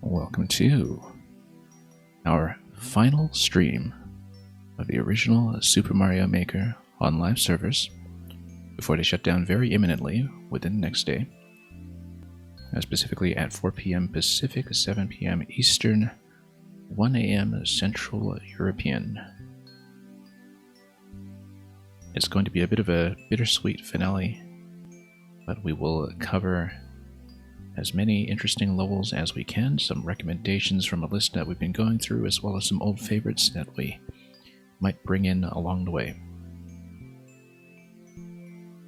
Welcome to our final stream of the original Super Mario Maker on live servers before they shut down very imminently within the next day, specifically at 4 p.m. Pacific, 7 p.m. Eastern, 1 a.m. Central European. It's going to be a bit of a bittersweet finale, but we will cover as many interesting levels as we can, some recommendations from a list that we've been going through, as well as some old favorites that we might bring in along the way.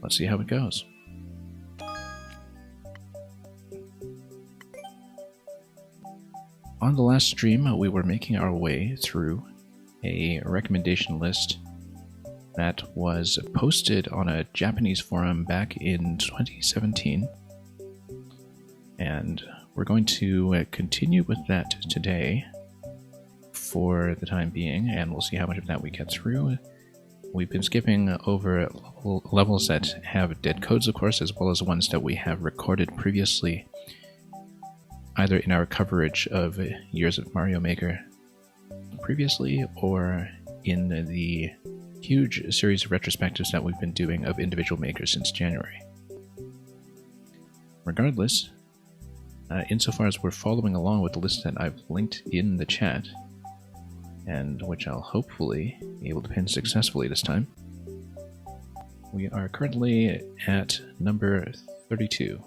Let's see how it goes. On the last stream, we were making our way through a recommendation list that was posted on a Japanese forum back in 2017. And we're going to continue with that today for the time being, and we'll see how much of that we get through. We've been skipping over levels that have dead codes, of course, as well as ones that we have recorded previously, either in our coverage of Years of Mario Maker previously, or in the huge series of retrospectives that we've been doing of individual makers since January. Regardless, insofar as we're following along with the list that I've linked in the chat, and which I'll hopefully be able to pin successfully this time, we are currently at number 32.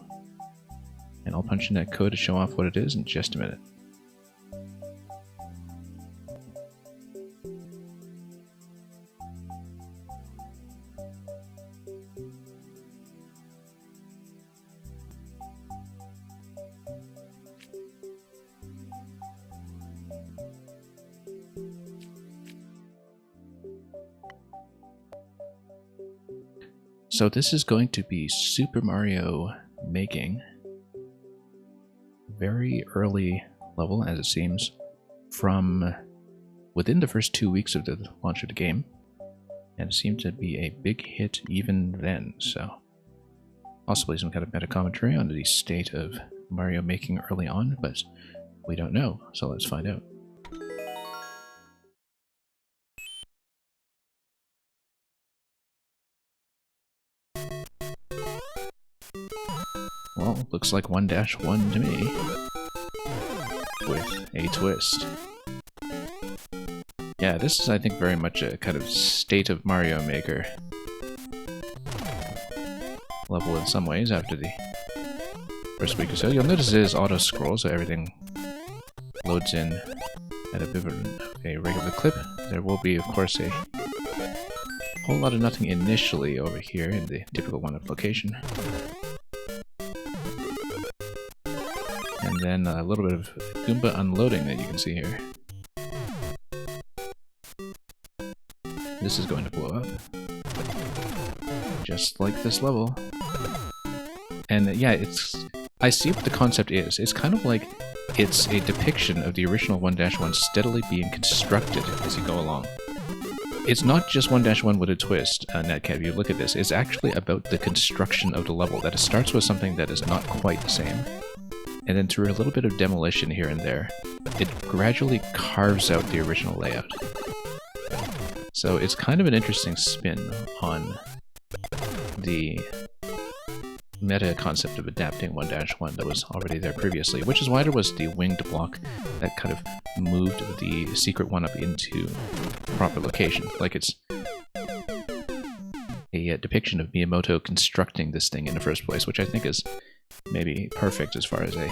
And I'll punch in that code to show off what it is in just a minute. So this is going to be Super Mario making very early level, as it seems, from within the first 2 weeks of the launch of the game, and it seemed to be a big hit even then, so possibly some kind of meta commentary on the state of Mario making early on, but we don't know, so let's find out. Well, looks like 1-1 to me, with a twist. Yeah, this is, I think, very much a kind of state of Mario Maker level in some ways after the first week or so. You'll notice it is auto-scroll, so everything loads in at a bit of a regular clip. There will be, of course, a whole lot of nothing initially over here in the typical one-up location. And then a little bit of Goomba unloading that you can see here. This is going to blow up. Just like this level. And yeah, I see what the concept is. It's kind of like it's a depiction of the original 1-1 steadily being constructed as you go along. It's not just 1-1 with a twist, Netcat, you look at this. It's actually about the construction of the level, that it starts with something that is not quite the same. And then through a little bit of demolition here and there, it gradually carves out the original layout. So it's kind of an interesting spin on the meta concept of adapting 1-1 that was already there previously, which is why there was the winged block that kind of moved the secret one-up into proper location. Like it's a depiction of Miyamoto constructing this thing in the first place, which I think is maybe perfect as far as a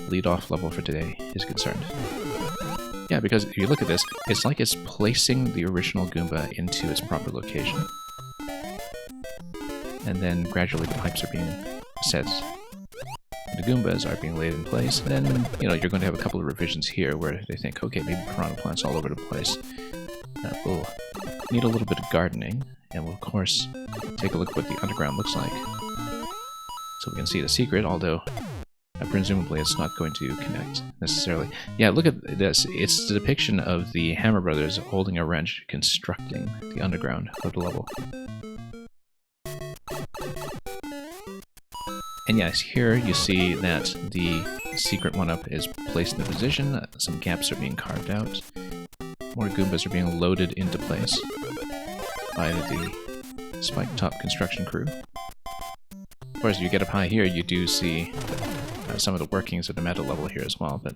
lead-off level for today is concerned. Yeah, because if you look at this, it's like it's placing the original Goomba into its proper location. And then gradually the pipes are being set. The Goombas are being laid in place. Then, you know, you're going to have a couple of revisions here where they think, okay, maybe piranha plants all over the place. We'll need a little bit of gardening, and we'll, of course, take a look at what the underground looks like. So we can see the secret, although presumably it's not going to connect necessarily. Yeah, look at this. It's the depiction of the Hammer Brothers holding a wrench constructing the underground of the level. And yes, here you see that the secret 1-up is placed in a position, some gaps are being carved out, more Goombas are being loaded into place by the spike top construction crew. Of course, if you get up high here, you do see some of the workings at the meta level here as well, but...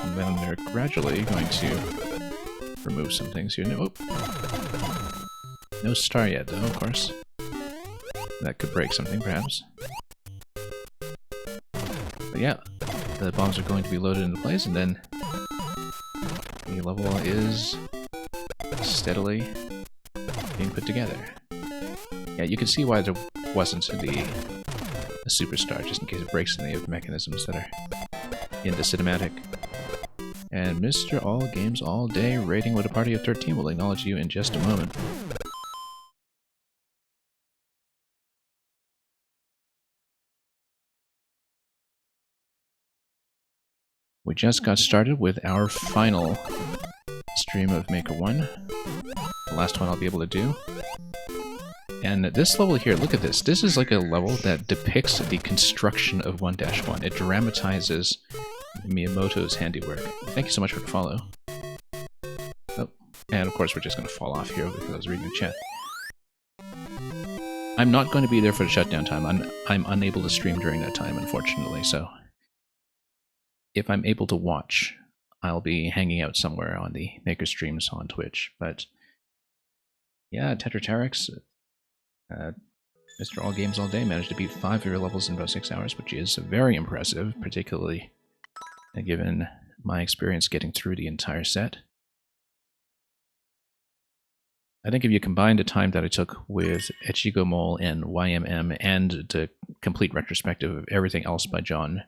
And then they're gradually going to remove some things here. No star yet, though, of course. That could break something, perhaps. But yeah, the bombs are going to be loaded into place, and then the level is steadily being put together. Yeah, you can see why there wasn't a superstar, just in case it breaks any of the mechanisms that are in the cinematic. And Mr. All Games All Day, rating with a party of 13, will acknowledge you in just a moment. We just got started with our final stream of Maker 1. The last one I'll be able to do. And this level here, look at this. This is like a level that depicts the construction of 1-1. It dramatizes Miyamoto's handiwork. Thank you so much for the follow. Oh, and of course we're just going to fall off here because I was reading the chat. I'm not going to be there for the shutdown time. I'm unable to stream during that time, unfortunately, so... If I'm able to watch, I'll be hanging out somewhere on the Maker streams on Twitch. But yeah, Tetraterix, Mr. All Games All Day managed to beat 5 of your levels in about 6 hours, which is very impressive, particularly given my experience getting through the entire set. I think if you combine the time that I took with Echigo Mole and YMM and the complete retrospective of everything else by John,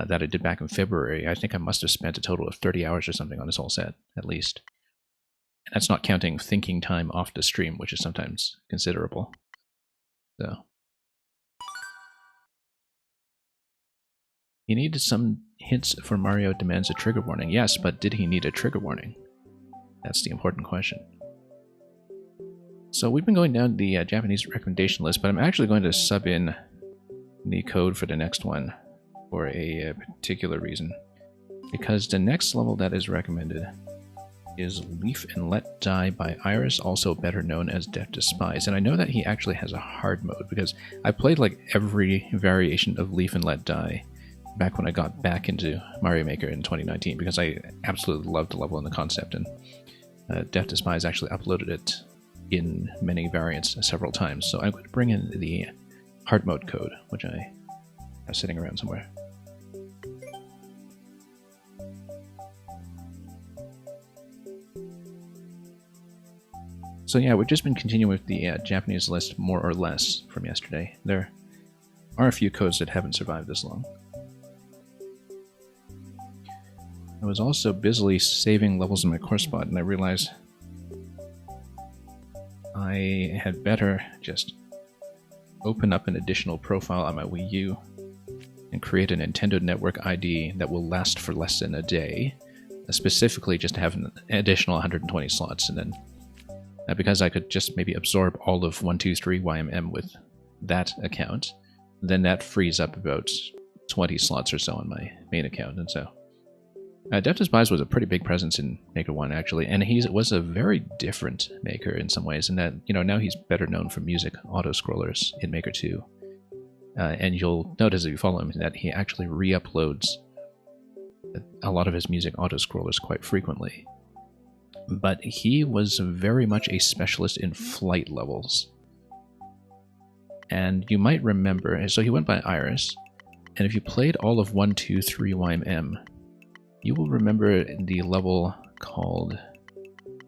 that I did back in February, I think I must have spent a total of 30 hours or something on this whole set, at least. And that's not counting thinking time off the stream, which is sometimes considerable. So. He needed some hints for Mario demands a trigger warning. Yes, but did he need a trigger warning? That's the important question. So we've been going down the Japanese recommendation list, but I'm actually going to sub in the code for the next one. For a particular reason, because the next level that is recommended is Leaf and Let Die by Iris, also better known as Death Despise. And I know that he actually has a hard mode, because I played like every variation of Leaf and Let Die back when I got back into Mario Maker in 2019, because I absolutely loved the level and the concept, and Death Despise actually uploaded it in many variants several times. So I'm going to bring in the hard mode code, which I have sitting around somewhere. So yeah, we've just been continuing with the Japanese list more or less from yesterday. There are a few codes that haven't survived this long. I was also busily saving levels in my core spot, and I realized I had better just open up an additional profile on my Wii U and create a Nintendo Network ID that will last for less than a day, specifically just to have an additional 120 slots, and then because I could just maybe absorb all of 123 YMM with that account, then that frees up about 20 slots or so on my main account. And so Death Despise was a pretty big presence in Maker 1, actually, and he was a very different Maker in some ways, in that, you know, now he's better known for music auto-scrollers in Maker 2. And you'll notice if you follow him that he actually re-uploads a lot of his music auto-scrollers quite frequently. But he was very much a specialist in flight levels. And you might remember, so he went by Iris, and if you played all of 123 YMM, you will remember the level called...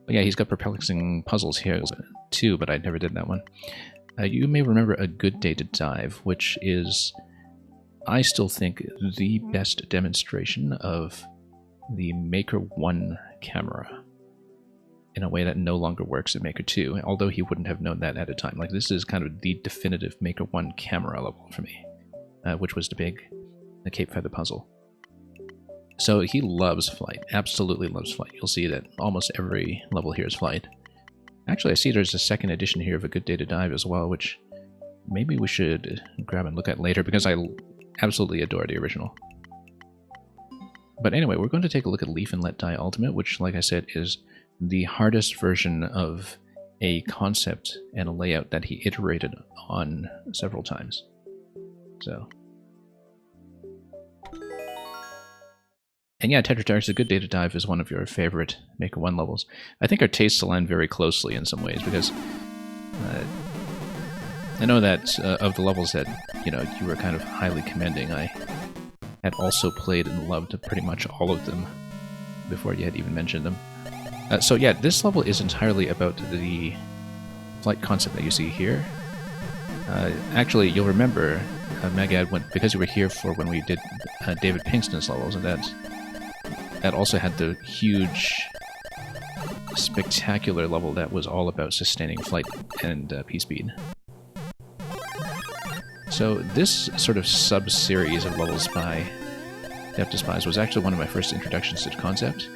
Oh yeah, he's got perplexing puzzles here too, but I never did that one. You may remember A Good Day to Dive, which is, I still think, the best demonstration of the Maker 1 camera in a way that no longer works in Maker 2, although he wouldn't have known that at a time. Like, this is kind of the definitive Maker 1 camera level for me, which was the Cape Feather puzzle. So he loves flight, absolutely loves flight. You'll see that almost every level here is flight. Actually, I see there's a second edition here of A Good Day to Dive as well, which maybe we should grab and look at later, because I absolutely adore the original. But anyway, we're going to take a look at Leaf and Let Die Ultimate, which, like I said, is the hardest version of a concept and a layout that he iterated on several times. So... And yeah, Tetratarch's A Good Day to Dive is one of your favorite Maker 1 levels. I think our tastes align very closely in some ways, because I know that of the levels that you were kind of highly commending, I had also played and loved pretty much all of them before you had even mentioned them. So yeah, this level is entirely about the flight concept that you see here. Actually, you'll remember, Megad, because you were here for when we did David Pinkston's levels, and that also had the huge, spectacular level that was all about sustaining flight and P-speed. So this sort of sub-series of levels by Depth Despise was actually one of my first introductions to the concept.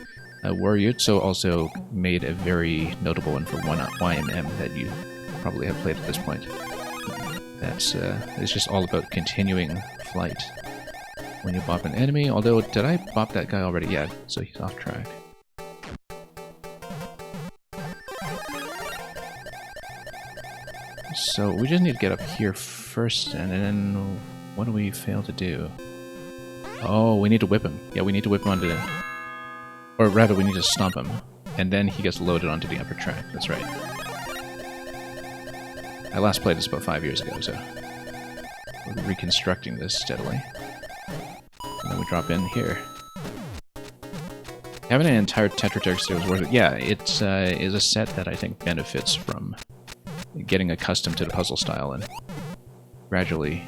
Waryutsu also made a very notable one for YMM that you probably have played at this point. That's it's just all about continuing flight when you bop an enemy. Although, did I bop that guy already? Yeah, so he's off track. So we just need to get up here first, and then what do we fail to do? Oh, we need to whip him. Yeah, we need to whip him onto the... Or rather, we need to stomp him, and then he gets loaded onto the upper track. That's right. I last played this about 5 years ago, so we're reconstructing this steadily. And then we drop in here. Having an entire Tetratarch series worth it. Yeah, it is a set that I think benefits from getting accustomed to the puzzle style and gradually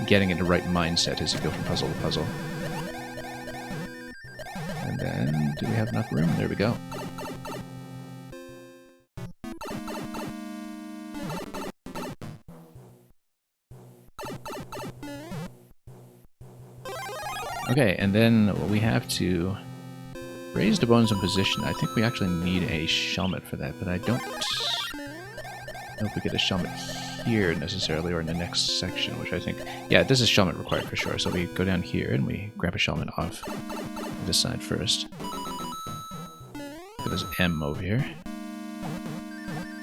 getting into the right mindset as you go from puzzle to puzzle. And then, do we have enough room? There we go. Okay, and then we have to raise the bones in position. I think we actually need a Shelmet for that, but I don't know if we get a Shelmet here necessarily, or in the next section, which I think... Yeah, this is Shelmet required for sure, so we go down here and we grab a Shelmet off this side first. Look at this M over here.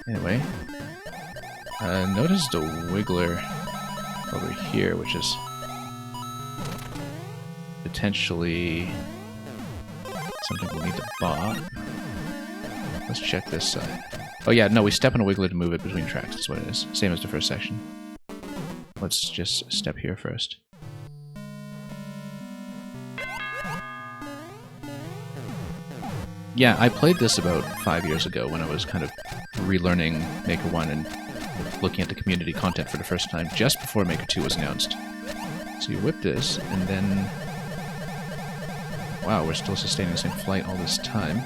Anyway, notice the Wiggler over here, which is potentially something we need to bop. Let's check this side. Oh yeah, no, we step on a Wiggler to move it between tracks, that's what it is. Same as the first section. Let's just step here first. Yeah, I played this about 5 years ago when I was kind of relearning Maker 1 and looking at the community content for the first time, just before Maker 2 was announced. So you whip this, and then... Wow, we're still sustaining the same flight all this time.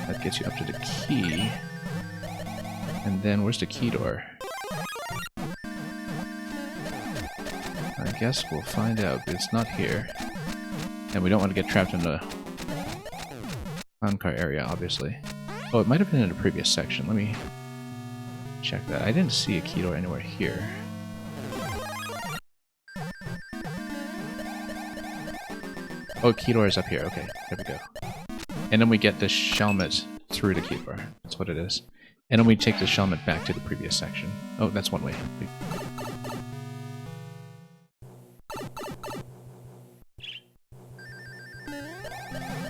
That gets you up to the key. And then, where's the key door? I guess we'll find out, but it's not here. And we don't want to get trapped in the clown car area, obviously. Oh, it might have been in a previous section. Let me check that. I didn't see a key door anywhere here. Oh, key door is up here. Okay, there we go. And then we get the Shelmet through the key door. That's what it is. And then we take the Shelmet back to the previous section. Oh, that's one way.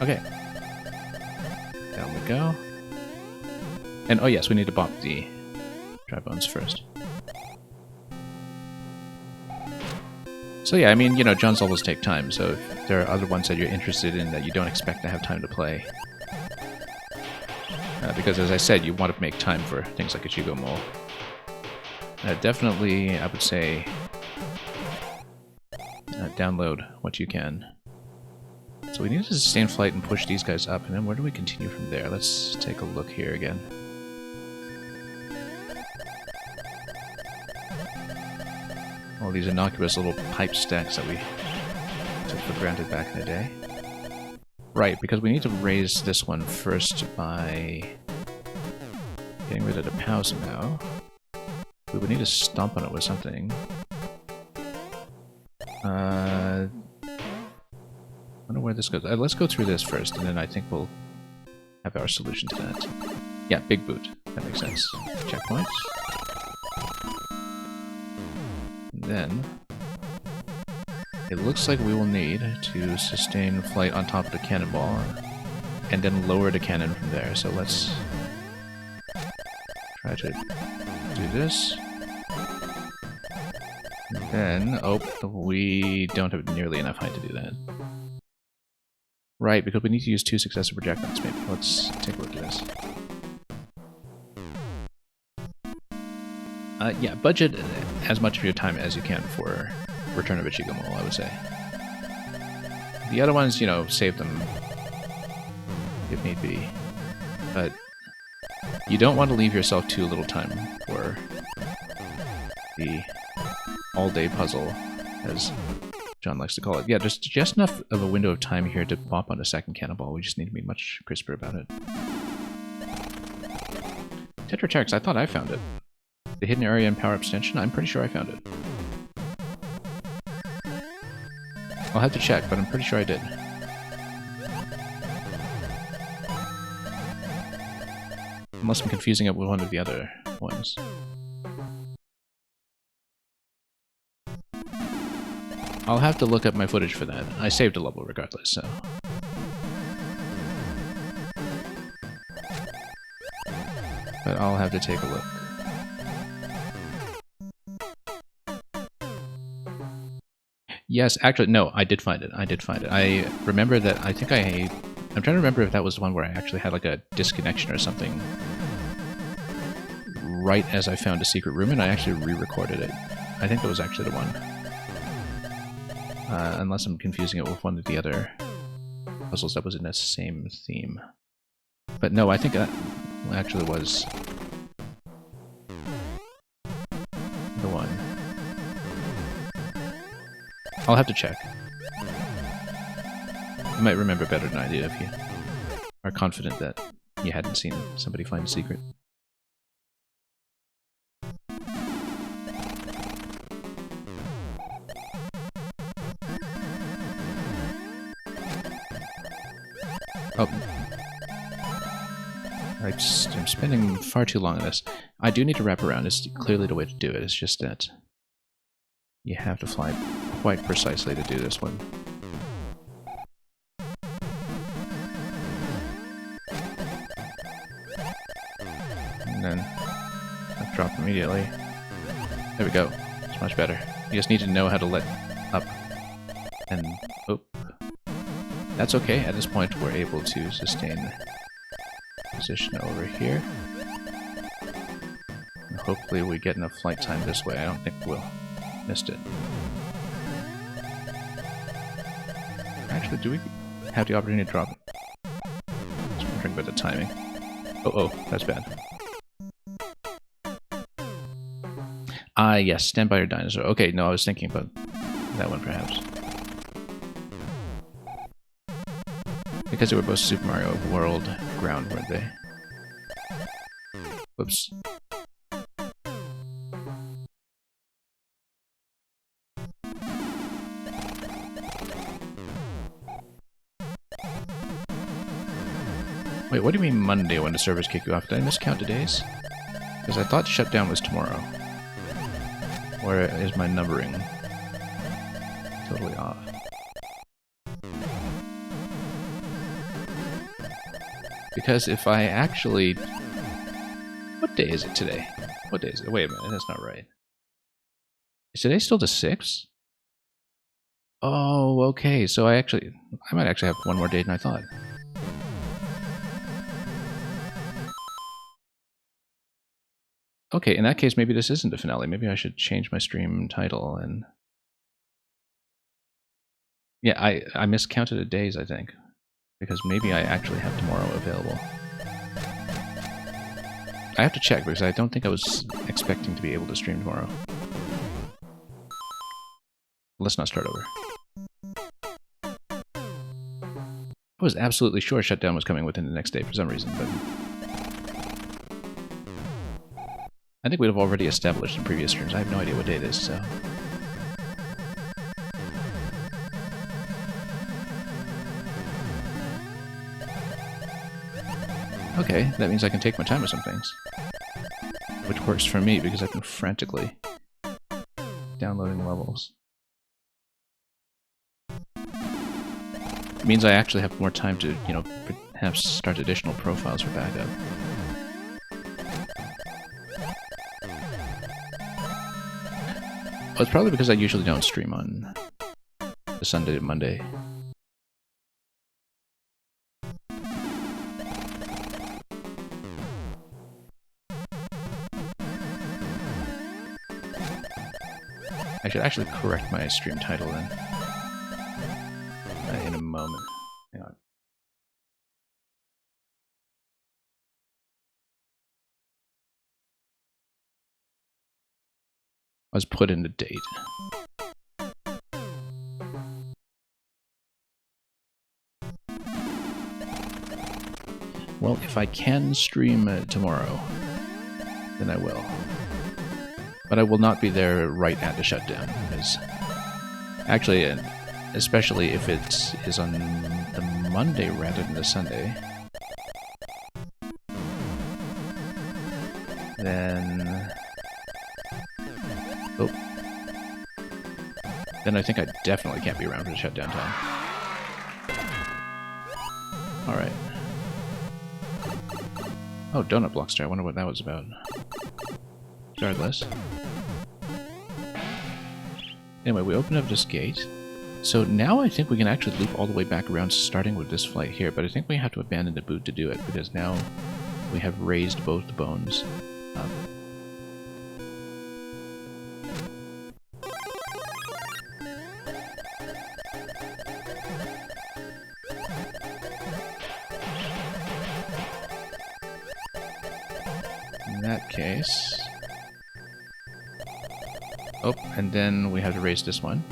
Okay. Down we go. And oh yes, we need to bop the dry bones first. So yeah, I mean, you know, John's levels take time, so if there are other ones that you're interested in that you don't expect to have time to play. Because as I said, you want to make time for things like Ichigo Mole. Definitely, I would say, download what you can. So we need to sustain flight and push these guys up, and then where do we continue from there? Let's take a look here again. All these innocuous little pipe stacks that we took for granted back in the day. Right, because we need to raise this one first by Getting rid of the POW somehow. We would need to stomp on it with something. I wonder where this goes. Let's go through this first, and then I think we'll have our solution to that. Yeah, big boot. That makes sense. Checkpoint. And then it looks like we will need to sustain flight on top of the cannonball, and then lower the cannon from there. So let's try to do this. And then, oh, we don't have nearly enough height to do that. Right, because we need to use 2 successive projectiles, maybe. Let's take a look at this. Yeah, budget as much of your time as you can for Return of Ichigo, I would say. The other ones, you know, save them if need be. But you don't want to leave yourself too little time for the all-day puzzle, as John likes to call it. Yeah, there's just enough of a window of time here to pop on a second cannonball. We just need to be much crisper about it. Tetrachex, I thought I found it. The hidden area and power extension, I'm pretty sure I found it. I'll have to check, but I'm pretty sure I did. Unless I'm confusing it with one of the other ones. I'll have to look up my footage for that. I saved a level regardless, so... But I'll have to take a look. Yes, actually, no, I did find it. I did find it. I remember that, I'm trying to remember if that was the one where I actually had like a disconnection or something right as I found a secret room, and I actually re-recorded it. I think that was actually the one. Unless I'm confusing it with one of the other puzzles that was in the same theme. But no, I think that actually was the one. I'll have to check. You might remember better than I did if you are confident that you hadn't seen somebody find a secret. Oh. I'm spending far too long on this. I do need to wrap around. It's clearly the way to do it. It's just that you have to fly quite precisely to do this one. And then I'll drop immediately. There we go. It's much better. You just need to know how to let up. And oh. That's okay. At this point, we're able to sustain position over here. And hopefully we get enough flight time this way. I don't think we'll missed it. Actually, do we have the opportunity to drop it? Just wondering about the timing. Oh, that's bad. Ah, yes, stand by your dinosaur. Okay, no, I was thinking about that one perhaps. Because they were both Super Mario World ground, weren't they? Whoops. Wait, what do you mean Monday when the servers kick you off? Did I miscount the days? Because I thought shutdown was tomorrow. Or is my numbering totally off? Because if I actually... What day is it today? What day is it? Wait a minute, that's not right. Is today still the 6th? Oh, okay, so I might actually have one more day than I thought. Okay, in that case, maybe this isn't the finale. Maybe I should change my stream title and... Yeah, I miscounted the days, I think. Because maybe I actually have tomorrow available. I have to check, because I don't think I was expecting to be able to stream tomorrow. Let's not start over. I was absolutely sure shutdown was coming within the next day for some reason, but... I think we'd have already established in previous streams. I have no idea what day it is, so... Okay, that means I can take my time with some things. Which works for me, because I've been frantically downloading levels. It means I actually have more time to, you know, perhaps start additional profiles for backup. Well, it's probably because I usually don't stream on the Sunday to Monday. I should actually correct my stream title then. In a moment. Hang on. Let's put in the date. Well, if I can stream tomorrow, then I will. But I will not be there right at the shutdown, because actually, especially if it is on the Monday rather than the Sunday, then... Oh. Then I think I definitely can't be around for the shutdown time. Alright. Oh, Donut Block Star. I wonder what that was about. Regardless. Anyway, we open up this gate. So now I think we can actually loop all the way back around, starting with this flight here, but I think we have to abandon the boot to do it, because now we have raised both the bones up. In that case... Oh, and then we have to raise this one.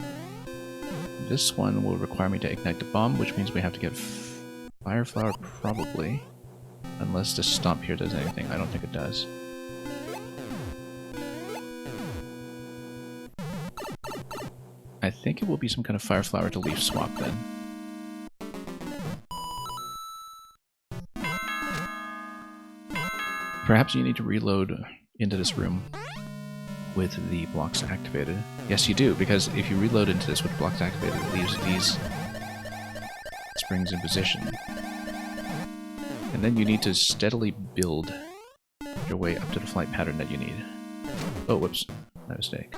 This one will require me to ignite the bomb, which means we have to get Fire Flower, probably. Unless the stomp here does anything. I don't think it does. I think it will be some kind of Fire Flower to leaf swap then. Perhaps you need to reload into this room with the blocks activated. Yes, you do, because if you reload into this with blocks activated, it leaves these springs in position. And then you need to steadily build your way up to the flight pattern that you need. Oh, whoops. My mistake.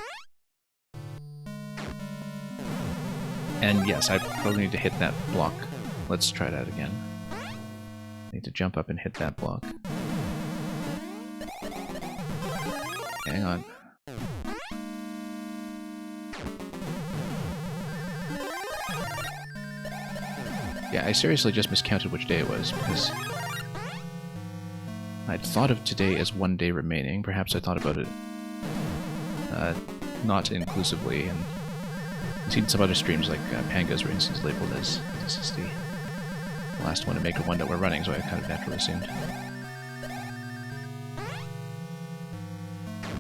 And yes, I probably need to hit that block. Let's try that again. I need to jump up and hit that block. Hang on. Yeah, I seriously just miscounted which day it was, because I'd thought of today as one day remaining. Perhaps I thought about it not inclusively, and I've seen some other streams like Panga's, for instance, labeled as this is the last one to make a one that we're running, so I kind of naturally assumed.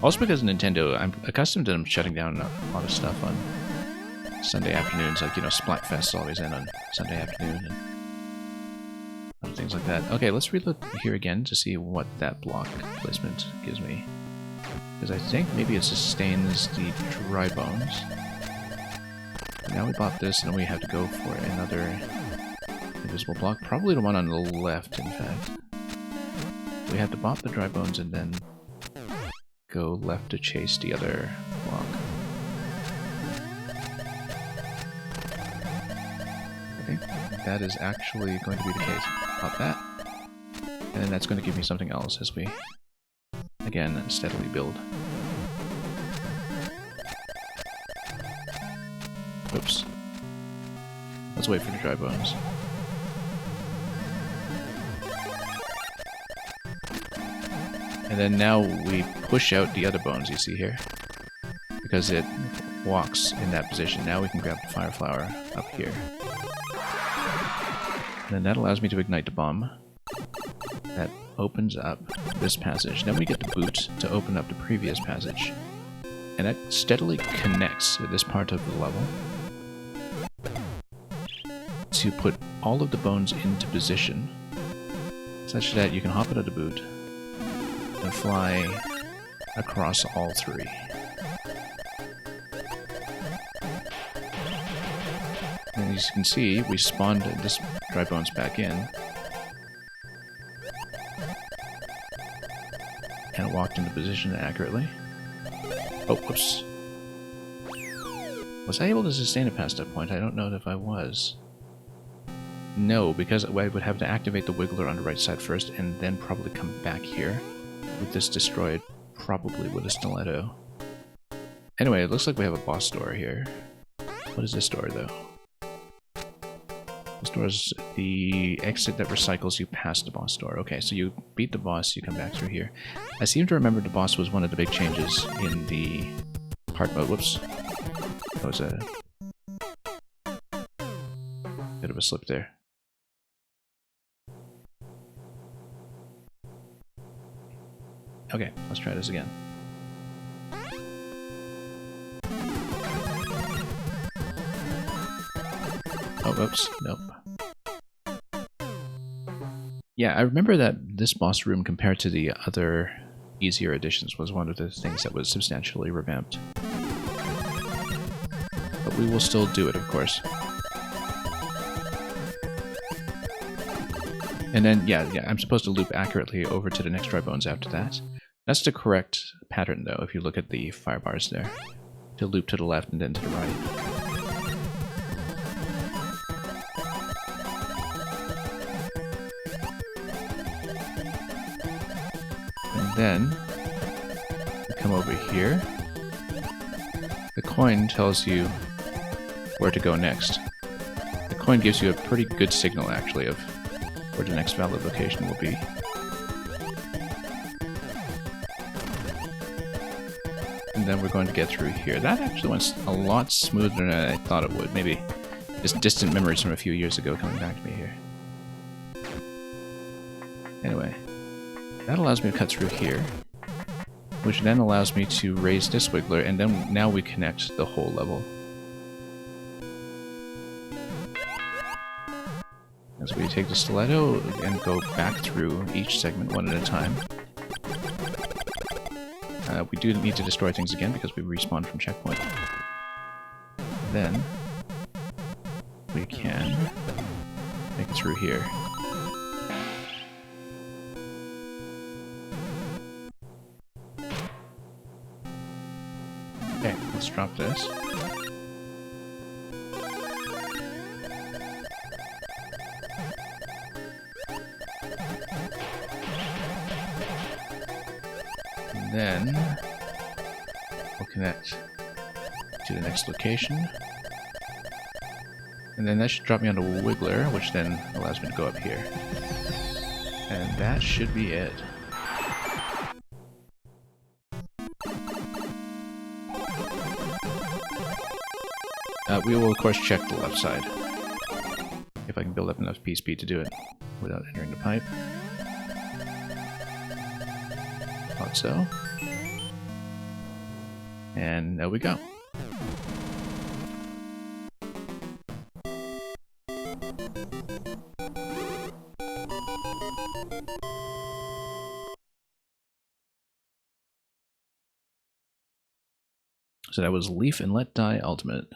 Also because Nintendo, I'm accustomed to them shutting down a lot of stuff on Sunday afternoons, like, you know, Splatfest's always in on Sunday afternoon and other things like that. Okay, let's reload here again to see what that block placement gives me. Because I think maybe it sustains the dry bones. Now we bought this, and then we have to go for another invisible block. Probably the one on the left, in fact. We have to bop the dry bones and then go left to chase the other block. I think that is actually going to be the case. Pop that. And then that's going to give me something else as we, again, steadily build. Oops. Let's wait for the dry bones. And then now we push out the other bones you see here. Because it walks in that position. Now we can grab the Fire Flower up here. And then that allows me to ignite the bomb. That opens up this passage. Then we get the boot to open up the previous passage. And that steadily connects this part of the level to put all of the bones into position such that you can hop out of the boot and fly across all three. And as you can see, we spawned this dry bones back in and it walked into position accurately. Oh, whoops. Was I able to sustain it past that point? I don't know if I was. No, because I would have to activate the wiggler on the right side first and then probably come back here with this destroyed, probably with a stiletto. Anyway, it looks like we have a boss door here. What is this door, though? This door is the exit that recycles you past the boss door. Okay, so you beat the boss, you come back through here. I seem to remember the boss was one of the big changes in the hard mode. Whoops. That was a bit of a slip there. Okay, let's try this again. Oh, whoops, nope. Yeah, I remember that this boss room, compared to the other easier editions, was one of the things that was substantially revamped. But we will still do it, of course. And then, yeah, I'm supposed to loop accurately over to the next dry bones after that. That's the correct pattern, though, if you look at the fire bars there. To loop to the left and then to the right. And then, you come over here. The coin tells you where to go next. The coin gives you a pretty good signal, actually, of where the next valid location will be. And then we're going to get through here. That actually went a lot smoother than I thought it would. Maybe just distant memories from a few years ago coming back to me here. Anyway, that allows me to cut through here, which then allows me to raise this wiggler, and then now we connect the whole level. As we take the stiletto and go back through each segment one at a time. We do need to destroy things again because we respawned from checkpoint. Then we can make it through here. Okay, let's drop this. Then we'll connect to the next location. And then that should drop me onto a wiggler, which then allows me to go up here. And that should be it. We will of course check the left side. If I can build up enough speed to do it without entering the pipe. Thought so. And there we go. So that was Leaf and Let Die Ultimate.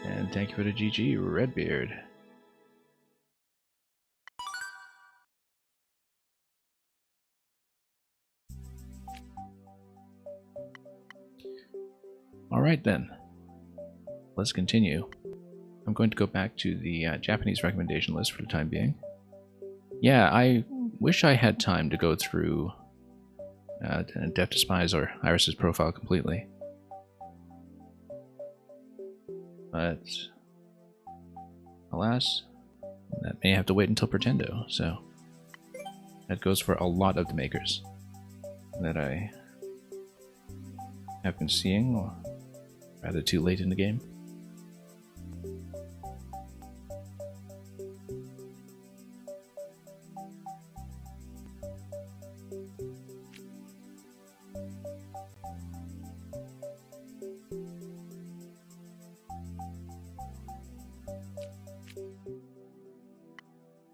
And thank you for the GG, Redbeard. Alright then, let's continue. I'm going to go back to the Japanese recommendation list for the time being. Yeah, I wish I had time to go through Death to Spies or Iris's profile completely. But, alas, that may have to wait until Pretendo, so that goes for a lot of the makers that I have been seeing rather too late in the game.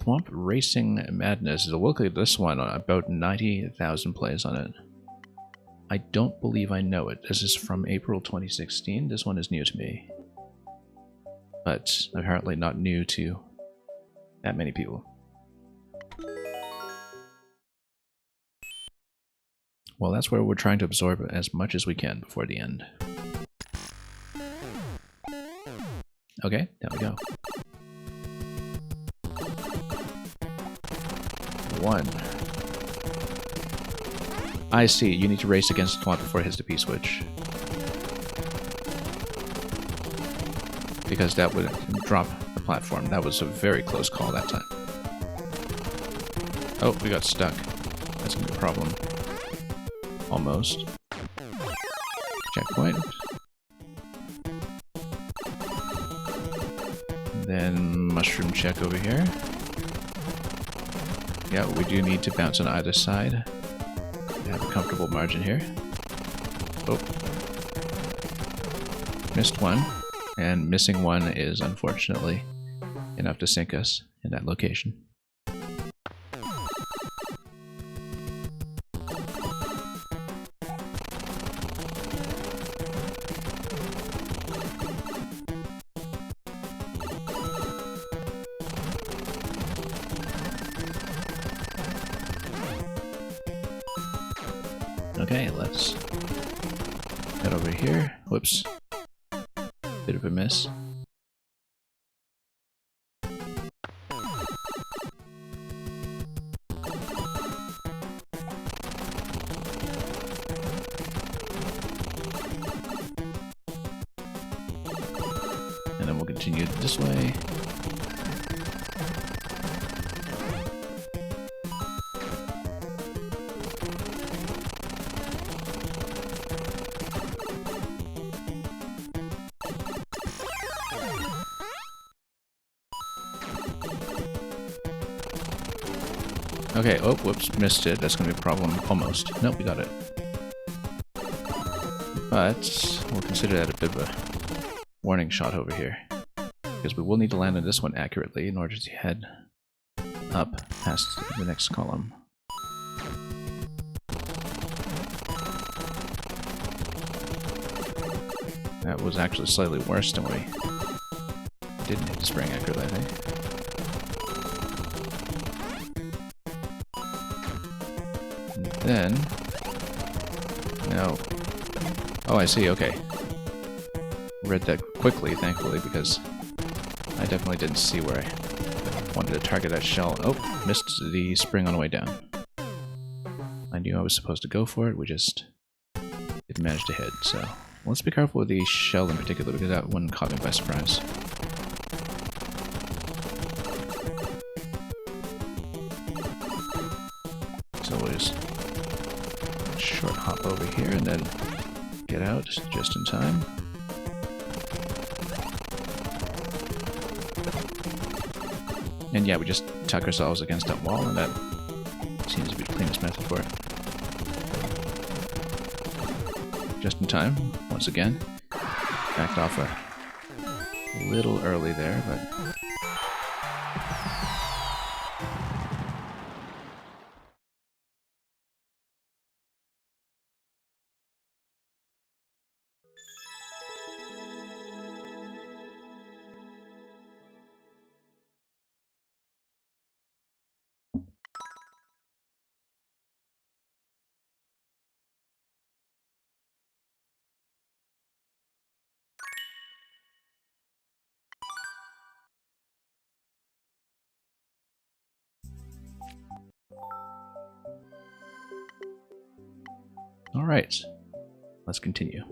Swamp Racing Madness. Look at this one, about 90,000 plays on it. I don't believe I know it. This is from April 2016. This one is new to me. But apparently not new to that many people. Well, that's where we're trying to absorb as much as we can before the end. Okay, there we go. 1. I see, you need to race against Swamp before it hits the P-switch. Because that would drop the platform. That was a very close call that time. Oh, we got stuck. That's gonna be a problem. Almost. Checkpoint. Then mushroom check over here. Yeah, we do need to bounce on either side. We have a comfortable margin here. Oh. Missed one. And missing one is unfortunately enough to sink us in that location. Okay, let's head over here. Whoops. Bit of a miss. And then we'll continue this way. Okay, oh, whoops, missed it. That's gonna be a problem. Almost. Nope, we got it. But we'll consider that a bit of a warning shot over here. Because we will need to land on this one accurately in order to head up past the next column. That was actually slightly worse than we didn't hit the spring accurately, I think. Then, no. Oh, I see, okay. Read that quickly, thankfully, because I definitely didn't see where I wanted to target that shell. Oh, missed the spring on the way down. I knew I was supposed to go for it, we just didn't manage to hit, so let's be careful with the shell in particular, because that one caught me by surprise. So we'll just short hop over here and then get out just in time. And yeah, we just tuck ourselves against that wall, and that seems to be the cleanest method for it. Just in time, once again. Backed off a little early there, but alright, let's continue.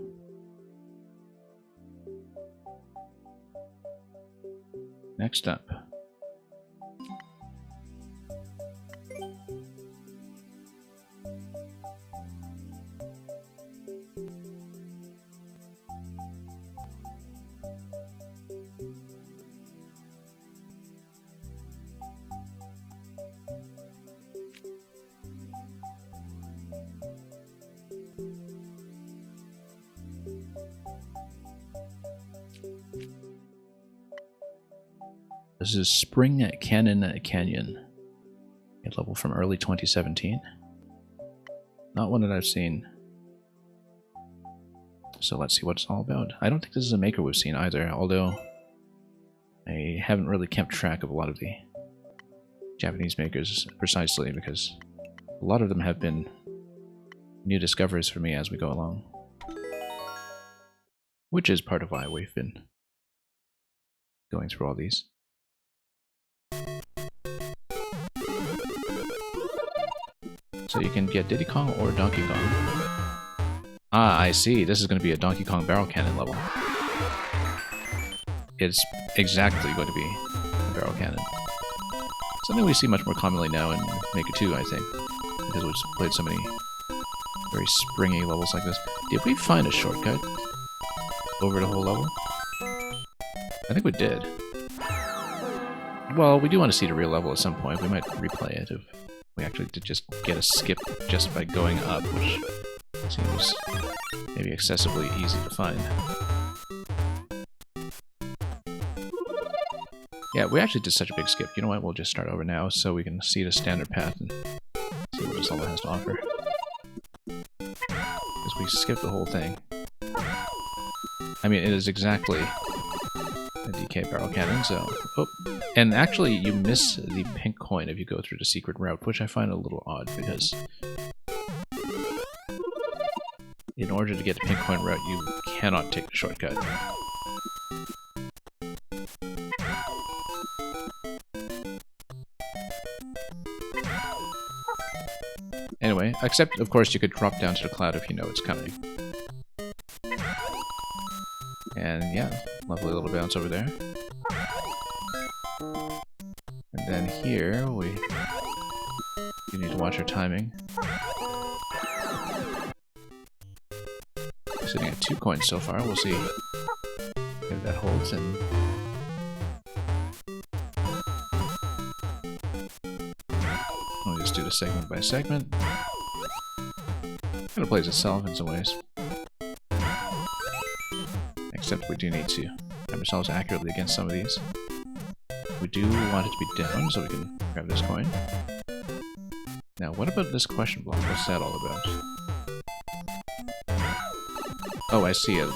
Next up. The This is Spring Cannon Canyon. A level from early 2017. Not one that I've seen. So let's see what it's all about. I don't think this is a maker we've seen either, although I haven't really kept track of a lot of the Japanese makers precisely because a lot of them have been new discoveries for me as we go along. Which is part of why we've been going through all these. So you can get Diddy Kong or Donkey Kong. Ah, I see. This is going to be a Donkey Kong barrel cannon level. It's exactly going to be a barrel cannon. Something we see much more commonly now in Maker 2, I think. Because we've played so many very springy levels like this. Did we find a shortcut over the whole level? I think we did. Well, we do want to see the real level at some point. We might replay it if we actually did just get a skip just by going up, which seems maybe excessively easy to find. Yeah, we actually did such a big skip. You know what? We'll just start over now so we can see the standard path and see what this level has to offer. Because we skipped the whole thing. I mean, it is exactly a DK barrel cannon, so... Oh, and actually, you miss the pink coin if you go through the secret route, which I find a little odd, because in order to get the pink coin route, you cannot take the shortcut. Anyway, except, of course, you could drop down to the cloud if you know it's coming. And yeah, lovely little bounce over there. And then here, you need to watch our timing. Sitting at 2 coins so far, we'll see if that holds. And we'll just do this segment by segment. Kind of plays itself in some ways. Except we do need to time ourselves accurately against some of these. We do want it to be down, so we can grab this coin. Now, what about this question block? What's that all about? Oh, I see. It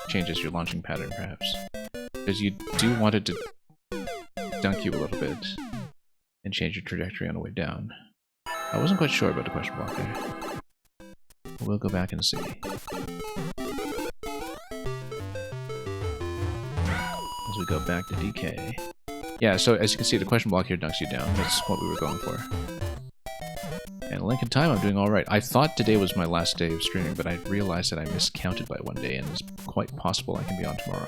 changes your launching pattern, perhaps. Because you do want it to dunk you a little bit and change your trajectory on the way down. I wasn't quite sure about the question block there. We'll go back and see. As we go back to DK. Yeah, so as you can see, the question block here dunks you down. That's what we were going for. And a link in time, I'm doing alright. I thought today was my last day of streaming, but I realized that I miscounted by 1 day, and it's quite possible I can be on tomorrow.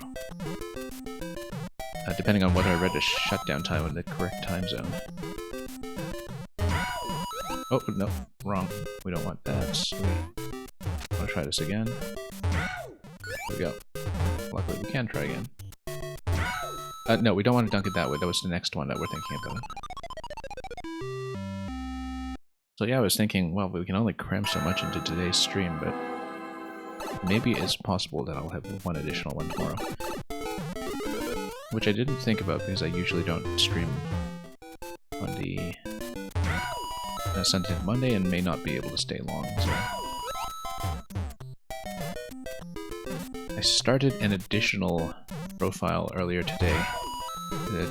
Depending on whether I read the shutdown time in the correct time zone. Oh, no, wrong. We don't want that. I want to try this again. There we go. Luckily, we can try again. No, we don't want to dunk it that way. That was the next one that we're thinking about. So yeah, I was thinking, well, we can only cram so much into today's stream, but maybe it's possible that I'll have one additional one tomorrow. Which I didn't think about because I usually don't stream on the Sunday to Monday and may not be able to stay long, so... I started an additional profile earlier today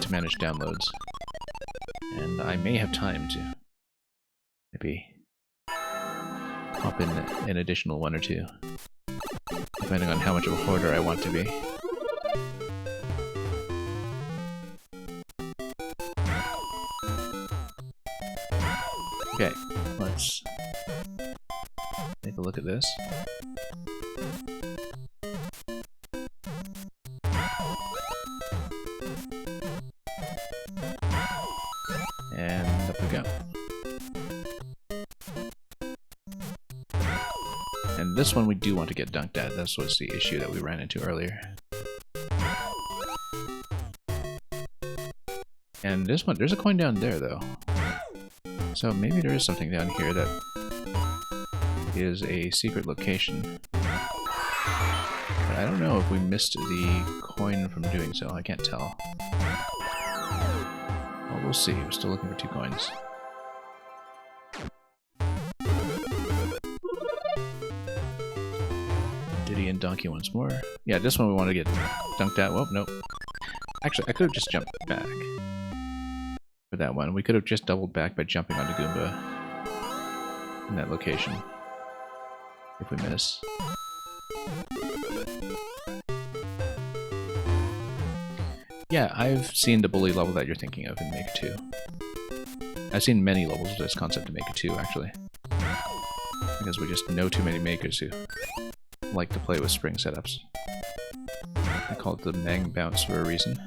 to manage downloads, and I may have time to maybe pop in an additional 1 or 2, depending on how much of a hoarder I want to be. Okay, let's take a look at this. And up we go. And this one we do want to get dunked at. That's what's the issue that we ran into earlier. And this one, there's a coin down there though. So maybe there is something down here that is a secret location. But I don't know if we missed the coin from doing so. I can't tell. Well, we'll see. We're still looking for 2 coins. Diddy and Donkey once more. Yeah, this one we want to get dunked out. Well, nope. Actually, I could have just jumped back for that one. We could have just doubled back by jumping onto Goomba in that location. If we miss. Yeah, I've seen the bully level that you're thinking of in Maker 2. I've seen many levels of this concept in Maker 2, actually. Because we just know too many makers who like to play with spring setups. I call it the Mang Bounce for a reason.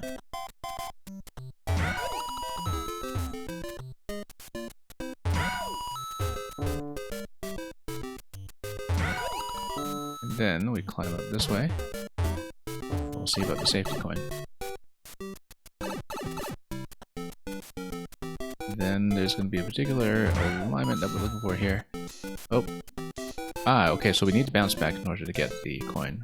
And then we climb up this way. We'll see about the safety coin. Then there's going to be a particular alignment that we're looking for here. Oh. Ah, okay, so we need to bounce back in order to get the coin.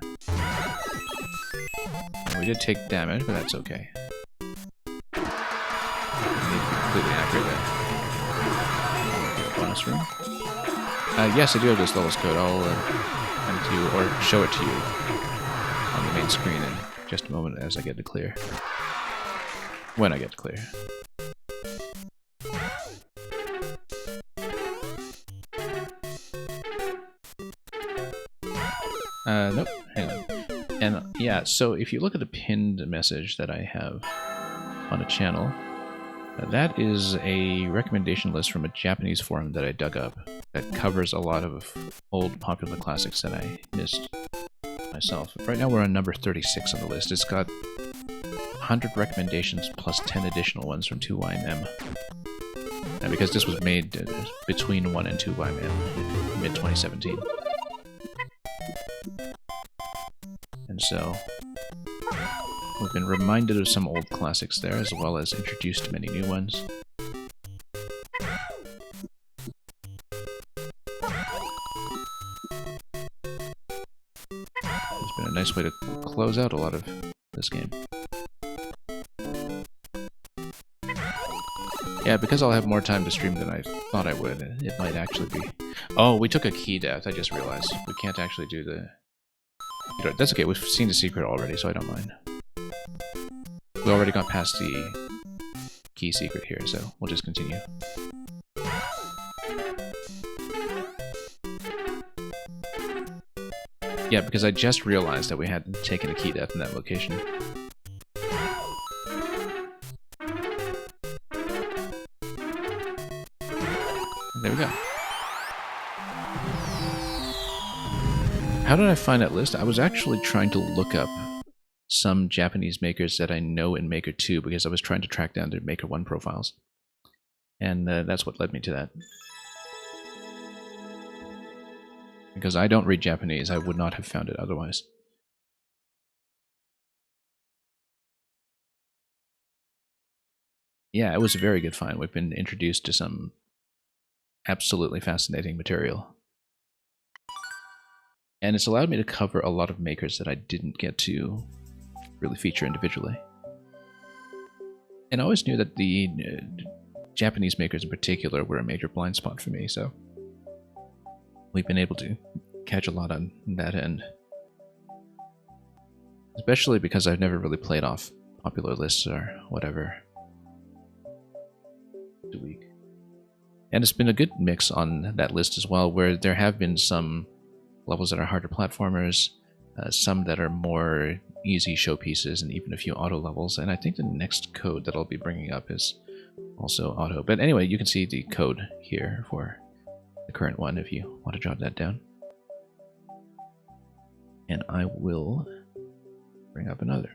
And we did take damage, but that's okay. We need to be completely accurate there. Get a bonus room. Yes, I do have this level's code. I'll hand it to you, or show it to you on the main screen in just a moment as I get to clear. When I get to clear. Nope, hang on. And yeah, so if you look at the pinned message that I have on a channel, that is a recommendation list from a Japanese forum that I dug up that covers a lot of old popular classics that I missed myself. Right now we're on number 36 on the list. It's got 100 recommendations plus 10 additional ones from 2YMM. And because this was made between 1 and 2YMM in mid-2017. And so, we've been reminded of some old classics there, as well as introduced to many new ones. It's been a nice way to close out a lot of this game. Yeah, because I'll have more time to stream than I thought I would, it might actually be... Oh, we took a key death, I just realized. We can't actually do the... That's okay, we've seen the secret already, so I don't mind. We already got past the key secret here, so we'll just continue. Yeah, because I just realized that we hadn't taken a key death in that location. There we go. How did I find that list? I was actually trying to look up some Japanese makers that I know in Maker 2 because I was trying to track down their Maker 1 profiles. And that's what led me to that. Because I don't read Japanese, I would not have found it otherwise. Yeah, it was a very good find. We've been introduced to some absolutely fascinating material. And it's allowed me to cover a lot of makers that I didn't get to really feature individually. And I always knew that the Japanese makers in particular were a major blind spot for me, so we've been able to catch a lot on that end. Especially because I've never really played off popular lists or whatever. A week. And it's been a good mix on that list as well, where there have been some levels that are harder platformers, some that are more easy showpieces, and even a few auto levels. And I think the next code that I'll be bringing up is also auto. But anyway, you can see the code here for the current one if you want to jot that down. And I will bring up another.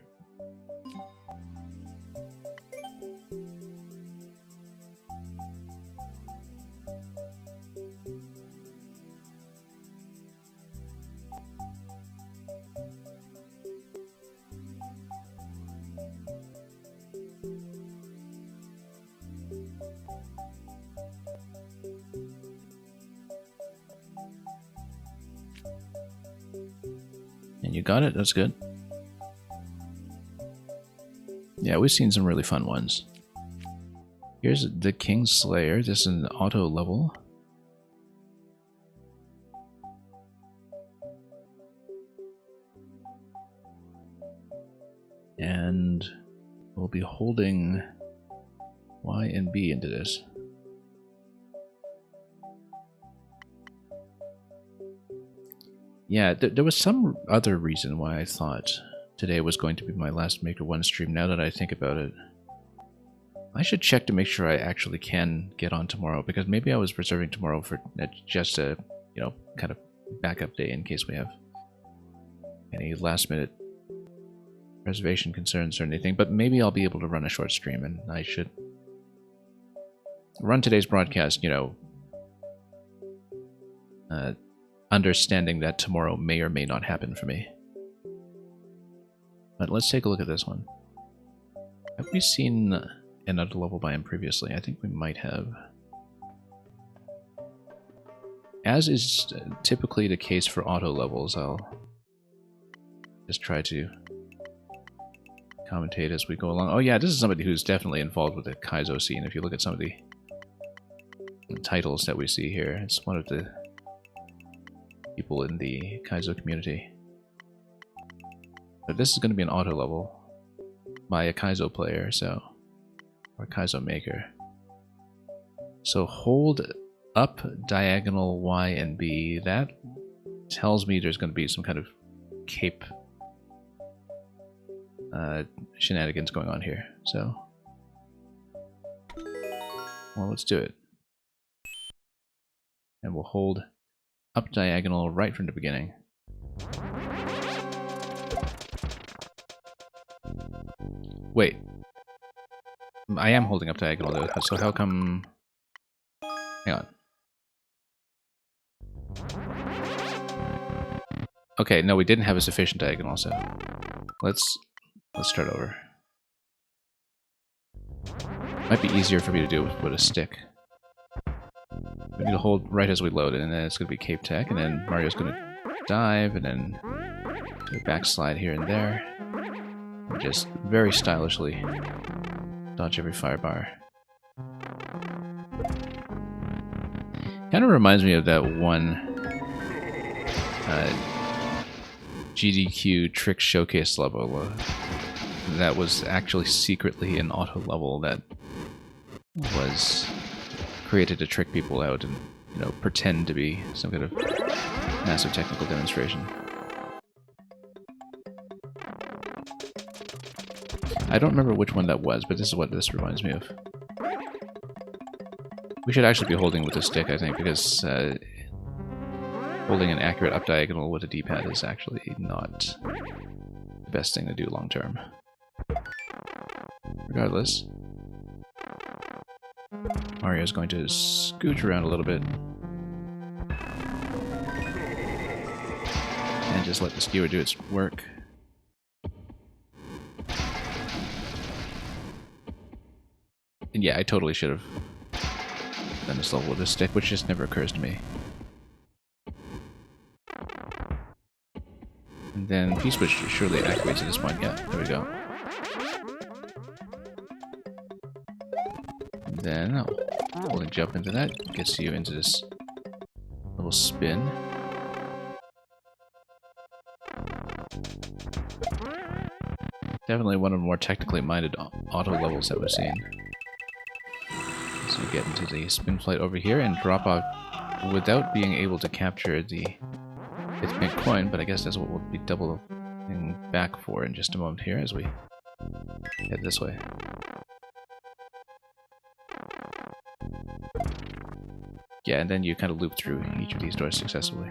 And you got it? That's good. Yeah, we've seen some really fun ones. Here's the Kingslayer. This is an auto level. And we'll be holding Y and B into this. Yeah, there was some other reason why I thought today was going to be my last Maker 1 stream, now that I think about it. I should check to make sure I actually can get on tomorrow, because maybe I was reserving tomorrow for just a, you know, kind of backup day in case we have any last minute reservation concerns or anything, but maybe I'll be able to run a short stream, and I should run today's broadcast, you know, understanding that tomorrow may or may not happen for me. But let's take a look at this one. Have we seen another level by him previously? I think we might have. As is typically the case for auto levels, I'll just try to commentate as we go along. Oh yeah, this is somebody who's definitely involved with the Kaizo scene. If you look at some of the titles that we see here, it's one of the people in the Kaizo community. But this is going to be an auto level by a Kaizo player, so, or Kaizo maker. So hold up diagonal Y and B. That tells me there's going to be some kind of cape shenanigans going on here. So, well, let's do it. And we'll hold up diagonal right from the beginning. Wait. I am holding up diagonal though, so how come... Hang on. Okay, no, we didn't have a sufficient diagonal, so let's start over. Might be easier for me to do with a stick. We need to hold right as we load it, and then it's going to be Cape Tech, and then Mario's going to dive, and then do a backslide here and there. And just very stylishly dodge every firebar. Kind of reminds me of that one GDQ Trick Showcase level that was actually secretly an auto level that was created to trick people out and, you know, pretend to be some kind of massive technical demonstration. I don't remember which one that was, but this is what this reminds me of. We should actually be holding with a stick, I think, because holding an accurate up diagonal with a D-pad is actually not the best thing to do long term. Regardless, Mario's going to scooch around a little bit and just let the skewer do its work. And yeah, I totally should have done this level with a stick, which just never occurs to me. And then P-switch surely activates at this point. Yeah, there we go. And then we'll jump into that. Gets you into this little spin. Definitely one of the more technically minded auto levels that we've seen. So we get into the spin flight over here and drop off without being able to capture the Bit coin, but I guess that's what we'll be doubling back for in just a moment here as we head this way. Yeah, and then you kind of loop through each of these doors successfully.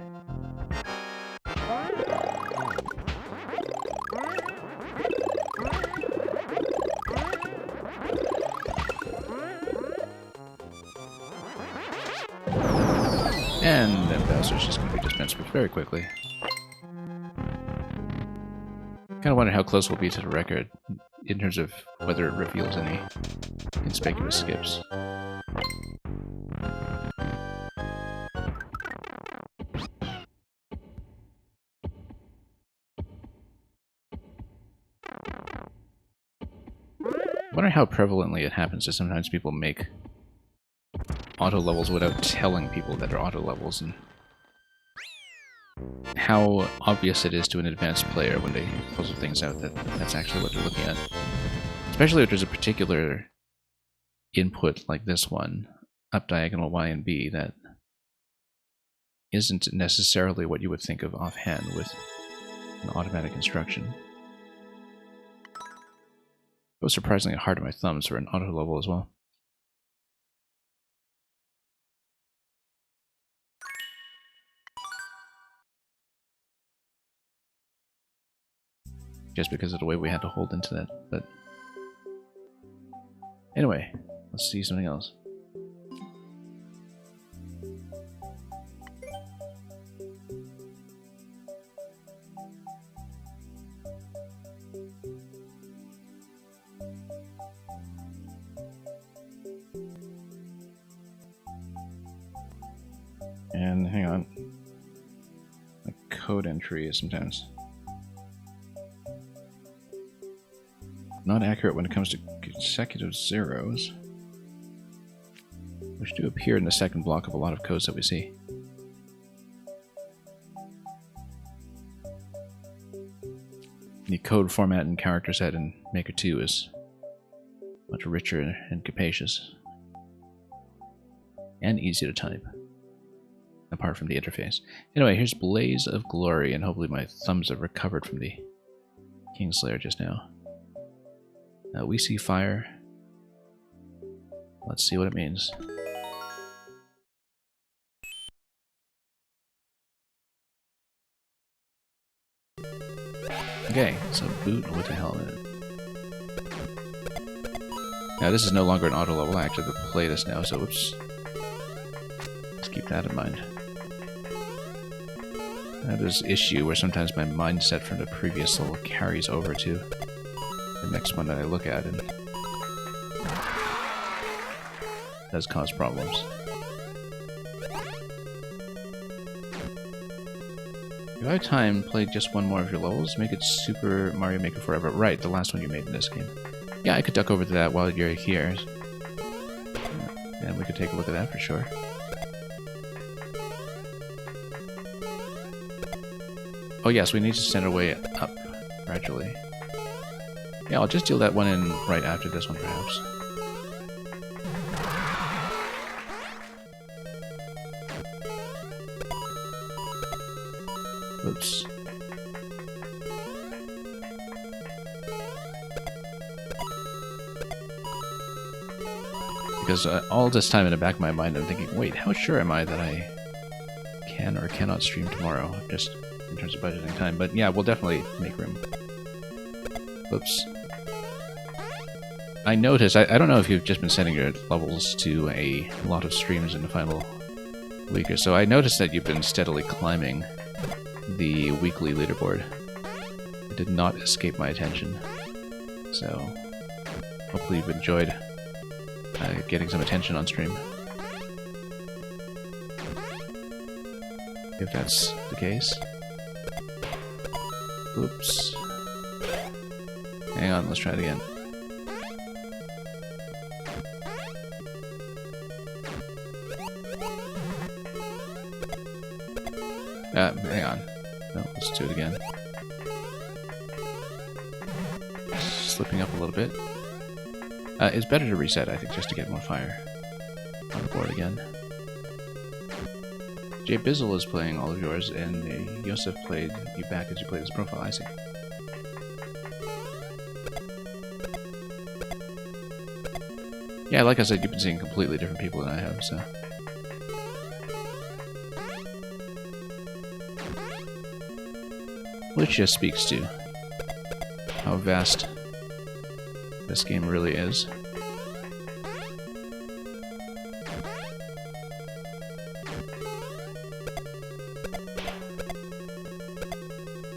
And then Bowser's just going to be dispensed with very quickly. Kind of wonder how close we'll be to the record in terms of whether it reveals any conspicuous skips. wonder how prevalently it happens that sometimes people make auto levels without telling people that they're auto levels, and how obvious it is to an advanced player when they puzzle things out that that's actually what they're looking at. Especially if there's a particular input like this one, up diagonal Y and B, that isn't necessarily what you would think of offhand with an automatic instruction. It was surprisingly hard on my thumbs for an auto level as well. Just because of the way we had to hold into that, but anyway, let's see something else. And hang on, the code entry is sometimes not accurate when it comes to consecutive zeros, which do appear in the second block of a lot of codes that we see. The code format and character set in Maker 2 is much richer and capacious, and easy to type, apart from the interface. Anyway, here's Blaze of Glory, and hopefully my thumbs have recovered from the Kingslayer just now. We see fire. Let's see what it means. Okay, so boot with a helmet. Now this is no longer an auto level, I actually have to play this now, so oops. Let's keep that in mind. I have this issue where sometimes my mindset from the previous level carries over to the next one that I look at, and does cause problems. If I have time, play just one more of your levels, make it Super Mario Maker Forever. Right, the last one you made in this game. Yeah, I could duck over to that while you're here. And we could take a look at that for sure. Oh yes, we need to send our way up gradually. Yeah, I'll just deal that one in right after this one, perhaps. Oops. Because all this time in the back of my mind I'm thinking, wait, how sure am I that I can or cannot stream tomorrow, just in terms of budgeting time. But yeah, we'll definitely make room. Oops. I noticed, I don't know if you've just been setting your levels to a lot of streams in the final week or so. I noticed that you've been steadily climbing the weekly leaderboard. It did not escape my attention. So, hopefully you've enjoyed getting some attention on stream. If that's the case. Oops. Hang on, let's try it again. Hang on. No, let's do it again. Slipping up a little bit. It's better to reset, I think, just to get more fire on the board again. Jay Bizzle is playing all of yours, and Yosef played you back as you played his profile, I see. Yeah, like I said, you've been seeing completely different people than I have, so... Which just speaks to how vast this game really is.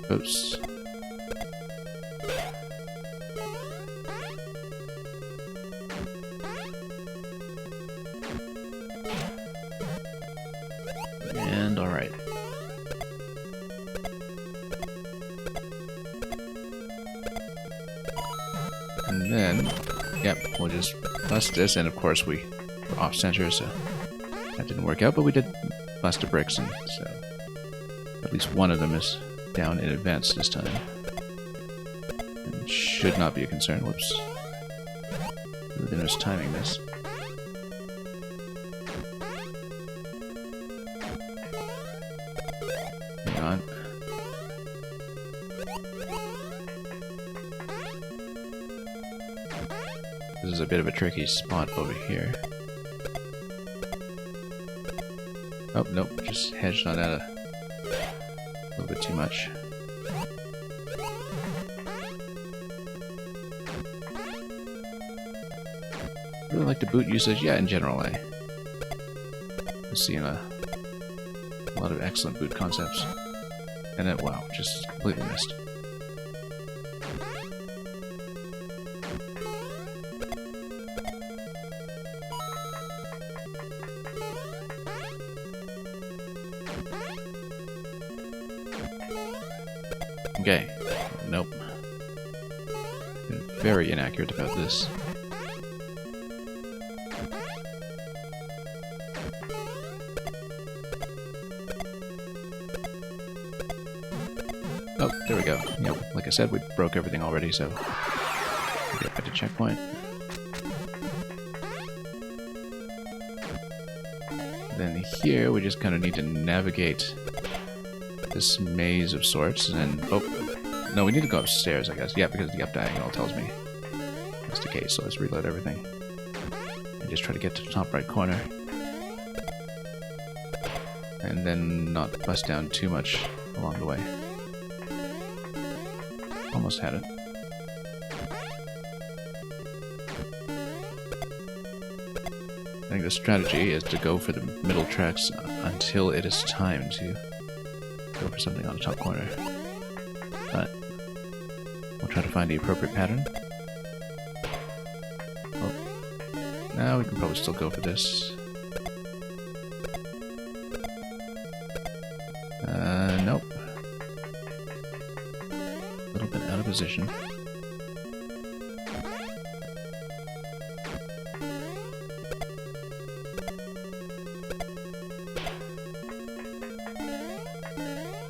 Oops. And alright. And then Yep, we'll just bust this, and of course we were off center, so that didn't work out, but we did bust the bricks, and so at least one of them is down in advance this time. And should not be a concern. Whoops. Really nice timing this. Hang on. This is a bit of a tricky spot over here. Oh, nope, just hedged on that a little bit too much. I really like the boot usage, yeah, in general. I'm seeing a lot of excellent boot concepts. And then, wow, just completely missed. Okay, nope. Been very inaccurate about this. Oh, there we go. Yep, like I said, we broke everything already, so get back to checkpoint. Then here, we just kind of need to navigate this maze of sorts, and then, oh, no, we need to go upstairs, I guess. Yeah, because the up diagonal tells me that's the case, so let's reload everything. And just try to get to the top right corner. And then not bust down too much along the way. Almost had it. I think the strategy is to go for the middle tracks until it is time to go for something on the top corner. But we'll try to find the appropriate pattern. Oh, now we can probably still go for this. Nope. A little bit out of position.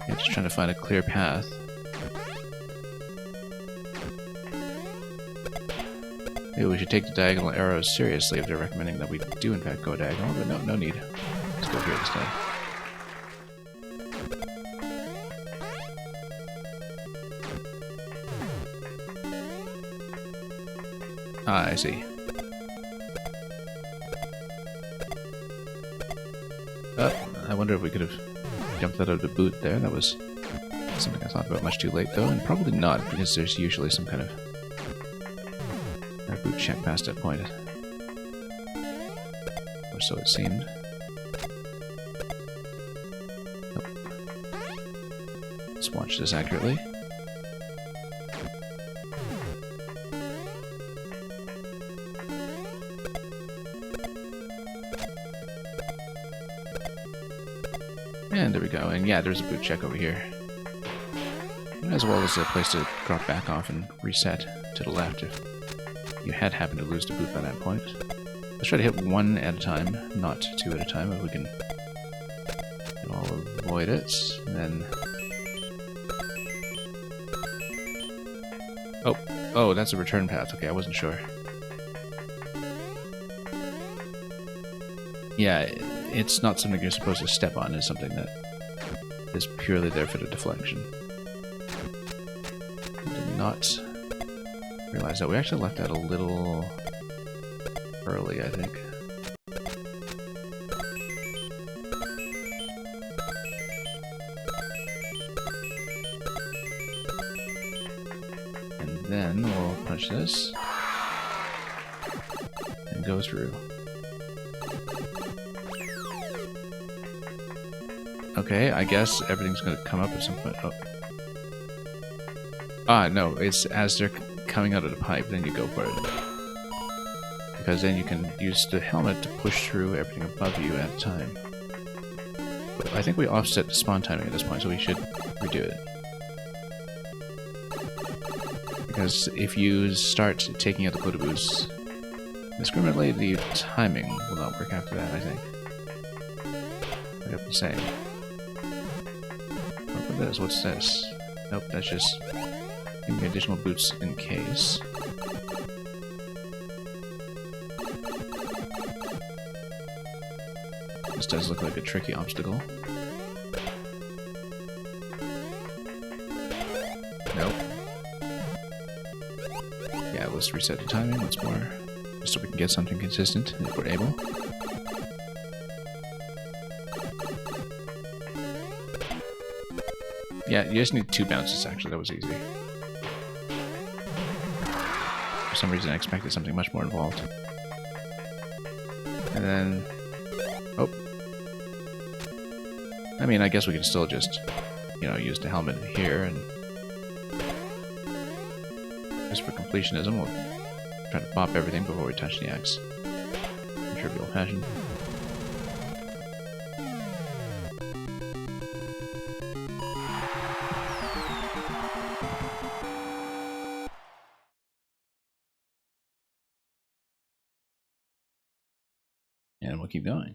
Yeah, just trying to find a clear path. Maybe we should take the diagonal arrows seriously if they're recommending that we do in fact go diagonal, but no need. Let's go here instead. Ah, I see. I wonder if we could have jumped that out of the boot there. That was something I thought about much too late, though, and probably not, because there's usually some kind of boot check past that point. Or so it seemed. Nope. Let's watch this accurately. And there we go, and yeah, there's a boot check over here. As well as a place to drop back off and reset to the left if you had happened to lose the boot by that point. Let's try to hit one at a time, not two at a time, if we can all avoid it. And then... Oh, that's a return path. Okay, I wasn't sure. Yeah, it's not something you're supposed to step on, it's something that is purely there for the deflection. I did not realize that. We actually left that a little early, I think. And then we'll punch this and go through. Okay, I guess everything's going to come up at some point. Oh. Ah, no, it's as they're coming out of the pipe, then you go for it. Because then you can use the helmet to push through everything above you at a time. But I think we offset the spawn timing at this point, so we should redo it. Because if you start taking out the Buddha boost Discriminately, the timing will not work after that, I think. I have to say. Look at this, what's this? Nope, that's just give me additional boots in case. This does look like a tricky obstacle. Nope. Yeah, let's reset the timing once more, just so we can get something consistent if we're able. Yeah, you just need 2 bounces actually, that was easy. For some reason I expected something much more involved. And then... oh. I mean, I guess we can still just, you know, use the helmet here and... just for completionism, we'll try to pop everything before we touch the axe. In trivial fashion. And we'll keep going.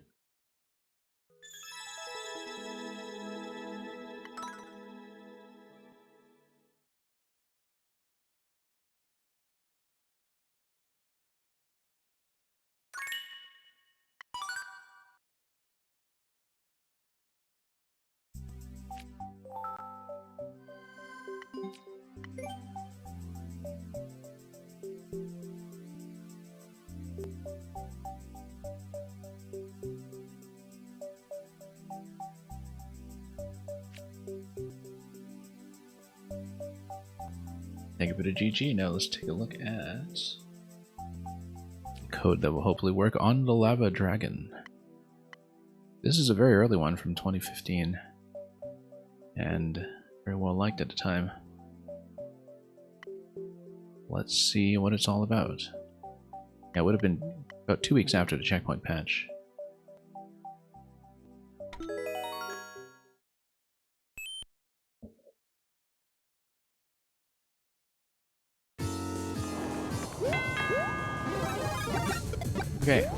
Thank you for the GG. Now let's take a look at code that will hopefully work on the Lava Dragon. This is a very early one from 2015 and very well liked at the time. Let's see what it's all about. Yeah, it would have been about 2 weeks after the checkpoint patch. Okay,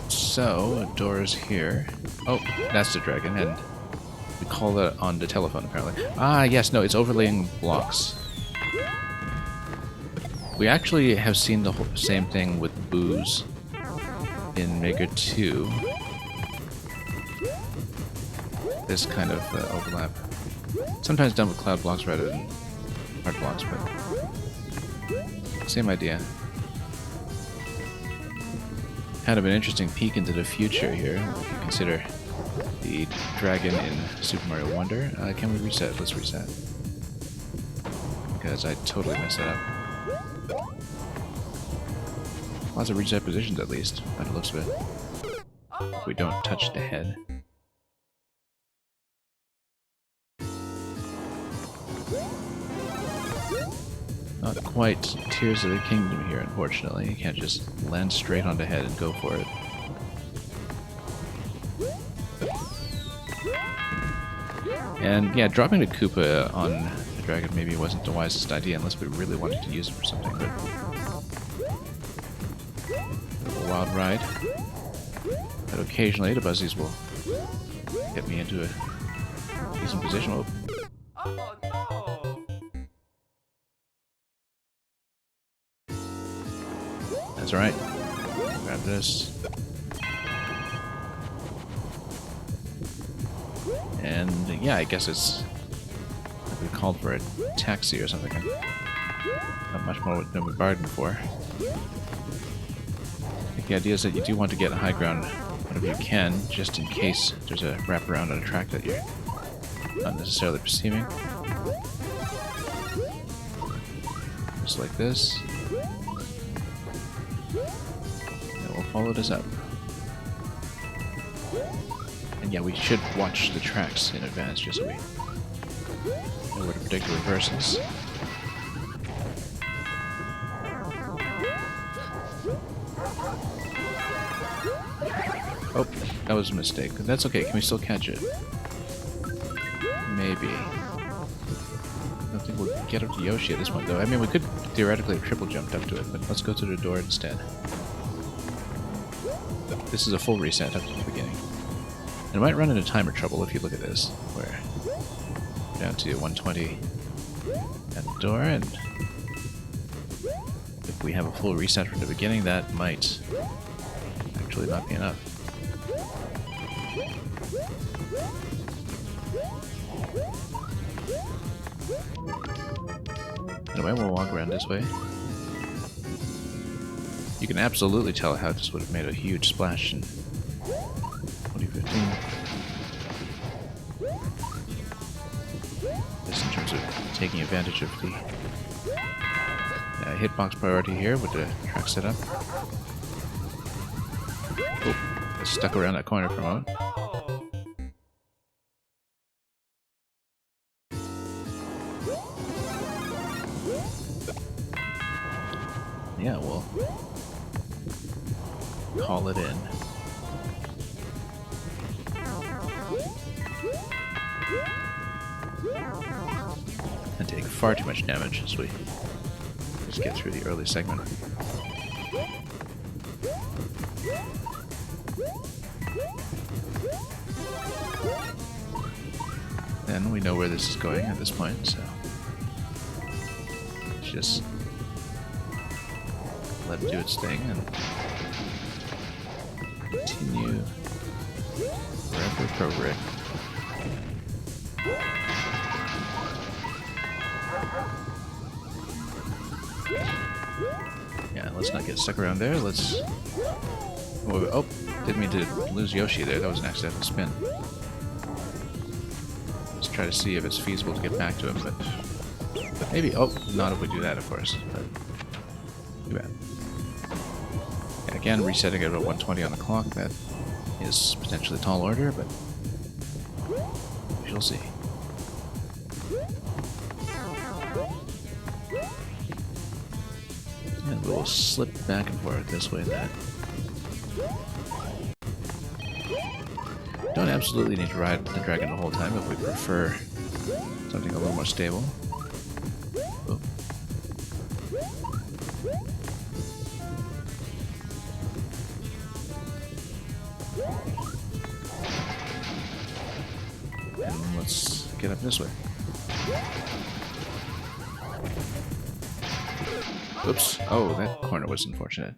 so a door is here. Oh, that's the dragon, and we call that on the telephone apparently. Ah, yes, no, it's overlaying blocks. We actually have seen the whole same thing with booze in Maker 2. This kind of overlap. Sometimes done with cloud blocks rather than hard blocks, but same idea. Kind of an interesting peek into the future here, if you consider the dragon in Super Mario Wonder. Can we reset? Let's reset. Because I totally messed it up. Lots of reset positions at least, by the looks of it. If we don't touch the head. Not quite Tears of the Kingdom here, unfortunately. You can't just land straight on the head and go for it. And yeah, dropping the Koopa on the dragon maybe wasn't the wisest idea unless we really wanted to use it for something, but... a wild ride. But occasionally the Buzzies will get me into a decent position. Oh. That's alright. Grab this. And yeah, I guess it's like we called for a taxi or something. Not much more than we bargained for. I think the idea is that you do want to get high ground whenever you can, just in case there's a wraparound on a track that you're not necessarily perceiving. Just like this. And we'll follow this up. And yeah, we should watch the tracks in advance just so we know where to predict the reverses. Oh, that was a mistake. That's okay, can we still catch it? Maybe. I don't think we'll get up to Yoshi at this point though. I mean, we could theoretically have triple jumped up to it, but let's go to the door instead. this is a full reset up to the beginning. And it might run into timer trouble if you look at this, where we're down to 120 at the door, and if we have a full reset from the beginning, that might actually not be enough. Anyway, we'll walk around this way. You can absolutely tell how this would have made a huge splash in 2015. Just in terms of taking advantage of the hitbox priority here with the track setup. Oh, got stuck around that corner for a moment. Yeah, we'll call it in. And take far too much damage as we just get through the early segment. And we know where this is going at this point, so just let it do its thing and continue wherever appropriate. Yeah, let's not get stuck around there. Let's... Oh, didn't mean to lose Yoshi there. That was an accidental spin. Let's try to see if it's feasible to get back to him, but maybe... Oh, not if we do that, of course. But too bad. Yeah, again, resetting it at 120 on the clock. That is potentially a tall order, but we shall see. And we'll slip back and forth this way and that. Don't absolutely need to ride the dragon the whole time if we prefer something a little more stable. Oh. And let's get up this way. Oops. Oh, that corner was unfortunate.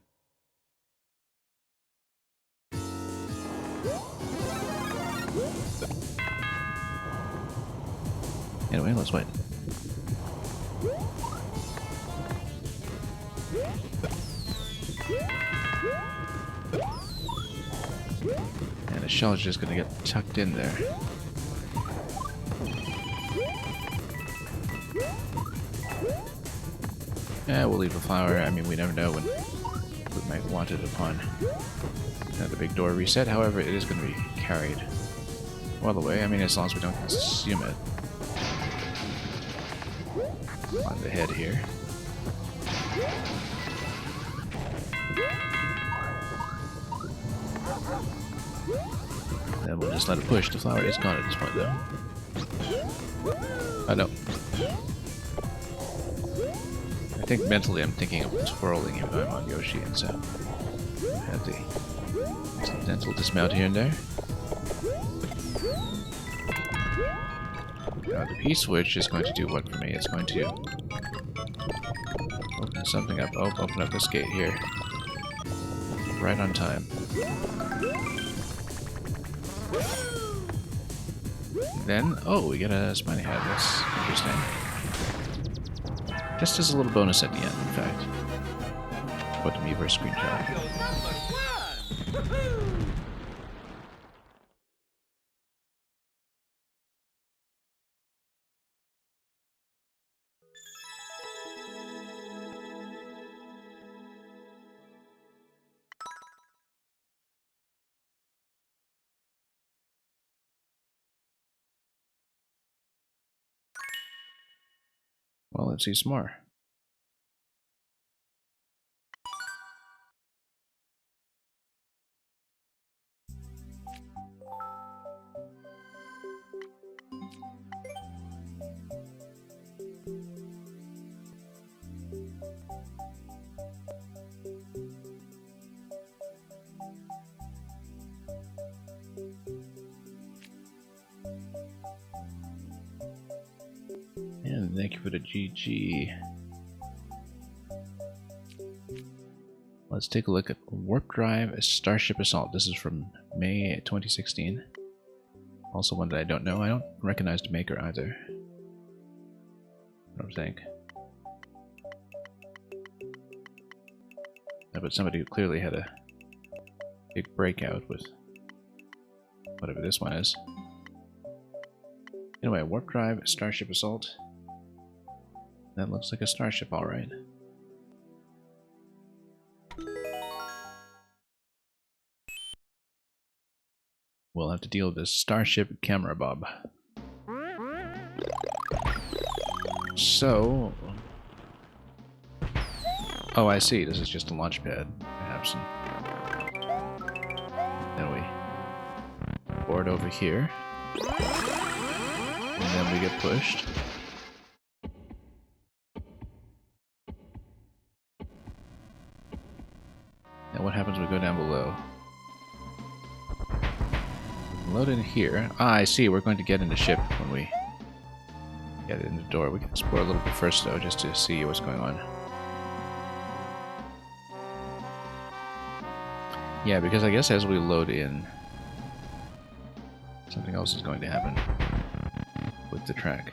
Anyway, let's wait. And the shell is just going to get tucked in there. Yeah, we'll leave the flower. I mean, we never know when we might want it upon the big door reset. However, it is going to be carried all the way. I mean, as long as we don't consume it on the head here. Then we'll just let it push. The flower is gone at this point, though. Oh, no. I think mentally I'm thinking of twirling him when I'm on Yoshi, and so I have the accidental dismount here and there. Now the P-switch is going to do what for me? It's going to open something up. Oh, open up this gate here. Right on time. Then, oh, we get a spiny head. That's interesting. Just as a little bonus at the end, in fact. Put the Miiverse screenshot. Well, let's see some more. Thank you for the GG. Let's take a look at Warp Drive Starship Assault. This is from May 2016. Also one that I don't know. I don't recognize the maker either. I don't think. Yeah, but somebody who clearly had a big breakout with whatever this one is. Anyway, Warp Drive Starship Assault. That looks like a starship, alright. We'll have to deal with this starship camera bob. So... Oh, I see. This is just a launch pad, perhaps. Then we board over here. And then we get pushed. And what happens when we go down below? Load in here. Ah, I see. We're going to get in the ship when we get in the door. We can explore a little bit first, though, just to see what's going on. Yeah, because I guess as we load in, something else is going to happen with the track.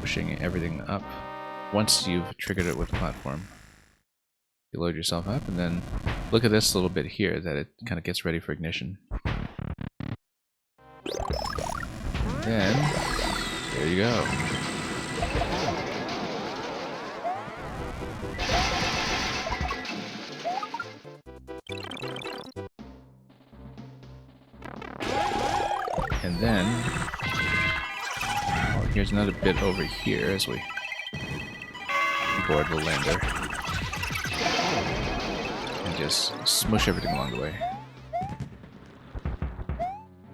Pushing everything up. Once you've triggered it with the platform, you load yourself up, and then look at this little bit here that it kind of gets ready for ignition. And then, there you go. And then, oh, here's another bit over here as we board the lander. And just smush everything along the way.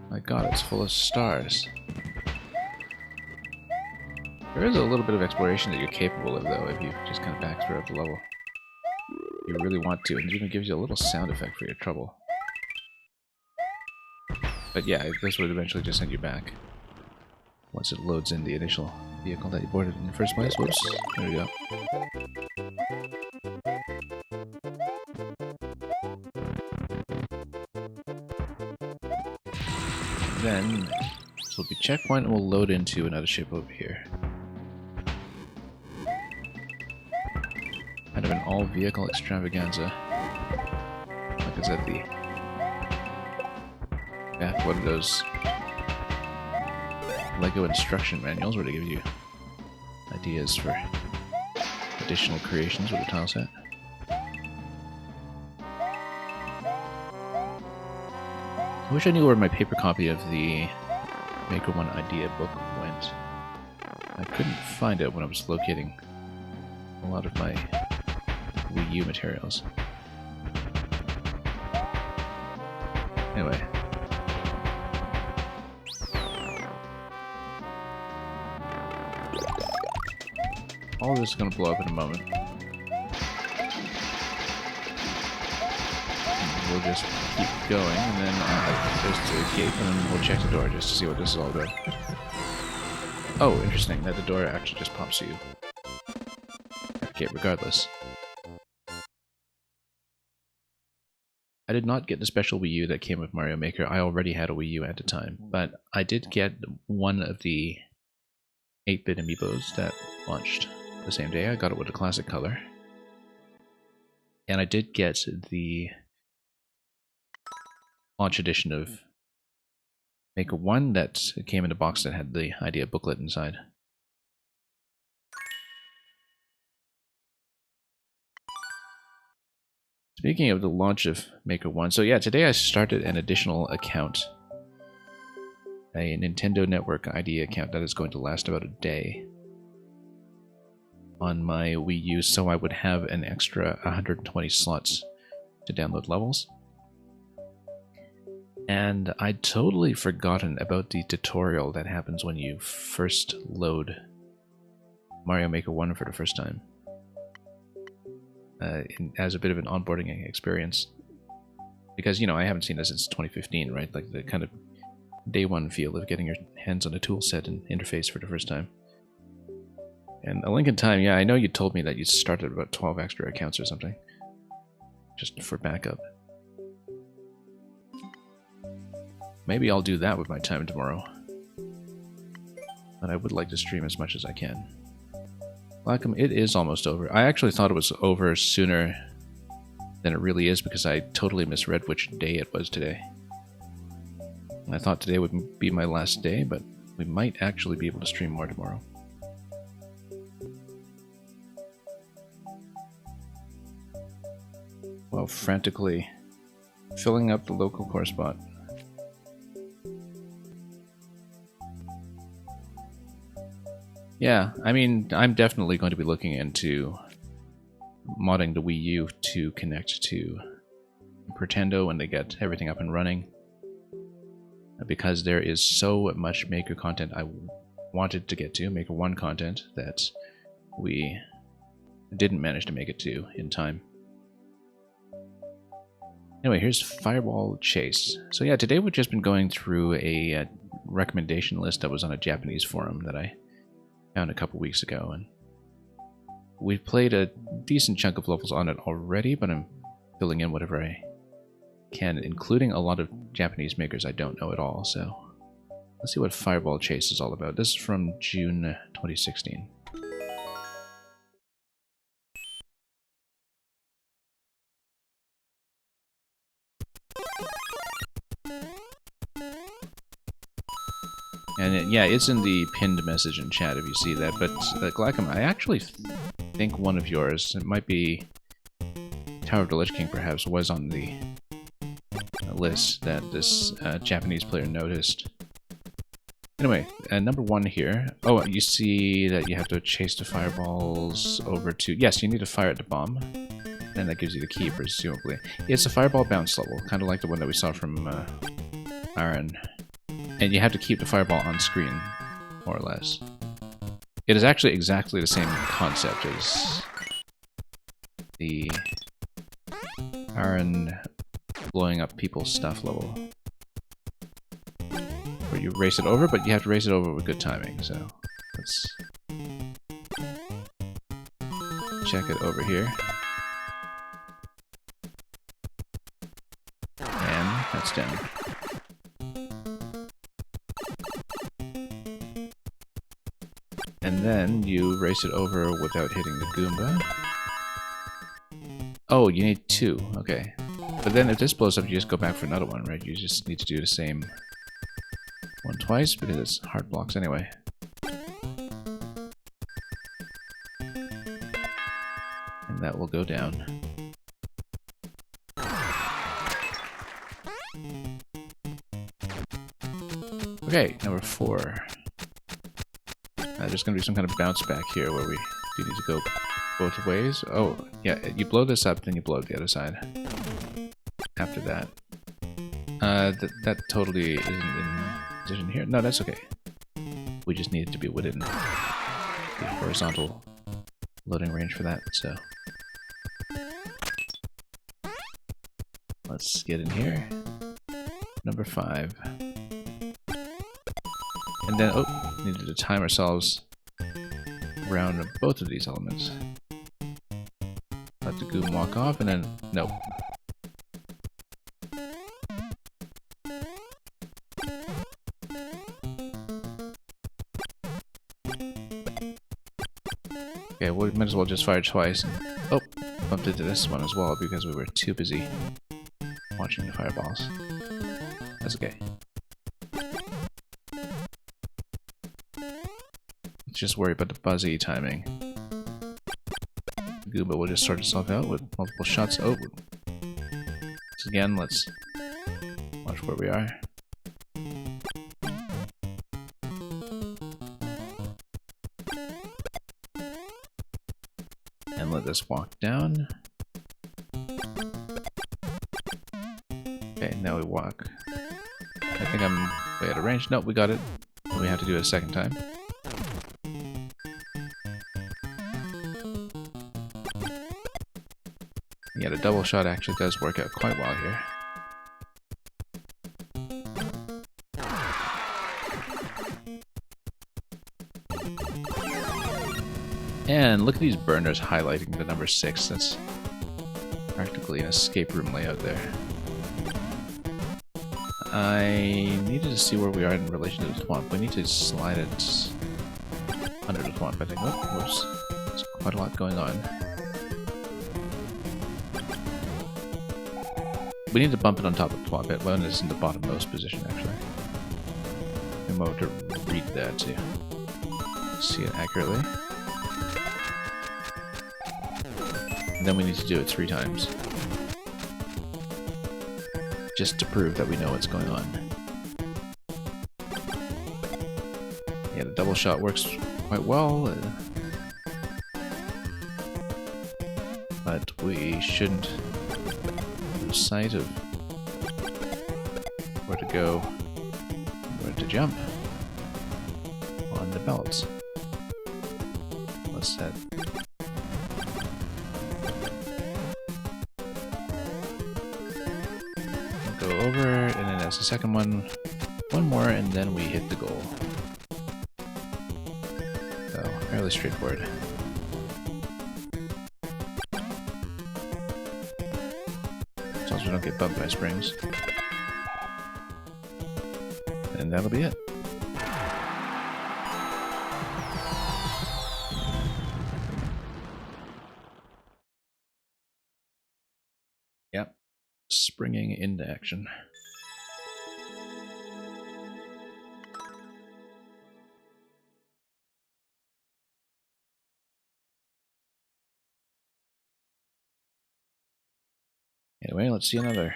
My god, it's full of stars. There is a little bit of exploration that you're capable of, though, if you just kind of back throughout the level. You really want to, and it even gives you a little sound effect for your trouble. But yeah, this would eventually just send you back once it loads in the initial vehicle that you boarded in the first place. Whoops, there we go. Then, this will be checkpoint, and we'll load into another ship over here. Kind of an all-vehicle extravaganza. Like I said, the... yeah, one of those LEGO instruction manuals where they give you ideas for additional creations with a tile set. I wish I knew where my paper copy of the Maker 1 idea book went. I couldn't find it when I was locating a lot of my Wii U materials. Anyway. All this is going to blow up in a moment. We'll just keep going, and then there's the gate, and then we'll check the door just to see what this is all about. Oh, interesting, that the door actually just pops you at the gate regardless. I did not get the special Wii U that came with Mario Maker. I already had a Wii U at the time, but I did get one of the 8-bit amiibos that launched the same day. I got it with a classic color. And I did get the launch edition of Maker 1 that came in a box that had the idea booklet inside. Speaking of the launch of Maker 1, so yeah, today I started an additional account. A Nintendo Network ID account that is going to last about a day on my Wii U, so I would have an extra 120 slots to download levels. And I'd totally forgotten about the tutorial that happens when you first load Mario Maker 1 for the first time. As a bit of an onboarding experience. Because, you know, I haven't seen this since 2015, right? Like the kind of day one feel of getting your hands on a tool set and interface for the first time. And a link in time, yeah, I know you told me that you started about 12 extra accounts or something. Just for backup. Maybe I'll do that with my time tomorrow. But I would like to stream as much as I can. Welcome, it is almost over. I actually thought it was over sooner than it really is because I totally misread which day it was today. I thought today would be my last day, but we might actually be able to stream more tomorrow. While frantically filling up the local core spot. Yeah, I mean, I'm definitely going to be looking into modding the Wii U to connect to Nintendo when they get everything up and running. Because there is so much Maker content I wanted to get to, Maker 1 content, that we didn't manage to make it to in time. Anyway, here's Fireball Chase. So yeah, today we've just been going through a recommendation list that was on a Japanese forum that I found a couple weeks ago, and we've played a decent chunk of levels on it already, but I'm filling in whatever I can, including a lot of Japanese makers I don't know at all. So let's see what Fireball Chase is all about. This is from June 2016. And yeah, it's in the pinned message in chat if you see that. But Glackham, I actually think one of yours, it might be Tower of the Lich King perhaps, was on the list that this Japanese player noticed. Anyway, number 1 here. Oh, you see that you have to chase the fireballs over to... Yes, you need to fire at the bomb. And that gives you the key, presumably. It's a fireball bounce level, kind of like the one that we saw from Aaron. And you have to keep the fireball on screen, more or less. It is actually exactly the same concept as the Aaron blowing up people's stuff level. Where you race it over, but you have to race it over with good timing, so let's check it over here. And that's down. And then you race it over without hitting the Goomba. Oh, you need 2, okay. But then if this blows up, you just go back for another one, right? You just need to do the same one twice, because it's hard blocks anyway. And that will go down. Okay, number 4. There's going to be some kind of bounce back here where we do need to go both ways. Oh, yeah, you blow this up, then you blow the other side. After that. That totally isn't in position here. No, that's okay. We just need it to be within the horizontal loading range for that, so. Let's get in here. Number 5. And then, oh, needed to time ourselves around both of these elements. Let the Goom walk off, and then, nope. Okay, we might as well just fire twice. And, oh, bumped into this one as well because we were too busy watching the fireballs. That's okay. Just worry about the buzzy timing. Goomba will just sort itself out with multiple shots. Oh, so again, let's watch where we are. And let this walk down. Okay, now we walk. I think I'm way out of range. Nope, we got it. We have to do it a second time. Yeah, the double shot actually does work out quite well here. And look at these burners highlighting the number 6. That's practically an escape room layout there. I needed to see where we are in relation to the swamp. We need to slide it under the swamp, I think. Oh, whoops. There's quite a lot going on. We need to bump it on top of the swamp. Well, it's in the bottommost position, actually. I'm going to read that to see it accurately. And then we need to do it 3 times. Just to prove that we know what's going on. Yeah, the double shot works quite well. But we shouldn't lose sight of where to go, where to jump on the belts. Let's set. Go over, and then as the second one, one more, and then we hit the goal. So, fairly straightforward. As long as we don't get bumped by springs. And that'll be it. Yep. Springing into action. Anyway, let's see another.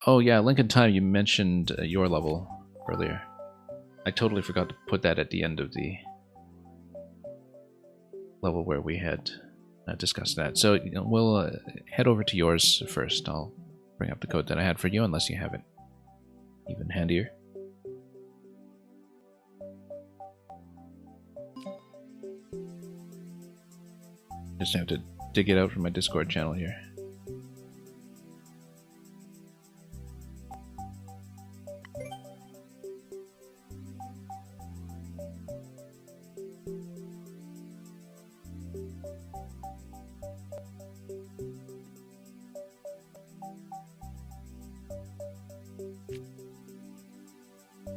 Oh yeah, Lincoln Time, you mentioned your level earlier. I totally forgot to put that at the end of the level where we had discussed that. So we'll head over to yours first. I'll bring up the code that I had for you, unless you have it even handier. Just have to dig it out from my Discord channel here.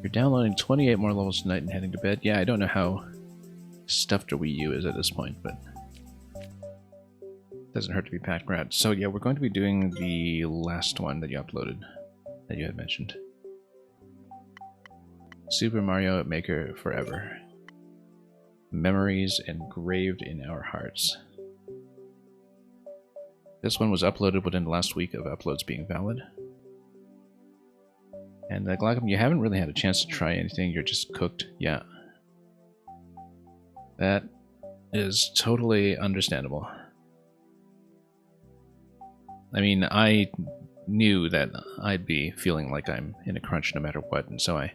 You're downloading 28 more levels tonight and heading to bed. Yeah, I don't know how stuffed a Wii U is at this point, but it doesn't hurt to be packed rat. So yeah, we're going to be doing the last one that you uploaded, that you had mentioned. Super Mario Maker Forever. Memories engraved in our hearts. This one was uploaded within the last week of uploads being valid. And Glacom, you haven't really had a chance to try anything, you're just cooked. Yeah. That is totally understandable. I mean, I knew that I'd be feeling like I'm in a crunch no matter what, and so I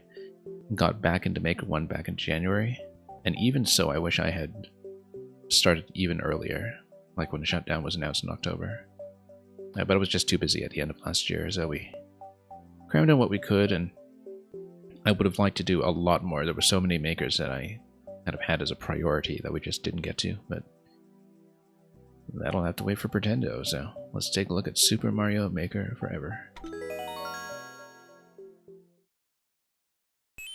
got back into Maker 1 back in January. And even so, I wish I had started even earlier, like when the shutdown was announced in October. But I was just too busy at the end of last year, so we crammed in what we could, and I would have liked to do a lot more. There were so many makers that I kind of had as a priority that we just didn't get to, but that'll have to wait for Pretendo, so let's take a look at Super Mario Maker Forever.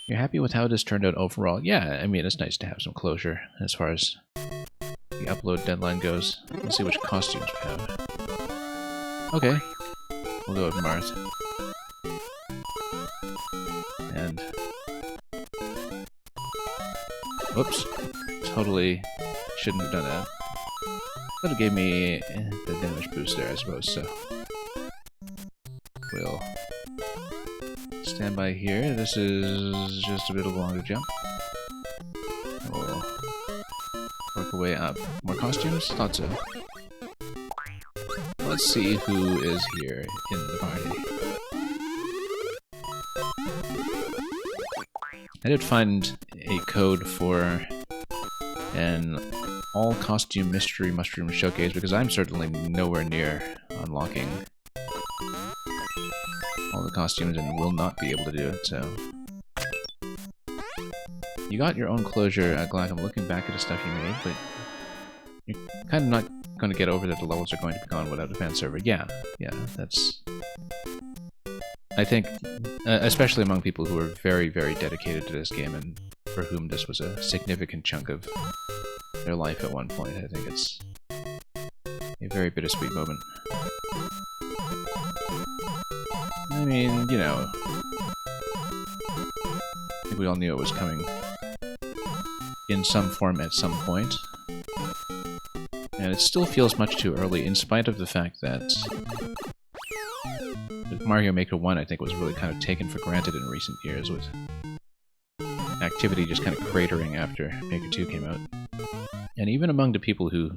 You're happy with how this turned out overall? Yeah, I mean, it's nice to have some closure as far as the upload deadline goes. Let's see which costumes we have. Okay, we'll go with Mars. And whoops, totally shouldn't have done that. But it gave me the damage boost there, I suppose, so we'll stand by here. This is just a bit of a longer jump. We'll work our way up. More costumes? Thought so. Let's see who is here in the party. I did find a code for an all-costume mystery mushroom showcase because I'm certainly nowhere near unlocking all the costumes and will not be able to do it, so You got your own closure, Glack. I'm looking back at the stuff you made, but you're kind of not going to get over that the levels are going to be gone without a fan server. Yeah, that's... I think, especially among people who are very, very dedicated to this game and for whom this was a significant chunk of their life at one point, I think it's a very bittersweet moment. I mean, you know, I think we all knew it was coming in some form at some point. And it still feels much too early, in spite of the fact that Mario Maker 1, I think, was really kind of taken for granted in recent years, with activity just kind of cratering after Maker 2 came out. And even among the people who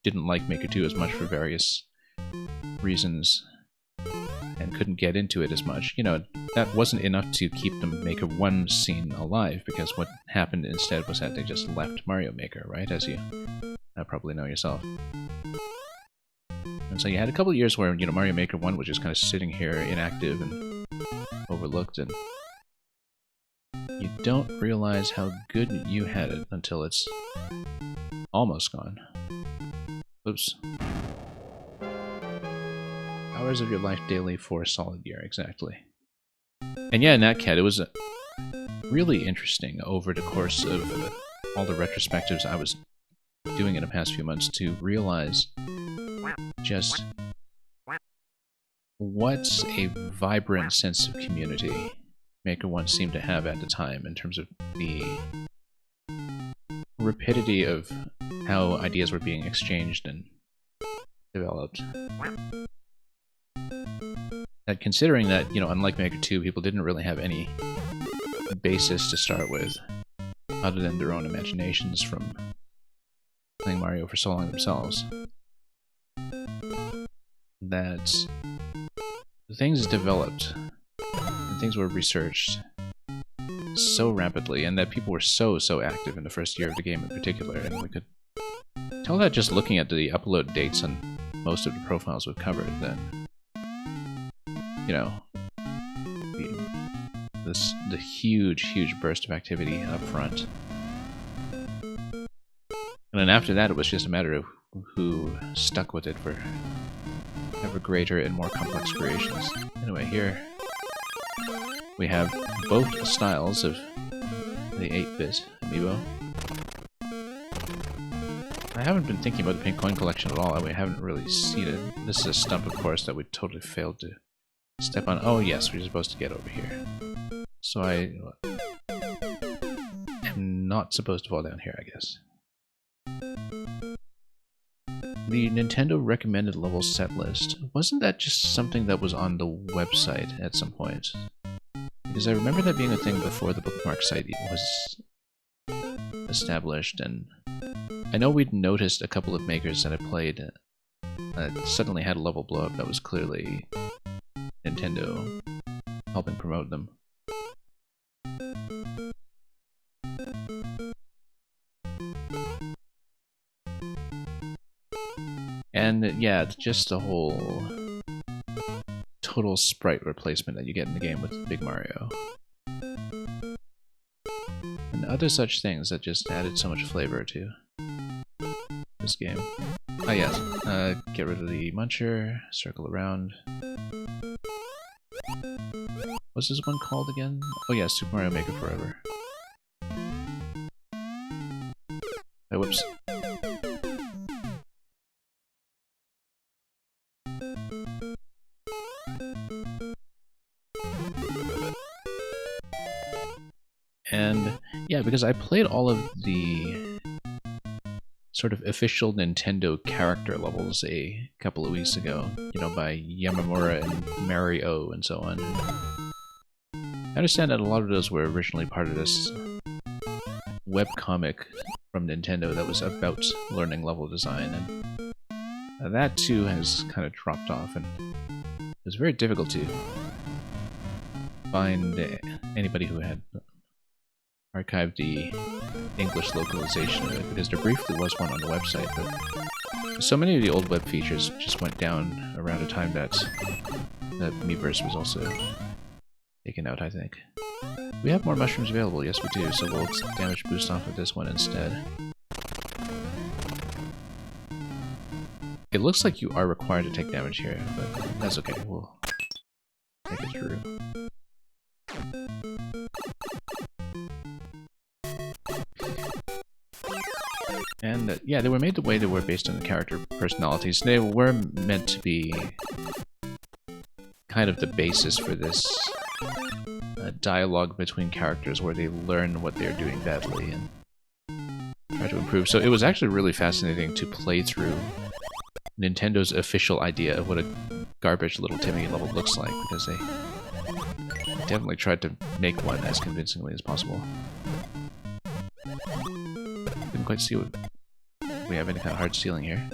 didn't like Maker 2 as much for various reasons and couldn't get into it as much, you know, that wasn't enough to keep the Maker 1 scene alive, because what happened instead was that they just left Mario Maker, right? As you probably know yourself. And so you had a couple of years where, you know, Mario Maker 1 was just kind of sitting here inactive and overlooked, and you don't realize how good you had it until it's almost gone. Oops. Hours of your life daily for a solid year, exactly. And yeah, in that cat, it was really interesting over the course of all the retrospectives I was doing in the past few months to realize just what a vibrant sense of community Maker 1 seemed to have at the time, in terms of the rapidity of how ideas were being exchanged and developed. And considering that, you know, unlike Maker 2, people didn't really have any basis to start with, other than their own imaginations from playing Mario for so long themselves, that things developed and things were researched so rapidly, and that people were so active in the first year of the game in particular, and we could tell that just looking at the upload dates on most of the profiles we've covered, that, you know, the huge burst of activity up front. And then after that, it was just a matter of who stuck with it for ever greater and more complex creations. Anyway, here we have both styles of the 8-bit amiibo. I haven't been thinking about the pink coin collection at all. We haven't really seen it. This is a stump, of course, that we totally failed to step on. Oh yes, we're supposed to get over here. So I am not supposed to fall down here, I guess. The Nintendo recommended level set list. Wasn't that just something that was on the website at some point? Because I remember that being a thing before the bookmark site was established, and I know we'd noticed a couple of makers that I played suddenly had a level blow up that was clearly Nintendo helping promote them. And yeah, just the whole total sprite replacement that you get in the game with Big Mario. And other such things that just added so much flavor to this game. Oh yes, get rid of the muncher, circle around. What's this one called again? Oh yeah, Super Mario Maker Forever. Oh, whoops. And yeah, because I played all of the sort of official Nintendo character levels a couple of weeks ago, you know, by Yamamura and Mario and so on. I understand that a lot of those were originally part of this webcomic from Nintendo that was about learning level design, and that too has kind of dropped off, and it was very difficult to find anybody who had archived the English localization of it, because there briefly was one on the website, but so many of the old web features just went down around a time that Miiverse was also taken out, I think. We have more mushrooms available, yes we do, so we'll damage boost off of this one instead. It looks like you are required to take damage here, but that's okay, we'll make it through. And yeah, they were made the way they were based on the character personalities. They were meant to be kind of the basis for this dialogue between characters where they learn what they're doing badly and try to improve. So it was actually really fascinating to play through Nintendo's official idea of what a garbage little Timmy level looks like, because they definitely tried to make one as convincingly as possible. Didn't quite see what we have any kind of hard ceiling here.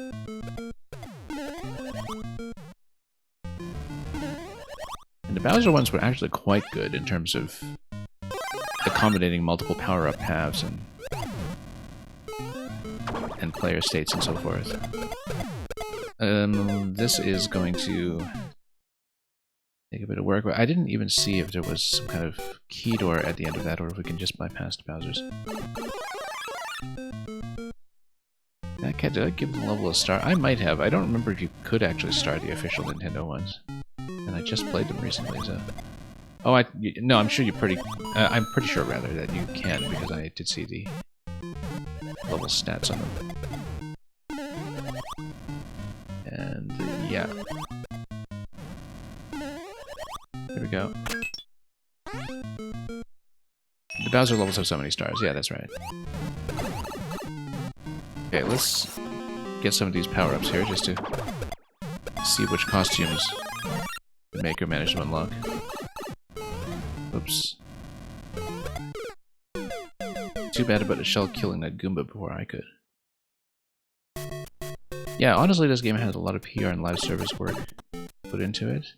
And the Bowser ones were actually quite good in terms of accommodating multiple power-up paths and player states and so forth. This is going to take a bit of work, but I didn't even see if there was some kind of key door at the end of that, or if we can just bypass the Bowsers. Did I give the level a start? I might have. I don't remember if you could actually start the official Nintendo ones. And I just played them recently, so... Oh, no, I'm sure I'm pretty sure, rather, that you can, because I did see the level stats on them. And, yeah. There we go. The Bowser levels have so many stars. Yeah, that's right. Okay, let's get some of these power-ups here, just to see which costumes the Maker managed to unlock. Oops. Too bad about a shell killing that Goomba before I could. Yeah, honestly, this game has a lot of PR and live service work put into it.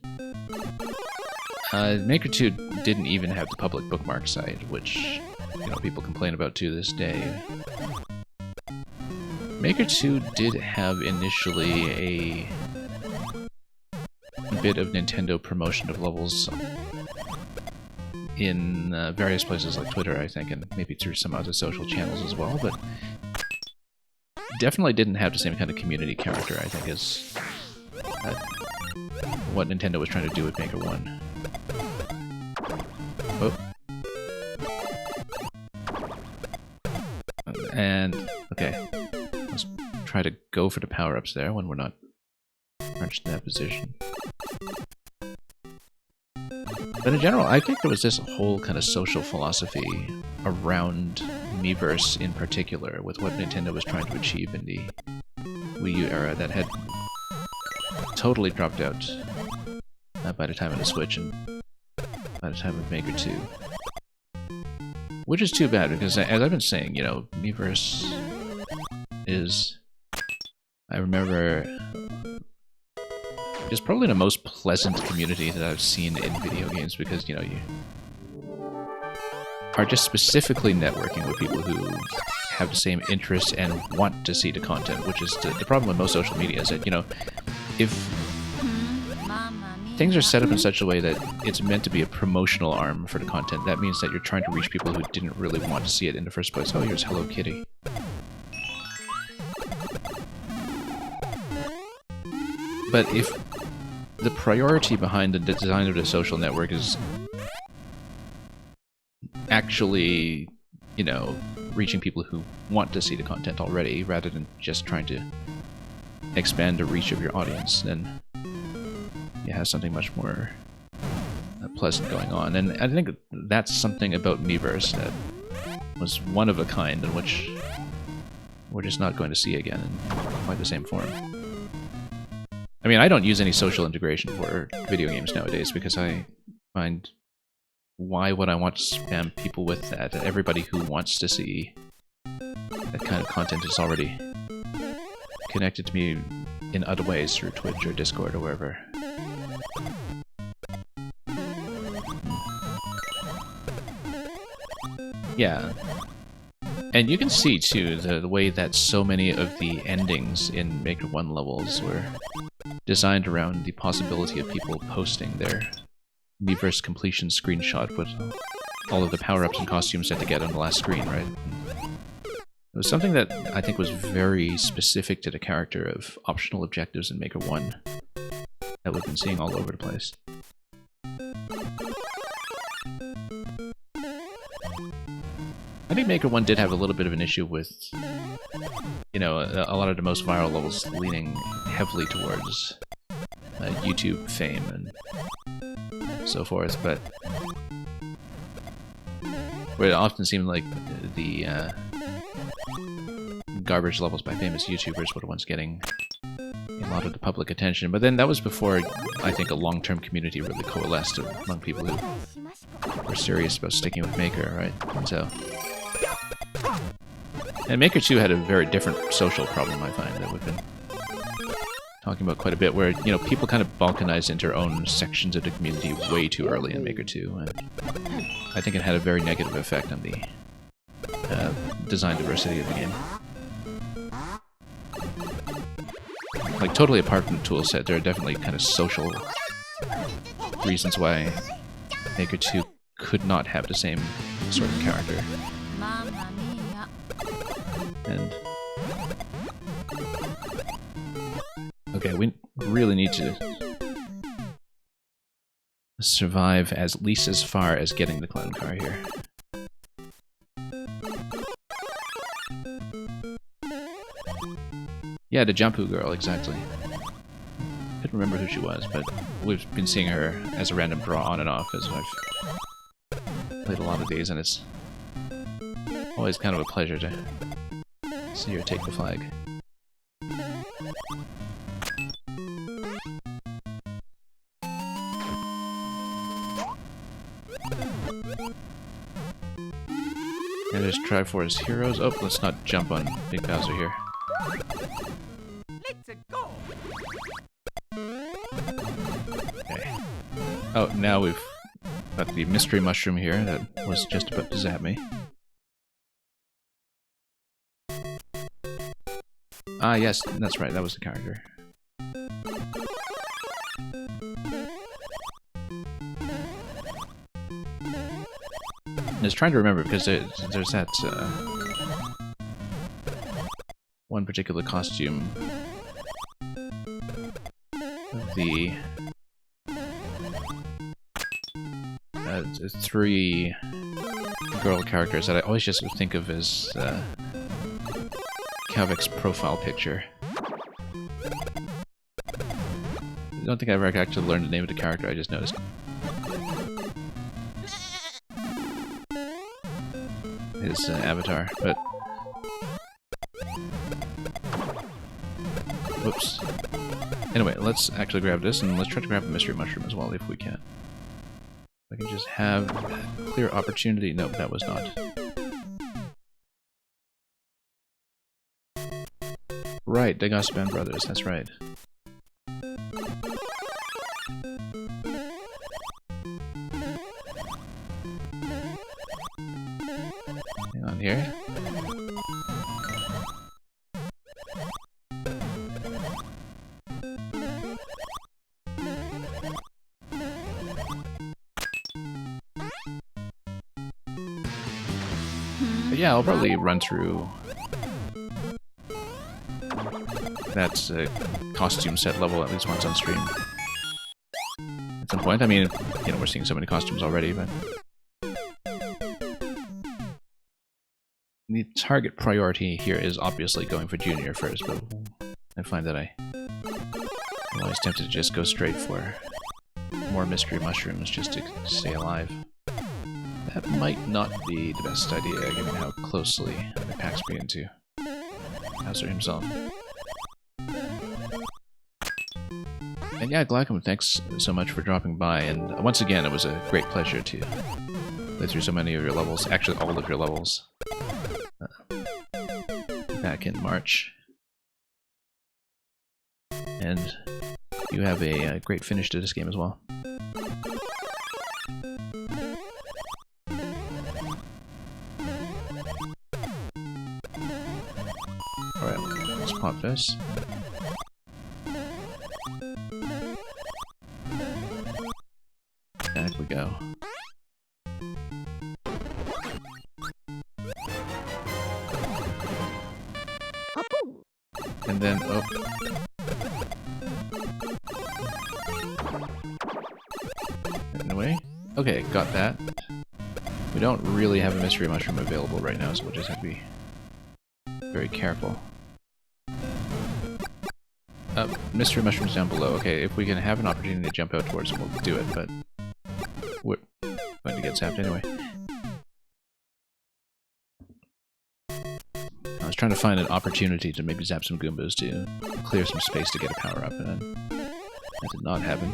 Maker 2 didn't even have the public bookmark site, which, you know, people complain about to this day. Maker 2 did have initially a bit of Nintendo promotion of levels in various places like Twitter, I think, and maybe through some other social channels as well, but definitely didn't have the same kind of community character, I think, as what Nintendo was trying to do with Maker 1. Oh. And, okay. Let's try to go for the power-ups there when we're not crunched in that position. But in general, I think there was this whole kind of social philosophy around Miiverse in particular, with what Nintendo was trying to achieve in the Wii U era, that had totally dropped out by the time of the Switch and by the time of Maker 2. Which is too bad, because as I've been saying, you know, Miiverse is... I remember... it's probably the most pleasant community that I've seen in video games, because, you know, you are just specifically networking with people who have the same interests and want to see the content, which is the problem with most social media, is that, you know, if things are set up in such a way that it's meant to be a promotional arm for the content, that means that you're trying to reach people who didn't really want to see it in the first place. Oh, here's Hello Kitty. But if the priority behind the design of the social network is actually, you know, reaching people who want to see the content already, rather than just trying to expand the reach of your audience, then you have something much more pleasant going on. And I think that's something about Miiverse that was one of a kind, and which we're just not going to see again in quite the same form. I mean, I don't use any social integration for video games nowadays, because I find, why would I want to spam people with that? Everybody who wants to see that kind of content is already connected to me in other ways, through Twitch or Discord or wherever. Yeah. And you can see, too, the way that so many of the endings in Maker 1 levels were designed around the possibility of people posting their Miiverse completion screenshot with all of the power-ups and costumes you had to get on the last screen, right? It was something that I think was very specific to the character of optional objectives in Maker 1 that we've been seeing all over the place. I think Maker 1 did have a little bit of an issue with, you know, a lot of the most viral levels leaning heavily towards YouTube fame and so forth, but where it often seemed like the garbage levels by famous YouTubers were the ones getting a lot of the public attention. But then that was before, I think, a long-term community really coalesced among people who were serious about sticking with Maker, right? And so... And Maker 2 had a very different social problem, I find, that we've been talking about quite a bit, where, you know, people kind of balkanized into their own sections of the community way too early in Maker 2, and I think it had a very negative effect on the design diversity of the game. Like, totally apart from the toolset, there are definitely kind of social reasons why Maker 2 could not have the same sort of character. And... okay, we really need to survive at least as far as getting the clown car here. Yeah, the Jumpu girl, exactly. Couldn't remember who she was, but we've been seeing her as a random draw on and off as I've played a lot of these, and it's always kind of a pleasure to see her take the flag. And there's Triforce Heroes. Oh, let's not jump on Big Bowser here. Okay. Oh, now we've got the mystery mushroom here that was just about to zap me. Ah, yes, that's right, that was the character. I was trying to remember because there's that one particular costume of the 3 girl characters that I always just think of as Kalvik's profile picture. I don't think I've ever actually learned the name of the character, I just noticed. His avatar, but... whoops. Anyway, let's actually grab this, and let's try to grab the mystery mushroom as well, if we can. I can just have a clear opportunity. Nope, that was not. Right, Degaspan Brothers, that's right. Hang on here. But yeah, I'll probably run through that costume set level at least once on stream. At some point, I mean, you know, we're seeing so many costumes already, but... the target priority here is obviously going for Junior first, but I find that I'm always tempted to just go straight for more mystery mushrooms just to stay alive. That might not be the best idea, given how closely the pack's being to Bowser himself. And yeah, Glaucum, thanks so much for dropping by, and once again, it was a great pleasure to play through so many of your levels, actually all of your levels, back in March. And you have a great finish to this game as well. Alright, let's pop this. And then, oh. In a way. Okay, got that. We don't really have a mystery mushroom available right now, so we'll just have to be very careful. Mystery mushrooms down below. Okay, if we can have an opportunity to jump out towards them, we'll do it, but we're going to get zapped anyway. I was trying to find an opportunity to maybe zap some Goombas to clear some space to get a power-up, and that did not happen.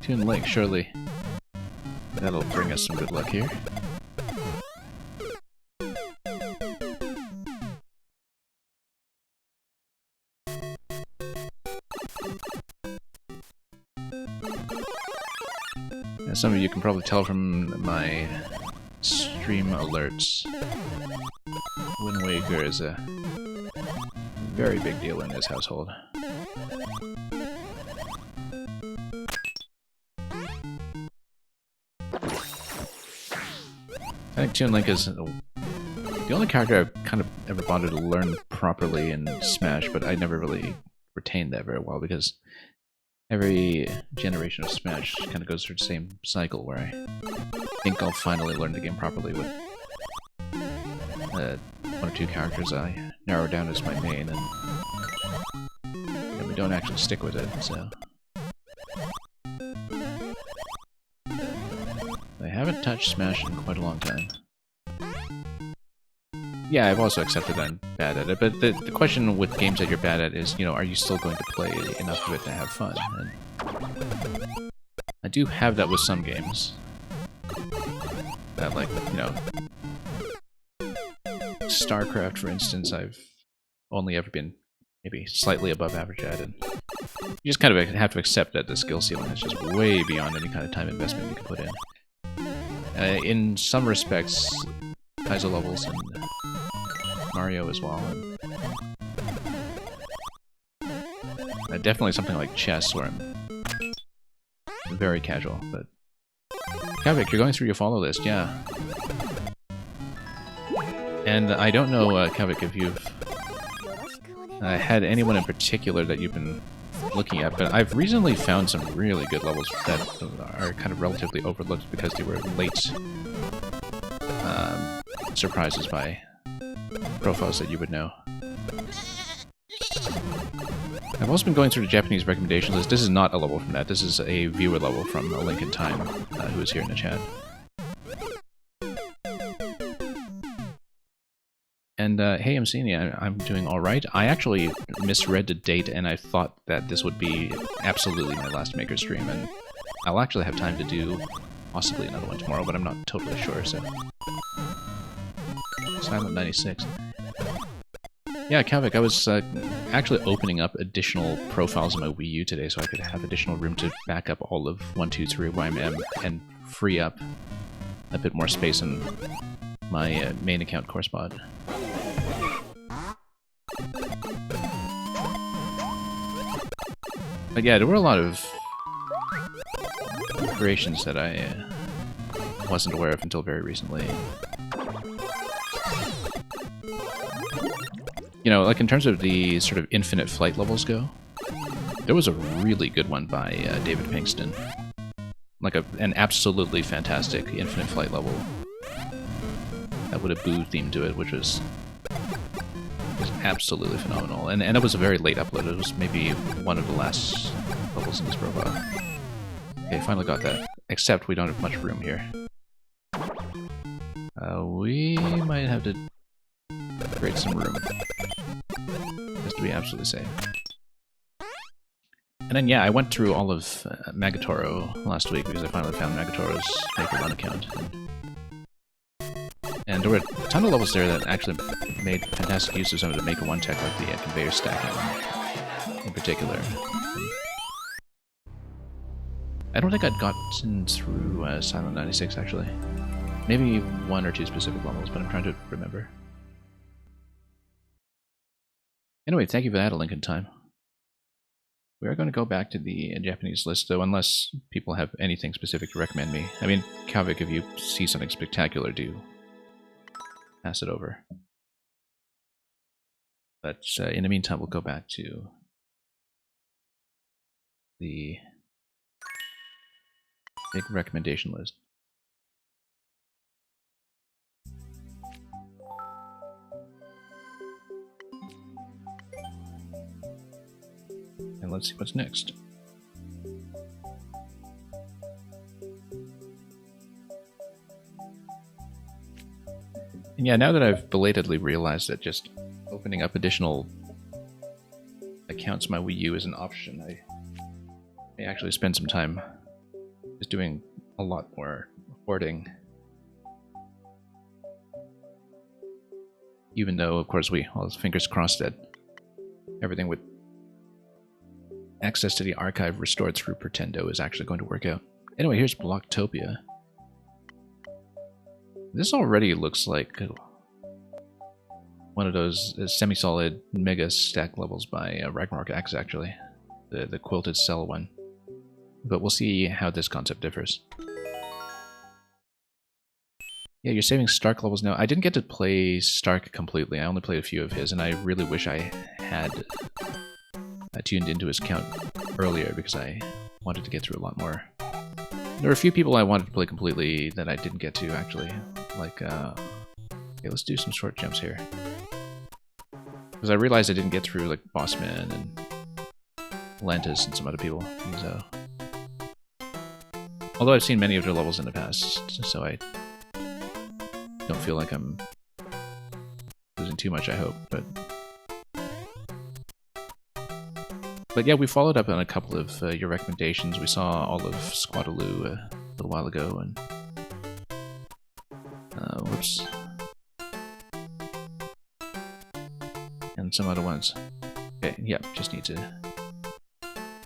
Toon Lake, surely that'll bring us some good luck here. As some of you can probably tell from my stream alerts, Wind Waker is a very big deal in this household. I think Toon Link is the only character I've kind of ever wanted to learn properly in Smash, but I never really retained that very well because every generation of Smash kind of goes through the same cycle where I think I'll finally learn the game properly with one or two characters I narrow down as my main, and we don't actually stick with it, so... I haven't touched Smash in quite a long time. Yeah, I've also accepted that I'm bad at it, but the question with games that you're bad at is, you know, are you still going to play enough of it to have fun? And I do have that with some games. That, like, you know... StarCraft, for instance, I've only ever been maybe slightly above average at, and you just kind of have to accept that the skill ceiling is just way beyond any kind of time investment you can put in. In some respects, Kaizo levels and Mario as well. And definitely something like chess, where I'm very casual. But Kavik, you're going through your follow list, yeah. And I don't know, Kavik, if you've had anyone in particular that you've been looking at, but I've recently found some really good levels that are kind of relatively overlooked because they were late surprises by profiles that you would know. I've also been going through the Japanese recommendation list. This is not a level from that. This is a viewer level from A Link in Time, who is here in the chat. And hey, Amsini, I'm doing alright. I actually misread the date and I thought that this would be absolutely my last Maker stream, and I'll actually have time to do possibly another one tomorrow, but I'm not totally sure, so... Silent 96. Yeah, Kavik, I was actually opening up additional profiles on my Wii U today so I could have additional room to back up all of 123 YMM and free up a bit more space in my main account correspond. But yeah, there were a lot of creations that I wasn't aware of until very recently. You know, like in terms of the sort of infinite flight levels go, there was a really good one by David Pinkston. Like an absolutely fantastic infinite flight level that would have Boo theme to it, which was absolutely phenomenal. And it was a very late upload. It was maybe one of the last levels in this profile. Okay, finally got that. Except we don't have much room here. We might have to create some room. Just to be absolutely safe. And then, yeah, I went through all of Magatoro last week because I finally found Magatoro's Maker 1 account. And there were a ton of levels there that actually made fantastic use of some of the Maker 1 tech, like the conveyor stacking in particular. I don't think I'd gotten through Silent 96, actually. Maybe one or two specific levels, but I'm trying to remember. Anyway, thank you for that, A Link in Time. We are going to go back to the Japanese list, though, unless people have anything specific to recommend me. I mean, Kavik, if you see something spectacular, do pass it over. But in the meantime, we'll go back to the big recommendation list. And let's see what's next. And yeah, now that I've belatedly realized that just opening up additional accounts on my Wii U is an option, I may actually spend some time just doing a lot more hoarding. Even though, of course, all fingers crossed that everything with access to the archive restored through Pretendo is actually going to work out. Anyway, here's Blocktopia. This already looks like one of those semi-solid mega stack levels by Ragnarok X, actually. The quilted cell one. But we'll see how this concept differs. Yeah, you're saving Stark levels now. I didn't get to play Stark completely. I only played a few of his, and I really wish I had tuned into his count earlier because I wanted to get through a lot more. There were a few people I wanted to play completely that I didn't get to, actually. Like, okay, let's do some short jumps here. Because I realized I didn't get through, like, Bossman and Lantis and some other people. So, although I've seen many of their levels in the past, so I don't feel like I'm losing too much, I hope. But yeah, we followed up on a couple of your recommendations. We saw all of Squadaloo a little while ago, and whoops, and some other ones. Okay, yeah, just need to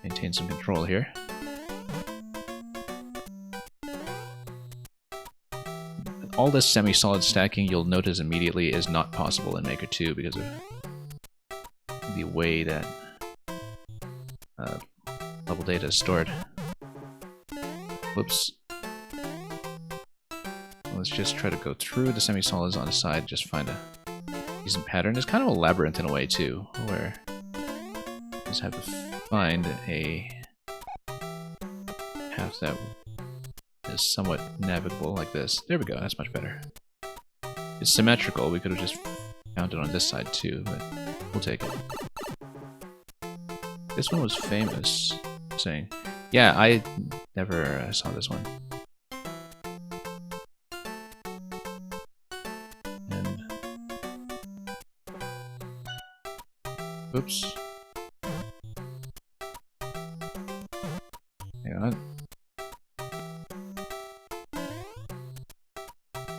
maintain some control here. All this semi-solid stacking, you'll notice immediately, is not possible in Maker 2 because of the way that level data is stored. Whoops. Let's just try to go through the semi-solids on the side, just find a decent pattern. It's kind of a labyrinth in a way too, where you just have to find a path that is somewhat navigable like this. There we go, that's much better. It's symmetrical, we could have just found it on this side too, but we'll take it. This one was famous, saying, yeah, I never saw this one. And oops. Hang on.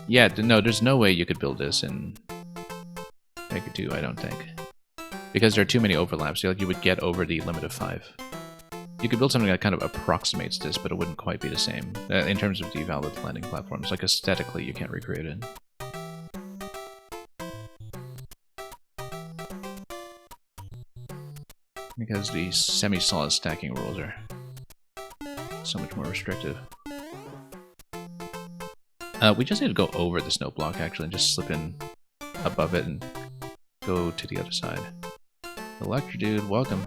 Yeah, no, there's no way you could build this in Maker 2, I don't think. Because there are too many overlaps, you would get over the limit of 5. You could build something that kind of approximates this, but it wouldn't quite be the same. In terms of the valid landing platforms, like aesthetically, you can't recreate it. Because the semi-solid stacking rules are so much more restrictive. We just need to go over the snow block, actually, and just slip in above it and go to the other side. Electro Dude, welcome.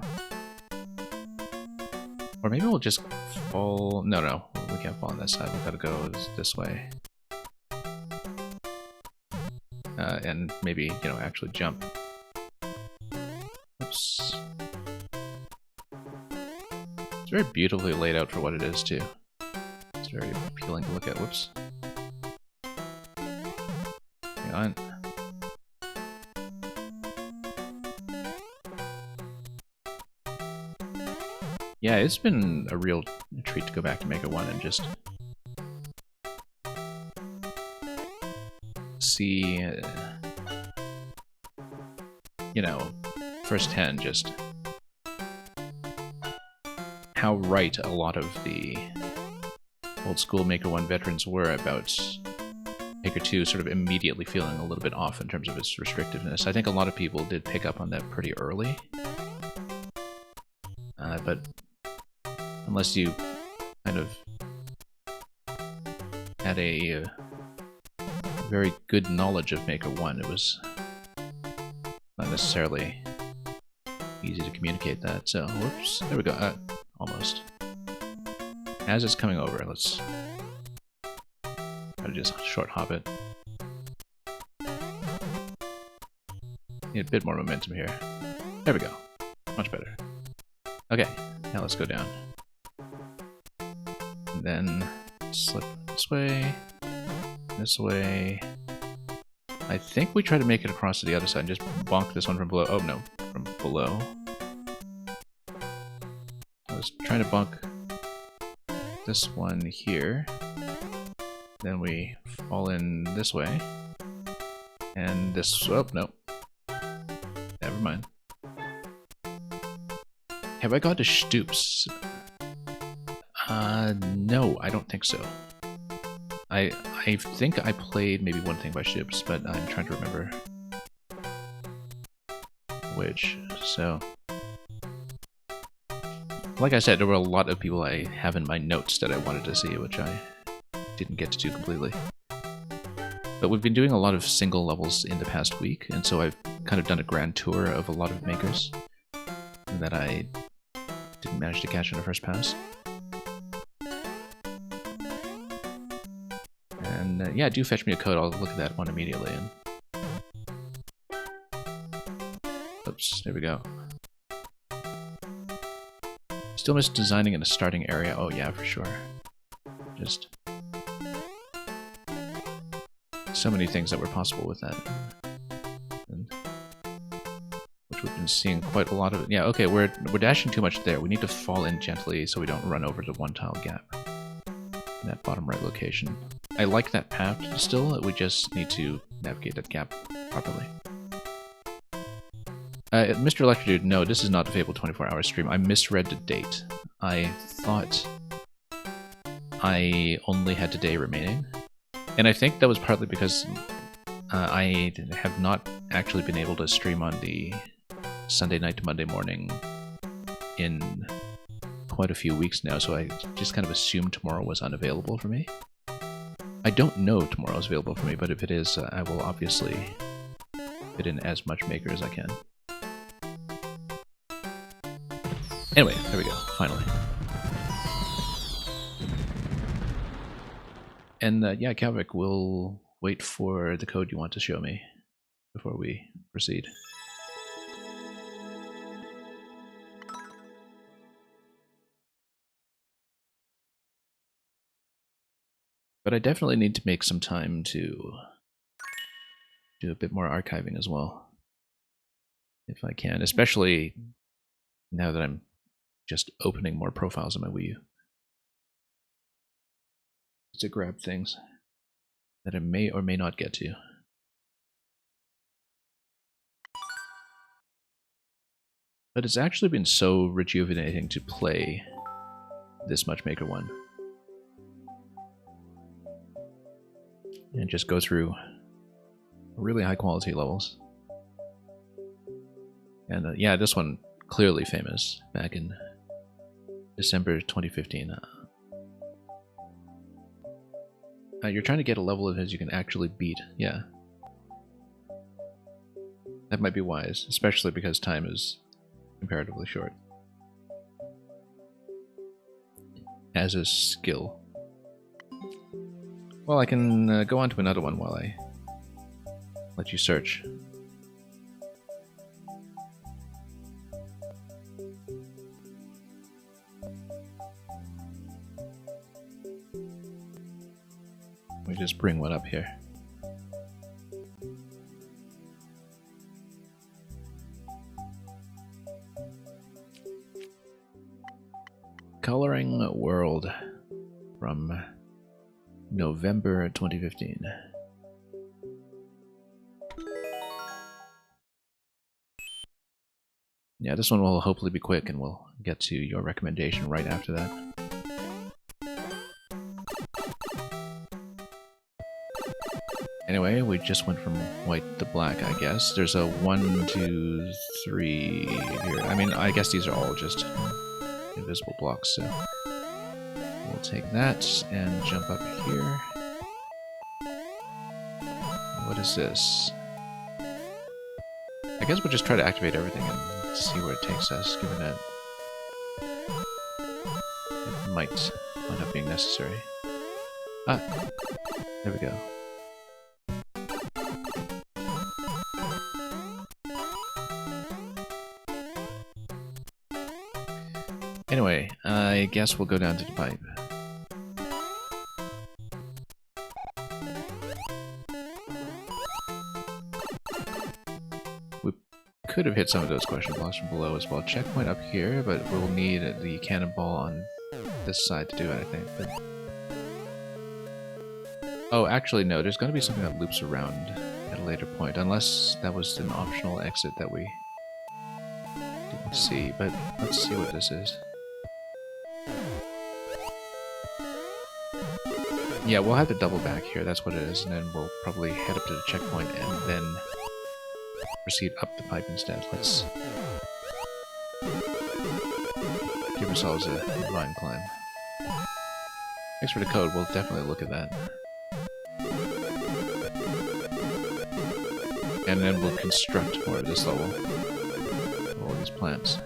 Or maybe we'll just fall... No, we can't fall on that side. We've got to go this way. And maybe, actually jump. Oops. It's very beautifully laid out for what it is, too. It's very appealing to look at. Whoops. Hang on. Yeah, it's been a real treat to go back to Maker 1 and just see, firsthand just how right a lot of the old school Maker 1 veterans were about Maker 2 sort of immediately feeling a little bit off in terms of its restrictiveness. I think a lot of people did pick up on that pretty early. But unless you kind of had a very good knowledge of Maker 1, it was not necessarily easy to communicate that. So, whoops, there we go, almost. As it's coming over, let's try to just short hop it. Need a bit more momentum here. There we go, much better. Okay, now let's go down. And then slip this way, this way. I think we try to make it across to the other side and just bonk this one from below. Oh no, from below. I was trying to bonk this one here. Then we fall in this way. And this, oh no. Never mind. Have I got to Stoops? No, I don't think so. I think I played maybe one thing by Stoops, but I'm trying to remember which. So, like I said, there were a lot of people I have in my notes that I wanted to see, which I didn't get to do completely. But we've been doing a lot of single levels in the past week, and so I've kind of done a grand tour of a lot of makers that I didn't manage to catch in the first pass. And yeah, do fetch me a code. I'll look at that one immediately. And oops, there we go. Still miss designing in a starting area. Oh yeah, for sure. Just so many things that were possible with that. And which we've been seeing quite a lot of. Yeah, okay, we're dashing too much there. We need to fall in gently so we don't run over the one tile gap in that bottom right location. I like that path still, we just need to navigate that gap properly. Mr. Electrodude, no, this is not the Fable 24-hour stream. I misread the date. I thought I only had today remaining. And I think that was partly because I have not actually been able to stream on the Sunday night to Monday morning in quite a few weeks now, so I just kind of assumed tomorrow was unavailable for me. I don't know if tomorrow is available for me, but if it is, I will obviously fit in as much Maker as I can. Anyway, there we go, finally. And yeah, Calvic, we'll wait for the code you want to show me before we proceed. But I definitely need to make some time to do a bit more archiving as well, if I can, especially now that I'm just opening more profiles on my Wii U. To grab things that I may or may not get to. But it's actually been so rejuvenating to play this much Maker 1. And just go through really high quality levels. And yeah, this one clearly famous back in December 2015. You're trying to get a level of his you can actually beat, yeah. That might be wise, especially because time is comparatively short. As a skill. Well, I can go on to another one while I let you search. Let me just bring one up here. Coloring World from November 2015. Yeah, this one will hopefully be quick and we'll get to your recommendation right after that. anyway, we just went from white to black, I guess. There's a 1, 2, 3 here. I mean, I guess these are all just invisible blocks, so we'll take that and jump up here. What is this? I guess we'll just try to activate everything and see where it takes us, given that it might end up being necessary. Ah, there we go. Anyway, I guess we'll go down to the pipe. We could have hit some of those question blocks from below as well. Checkpoint up here, but we'll need the cannonball on this side to do it, I think. But... oh, actually, no, there's going to be something that loops around at a later point, unless that was an optional exit that we didn't see. But let's see what this is. Yeah, we'll have to double back here, that's what it is, and then we'll probably head up to the checkpoint and then proceed up the pipe instead. Let's give ourselves a vine climb. Thanks for the code, we'll definitely look at that. And then we'll construct more of this level. All these plants.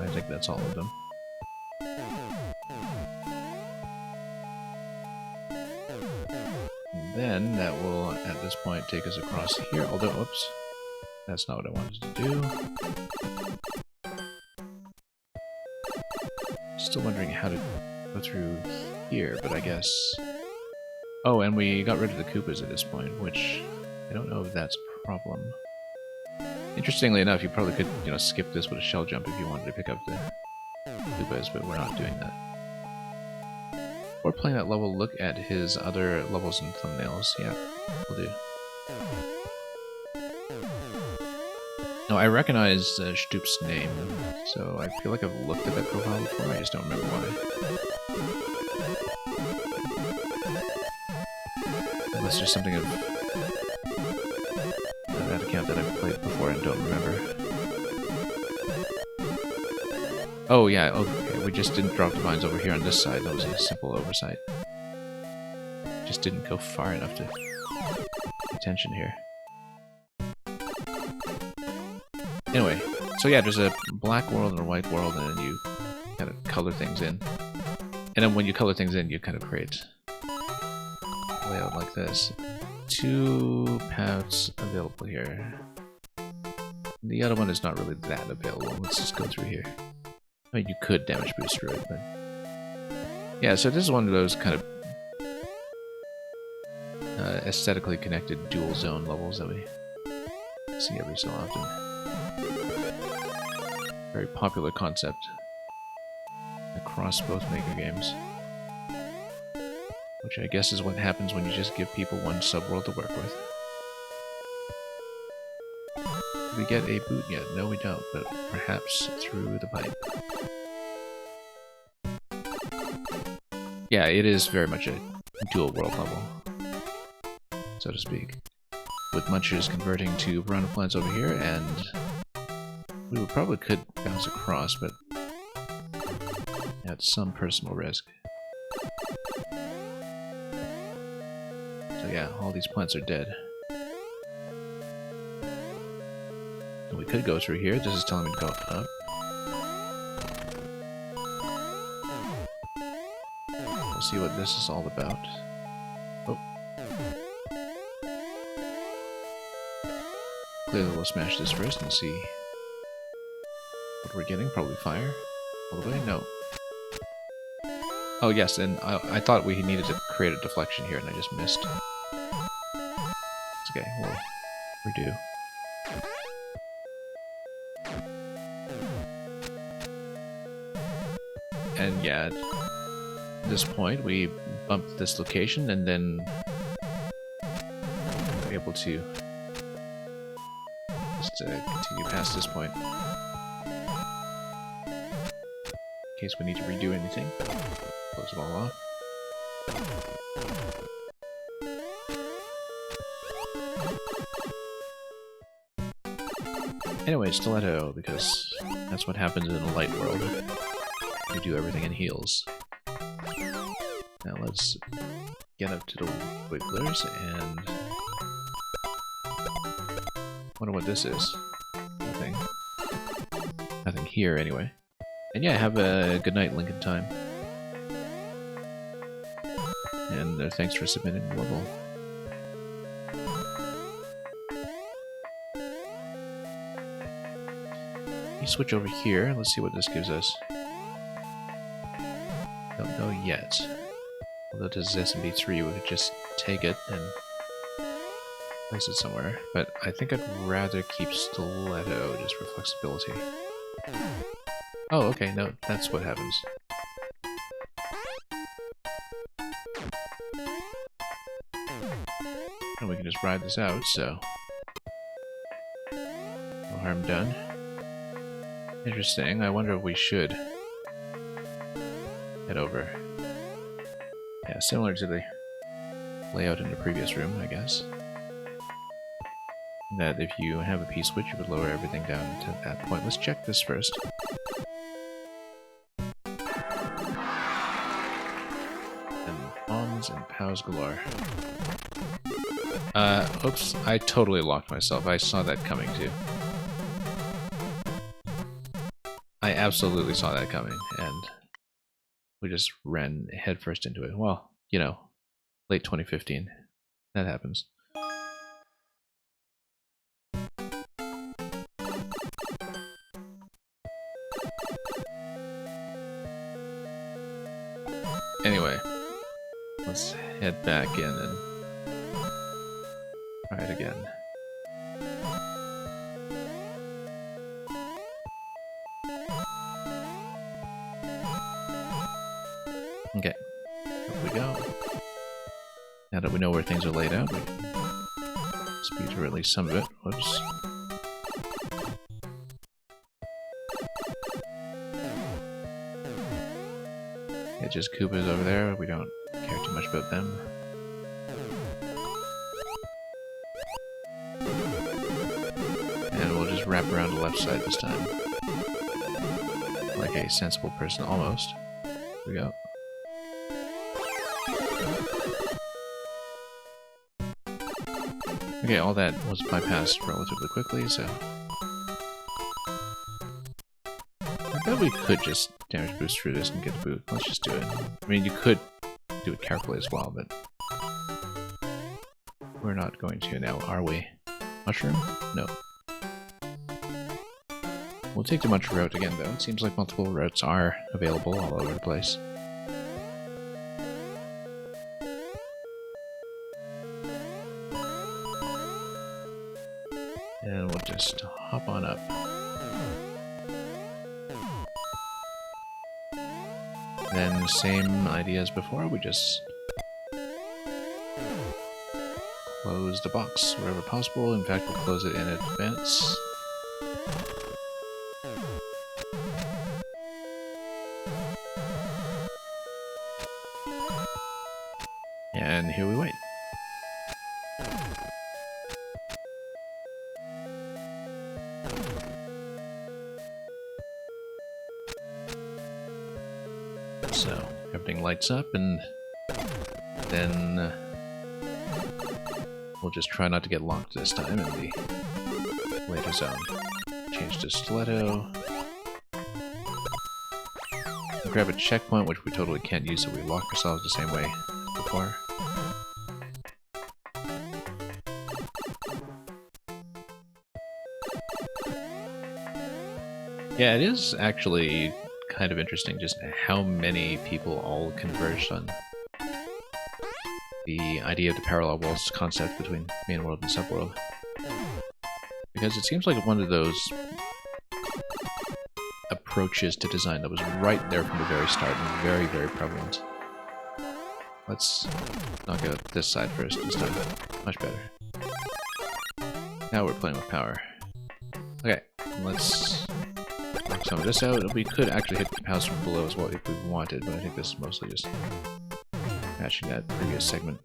I think that's all of them. Then that will, at this point, take us across here, although, oops, that's not what I wanted to do. Still wondering how to go through here, but I guess... oh, and we got rid of the Koopas at this point, which I don't know if that's a problem. Interestingly enough, you probably could, you know, skip this with a shell jump if you wanted to pick up the Koopas, but we're not doing that. Or playing that level, look at his other levels and thumbnails. Yeah, will do. No, I recognize Stoop's name, so I feel like I've looked at that profile before, I just don't remember why. Unless there's something of that account that I've played before and don't remember. Oh yeah, okay, we just didn't drop the vines over here on this side, that was a simple oversight. Just didn't go far enough to pay attention here. Anyway, so yeah, there's a black world and a white world, and then you kind of color things in. And then when you color things in, you kind of create a layout like this. 2 paths available here. The other one is not really that available. Let's just go through here. I mean, you could damage boost through it, but... yeah, so this is one of those kind of aesthetically connected dual zone levels that we see every so often. Very popular concept across both Maker games. Which I guess is what happens when you just give people one subworld to work with. Do we get a boot yet? No, we don't, but perhaps through the pipe. Yeah, it is very much a dual world level, so to speak. With munchers converting to piranha plants over here, and we would probably could bounce across, but at some personal risk. So yeah, all these plants are dead. And we could go through here. This is telling me to go up. We'll see what this is all about. Oh. Clearly we'll smash this first and see what we're getting. Probably fire. All the way? No. Oh yes, and I thought we needed to create a deflection here, and I just missed. It's okay, we'll redo. And yeah, at this point we bumped this location, and then we're able to just continue past this point. In case we need to redo anything. Close it all off. Anyway, stiletto, because that's what happens in a light world. You do everything in heels. Now let's get up to the wigglers and wonder what this is. Nothing. Nothing here anyway. And yeah, have a good night, Lincoln Time. And thanks for submitting the level. You switch over here. Let's see what this gives us. Don't know yet. Although this is SMB3, we could just take it and place it somewhere. But I think I'd rather keep stiletto just for flexibility. Oh, okay, no, that's what happens. And we can just ride this out, so no harm done. Interesting. I wonder if we should head over. Yeah, similar to the layout in the previous room, I guess. That if you have a P-switch, you would lower everything down to that point. Let's check this first. And bombs and pows galore. Oops, I totally locked myself. I saw that coming too. I absolutely saw that coming, and we just ran headfirst into it. Well, you know, late 2015. That happens. Anyway, let's head back in and try it again. Okay, up we go. Now that we know where things are laid out, we can speed through at least some of it. Whoops. Yeah, just Koopas over there. We don't care too much about them. And we'll just wrap around the left side this time. Like a sensible person, almost. Here we go. Okay, all that was bypassed relatively quickly, so... I bet we could just damage boost through this and get the boot. Let's just do it. I mean, you could do it carefully as well, but... we're not going to now, are we? Mushroom? No. We'll take the mushroom route again, though. It seems like multiple routes are available all over the place. And we'll just hop on up. Then the same idea as before, we just close the box wherever possible. In fact, we'll close it in advance. And here we wait. So, everything lights up, and then we'll just try not to get locked this time in the later zone. Change to stiletto. We'll grab a checkpoint, which we totally can't use, so we lock ourselves the same way as before. Yeah, it is actually kind of interesting just how many people all converged on the idea of the parallel worlds concept between main world and subworld. Because it seems like one of those approaches to design that was right there from the very start and very, very prevalent. Let's knock out this side first this time. Much better. Now we're playing with power. Okay, let's knock some of this out. We could actually hit the house from below as well if we wanted, but I think this is mostly just Patching that previous segment.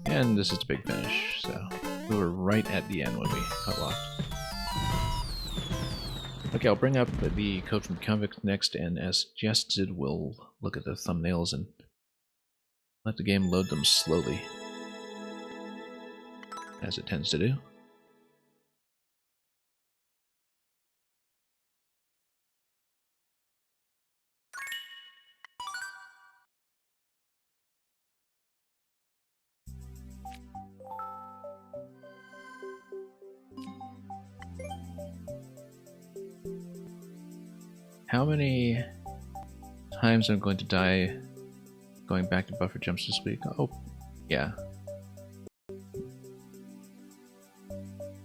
And this is the big finish, so we were right at the end when we cut locked. Okay, I'll bring up the code from the convict next, and as suggested, we'll look at the thumbnails and let the game load them slowly, as it tends to do. How many times I'm going to die going back to buffer jumps this week? Oh, yeah.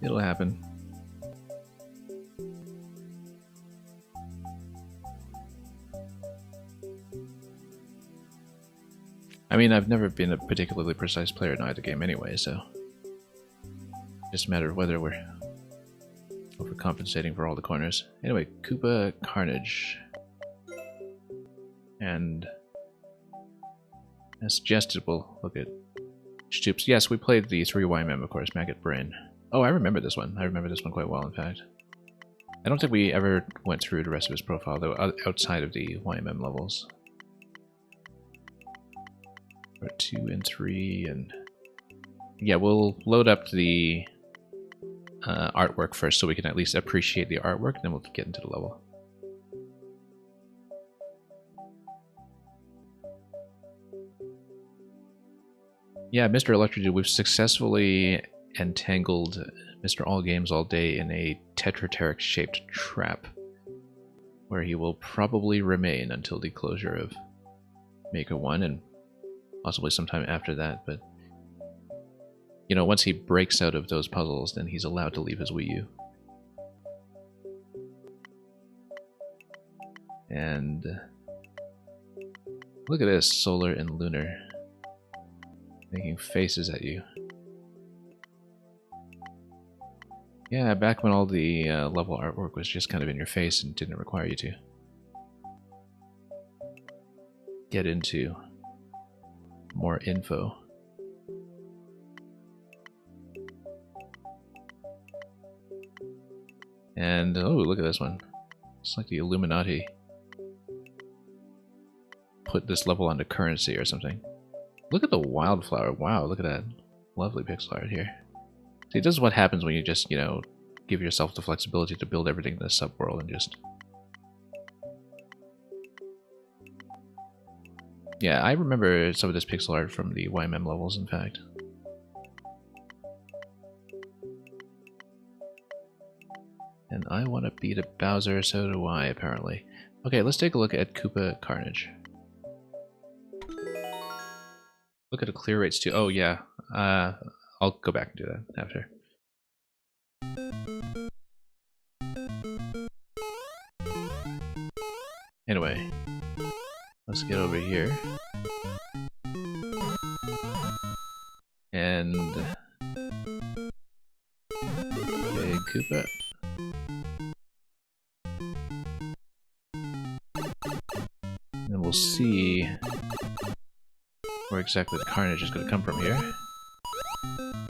It'll happen. I mean, I've never been a particularly precise player in either game anyway, so it's just a matter of whether we're overcompensating for all the corners. Anyway, Koopa Carnage. And as suggested, we'll look at Stoops. Yes, we played the 3YMM, of course, Maggot Brain. Oh, I remember this one. I remember this one quite well, in fact. I don't think we ever went through the rest of his profile, though, outside of the YMM levels. Or 2 and 3, and... yeah, we'll load up the artwork first so we can at least appreciate the artwork, then we'll get into the level. Yeah, Mr. Electrodude, we've successfully entangled Mr. All Games All Day in a tetrateric shaped trap, where he will probably remain until the closure of Maker 1 and possibly sometime after that, but you know, once he breaks out of those puzzles, then he's allowed to leave his Wii U. And look at this, Solar and Lunar, making faces at you. Yeah, back when all the level artwork was just kind of in your face and didn't require you to get into more info. And, oh, look at this one. It's like the Illuminati put this level onto currency or something. Look at the wildflower. Wow, look at that. Lovely pixel art here. See, this is what happens when you just, you know, give yourself the flexibility to build everything in this subworld and just... yeah, I remember some of this pixel art from the YMM levels, in fact. And I want to beat a Bowser, so do I, apparently. Okay, let's take a look at Koopa Carnage. Look at the clear rates too. Oh yeah, I'll go back and do that after. Anyway, let's get over here. And... okay, Koopa. And we'll see where exactly the carnage is going to come from here.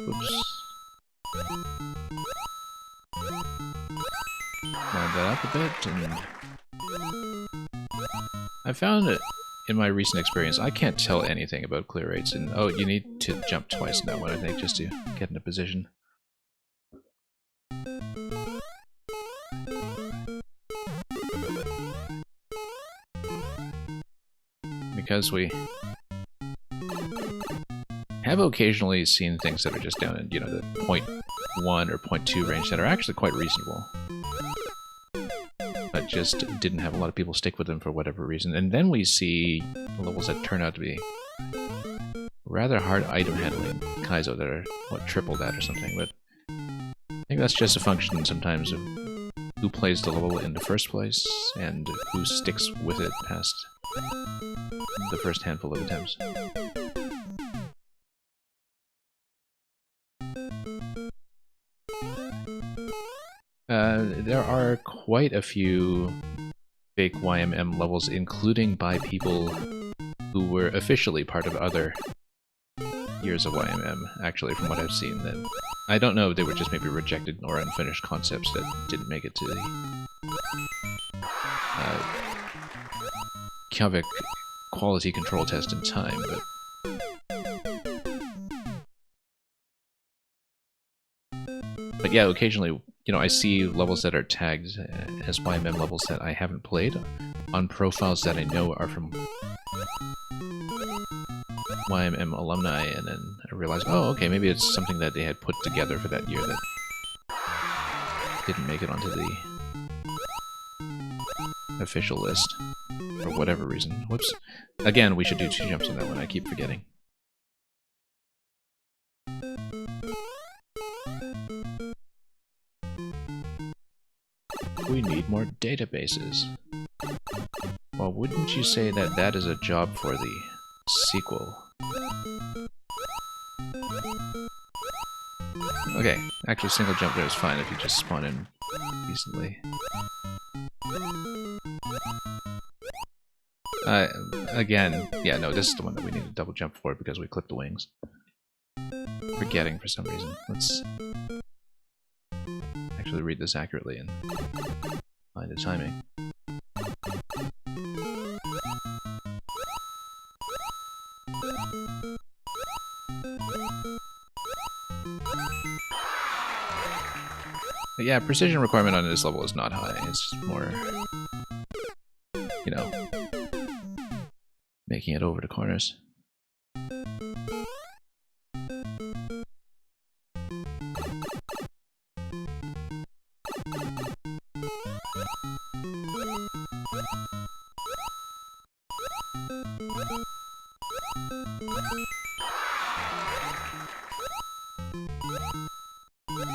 Oops. Line that up a bit, and I found it in my recent experience, I can't tell anything about clear rates, and oh, you need to jump twice in that one, I think, just to get into position. Because we have occasionally seen things that are just down in, you know, the 0.1 or 0.2 range that are actually quite reasonable. But just didn't have a lot of people stick with them for whatever reason. And then we see levels that turn out to be rather hard item handling Kaizo that are, what, triple that or something. But I think that's just a function sometimes of who plays the level in the first place and who sticks with it past the first handful of attempts. There are quite a few fake YMM levels, including by people who were officially part of other years of YMM, actually, from what I've seen. That I don't know if they were just maybe rejected or unfinished concepts that didn't make it to the Kavik quality control test in time, but yeah, occasionally, you know, I see levels that are tagged as YMM levels that I haven't played on profiles that I know are from YMM alumni, and then I realize, oh, okay, maybe it's something that they had put together for that year that didn't make it onto the official list for whatever reason. Whoops. Again, we should do 2 jumps on that one, I keep forgetting. We need more databases. Well, wouldn't you say that that is a job for the sequel? Okay, actually single jump there is fine if you just spawn in decently. Again, yeah, no, this is the one that we need to double jump for because we clipped the wings. Forgetting for some reason. Let's actually read this accurately and find the timing. But yeah, precision requirement on this level is not high. It's just more, you know, making it over the corners.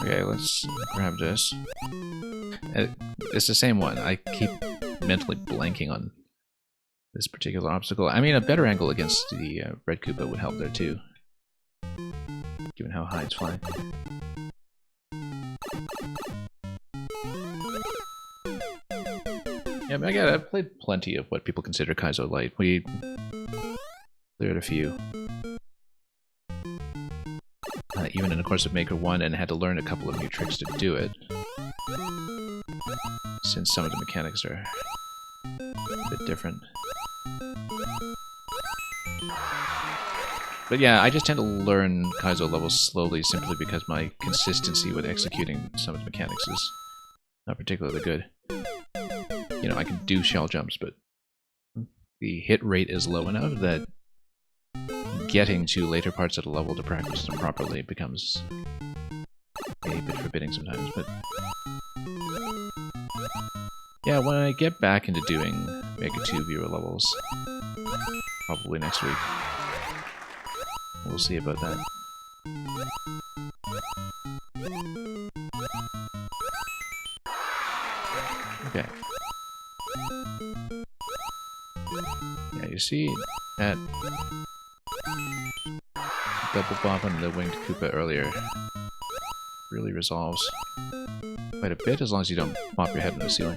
Okay, let's grab this. It's the same one. I keep mentally blanking on this particular obstacle. I mean, a better angle against the red Koopa would help there too, given how high it's flying. Yeah, but I've played plenty of what people consider Kaizo Light. We cleared a few. Even in the course of Maker 1, and had to learn a couple of new tricks to do it, since some of the mechanics are a bit different. But yeah, I just tend to learn Kaizo levels slowly simply because my consistency with executing some of the mechanics is not particularly good. You know, I can do shell jumps, but the hit rate is low enough that getting to later parts of the level to practice them properly becomes a bit forbidding sometimes, but yeah, when I get back into doing Mega 2 viewer levels, probably next week, we'll see about that. Okay. Yeah, you see that double bop on the winged Koopa earlier really resolves quite a bit as long as you don't pop your head in the ceiling.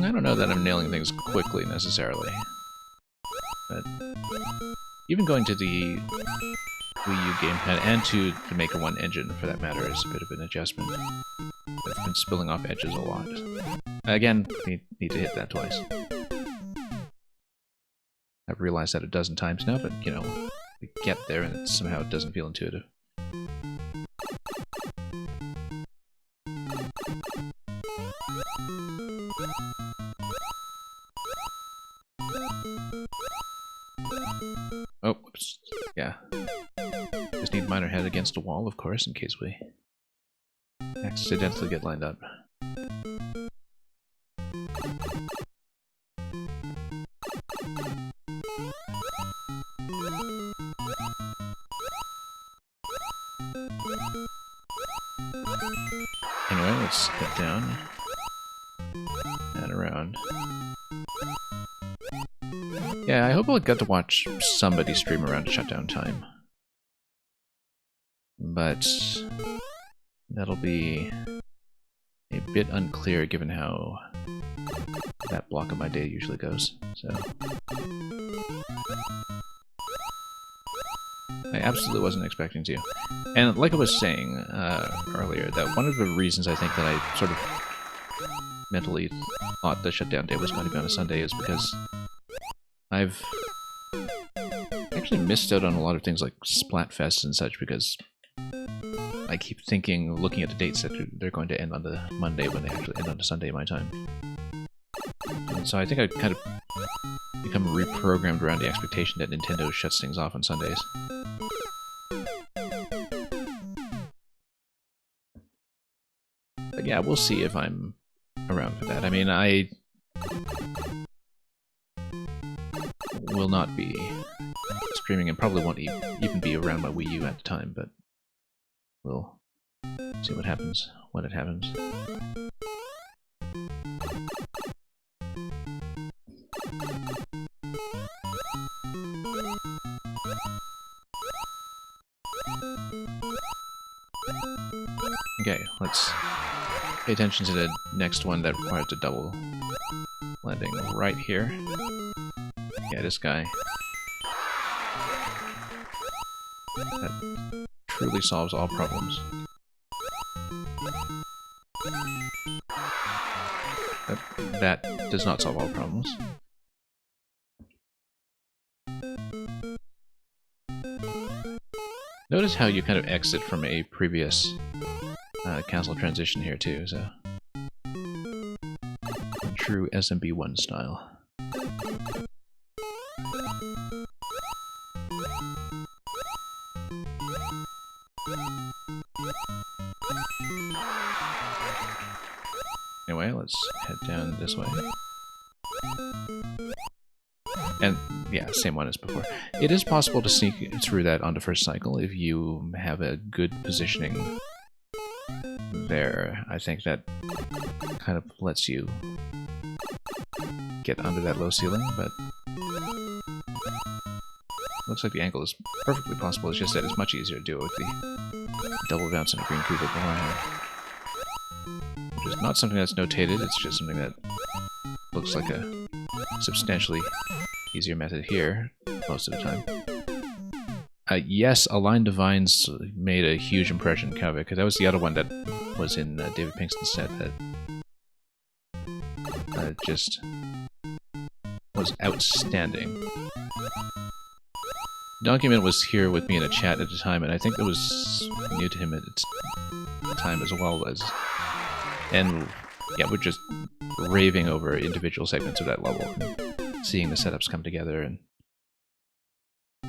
I don't know that I'm nailing things quickly necessarily, but even going to the Wii U gamepad and to the Maker 1 engine, for that matter, is a bit of an adjustment. I've been spilling off edges a lot. Again, we need to hit that twice. I've realized that a dozen times now, but, you know, we get there and somehow it doesn't feel intuitive. Oh, oops. Yeah. Just need minor head against a wall, of course, in case we accidentally get lined up. Anyway, let's head down and around. Yeah, Yeah, I hope I'll get to watch somebody stream around shutdown time. But that'll be a bit unclear given how that block of my day usually goes. So I absolutely wasn't expecting to. And like I was saying earlier, that one of the reasons I think that I sort of mentally thought the shutdown day was going to be on a Sunday is because I've actually missed out on a lot of things like Splatfest and such, because I keep thinking, looking at the dates, that they're going to end on the Monday when they actually end on the Sunday my time. And so I think I kind of become reprogrammed around the expectation that Nintendo shuts things off on Sundays. But yeah, we'll see if I'm around for that. I mean, I will not be streaming and probably won't even be around my Wii U at the time, but we'll see what happens when it happens. Okay, let's pay attention to the next one that requires a double landing right here. Yeah, this guy. That truly solves all problems. That does not solve all problems. Notice how you kind of exit from a previous cancel transition here too, so true SMB1 style. Anyway, let's head down this way. And yeah, same one as before. It is possible to sneak through that on the first cycle if you have a good positioning there. I think that kind of lets you get under that low ceiling, but looks like the angle is perfectly possible. It's just that it's much easier to do it with the double bounce on a green Koopa beforehand. Which is not something that's notated, it's just something that looks like a substantially easier method here most of the time. Yes, Aligned Divines made a huge impression, Kavik, because that was the other one that was in David Pinkston's set that just was outstanding. Document was here with me in a chat at the time, and I think it was new to him at the time as well as... And yeah, we're just raving over individual segments of that level, and seeing the setups come together, and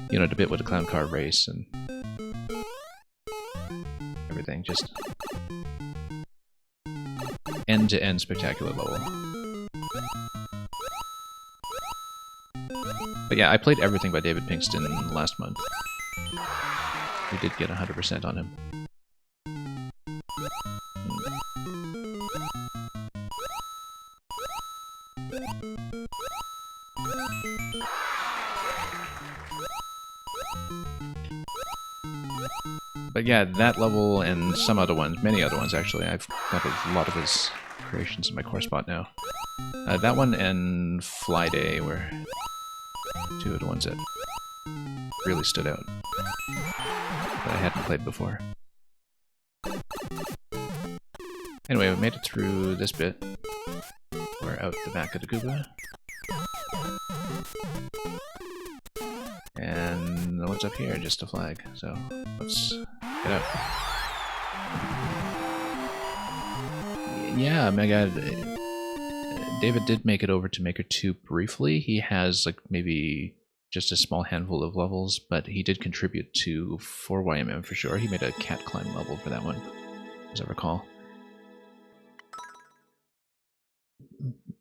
you know, the bit with the clown car race and everything, just end-to-end spectacular level. But yeah, I played everything by David Pinkston last month. We did get 100% on him. But yeah, that level and some other ones, many other ones actually, I've got a lot of his creations in my core spot now. That one and Fly Day were two of the ones that really stood out, that I hadn't played before. Anyway, we made it through this bit. We're out the back of the Koopa. And what's up here? Just a flag. So let's get out. Yeah, my god. David did make it over to Maker 2 briefly. He has like maybe just a small handful of levels, but he did contribute to 4YMM for sure. He made a cat climb level for that one, as I recall.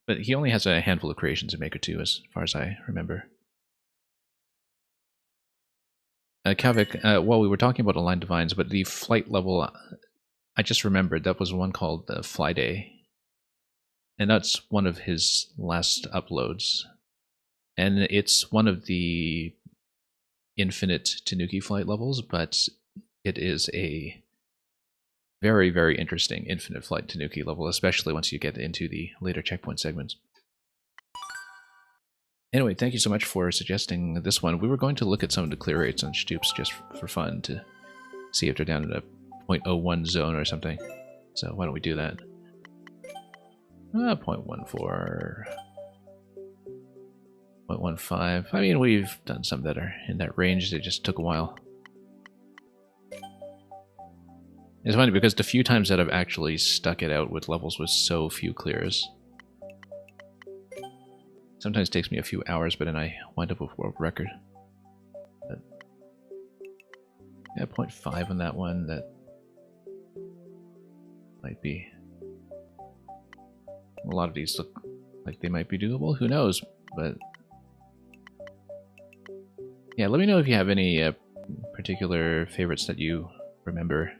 But he only has a handful of creations in Maker 2 as far as I remember. Kavik, well, we were talking about Aligned Divines, but the flight level, I just remembered that was one called Fly Day. And that's one of his last uploads. And it's one of the infinite Tanuki flight levels, but it is a very, very interesting infinite flight Tanuki level, especially once you get into the later checkpoint segments. Anyway, thank you so much for suggesting this one. We were going to look at some of the clear rates on Stoops just for fun to see if they're down in a 0.01 zone or something. So why don't we do that? 0.14, 0.15. I mean, we've done some that are in that range. They just took a while. It's funny because the few times that I've actually stuck it out with levels with so few clears, sometimes it takes me a few hours, but then I wind up with world record. But, yeah, 0.5 on that one. That might be. A lot of these look like they might be doable. Who knows? But yeah, let me know if you have any particular favorites that you remember,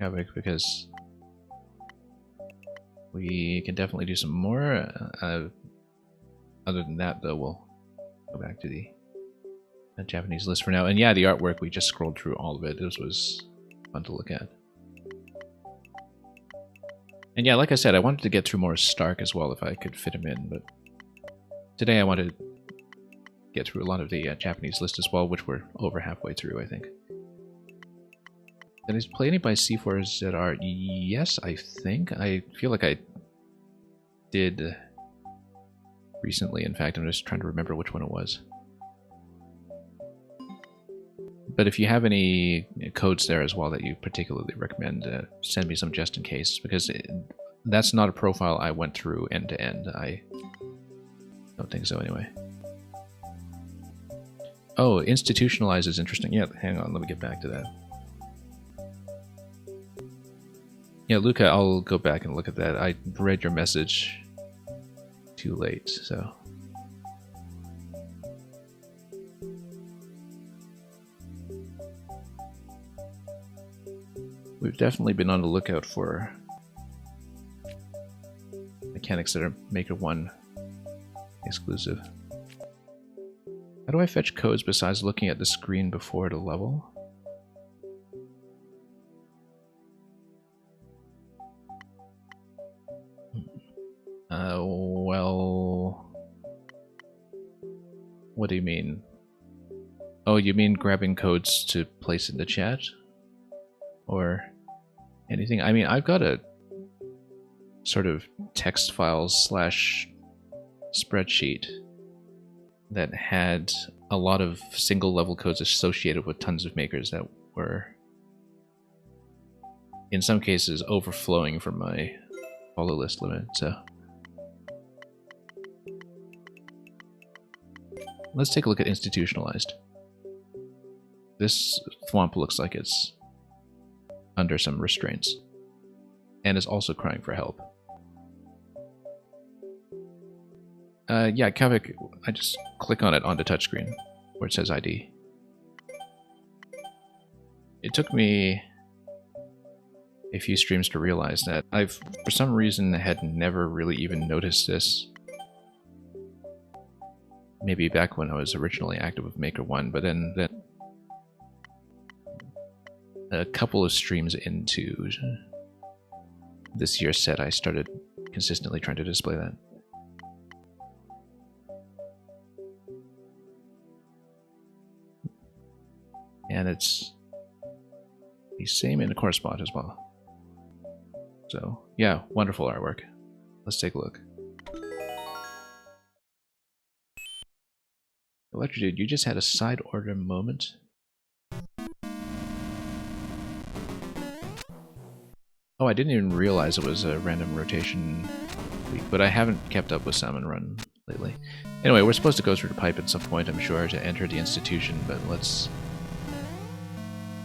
Havoc, because we can definitely do some more. Other than that, though, we'll go back to the Japanese list for now. And yeah, the artwork, we just scrolled through all of it. This was fun to look at. And yeah, like I said, I wanted to get through more Stark as well if I could fit him in, but today I wanted to get through a lot of the Japanese list as well, which we're over halfway through, I think. Did I play any by C4ZR? Yes, I think. I feel like I did recently. In fact, I'm just trying to remember which one it was. But if you have any codes there as well that you particularly recommend, send me some just in case, because that's not a profile I went through end to end. I don't think so anyway. Oh, institutionalize is interesting. Yeah, hang on, let me get back to that. Yeah, Luca, I'll go back and look at that. I read your message too late, so... We've definitely been on the lookout for mechanics that are Maker 1 exclusive. How do I fetch codes besides looking at the screen before the level? Well... What do you mean? Oh, you mean grabbing codes to place in the chat? Or anything? I mean, I've got a sort of text files / spreadsheet that had a lot of single level codes associated with tons of makers that were, in some cases, overflowing from my follow list limit, so... Let's take a look at institutionalized. This thwomp looks like it's under some restraints, and is also crying for help. Yeah, Kavik, I just click on it on the touchscreen where it says ID. It took me a few streams to realize that I've, for some reason, had never really even noticed this. Maybe back when I was originally active with Maker 1, but then a couple of streams into this year's set, I started consistently trying to display that. And it's the same in the core spot as well. So, yeah, wonderful artwork. Let's take a look. Electro Dude, you just had a side order moment. Oh, I didn't even realize it was a random rotation week, but I haven't kept up with Salmon Run lately. Anyway, we're supposed to go through the pipe at some point, I'm sure, to enter the institution, but let's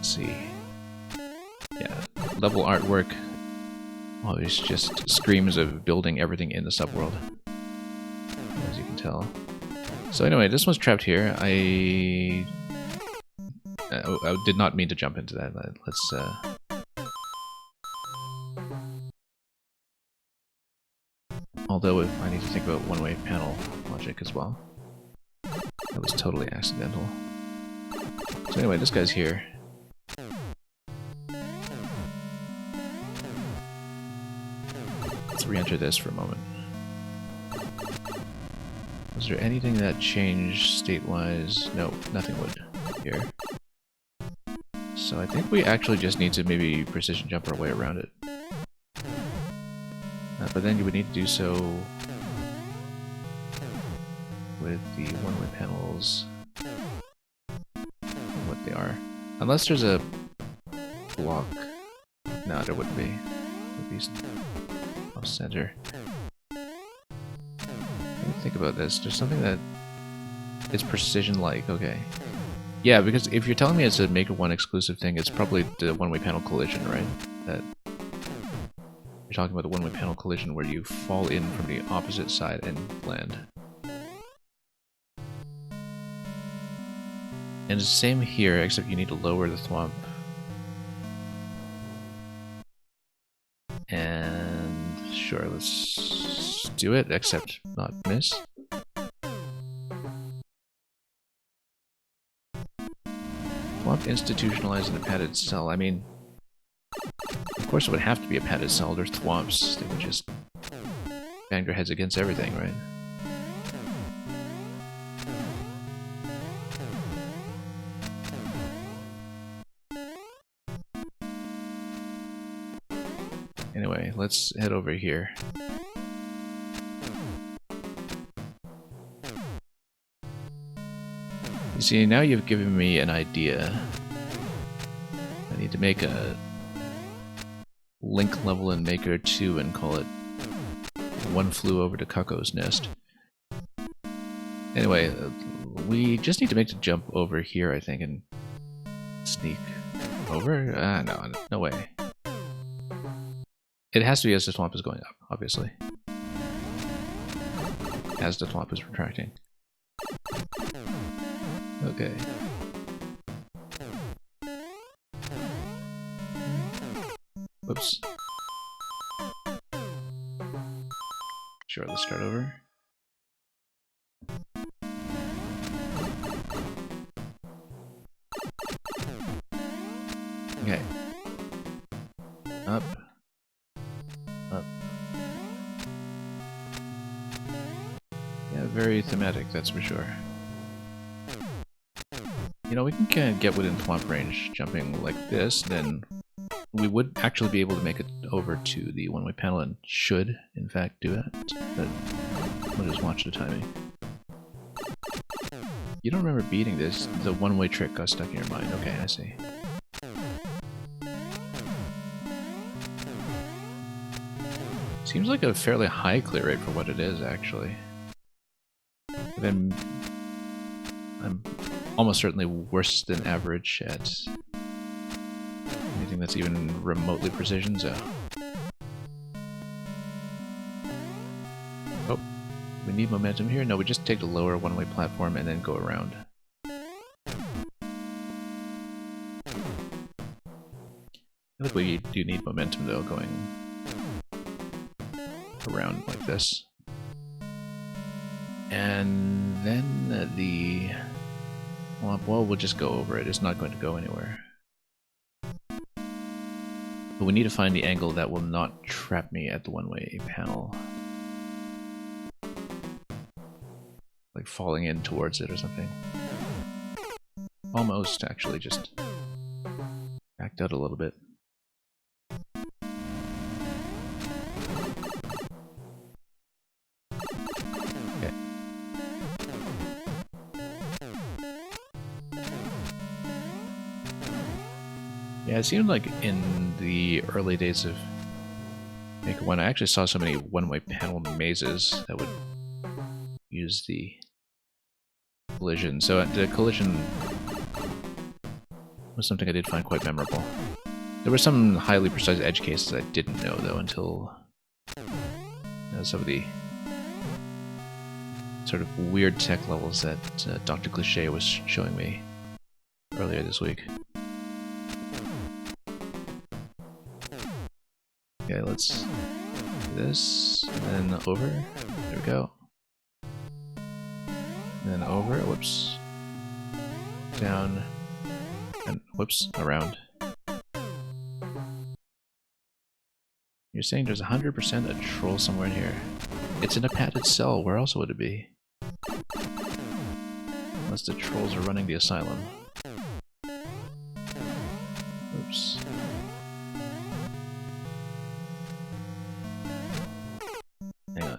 see. Yeah, level artwork always just screams of building everything in the subworld, as you can tell. So anyway, this one's trapped here. I did not mean to jump into that. Let's although if I need to think about one-way panel logic as well. That was totally accidental. So anyway, this guy's here. Let's re-enter this for a moment. Was there anything that changed state-wise? No, nothing would here. So I think we actually just need to maybe precision jump our way around it. But then you would need to do so with the one-way panels, what they are. Unless there's a block. No, there wouldn't be. At least off center. Let me think about this. There's something that is precision-like. Okay. Yeah, because if you're telling me it's a Maker 1 exclusive thing, it's probably the one-way panel collision, right? That you're talking about the one-way panel collision where you fall in from the opposite side and land. And it's the same here, except you need to lower the thwomp. And sure, let's do it, except not miss. Thwomp institutionalized in a padded cell. I mean, of course it would have to be a padded cell. There's thwomps. They would just bang their heads against everything, right? Anyway, let's head over here. You see, now you've given me an idea. I need to make a link level in Maker 2 and call it One Flew Over to Cuckoo's Nest. Anyway, we just need to make the jump over here, I think, and sneak over? No way. It has to be as the thwomp is going up, obviously. As the thwomp is retracting. Okay. Whoops. Sure, let's start over. Okay. Up. Up. Yeah, very thematic, that's for sure. You know, we can kind of get within thwomp range jumping like this, then we would actually be able to make it over to the one-way panel and should, in fact, do that. But we'll just watch the timing. You don't remember beating this? The one-way trick got stuck in your mind. Okay, I see. Seems like a fairly high clear rate for what it is, actually. But then I'm almost certainly worse than average at anything that's even remotely precision, so... Oh, we need momentum here? No, we just take the lower one-way platform and then go around. I think we do need momentum, though, going around like this. And then the... Well, we'll just go over it. It's not going to go anywhere. But we need to find the angle that will not trap me at the one-way panel. Like falling in towards it or something. Almost, actually, just backed out a little bit. Yeah, it seemed like in the early days of Maker 1, I actually saw so many one-way panel mazes that would use the collision. So the collision was something I did find quite memorable. There were some highly precise edge cases I didn't know, though, until some of the sort of weird tech levels that Dr. Cliché was showing me earlier this week. Okay, let's do this, and then over. There we go. And then over, whoops. Down, and whoops, around. You're saying there's 100% a troll somewhere in here. It's in a padded cell, where else would it be? Unless the trolls are running the asylum. Oops. Hang on.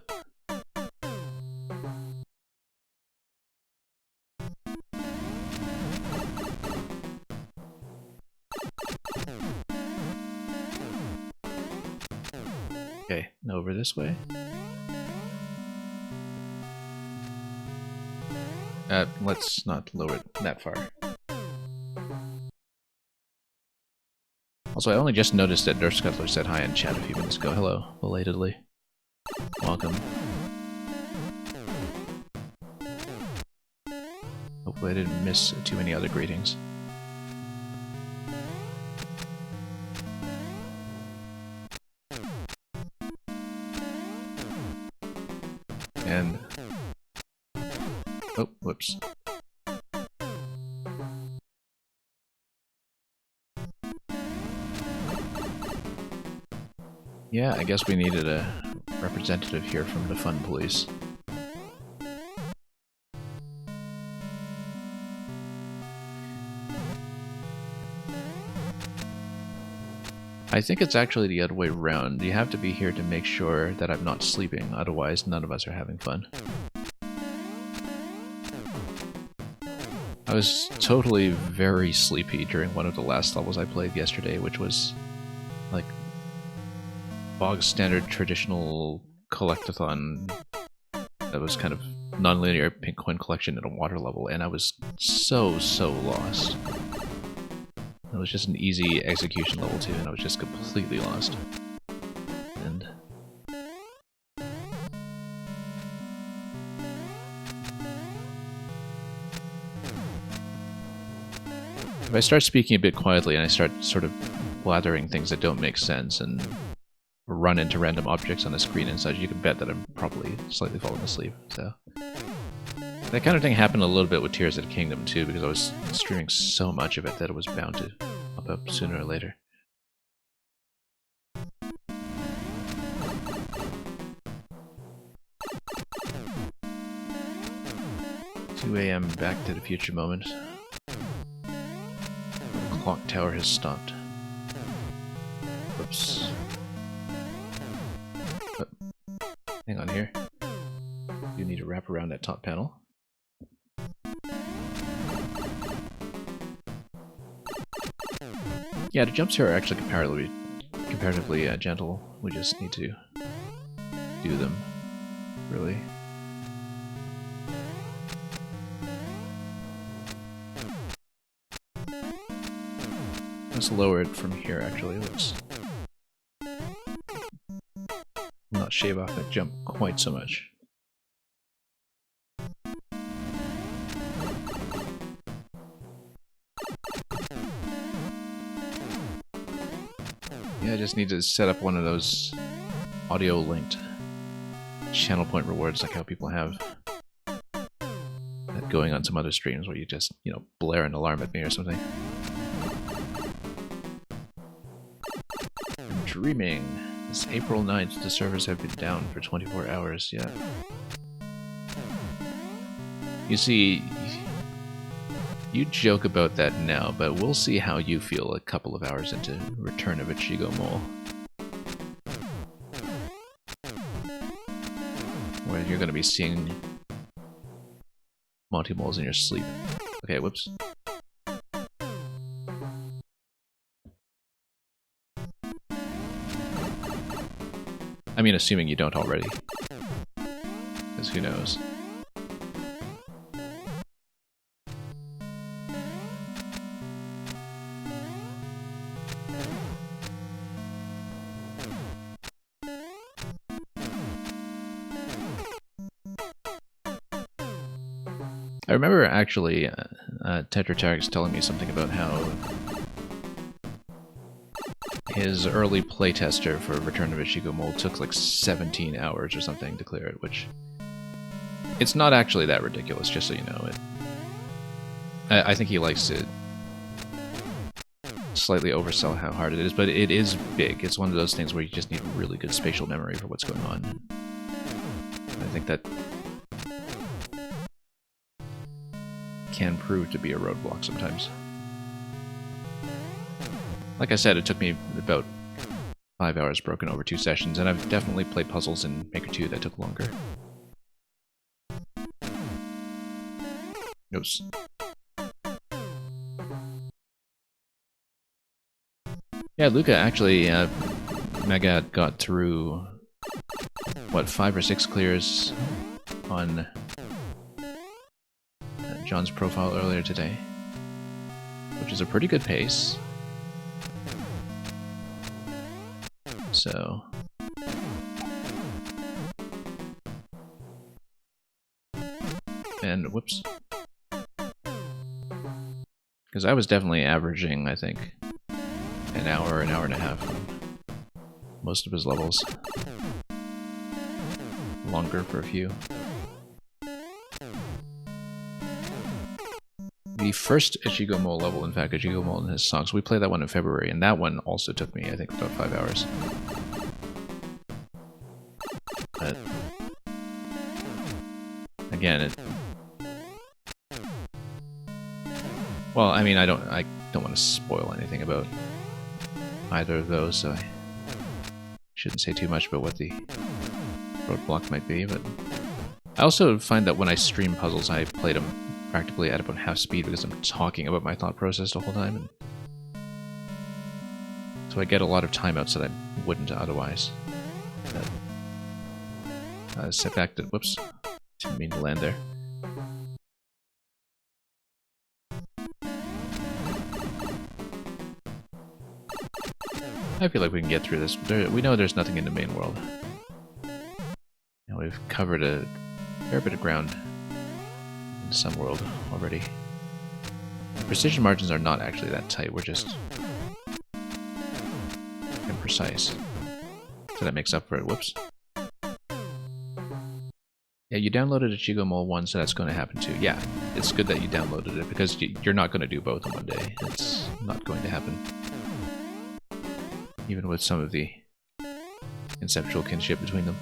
Okay, now over this way. Let's not lower it that far. Also, I only just noticed that Nurse Scuttler said hi in chat a few minutes ago. Hello, belatedly. Welcome. Hopefully I didn't miss too many other greetings. And... oh, whoops. Yeah, I guess we needed a representative here from the Fun Police. I think it's actually the other way around. You have to be here to make sure that I'm not sleeping, otherwise none of us are having fun. I was totally very sleepy during one of the last levels I played yesterday, which was like bog standard traditional collectathon that was kind of non-linear pink coin collection in a water level, and I was so lost. It was just an easy execution level too, and I was just completely lost. And if I start speaking a bit quietly and I start sort of blathering things that don't make sense and run into random objects on the screen and such, you can bet that I'm probably slightly falling asleep. So that kind of thing happened a little bit with Tears of the Kingdom too, because I was streaming so much of it that it was bound to pop up sooner or later. 2 AM Back to the Future moment. The clock tower has stopped. Oops. Oh. Hang on here. You need to wrap around that top panel. Yeah, the jumps here are actually comparatively gentle. We just need to do them, really. Let's lower it from here, actually. Let's not shave off that jump quite so much. Yeah, I just need to set up one of those audio-linked channel point rewards like how people have that going on some other streams where you just, you know, blare an alarm at me or something. I'm dreaming. It's April 9th. The servers have been down for 24 hours. Yeah. You see, you joke about that now, but we'll see how you feel a couple of hours into Return of Ichigo Mole. Where you're going to be seeing Monty Moles in your sleep. Okay, whoops. I mean, assuming you don't already. Because who knows. I remember actually Tetratarix telling me something about how his early playtester for Return of Ichigo Mole took like 17 hours or something to clear it, which It's not actually that ridiculous, just so you know. I think he likes to slightly oversell how hard it is, but it is big. It's one of those things where you just need really good spatial memory for what's going on. I think that can prove to be a roadblock sometimes. Like I said, it took me about 5 hours broken over 2 sessions, and I've definitely played puzzles in Maker 2 that took longer. Oops. Yeah, Luca actually, Megat got through, what, 5 or 6 clears on John's profile earlier today, which is a pretty good pace. So, and whoops, because I was definitely averaging, I think, an hour and a half on most of his levels. Longer for a few. The first Ichigo Mole level, in fact, Ichigo Mole and his songs, we played that one in February, and that one also took me, I think, about 5 hours. But again, well, I mean, I don't want to spoil anything about either of those, so I shouldn't say too much about what the roadblock might be, but I also find that when I stream puzzles, I played them practically at about half speed because I'm talking about my thought process the whole time, and so I get a lot of timeouts that I wouldn't otherwise. Step back to, whoops, didn't mean to land there. I feel like we can get through this. We know there's nothing in the main world. And we've covered a fair bit of ground in some world already. The precision margins are not actually that tight, we're just imprecise. So that makes up for it. Whoops. Yeah, you downloaded Ichigo Mole 1, so that's going to happen too. Yeah, it's good that you downloaded it, because you're not going to do both in one day. It's not going to happen. Even with some of the conceptual kinship between them.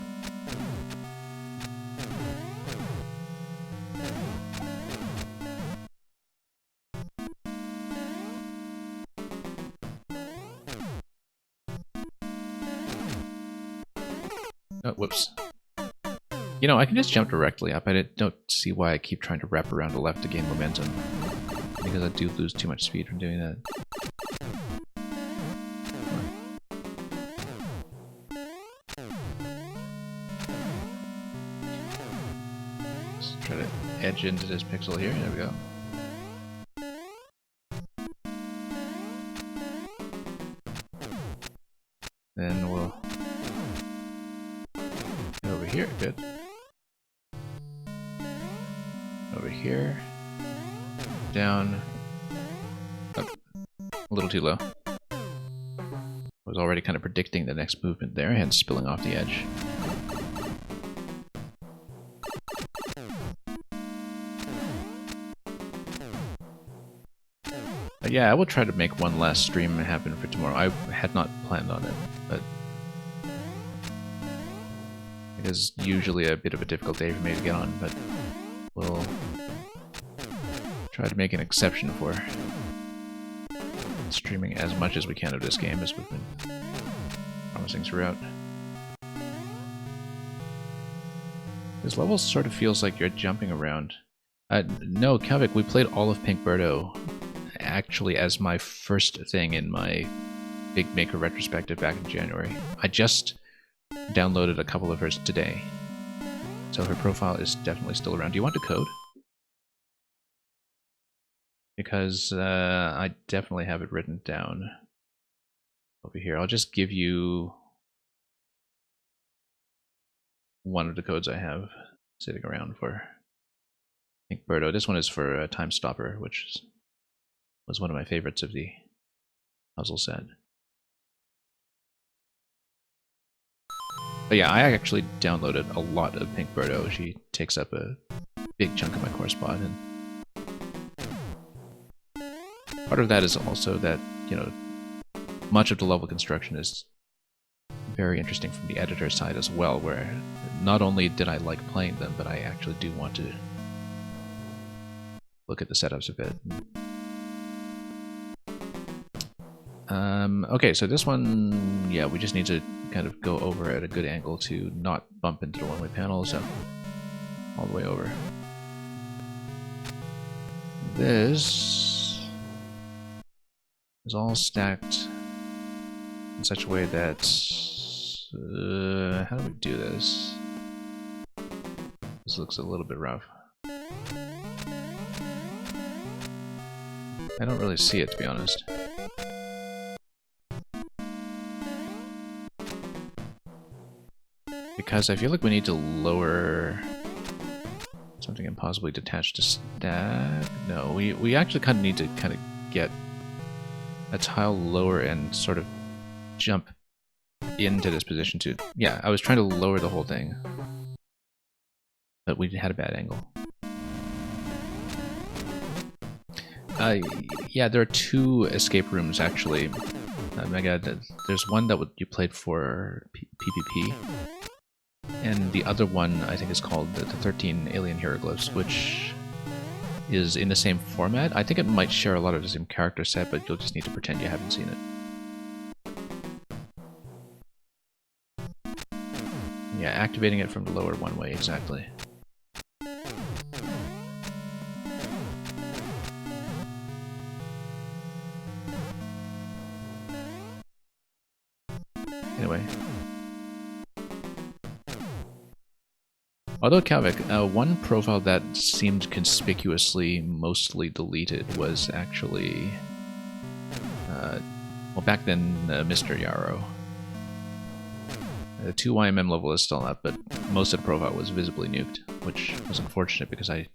Oh, whoops. You know, I can just jump directly up. I don't see why I keep trying to wrap around the left to gain momentum, because I do lose too much speed from doing that. Let's try to edge into this pixel here. There we go. Then we'll get over here. Good. Over here. Down. Up. A little too low. I was already kind of predicting the next movement there, hence spilling off the edge. But yeah, I will try to make one last stream happen for tomorrow. I had not planned on it, but it is usually a bit of a difficult day for me to get on, but we'll try to make an exception for streaming as much as we can of this game, as we've been promising throughout. This level sort of feels like you're jumping around. No, Kavik, we played all of Pink Birdo actually as my first thing in my Big Maker retrospective back in January. I just downloaded a couple of hers today, so her profile is definitely still around. Do you want the code? Because I definitely have it written down over here. I'll just give you one of the codes I have sitting around for Pink Birdo. This one is for Time Stopper, which was one of my favorites of the puzzle set. But yeah, I actually downloaded a lot of Pink Birdo. She takes up a big chunk of my core spot, and part of that is also that, you know, much of the level construction is very interesting from the editor's side as well, where not only did I like playing them, but I actually do want to look at the setups a bit. Okay, so this one, yeah, we just need to kind of go over at a good angle to not bump into the one-way panel, so all the way over. This is all stacked in such a way that... how do we do this? This looks a little bit rough. I don't really see it, to be honest. Because I feel like we need to lower something impossibly detached to stack. No, we actually kind of need to kind of get a tile lower and sort of jump into this position to... Yeah, I was trying to lower the whole thing, but we had a bad angle. Yeah, there are two escape rooms actually. Mega, there's one that you played for PvP. And the other one, I think, is called the 13 Alien Hieroglyphs, which is in the same format. I think it might share a lot of the same character set, but you'll just need to pretend you haven't seen it. Yeah, activating it from the lower one way, exactly. Anyway. Although Kavik, one profile that seemed conspicuously mostly deleted was actually, well, back then, Mr. Yarrow. The 2 YMM level is still up, but most of the profile was visibly nuked, which was unfortunate because I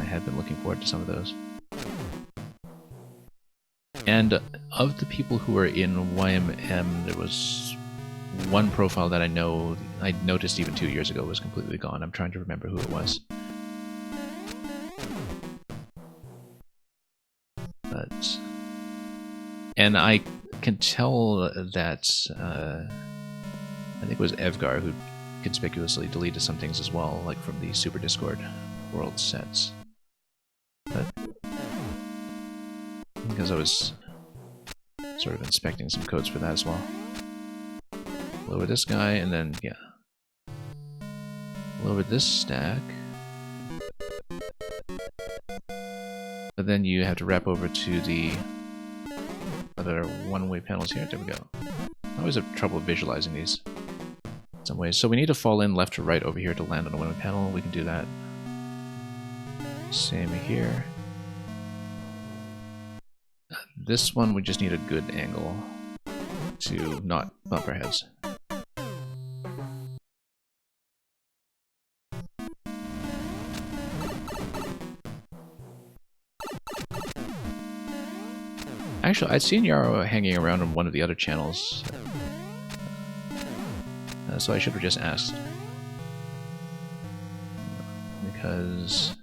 had been looking forward to some of those. And of the people who were in YMM, there was one profile that I noticed even 2 years ago was completely gone. I'm trying to remember who it was. But... And I can tell that... I think it was Evgar who conspicuously deleted some things as well, like from the Super Discord world sets. But... because I was sort of inspecting some codes for that as well. Lower this guy, and then, yeah. Lower this stack. But then you have to wrap over to the other one-way panels here. There we go. I always have trouble visualizing these in some ways. So we need to fall in left to right over here to land on the one-way panel. We can do that. Same here. This one, we just need a good angle to not bump our heads. Actually, I'd seen Yarrow hanging around on one of the other channels, so I should have just asked. Because...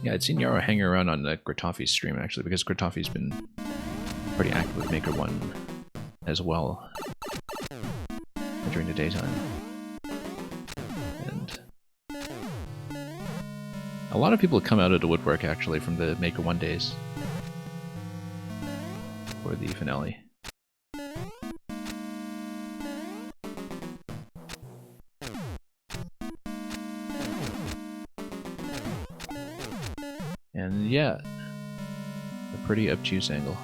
yeah, I'd seen Yarrow hanging around on the Gratofi's stream, actually, because Gratofi's been pretty active with Maker 1 as well during the daytime. And a lot of people come out of the woodwork, actually, from the Maker 1 days for the finale. And yeah, a pretty obtuse angle.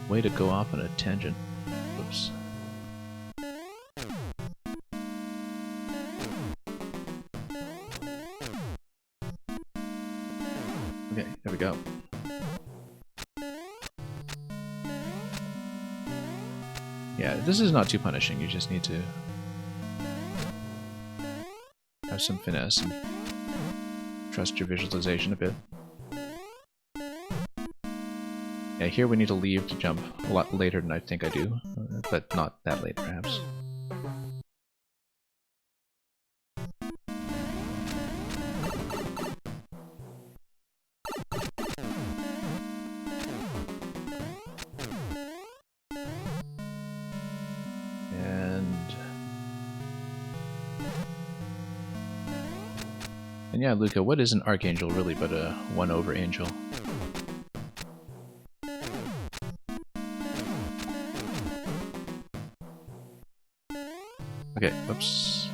Way to go off on a tangent. Oops. Okay, there we go. Yeah, this is not too punishing. You just need to have some finesse and trust your visualization a bit. Yeah, Yeah, here we need to leave to jump a lot later than I think I do, but not that late perhaps. And yeah, Luca, what is an Archangel really but a 1/over angel? Okay, whoops.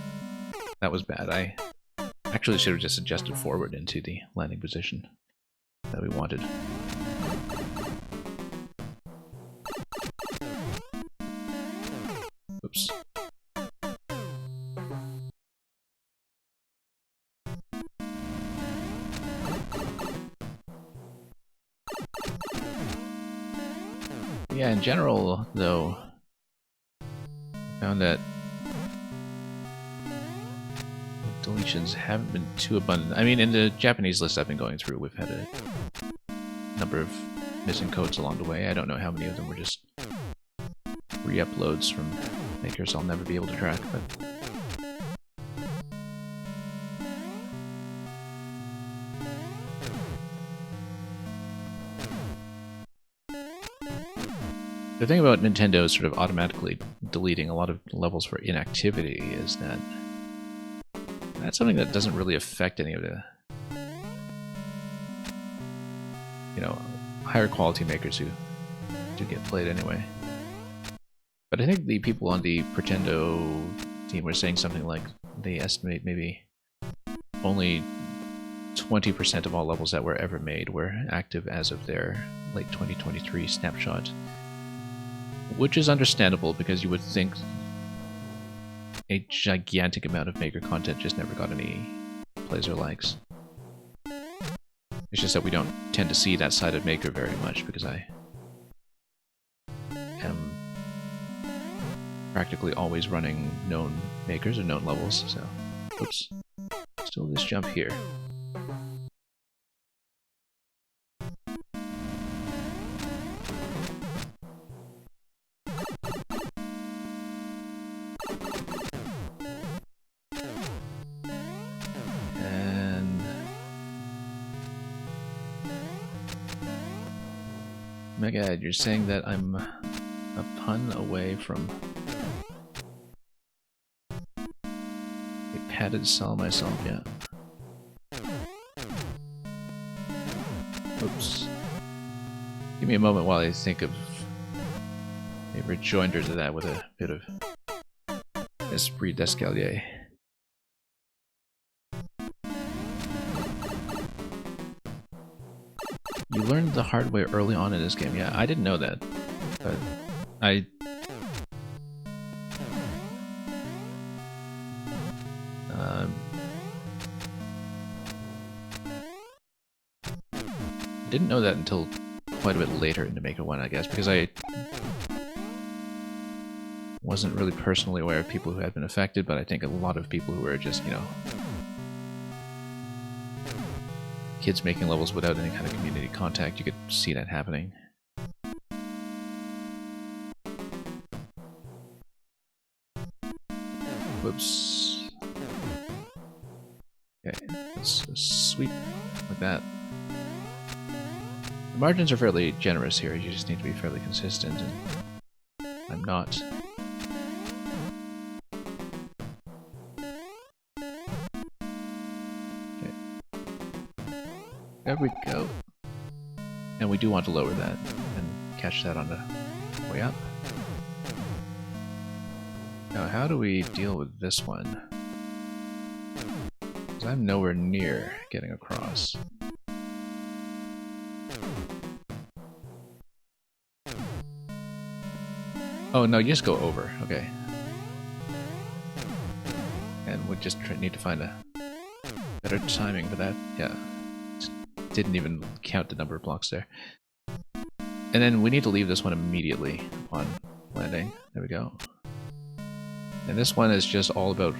That was bad. I actually should have just adjusted forward into the landing position that we wanted. Oops. Yeah, in general, though, I found that deletions haven't been too abundant. I mean, in the Japanese list I've been going through, we've had a number of missing codes along the way. I don't know how many of them were just re-uploads from makers I'll never be able to track, but... The thing about Nintendo sort of automatically deleting a lot of levels for inactivity is that that's something that doesn't really affect any of the, you know, higher quality makers who do get played anyway. But I think the people on the Pretendo team were saying something like they estimate maybe only 20% of all levels that were ever made were active as of their late 2023 snapshot. Which is understandable, because you would think a gigantic amount of maker content just never got any plays or likes. It's just that we don't tend to see that side of maker very much, because I am practically always running known makers or known levels, so... Oops. Still this jump here. My God, you're saying that I'm a pun away from a padded cell myself, yeah. Oops. Give me a moment while I think of a rejoinder to that with a bit of esprit d'escalier. You learned the hard way early on in this game. Yeah, I didn't know that, but I... didn't know that until quite a bit later in the Maker 1, I guess, because I wasn't really personally aware of people who had been affected, but I think a lot of people who were just, you know, kids making levels without any kind of community contact, you could see that happening. Whoops. Okay, let's sweep like that. The margins are fairly generous here, you just need to be fairly consistent, and I'm not. There we go. And we do want to lower that and catch that on the way up. Now, how do we deal with this one? Because I'm nowhere near getting across. Oh, no, you just go over. Okay. And we just need to find a better timing for that. Yeah. Didn't even count the number of blocks there. And then we need to leave this one immediately upon landing. There we go. And this one is just all about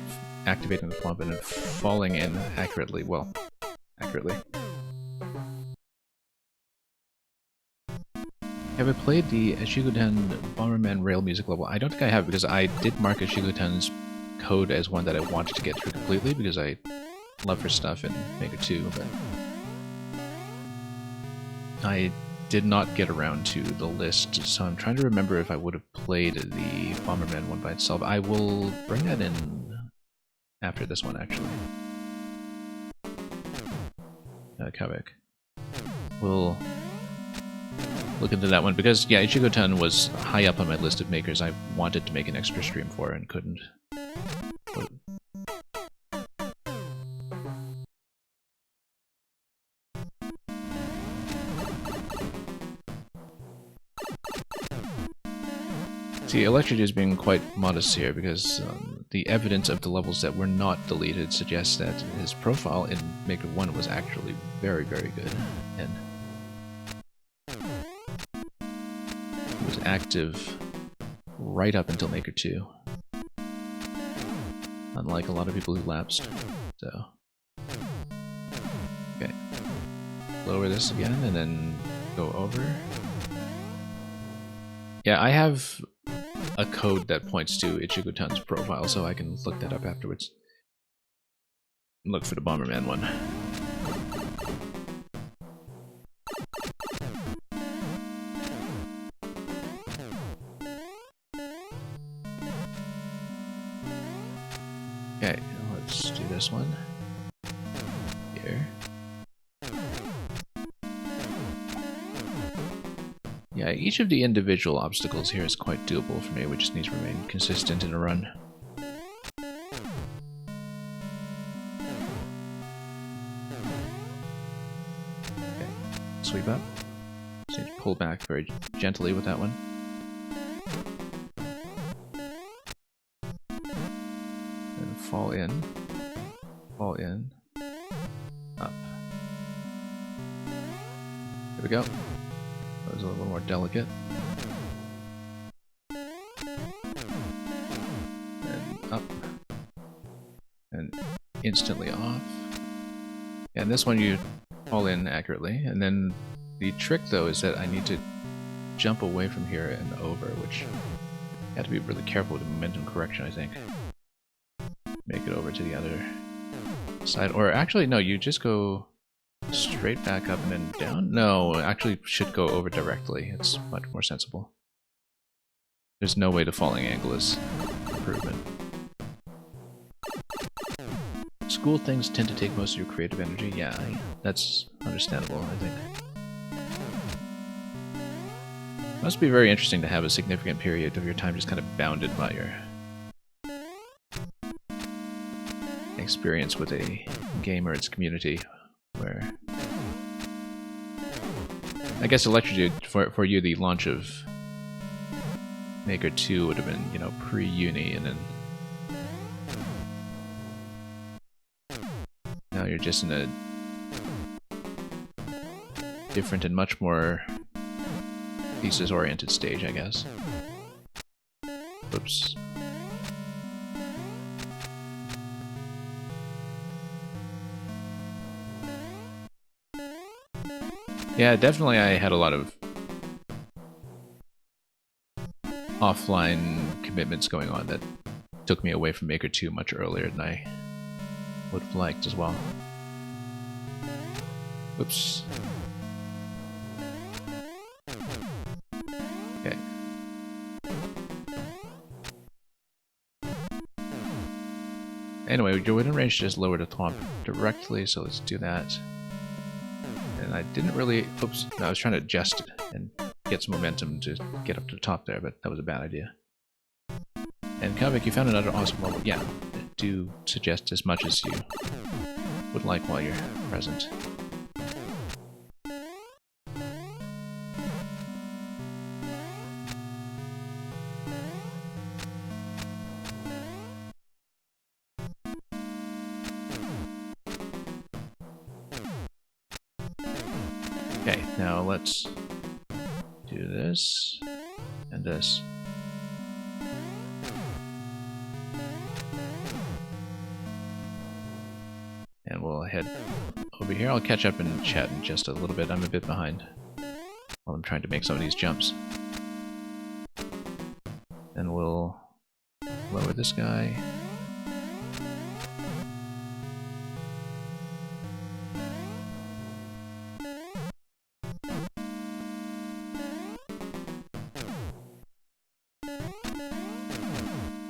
activating the plump and then falling in accurately. Well, accurately. Have I played the Shigoten Bomberman Rail music level? I don't think I have, because I did mark Shigoten's code as one that I wanted to get through completely, because I love her stuff in Maker 2, but I did not get around to the list, so I'm trying to remember if I would have played the Bomberman one by itself. I will bring that in after this one, actually. Kavik. We'll look into that one, because, yeah, Ichigo-tan was high up on my list of makers I wanted to make an extra stream for and couldn't. But see, Electric is being quite modest here, because the evidence of the levels that were not deleted suggests that his profile in Maker 1 was actually very, very good, and he was active right up until Maker 2. Unlike a lot of people who lapsed, so... Okay. Lower this again, and then go over. Yeah, I have a code that points to Ichigo-tan's profile, so I can look that up afterwards. Look for the Bomberman one. Okay, let's do this one. Here. Yeah, each of the individual obstacles here is quite doable for me. We just need to remain consistent in a run. Okay, sweep up. Just need to pull back very gently with that one. And fall in, up. Here we go. That was a little more delicate. And up. And instantly off. And this one you fall in accurately. And then the trick though is that I need to jump away from here and over, which you have to be really careful with the momentum correction, I think. Make it over to the other side. Or actually, no, you just go straight back up and then down? No, actually should go over directly. It's much more sensible. There's no way the falling angle is improvement. School things tend to take most of your creative energy. Yeah, that's understandable, I think. Must be very interesting to have a significant period of your time just kind of bounded by your experience with a game or its community, where I guess Electrodude, for you, the launch of Maker 2 would have been, you know, pre-uni, and then now you're just in a different and much more thesis-oriented stage, I guess. Whoops. Yeah, definitely I had a lot of offline commitments going on that took me away from Maker 2 much earlier than I would have liked as well. Oops. Okay. Anyway, your window range just lowered the thwomp directly, so let's do that. And I didn't really... Oops. No, I was trying to adjust it and get some momentum to get up to the top there, but that was a bad idea. And Kavik, you found another awesome level. Yeah, do suggest as much as you would like while you're present. Okay, now let's do this and this. And we'll head over here. I'll catch up in chat in just a little bit. I'm a bit behind while I'm I'm trying to make some of these jumps. Then we'll lower this guy.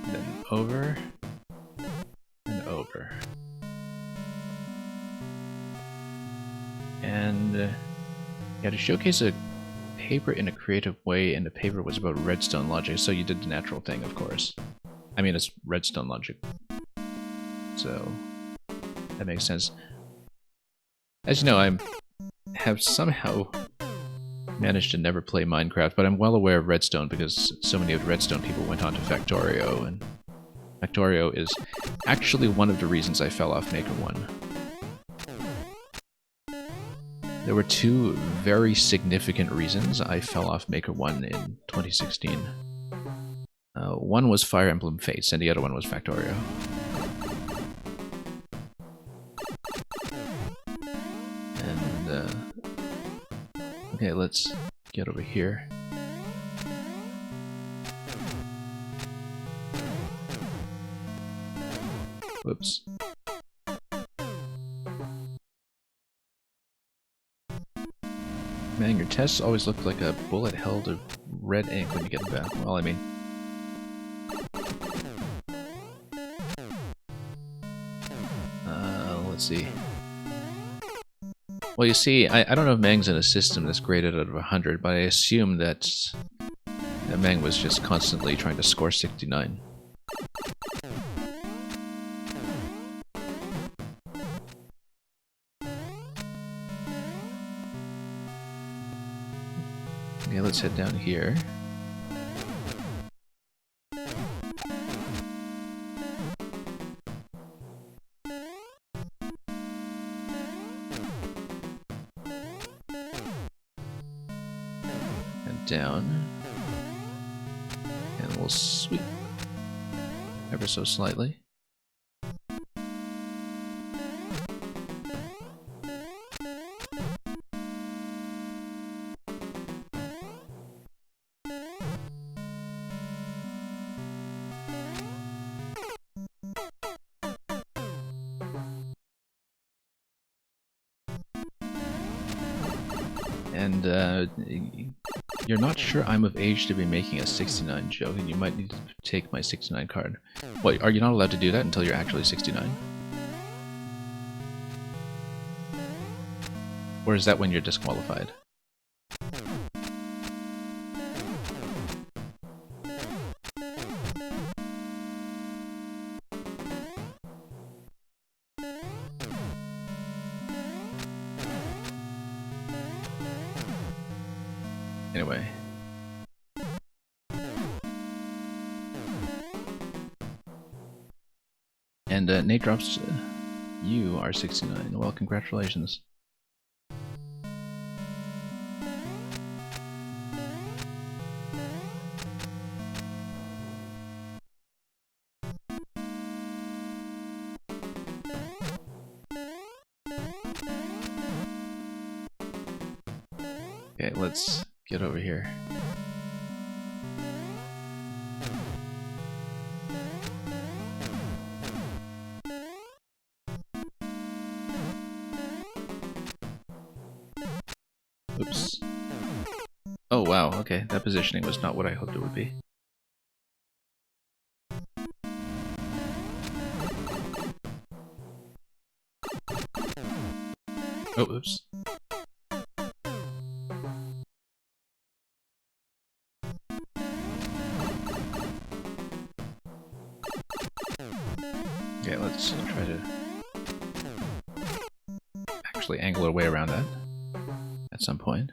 Then over and over. And yeah, to showcase a paper in a creative way, and the paper was about redstone logic, so you did the natural thing, of course. I mean, it's redstone logic, so that makes sense. As you know, I have somehow managed to never play Minecraft, but I'm well aware of redstone because so many of the redstone people went on to Factorio, and Factorio is actually one of the reasons I fell off Maker 1. There were two very significant reasons I fell off Maker 1 in 2016. One was Fire Emblem Fates, and the other one was Factorio. And, okay, let's get over here. Whoops. Man, your tests always look like a bullet held of red ink when you get them back. Well, I mean... let's see. Well, you see, I don't know if Mang's in a system that's graded out of 100, but I assume that Mang was just constantly trying to score 69. Okay, let's head down here. And down. And we'll sweep ever so slightly. And you're not sure I'm of age to be making a 69 joke, and you might need to take my 69 card. What, are you not allowed to do that until you're actually 69? Or is that when you're disqualified? Anyway. And Nate drops, you are 69. Well, congratulations. Okay, let's get over here. Oops. Oh wow, okay, that positioning was not what I hoped it would be. Oh, oops. Okay, let's try to actually angle our way around that at some point.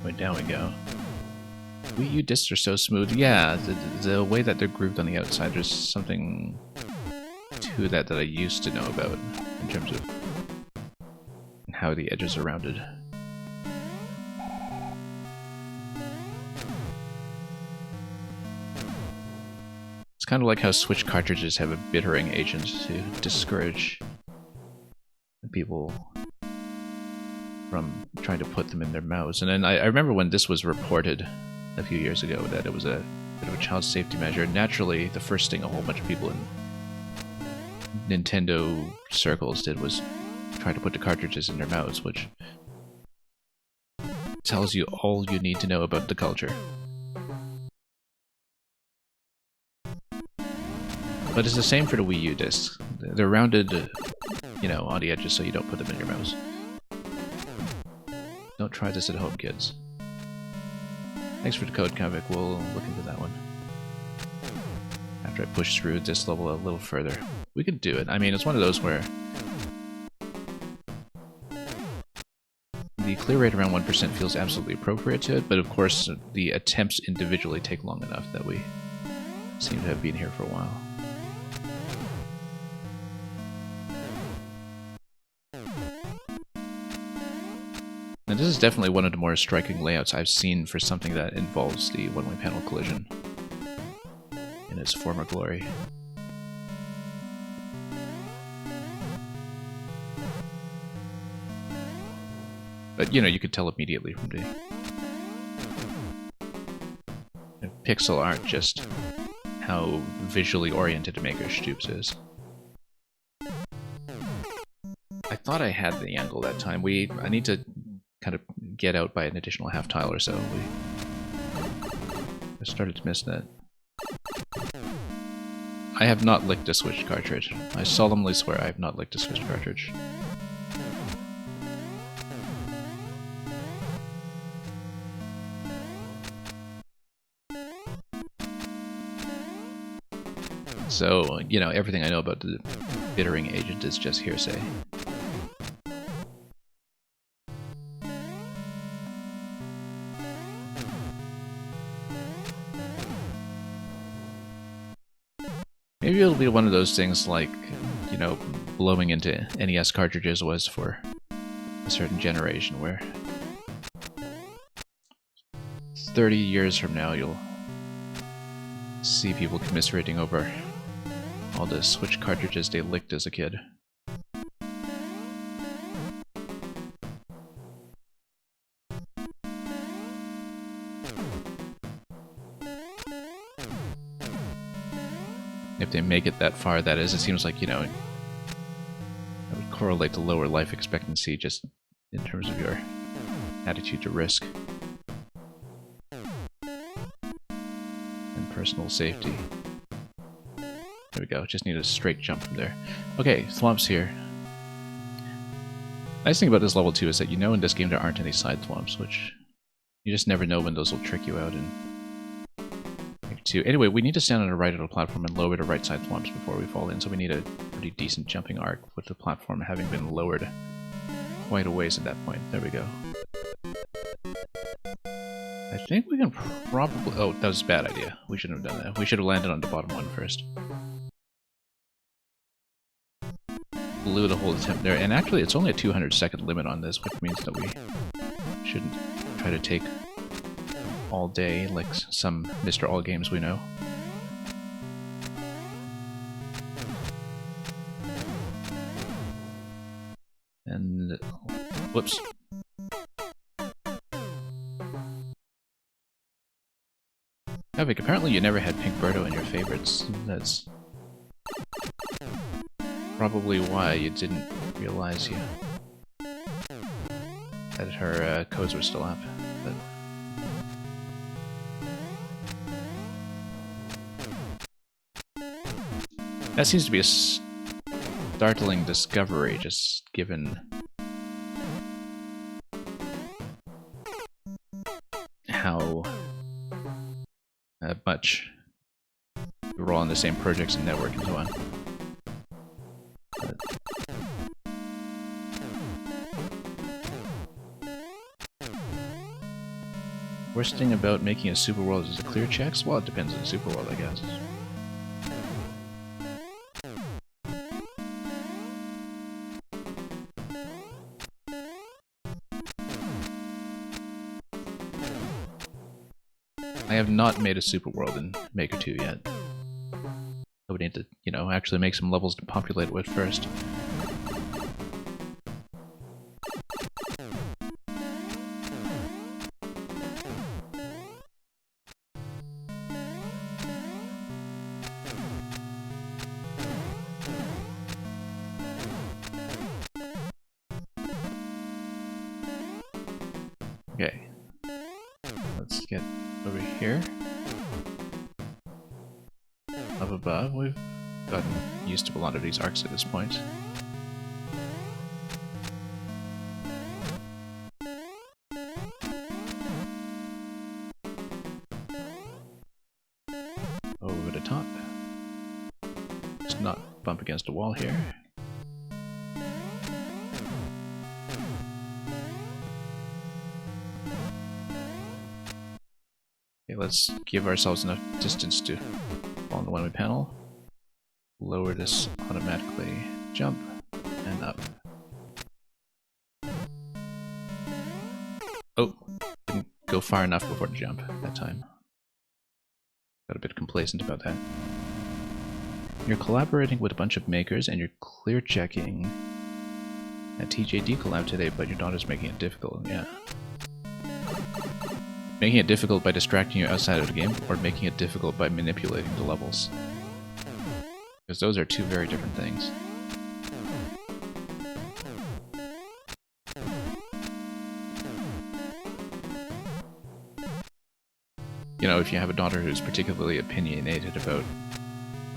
Wait, down we go. Wii U discs are so smooth. Yeah, the way that they're grooved on the outside, there's something to that I used to know about in terms of how the edges are rounded. kind of like how Switch cartridges have a bittering agent to discourage people from trying to put them in their mouths. And then I remember when this was reported a few years ago that it was a bit of a child safety measure. Naturally, the first thing a whole bunch of people in Nintendo circles did was try to put the cartridges in their mouths, which tells you all you need to know about the culture. But it's the same for the Wii U discs. They're rounded, you know, on the edges so you don't put them in your mouth. Don't try this at home, kids. Thanks for the code, Kavik. We'll look into that one. After I push through this level a little further. We could do it. I mean, it's one of those where the clear rate around 1% feels absolutely appropriate to it, but of course the attempts individually take long enough that we seem to have been here for a while. Now this is definitely one of the more striking layouts I've seen for something that involves the one-way panel collision in its former glory. But, you know, you could tell immediately from the pixel art just how visually oriented Maker Stoops is. I thought I had the angle that time. I need to kind of get out by an additional half tile or so. I started to miss that. I have not licked a Switch cartridge. I solemnly swear I have not licked a Switch cartridge. So, you know, everything I know about the bittering agent is just hearsay. Maybe it'll be one of those things like, you know, blowing into NES cartridges was for a certain generation, where 30 years from now you'll see people commiserating over all the Switch cartridges they licked as a kid. If they make it that far, that is. It seems like, you know, it would correlate to lower life expectancy just in terms of your attitude to risk and personal safety. There we go, just need a straight jump from there. Okay, thwomps here. Nice thing about this level too is that you know in this game there aren't any side thwomps, which you just never know when those will trick you out in Make 2. Anyway, we need to stand on the right of the platform and lower the right side thwomps before we fall in, so we need a pretty decent jumping arc with the platform having been lowered quite a ways at that point. There we go. I think we can probably... Oh, that was a bad idea. We shouldn't have done that. We should have landed on the bottom one first. Blew the whole attempt there, and actually it's only a 200-second limit on this, which means that we shouldn't try to take all day like some Mr. All games we know. And... whoops. Havik, apparently you never had Pink Birdo in your favorites. That's probably why you didn't realize that her codes were still up. But that seems to be a startling discovery, just given how much we're all on the same projects and network and so on. Worst thing about making a super world is the clear checks? Well, it depends on the super world, I guess. I have not made a super world in Maker 2 yet. we need to, you know, actually make some levels to populate with first. Okay, let's get over here. Up above, we've gotten used to a lot of these arcs at this point. Over the top. Let's not bump against a wall here. Okay, let's give ourselves enough distance to fall in the one-way panel. Lower this automatically. Jump and up. Oh, didn't go far enough before the jump that time. Got a bit complacent about that. You're collaborating with a bunch of makers and you're clear checking at TJD collab today, but your daughter's making it difficult. Yeah. Making it difficult by distracting you outside of the game, or making it difficult by manipulating the levels. Because those are two very different things. You know, if you have a daughter who's particularly opinionated about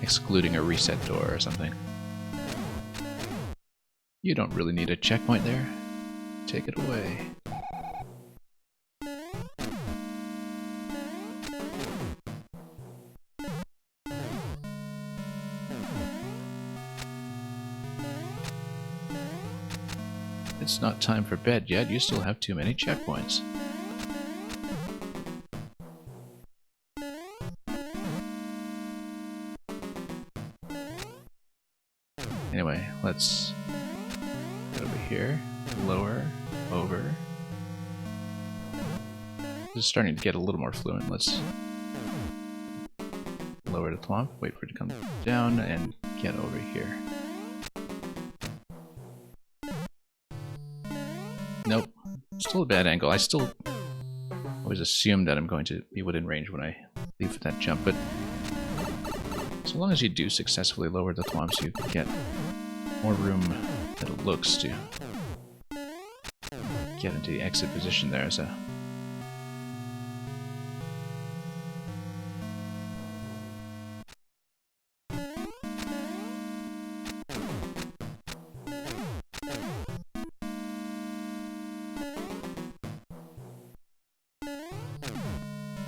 excluding a reset door or something, you don't really need a checkpoint there. Take it away. It's not time for bed yet, you still have too many checkpoints. Anyway, let's get over here, lower, over. This is starting to get a little more fluent. Let's lower the thwomp, wait for it to come down, and get over here. Nope, still a bad angle. I still always assume that I'm going to be within range when I leave for that jump, but so long as you do successfully lower the thwomps, you get more room than it looks to get into the exit position there. So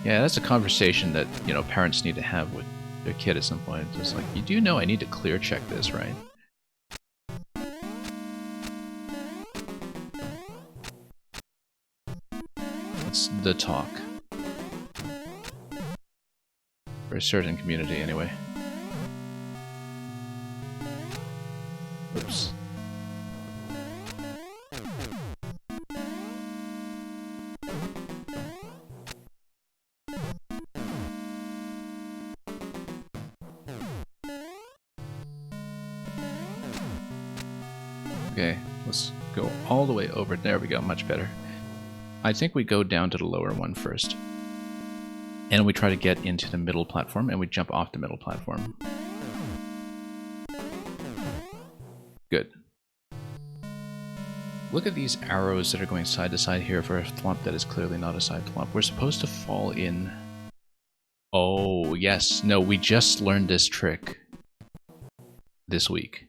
yeah, that's a conversation that, you know, parents need to have with their kid at some point. It's like, you do know I need to clear check this, right? It's the talk. For a certain community, anyway. Oops. Okay, let's go all the way over. There we go, much better. I think we go down to the lower one first. And we try to get into the middle platform, and we jump off the middle platform. Good. Look at these arrows that are going side to side here for a thwomp that is clearly not a side thwomp. We're supposed to fall in... Oh, yes. No, we just learned this trick this week.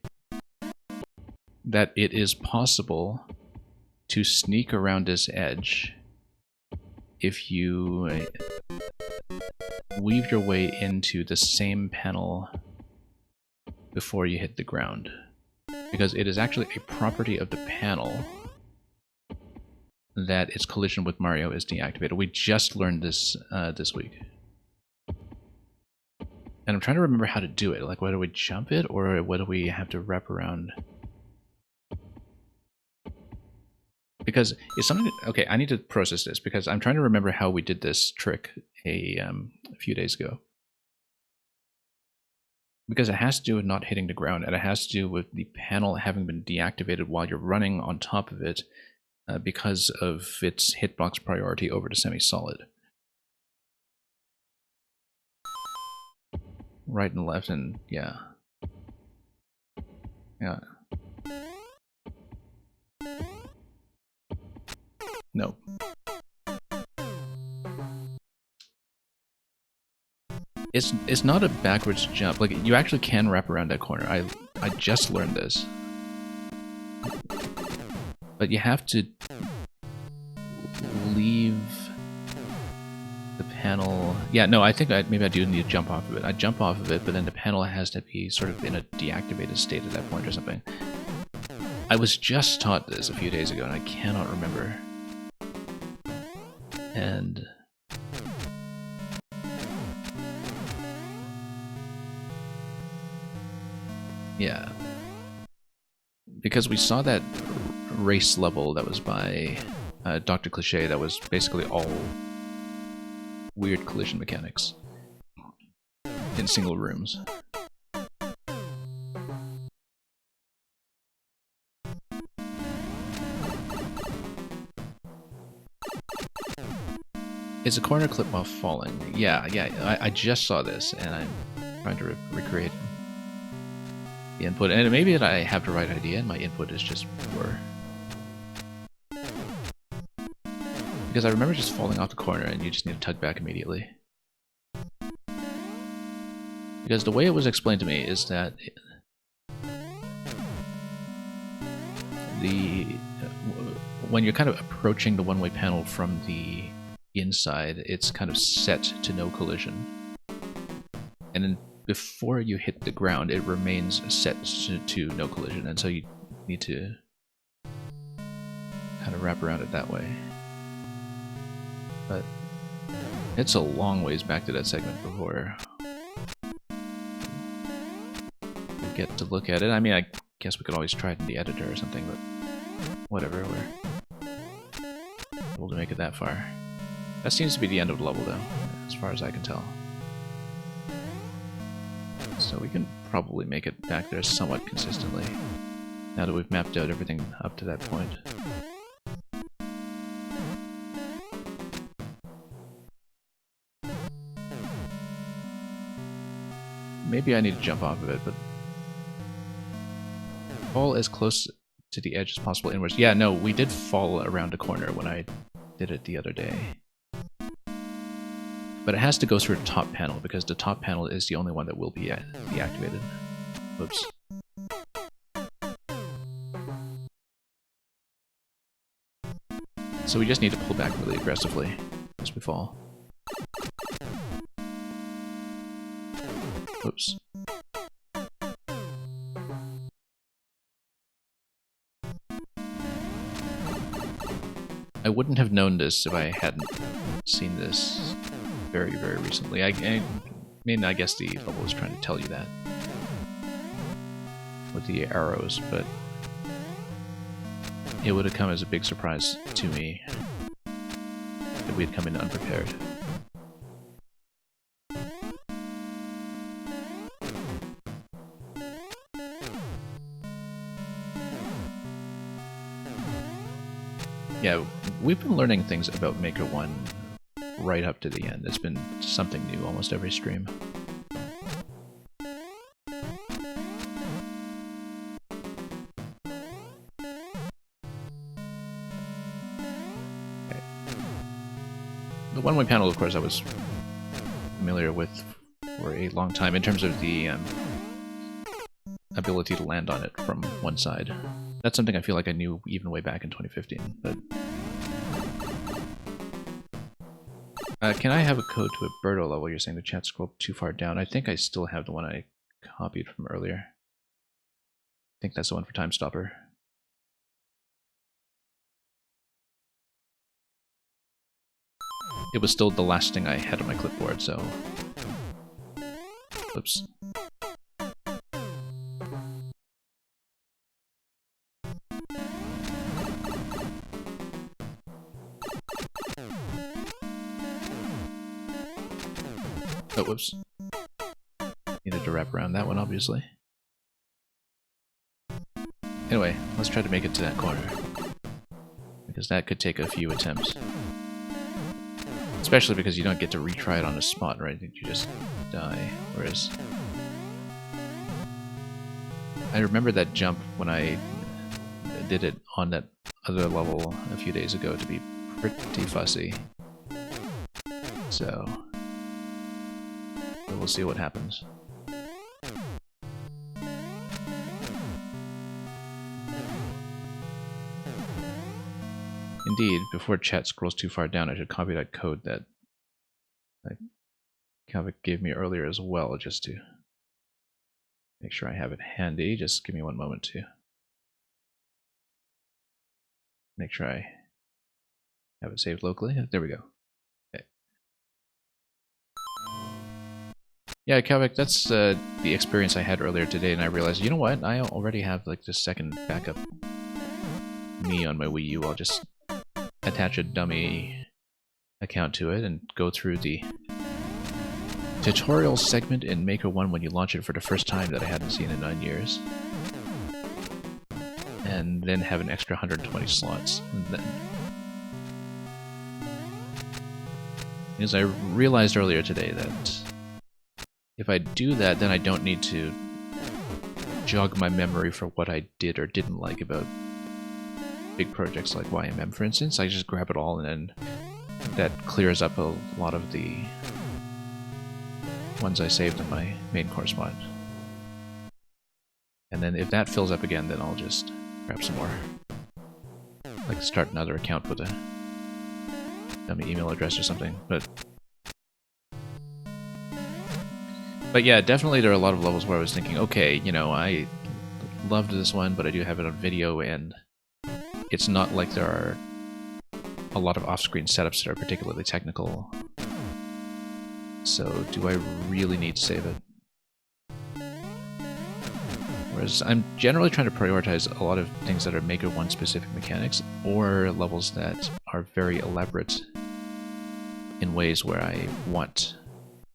That it is possible to sneak around this edge if you weave your way into the same panel before you hit the ground. Because it is actually a property of the panel that its collision with Mario is deactivated. We just learned this this week. And I'm trying to remember how to do it. Like, whether we jump it or whether we have to wrap around. Because it's something... Okay, I need to process this because I'm trying to remember how we did this trick a few days ago. Because it has to do with not hitting the ground, and it has to do with the panel having been deactivated while you're running on top of it because of its hitbox priority over to semi-solid. Right and left, and yeah. Yeah. No. It's not a backwards jump. Like, you actually can wrap around that corner. I just learned this. But you have to leave the panel. Yeah, no, I think maybe I do need to jump off of it. I jump off of it, but then the panel has to be sort of in a deactivated state at that point or something. I was just taught this a few days ago, and I cannot remember. And yeah, because we saw that race level that was by Dr. Cliché that was basically all weird collision mechanics in single rooms. It's a corner clip while falling. Yeah, I just saw this, and I'm trying to recreate the input. And maybe that I have the right idea, and my input is just poor. Because I remember just falling off the corner, and you just need to tug back immediately. Because the way it was explained to me is that when you're kind of approaching the one-way panel from the inside, it's kind of set to no collision. And then before you hit the ground, it remains set to no collision, and so you need to kind of wrap around it that way. But it's a long ways back to that segment before we get to look at it. I mean, I guess we could always try it in the editor or something, but whatever, we're able to make it that far. That seems to be the end of the level, though, as far as I can tell. So we can probably make it back there somewhat consistently, now that we've mapped out everything up to that point. Maybe I need to jump off of it, but fall as close to the edge as possible inwards. Yeah, no, we did fall around a corner when I did it the other day. But it has to go through the top panel, because the top panel is the only one that will be deactivated. Whoops. So we just need to pull back really aggressively as we fall. Oops. I wouldn't have known this if I hadn't seen this very, very recently. I mean, I guess the level was trying to tell you that with the arrows, but it would have come as a big surprise to me if we had come in unprepared. Yeah, we've been learning things about Maker 1 right up to the end. It's been something new almost every stream. Okay. The one-way panel, of course, I was familiar with for a long time in terms of the ability to land on it from one side. That's something I feel like I knew even way back in 2015, but... can I have a code to a Birdo level? You're saying the chat scrolled too far down. I think I still have the one I copied from earlier. I think that's the one for Time Stopper. It was still the last thing I had on my clipboard, so... Oops. Oh, whoops. Needed to wrap around that one, obviously. Anyway, let's try to make it to that corner. Because that could take a few attempts. Especially because you don't get to retry it on a spot, right? You just die. Whereas... I remember that jump when I did it on that other level a few days ago to be pretty fussy. So... we'll see what happens. Indeed, before chat scrolls too far down, I should copy that code that Kavik gave me earlier as well, just to make sure I have it handy. Just give me one moment to make sure I have it saved locally. There we go. Okay. Yeah, Kavik, that's the experience I had earlier today, and I realized, you know what? I already have like the second backup me on my Wii U. I'll just attach a dummy account to it and go through the tutorial segment in Maker 1 when you launch it for the first time that I hadn't seen in 9 years. And then have an extra 120 slots. And then... because I realized earlier today that if I do that, then I don't need to jog my memory for what I did or didn't like about big projects like YMM, for instance. I just grab it all, and then that clears up a lot of the ones I saved in my main core spot. And then if that fills up again, then I'll just grab some more. Like start another account with a dummy email address or something. But yeah, definitely there are a lot of levels where I was thinking, okay, you know, I loved this one, but I do have it on video, and it's not like there are a lot of off-screen setups that are particularly technical. So, do I really need to save it? Whereas I'm generally trying to prioritize a lot of things that are Maker 1 specific mechanics, or levels that are very elaborate in ways where I want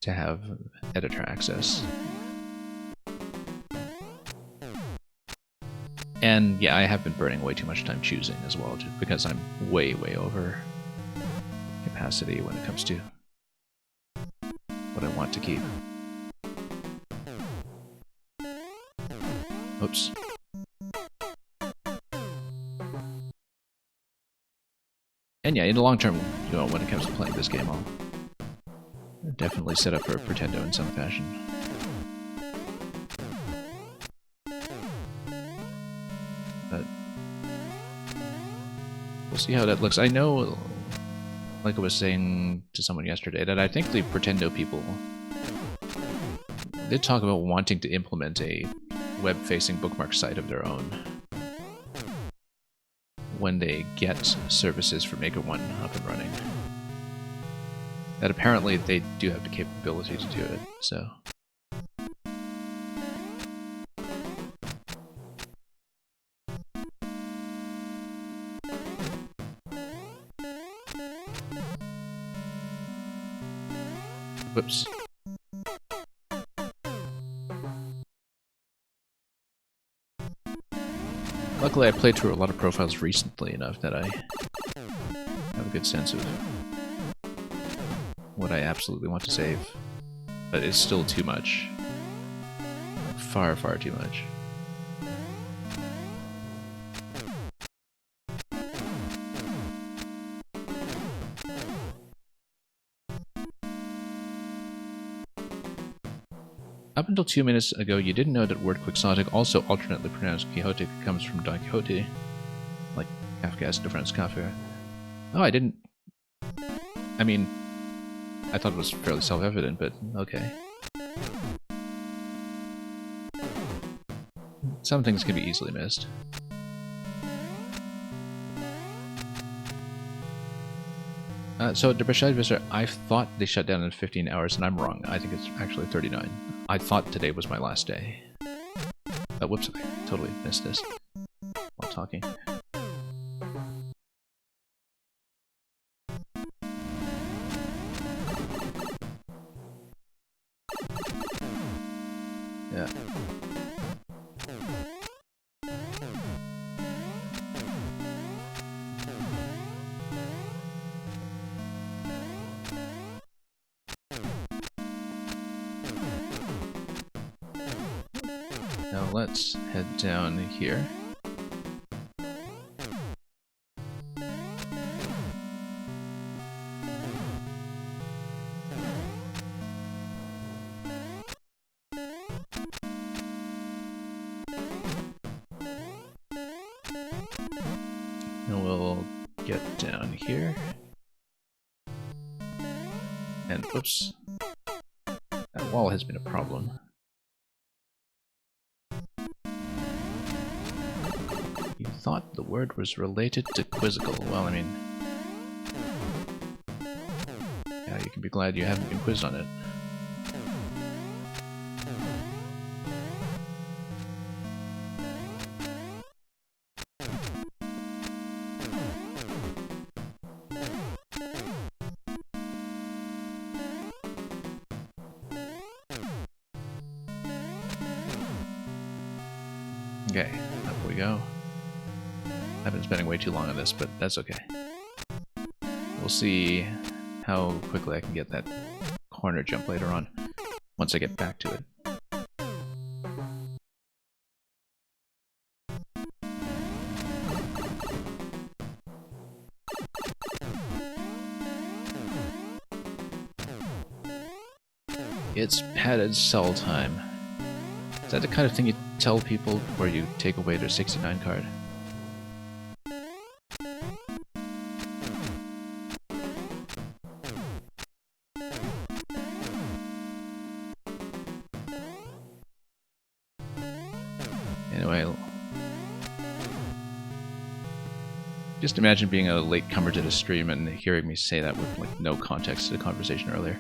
to have editor access. And yeah, I have been burning way too much time choosing as well, just because I'm way over capacity when it comes to what I want to keep. Oops. And yeah, in the long term, you know, when it comes to playing this game, I'll definitely set up for Pretendo in some fashion. But we'll see how that looks. I know, like I was saying to someone yesterday, that I think the Pretendo people did talk about wanting to implement a web-facing bookmark site of their own when they get services for Maker 1 up and running. That apparently they do have the capability to do it, so... Whoops. Luckily, I played through a lot of profiles recently enough that I have a good sense of what I absolutely want to save. But it's still too much. Far too much. Up until 2 minutes ago, you didn't know that word quixotic, also alternately pronounced quixotic, comes from Don Quixote, like Kafka's de Franz Kafka. Oh, I didn't... I mean, I thought it was fairly self-evident, but okay. Some things can be easily missed. So, the Bescheid Visitor, I thought they shut down in 15 hours, and I'm wrong. I think it's actually 39. I thought today was my last day. Whoops, I totally missed this while talking. Yeah. Now let's head down here. And we'll get down here. And oops. That wall has been a problem. You thought the word was related to quizzical. Well, I mean... yeah, you can be glad you haven't been quizzed on it. Okay, up we go. I've been spending way too long on this, but that's okay. We'll see how quickly I can get that corner jump later on, once I get back to it. It's padded cell time. Is that the kind of thing you tell people before you take away their 69 card? Anyway, just imagine being a latecomer to the stream and hearing me say that with like no context to the conversation earlier.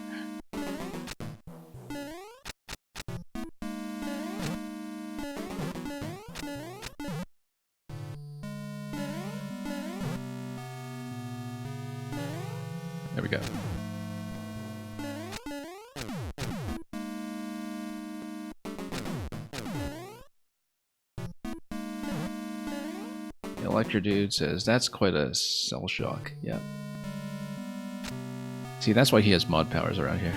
There we go. The Electro Dude says, that's quite a cell shock. Yeah. See, that's why he has mod powers around here.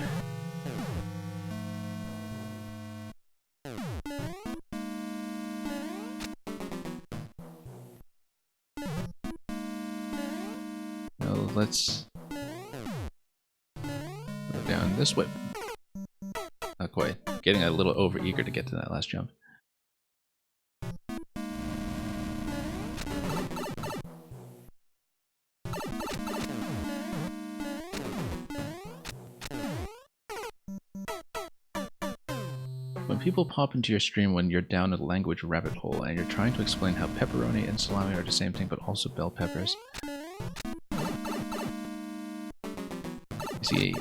Now let's go down this way. Not quite. Getting a little over-eager to get to that last jump. When people pop into your stream when you're down a language rabbit hole and you're trying to explain how pepperoni and salami are the same thing but also bell peppers. See,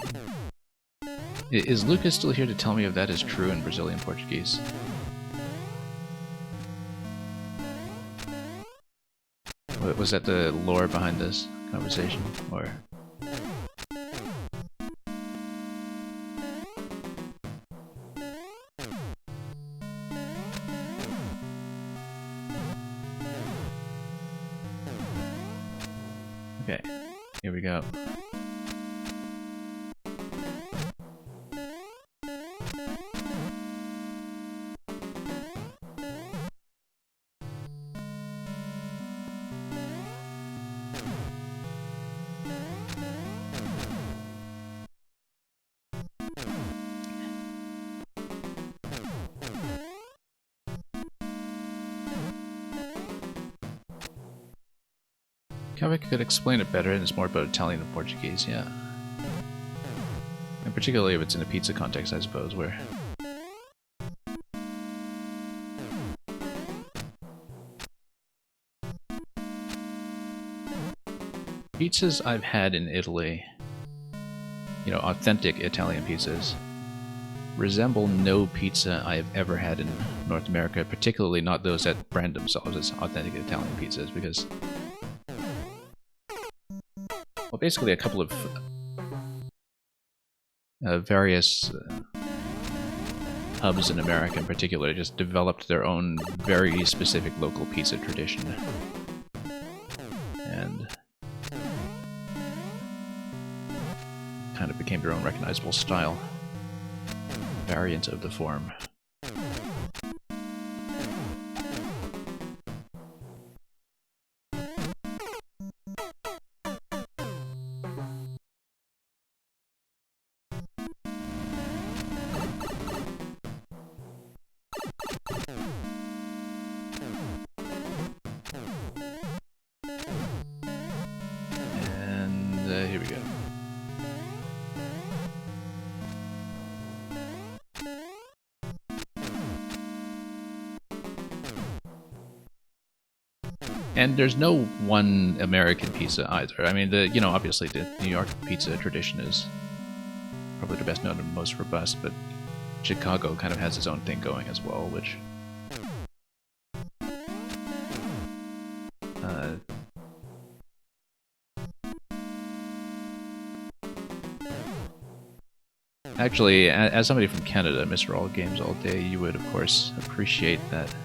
is Lucas still here to tell me if that is true in Brazilian Portuguese? Was that the lore behind this conversation, or...? Okay, here we go. Kavik could explain it better, and it's more about Italian and Portuguese, yeah. And particularly if it's in a pizza context, I suppose, where... Pizzas I've had in Italy, you know, authentic Italian pizzas, resemble no pizza I have ever had in North America, particularly not those that brand themselves as authentic Italian pizzas, because... well, basically a couple of various hubs in America in particular just developed their own very specific local pizza tradition. And kind of became their own recognizable style. Variant of the form. And here we go. And there's no one American pizza either. I mean, obviously the New York pizza tradition is probably the best known and most robust, but Chicago kind of has its own thing going as well, which actually, as somebody from Canada, Mr. All Games All Day, you would of course appreciate that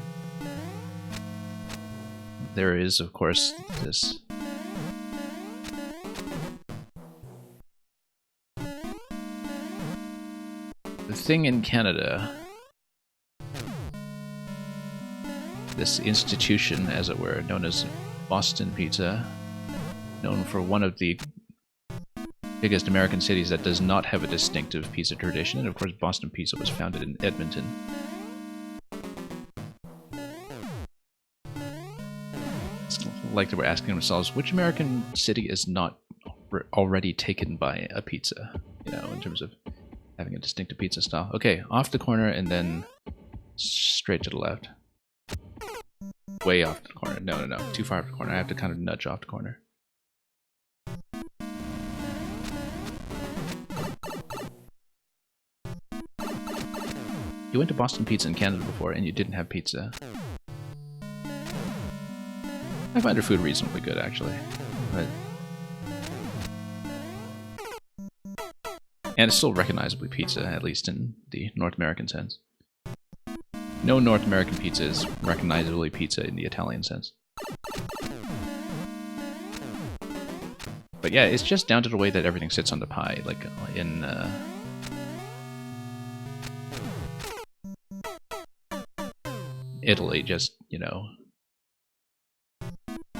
there is, of course, this the thing in Canada, this institution, as it were, known as Boston Pizza, known for one of the biggest American cities that does not have a distinctive pizza tradition, and of course Boston Pizza was founded in Edmonton. It's like they were asking themselves, which American city is not already taken by a pizza, in terms of having a distinctive pizza style. Okay, off the corner and then straight to the left. Way off the corner. No, too far off the corner. I have to kind of nudge off the corner. You went to Boston Pizza in Canada before and you didn't have pizza. I find their food reasonably good, actually. But and it's still recognizably pizza, at least in the North American sense. No North American pizza is recognizably pizza in the Italian sense. But yeah, it's just down to the way that everything sits on the pie, like in Italy, just,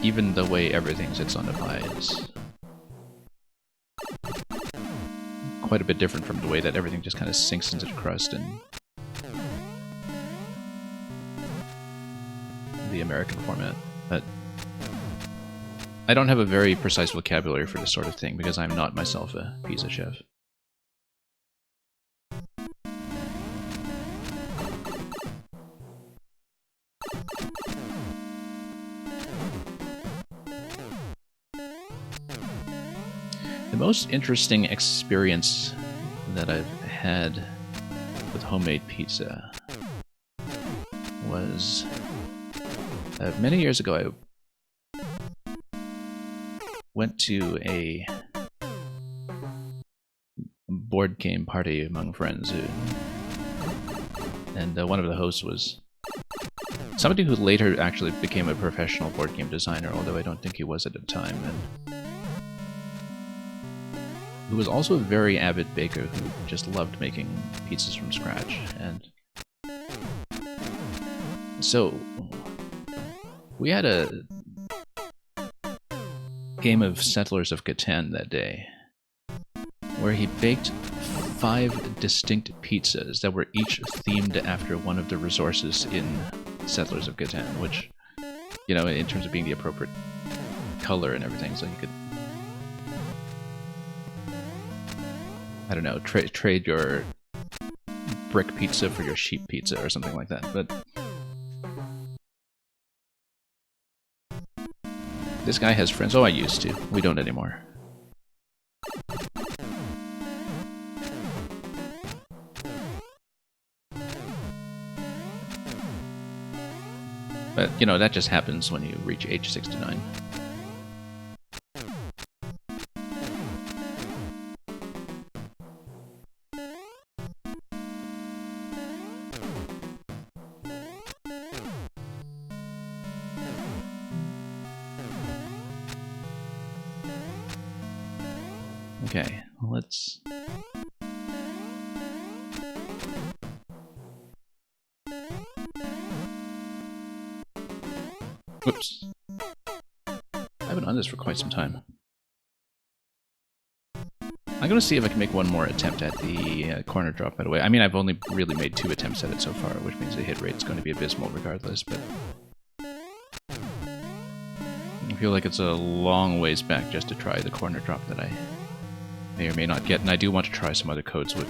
even the way everything sits on the pie is quite a bit different from the way that everything just kind of sinks into the crust in the American format. But I don't have a very precise vocabulary for this sort of thing because I'm not myself a pizza chef. The most interesting experience that I've had with homemade pizza was many years ago. I went to a board game party among friends, and one of the hosts was somebody who later actually became a professional board game designer, although I don't think he was at the time, and who was also a very avid baker who just loved making pizzas from scratch. And so we had a game of Settlers of Catan that day where he baked 5 distinct pizzas that were each themed after one of the resources in Settlers of Catan, which, in terms of being the appropriate color and everything, so you could, I don't know, trade your brick pizza for your sheep pizza or something like that. But this guy has friends. Oh, I used to. We don't anymore. But, that just happens when you reach age 69. Okay, let's... Oops. I've been on this for quite some time. I'm going to see if I can make one more attempt at the corner drop, by the way. I mean, I've only really made 2 attempts at it so far, which means the hit rate's going to be abysmal regardless, but... I feel like it's a long ways back just to try the corner drop that I may or may not get, and I do want to try some other codes with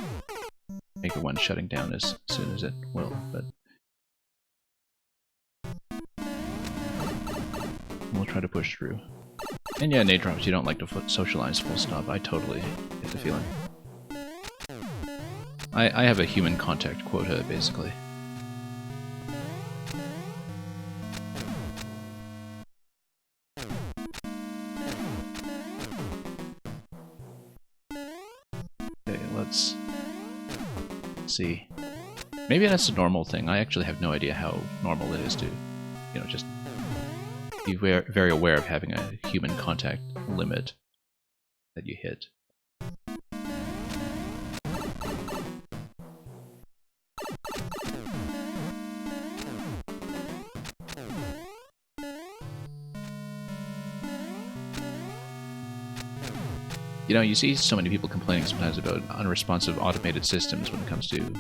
Maker 1 shutting down as soon as it will, but... we'll try to push through. And yeah, nade drops, you don't like to socialize full stop. I totally get the feeling. I have a human contact quota, basically. Okay, let's see. Maybe that's a normal thing. I actually have no idea how normal it is to, you know, just be very aware of having a human contact limit that you hit. You know, you see so many people complaining sometimes about unresponsive automated systems when it comes to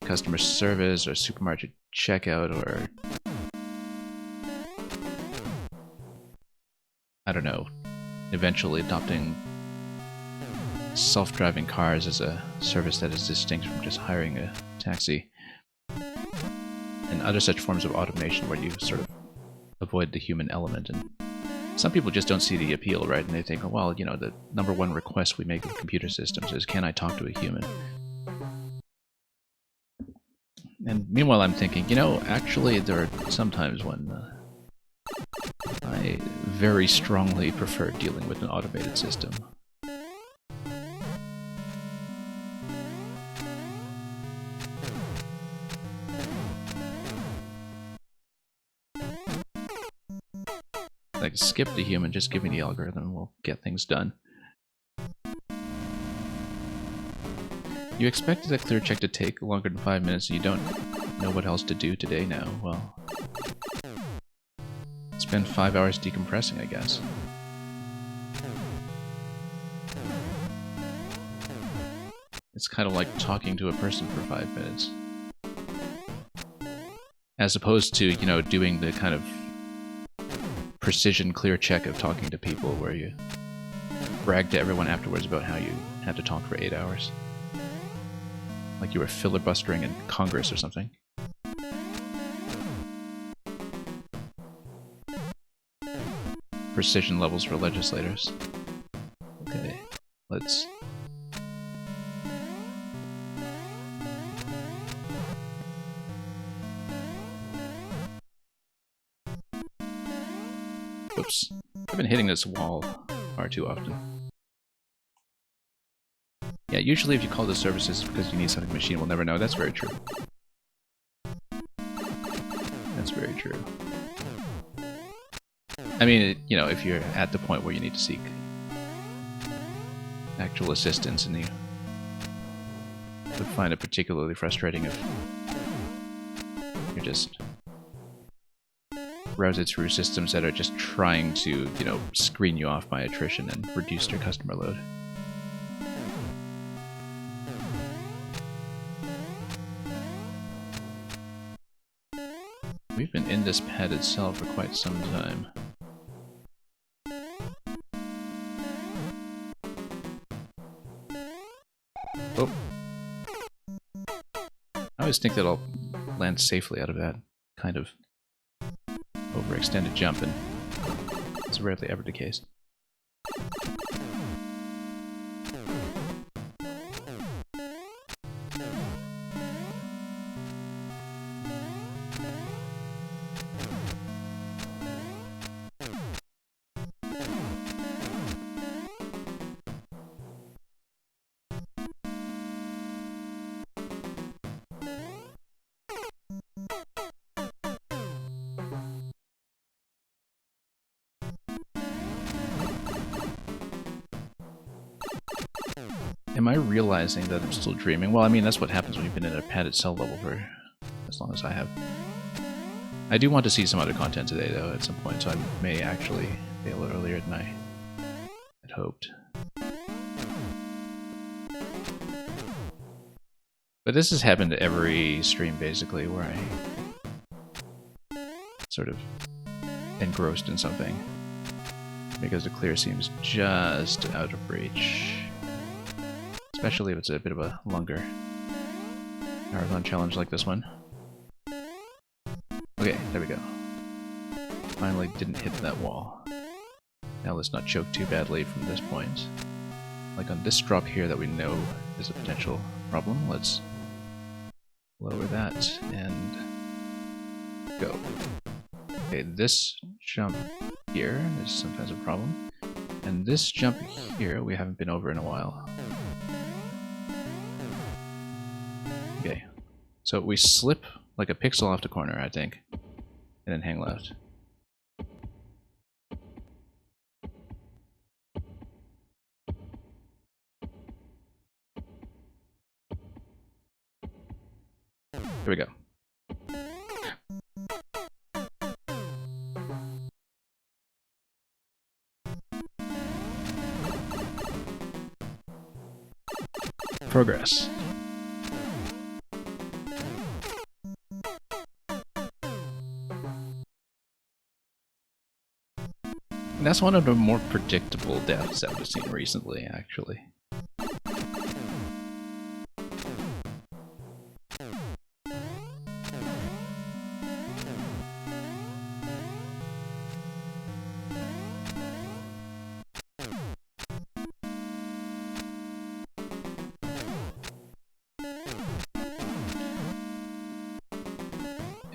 customer service or supermarket checkout or... I don't know, eventually adopting self-driving cars as a service that is distinct from just hiring a taxi. And other such forms of automation where you sort of avoid the human element. And some people just don't see the appeal, right? And they think, oh, well, you know, the #1 request we make with computer systems is, can I talk to a human? And meanwhile, I'm thinking, you know, actually there are some times when I very strongly prefer dealing with an automated system. Like, skip the human, just give me the algorithm and we'll get things done. You expected a clear check to take longer than 5 minutes and you don't know what else to do today now. Well, spend 5 hours decompressing, I guess. It's kind of like talking to a person for 5 minutes. As opposed to, you know, doing the kind of precision clear check of talking to people where you brag to everyone afterwards about how you had to talk for 8 hours. Like you were filibustering in Congress or something. Precision levels for legislators. Okay, let's... Whoops. I've been hitting this wall far too often. Yeah, usually if you call the services because you need something, the machine will never know. That's very true. That's very true. I mean, you know, if you're at the point where you need to seek actual assistance, and you would find it particularly frustrating if you're just routed through systems that are just trying to, you know, screen you off by attrition and reduce your customer load. We've been in this pad itself for quite some time. Oh. I always think that I'll land safely out of that kind of overextended jump, and it's rarely ever the case. Am I realizing that I'm still dreaming? Well, I mean, that's what happens when you've been in a padded cell level for as long as I have. I do want to see some other content today, though, at some point, so I may actually be a little earlier than I had hoped. But this has happened to every stream, basically, where I sort of engrossed in something because the clear seems just out of reach. Especially if it's a bit of a longer marathon challenge like this one. Okay, there we go. Finally didn't hit that wall. Now let's not choke too badly from this point. Like on this drop here that we know is a potential problem, let's lower that and go. Okay, this jump here is sometimes a problem. And this jump here we haven't been over in a while. Okay, so we slip like a pixel off the corner, I think, and then hang left. Here we go. Progress. That's one of the more predictable deaths that we've seen recently, actually.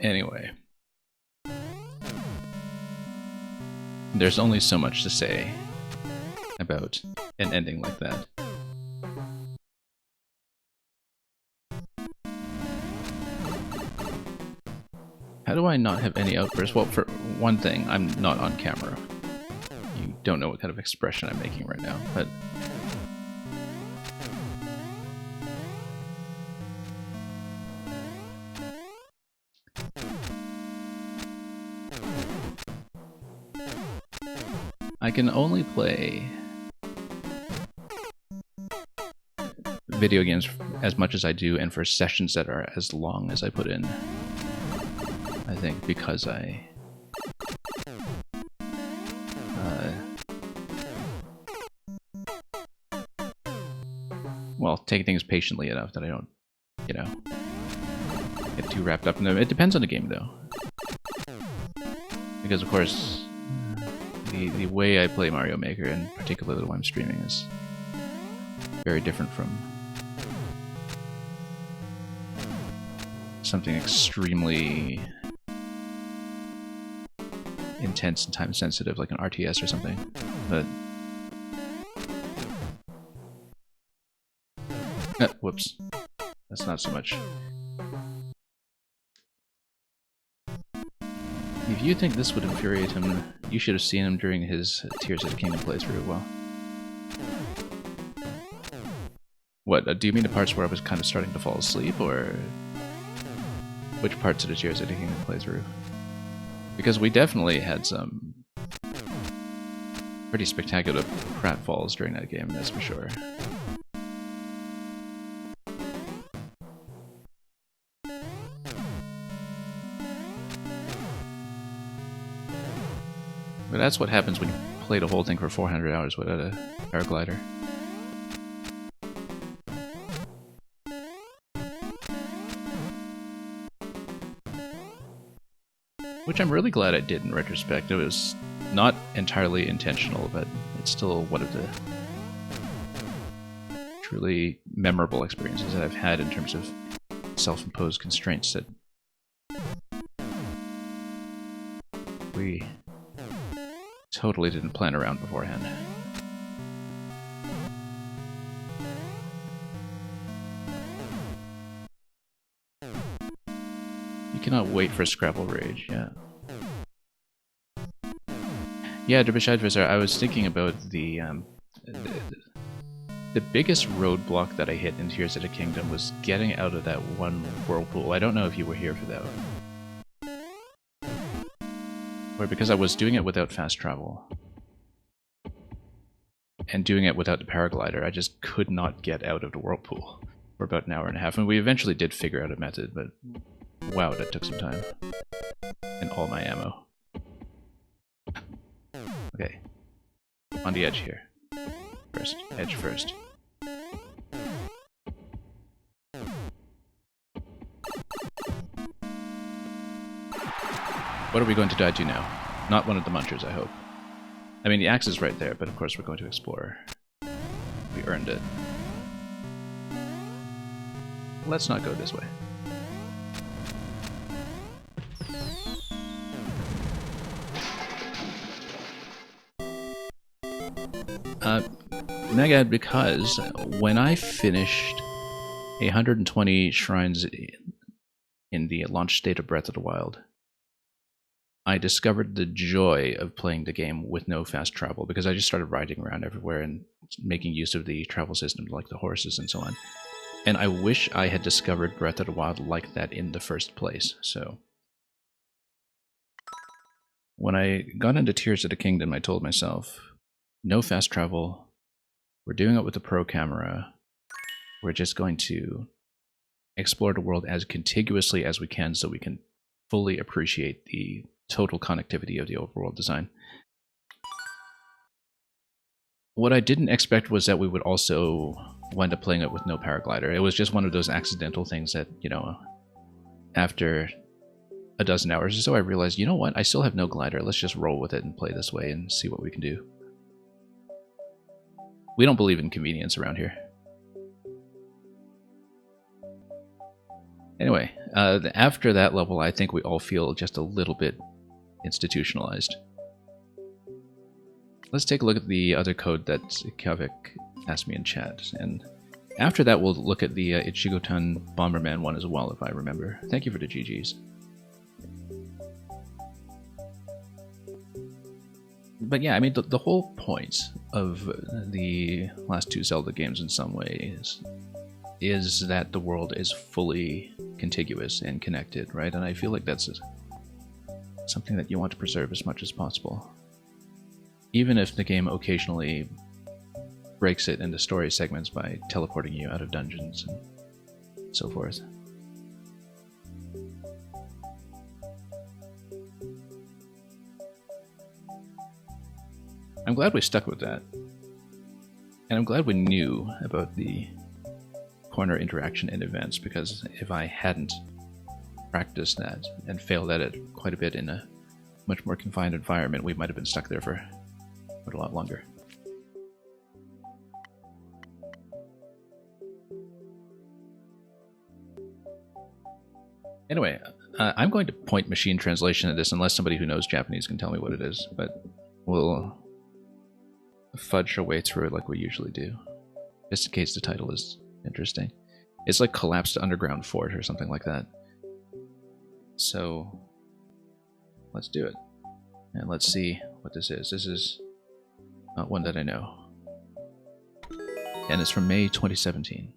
Anyway. There's only so much to say about an ending like that. How do I not have any outbursts? Well, for one thing, I'm not on camera. You don't know what kind of expression I'm making right now, but... I can only play video games as much as I do and for sessions that are as long as I put in. I think because I well, take things patiently enough that I don't, you know, get too wrapped up in them. It depends on the game, though. Because, of course, the way I play Mario Maker, and particularly when I'm streaming, is very different from something extremely intense and time sensitive like an RTS or something. But whoops, that's not so much. If you think this would infuriate him, you should have seen him during his Tears of the Kingdom playthrough. Well, what, do you mean the parts where I was kind of starting to fall asleep, or which parts of the Tears of the Kingdom playthrough? Because we definitely had some pretty spectacular pratfalls during that game, that's for sure. But that's what happens when you play the whole thing for 400 hours without a paraglider. Which I'm really glad I did in retrospect. It was not entirely intentional, but it's still one of the truly memorable experiences that I've had in terms of self-imposed constraints that we totally didn't plan around beforehand. You cannot wait for Scrabble Rage, yeah. Yeah, Dervish Advisor, I was thinking about the The biggest roadblock that I hit in Tears of the Kingdom was getting out of that one whirlpool. I don't know if you were here for that one. Or because I was doing it without fast travel. And doing it without the paraglider, I just could not get out of the whirlpool for about an hour and a half. And we eventually did figure out a method, but wow, that took some time. And all my ammo. Okay. On the edge here. First. Edge first. What are we going to die to now? Not one of the munchers, I hope. I mean, the axe is right there, but of course we're going to explore. We earned it. Let's not go this way. Mega, because when I finished 120 shrines in the launch state of Breath of the Wild, I discovered the joy of playing the game with no fast travel, because I just started riding around everywhere and making use of the travel system, like the horses and so on. And I wish I had discovered Breath of the Wild like that in the first place. So when I got into Tears of the Kingdom, I told myself, no fast travel. We're doing it with the pro camera. We're just going to explore the world as contiguously as we can so we can fully appreciate the total connectivity of the overworld design. What I didn't expect was that we would also wind up playing it with no paraglider. It was just one of those accidental things that, you know, after a dozen hours or so, I realized, you know what, I still have no glider. Let's just roll with it and play this way and see what we can do. We don't believe in convenience around here. Anyway, after that level, I think we all feel just a little bit institutionalized. Let's take a look at the other code that Kavik asked me in chat, and after that we'll look at the Ichigo-tan Bomberman one as well, if I remember. Thank you for the GGs. But yeah, I mean, the whole point of the last two Zelda games in some ways is that the world is fully contiguous and connected, right? And I feel like that's something that you want to preserve as much as possible. Even if the game occasionally breaks it into story segments by teleporting you out of dungeons and so forth. I'm glad we stuck with that. And I'm glad we knew about the corner interaction in advance, because if I hadn't practiced that and failed at it quite a bit in a much more confined environment, we might have been stuck there for quite a lot longer. Anyway, I'm going to point machine translation at this unless somebody who knows Japanese can tell me what it is, but we'll fudge our way through it like we usually do, just in case the title is interesting. It's like Collapsed Underground Fort or something like that. So let's do it. And let's see what this is. This is not one that I know. And it's from May 2017.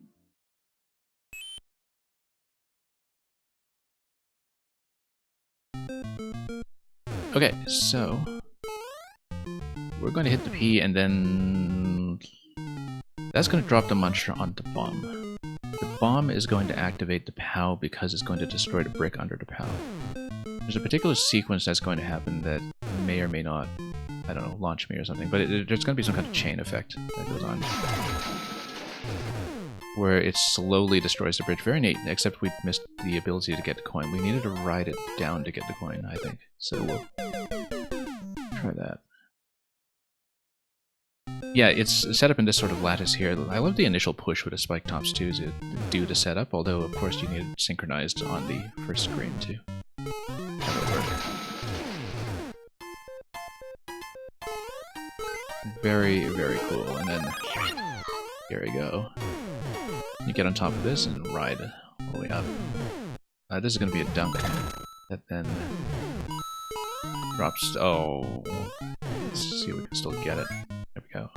Okay, so we're going to hit the P, and then that's going to drop the monster on the bomb. The bomb is going to activate the POW because it's going to destroy the brick under the POW. There's a particular sequence that's going to happen that may or may not, I don't know, launch me or something, but there's going to be some kind of chain effect that goes on, where it slowly destroys the bridge. Very neat, except we missed the ability to get the coin. We needed to ride it down to get the coin, I think. So we'll try that. Yeah, it's set up in this sort of lattice here. I love the initial push with the spike tops too to do the setup, although of course you need it synchronized on the first screen too. That would work. Very, very cool. And then here we go. You get on top of this and ride all the way up. This is going to be a dunk that then drops. Oh, let's see if we can still get it. There we go.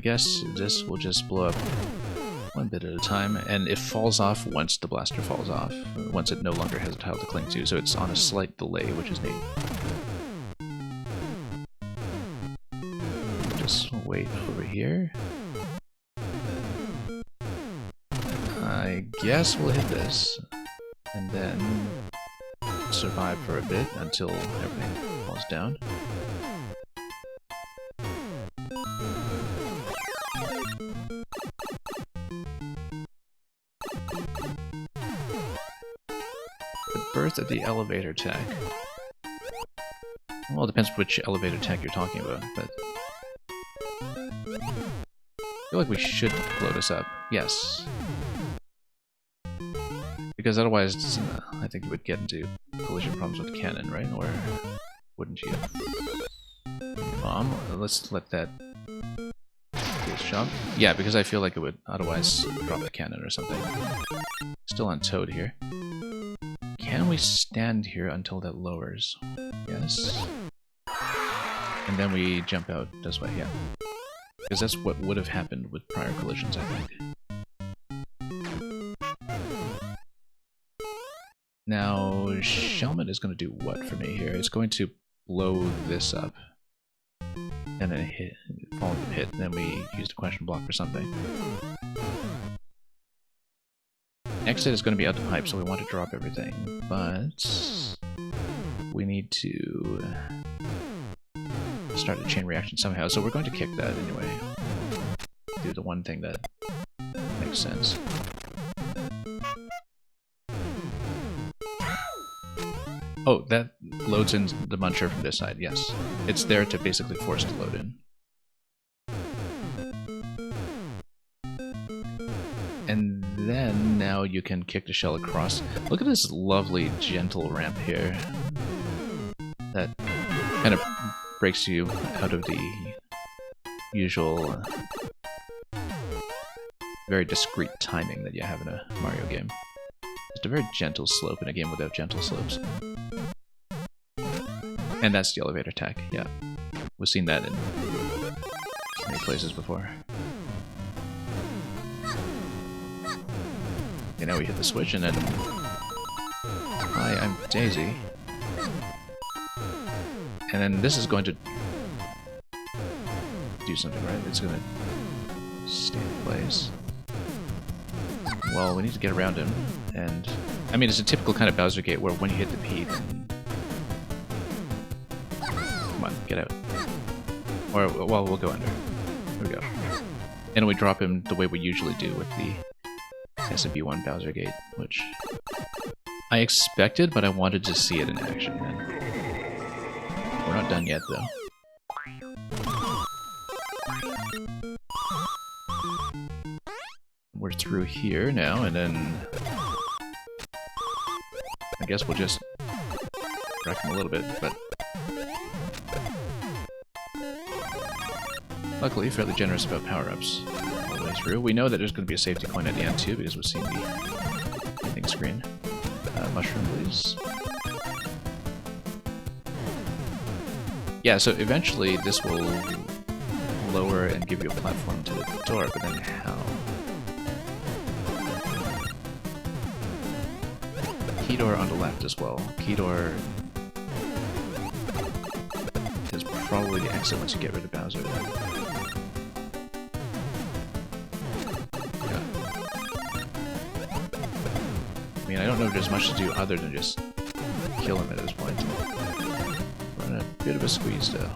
guess this will just blow up one bit at a time, and it falls off once the blaster falls off, once it no longer has a tile to cling to, so it's on a slight delay, which is neat. Just wait over here. I guess we'll hit this, and then survive for a bit until everything falls down. The birth of the elevator tech. Well, it depends which elevator tech you're talking about, but I feel like we should blow this up. Yes. Because otherwise, I think you would get into collision problems with the cannon, right? Or wouldn't you? Bomb? Let's let that do its job. Yeah, because I feel like it would otherwise drop the cannon or something. Still on Toad here. Can we stand here until that lowers? Yes. And then we jump out this way, yeah. Because that's what would have happened with prior collisions, I think. Now, Shellman is going to do what for me here? It's going to blow this up. And then hit, fall into the pit, and then we use the question block for something. Exit is going to be out the pipe, so we want to drop everything. But we need to start a chain reaction somehow, so we're going to kick that anyway. Do the one thing that makes sense. Oh, that loads in the muncher from this side, yes. It's there to basically force to load in. And then now you can kick the shell across. Look at this lovely, gentle ramp here. That kind of breaks you out of the usual, very discrete timing that you have in a Mario game. Just a very gentle slope in a game without gentle slopes. And that's the elevator tech, yeah. We've seen that in many places before. Okay, now we hit the switch and then... Hi, I'm Daisy. And then this is going to do something, right? It's going to stay in place. Well, we need to get around him, and... I mean, it's a typical kind of Bowser gate where when you hit the P, then... Come on, get out. Or, well, we'll go under. There we go. And we drop him the way we usually do with the SMM1 Bowser gate, which I expected, but I wanted to see it in action. And we're not done yet, though. We're through here now, and then I guess we'll just wreck him a little bit, but luckily fairly generous about power-ups all the way through. We know that there's going to be a safety coin at the end too, because we've seen the ending screen. Mushroom, please. Yeah, so eventually this will lower and give you a platform to the door, but then how? Key door on the left as well. Key door is probably the exit once you get rid of Bowser. Yeah. I mean, I don't know if there's much to do other than just kill him at this point. We're in a bit of a squeeze, though.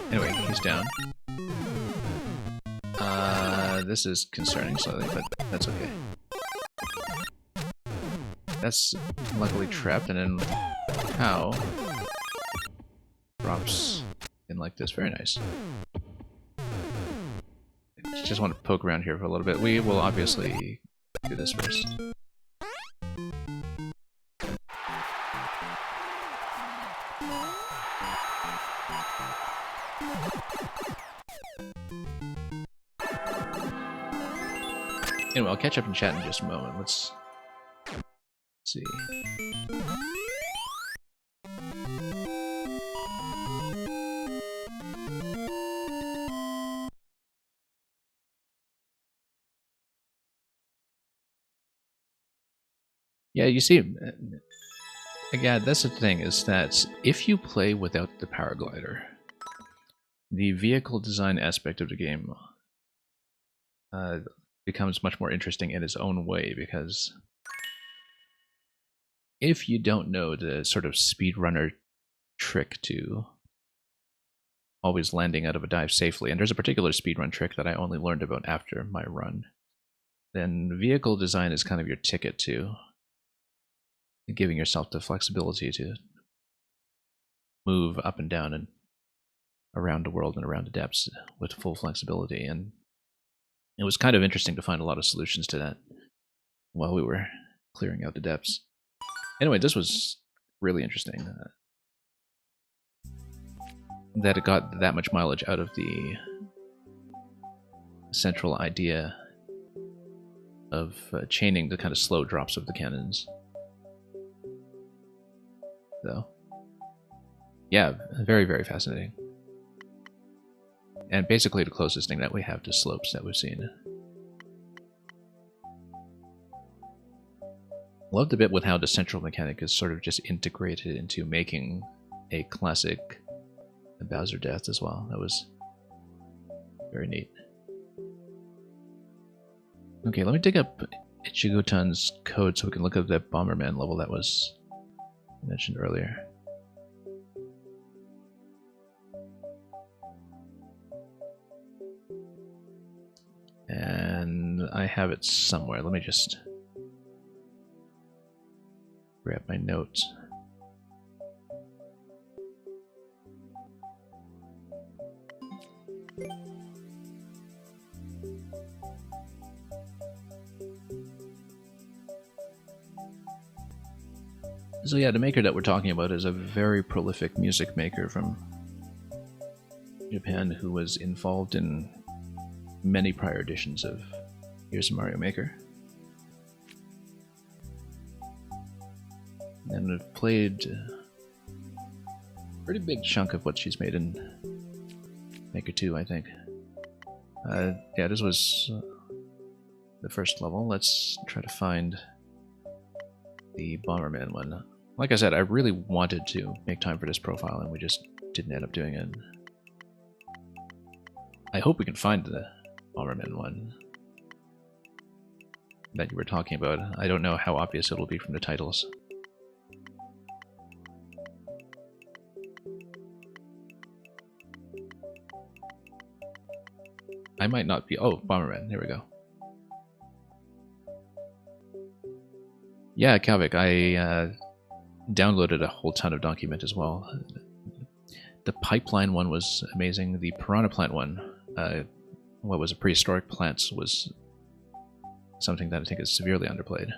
Anyway, he's down. This is concerning slightly, but that's okay. That's luckily trapped, and then how drops in like this. Very nice. Just want to poke around here for a little bit. We will obviously do this first. Anyway, I'll catch up in chat in just a moment. Let's see. Yeah, you see, yeah, that's the thing, is that if you play without the paraglider, the vehicle design aspect of the game becomes much more interesting in its own way, because if you don't know the sort of speedrunner trick to always landing out of a dive safely, and there's a particular speedrun trick that I only learned about after my run, then vehicle design is kind of your ticket to giving yourself the flexibility to move up and down and around the world and around the depths with full flexibility. And it was kind of interesting to find a lot of solutions to that while we were clearing out the depths. Anyway, this was really interesting. That it got that much mileage out of the central idea of chaining the kind of slow drops of the cannons. So, yeah, very, very fascinating. And basically the closest thing that we have to slopes that we've seen. Loved a bit with how the central mechanic is sort of just integrated into making a classic Bowser death as well. That was very neat. Okay, let me dig up Ichigo-tan's code so we can look up that Bomberman level that was mentioned earlier. And I have it somewhere. Let me just grab my notes. So yeah, the maker that we're talking about is a very prolific music maker from Japan who was involved in many prior editions of Here's a Mario Maker. And I've played a pretty big chunk of what she's made in Maker 2, I think. Yeah, this was the first level. Let's try to find the Bomberman one. Like I said, I really wanted to make time for this profile, and we just didn't end up doing it. I hope we can find the Bomberman one that you were talking about. I don't know how obvious it'll be from the titles. I might not be... Oh, Bomberman, there we go. Yeah, Kavik, I downloaded a whole ton of Document as well. The Pipeline one was amazing. The Piranha Plant one, what was a Prehistoric Plants, was something that I think is severely underplayed.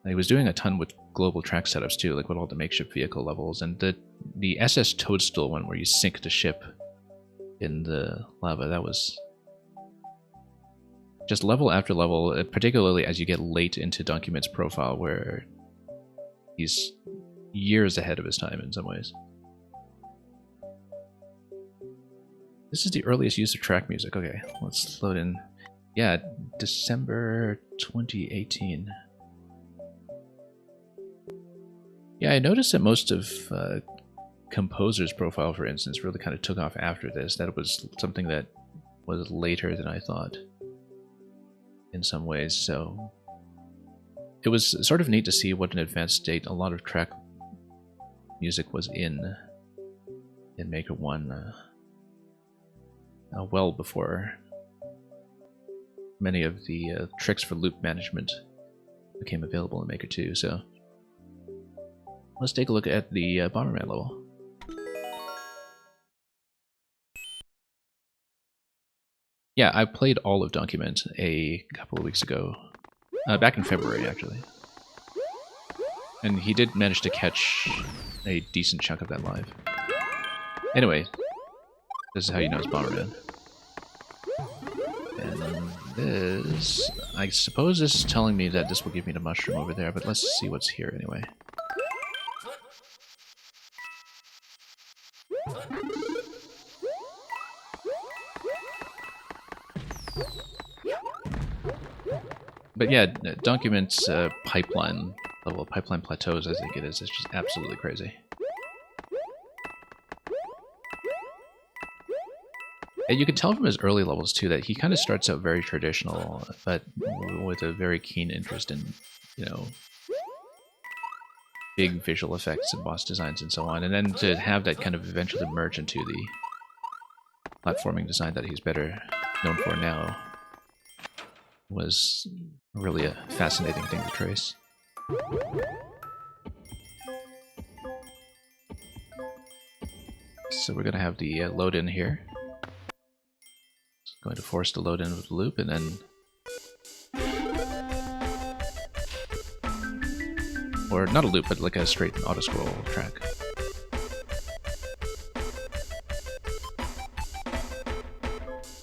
I was doing a ton with global track setups too, like with all the makeshift vehicle levels, and the SS Toadstool one where you sink the ship in the lava, that was just level after level, particularly as you get late into Document's profile, where he's years ahead of his time in some ways. This is the earliest use of track music. Okay, let's load in. Yeah, December 2018. Yeah, I noticed that most of Composer's profile, for instance, really kind of took off after this. That it was something that was later than I thought in some ways, so it was sort of neat to see what an advanced state a lot of track music was in Maker 1, well before many of the tricks for loop management became available in Maker 2, so let's take a look at the Bomberman level. Yeah, I played all of Document a couple of weeks ago. Back in February, actually. And he did manage to catch a decent chunk of that live. Anyway, this is how you know it's Bomberman. And this... I suppose this is telling me that this will give me the mushroom over there, but let's see what's here anyway. But yeah, Document's pipeline level of Pipeline Plateaus, I think it is. It's just absolutely crazy. And you can tell from his early levels, too, that he kind of starts out very traditional, but with a very keen interest in, you know, big visual effects and boss designs and so on. And then to have that kind of eventually merge into the platforming design that he's better known for now was really a fascinating thing to trace. So we're going to have the load in here. It's going to force the load in with the loop, and then... Or not a loop, but like a straight auto-scroll track.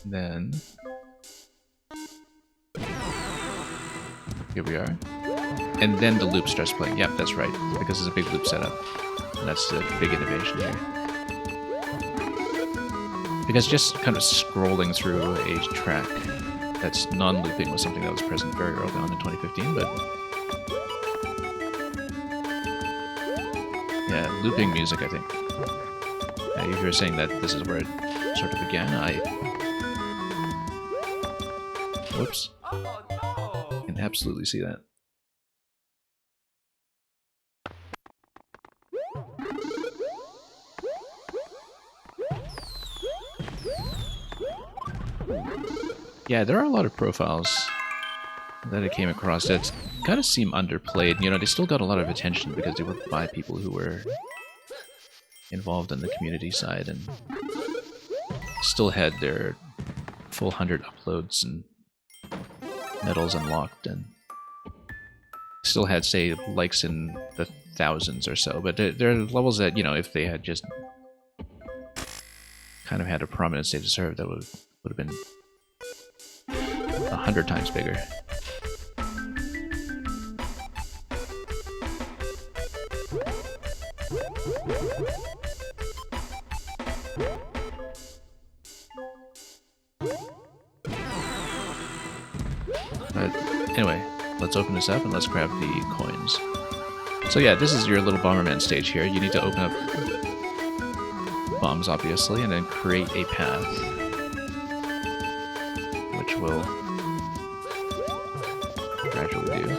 Then... Here we are. And then the loop starts playing. Yep, that's right. Because it's a big loop setup. And that's the big innovation here. Because just kind of scrolling through a track that's non-looping was something that was present very early on in 2015, but... Yeah, looping music, I think. If you're saying that this is where it sort of began, Whoops. I can absolutely see that. Yeah, there are a lot of profiles that I came across that kind of seem underplayed. You know, they still got a lot of attention because they were by people who were involved in the community side and still had their full 100 uploads and medals unlocked and still had, say, likes in the thousands or so. But there are levels that, you know, if they had just kind of had a prominent state to serve, that would have been 100 times bigger. But anyway, let's open this up and let's grab the coins. So yeah, this is your little Bomberman stage here. You need to open up bombs, obviously, and then create a path, which will gradually do.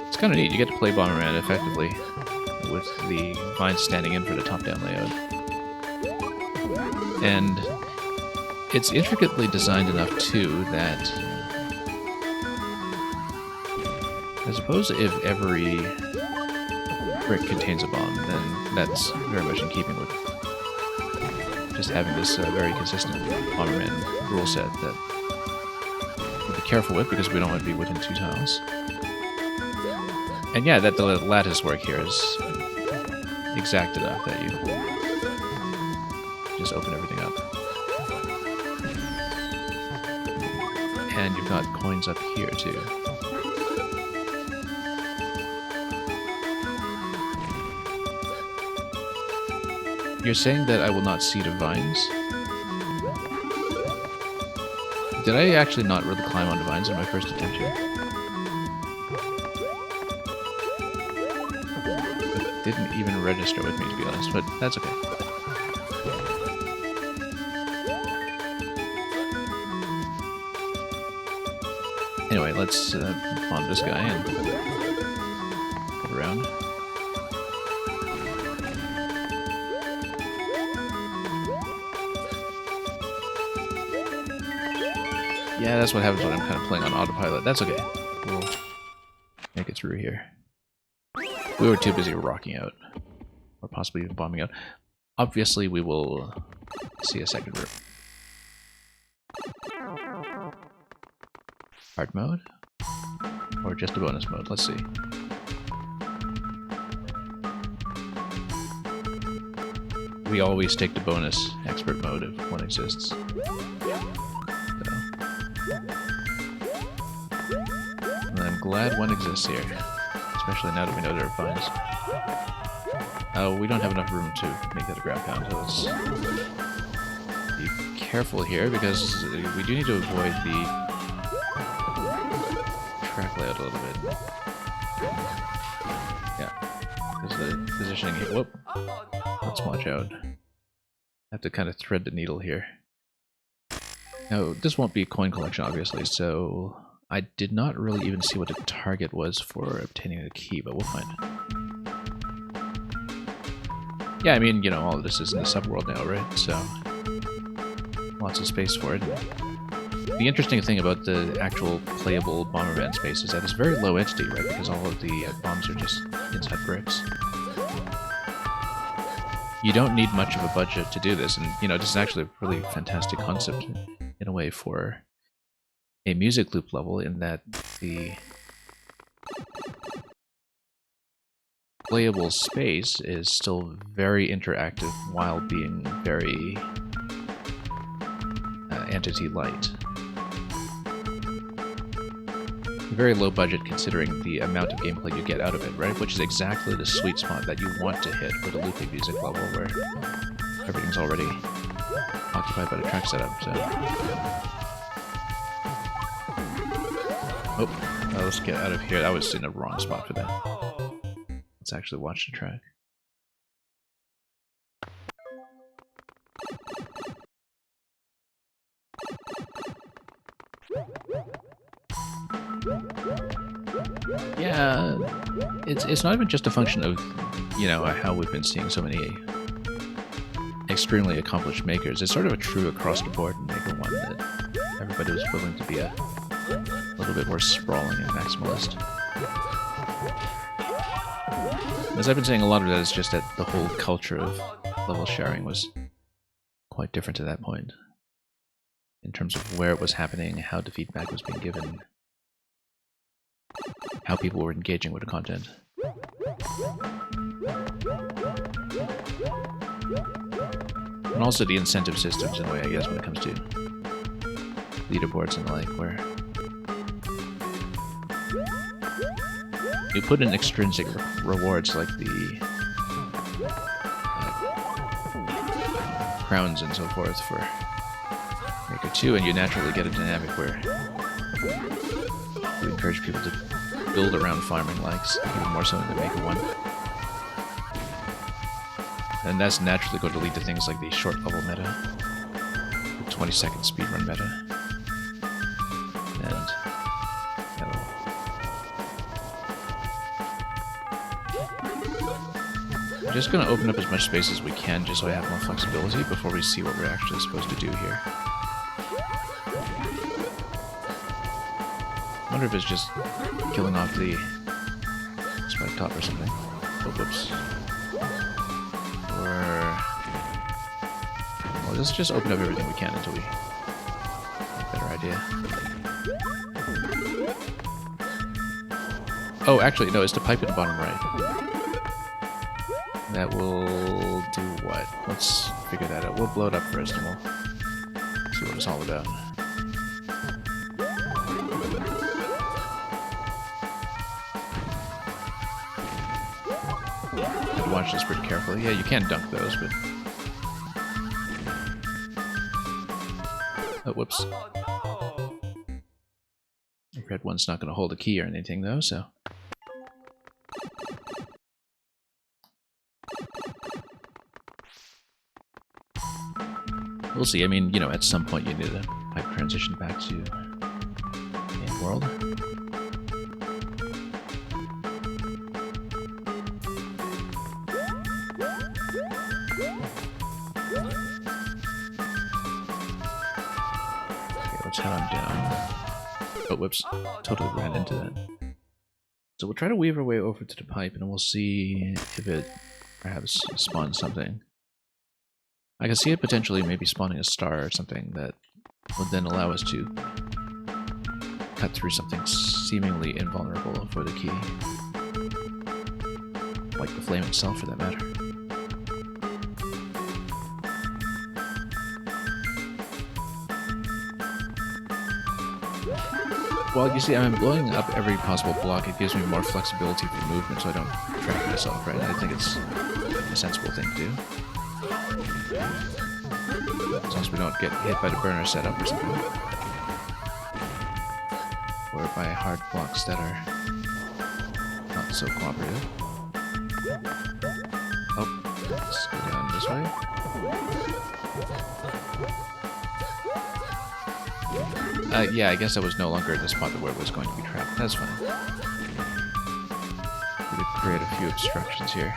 It's kind of neat. You get to play Bomberman effectively with the vines standing in for the top-down layout. And it's intricately designed enough, too, that I suppose if every brick contains a bomb, then that's very much in keeping with just having this very consistent Bomberman rule set that we'll be careful with because we don't want to be within 2 tiles. And yeah, that the lattice work here is exact enough that you just open everything up. And you've got coins up here too. You're saying that I will not see the vines? Did I actually not really climb on the vines in my first attempt here? It didn't even register with me, to be honest, but that's okay. Anyway, let's bomb this guy and get around. Yeah, that's what happens when I'm kind of playing on autopilot. That's okay. We'll make it through here. We were too busy rocking out. Or possibly even bombing out. Obviously, we will see a second room. Hard mode? Or just a bonus mode? Let's see. We always take the bonus expert mode if one exists. And I'm glad one exists here, especially now that we know there are vines. We don't have enough room to make that a ground pound, so let's be careful here because we do need to avoid the track layout a little bit. positioning here. Whoop. Let's watch out. I have to kind of thread the needle here. Now, this won't be a coin collection, obviously, so I did not really even see what the target was for obtaining a key, but we'll find it. Yeah, I mean, you know, all of this is in the subworld now, right? So, lots of space for it. The interesting thing about the actual playable Bomberman space is that it's very low entity, right? Because all of the bombs are just inside bricks. You don't need much of a budget to do this, and, you know, this is actually a really fantastic concept in a way for a music loop level, in that the playable space is still very interactive while being very entity light. Very low budget considering the amount of gameplay you get out of it, right? Which is exactly the sweet spot that you want to hit with a looping music level where everything's already occupied by the track setup, so... Oh, let's get out of here. That was in the wrong spot for that. Let's actually watch the track. Yeah, it's not even just a function of, you know, how we've been seeing so many extremely accomplished makers. It's sort of a true across-the-board Maker 1 that everybody was willing to be a little bit more sprawling and maximalist. As I've been saying, a lot of that is just that the whole culture of level sharing was quite different to that point, in terms of where it was happening, how the feedback was being given, how people were engaging with the content. And also the incentive systems, in a way, I guess, when it comes to leaderboards and the like, where you put in extrinsic rewards like the crowns and so forth for Maker 2, and you naturally get a dynamic where you encourage people to build around farming likes, even more so in the Maker 1. And that's naturally going to lead to things like the short level meta, the 20-second speedrun meta, and I'm just going to open up as much space as we can just so I have more flexibility before we see what we're actually supposed to do here. I wonder if it's just killing off the spike top or something. Oh, whoops. Or... well, let's just open up everything we can until we have a better idea. Oh, actually, no, it's the pipe in the bottom right. That will do what? Let's figure that out. We'll blow it up first and we'll see what it's all about. Have to watch this pretty carefully. Yeah, you can dunk those, but... oh, whoops. The red one's not going to hold a key or anything, though, so... we'll see. I mean, you know, at some point you need a pipe transition back to main world. Okay, let's head on down. Oh, whoops. Totally ran into that. So we'll try to weave our way over to the pipe and we'll see if it perhaps spawns something. I can see it potentially maybe spawning a star or something that would then allow us to cut through something seemingly invulnerable for the key. Like the flame itself, for that matter. Well, you see, I'm blowing up every possible block. It gives me more flexibility for movement so I don't trap myself, right? I think it's a sensible thing to do. As long as we don't get hit by the burner setup or something. Or by hard blocks that are not so cooperative. Let's go down this way. Yeah, I guess I was no longer at the spot where it was going to be trapped. That's fine. We could create a few obstructions here.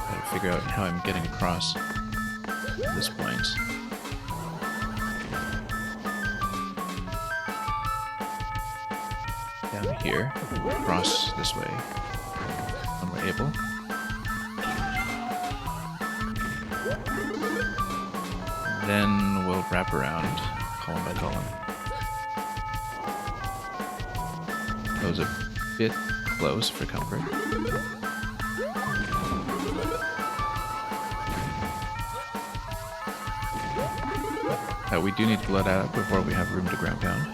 Gotta figure out how I'm getting across at this point. Down here, across this way, when we're able. Then we'll wrap around column by column. That was a bit close for comfort. We do need to blow that up before we have room to ground pound.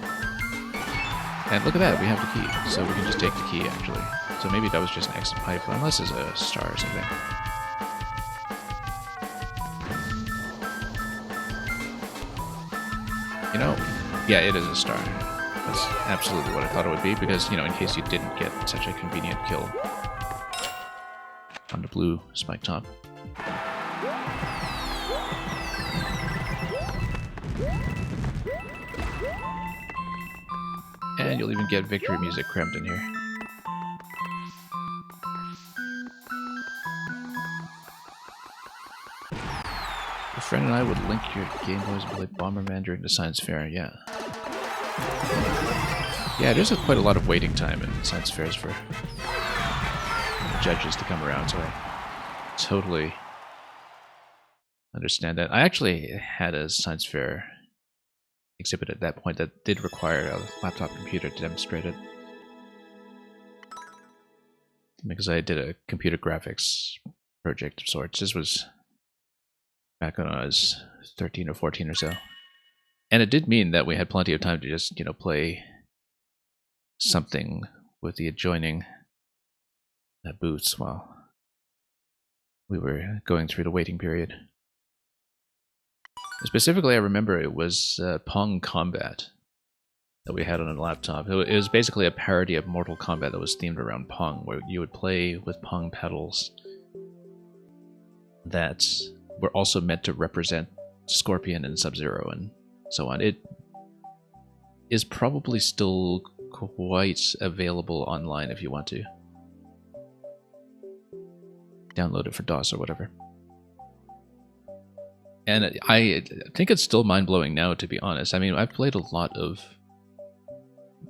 And look at that, we have the key, so we can just take the key actually. So maybe that was just an exit pipe, unless it's a star or something. You know, yeah, it is a star. That's absolutely what I thought it would be, because, you know, in case you didn't get such a convenient kill on the blue spike top. And you'll even get victory music crammed in here. A friend and I would link your Game Boys and play Bomberman during the science fair, yeah. Yeah, there's quite a lot of waiting time in science fairs for judges to come around, so I totally understand that. I actually had a science fair exhibit at that point that did require a laptop computer to demonstrate it. Because I did a computer graphics project of sorts. This was back when I was 13 or 14 or so. And it did mean that we had plenty of time to just, you know, play something with the adjoining booths while we were going through the waiting period. Specifically, I remember it was Pong Combat that we had on a laptop. It was basically a parody of Mortal Kombat that was themed around Pong, where you would play with Pong pedals that were also meant to represent Scorpion and Sub-Zero and so on. It is probably still quite available online if you want to download it for DOS or whatever. And I think it's still mind-blowing now, to be honest. I mean, I've played a lot of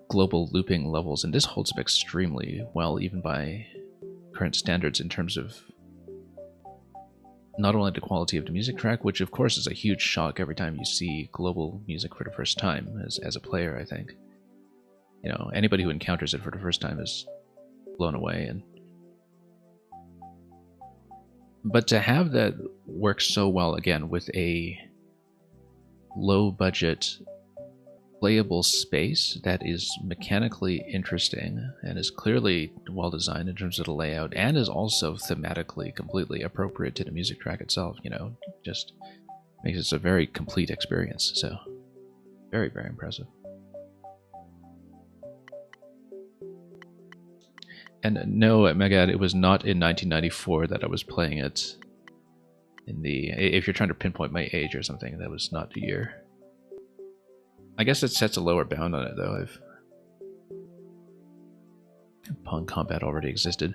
global looping levels, and this holds up extremely well, even by current standards, in terms of not only the quality of the music track, which of course is a huge shock every time you see global music for the first time, as a player, I think. You know, anybody who encounters it for the first time is blown away. But to have that work so well, again, with a low-budget, playable space that is mechanically interesting and is clearly well-designed in terms of the layout, and is also thematically completely appropriate to the music track itself, you know, just makes it a very complete experience. So, very, very impressive. And no, Megad, it was not in 1994 that I was playing it. If you're trying to pinpoint my age or something, that was not the year. I guess it sets a lower bound on it, though. If Pong Combat already existed.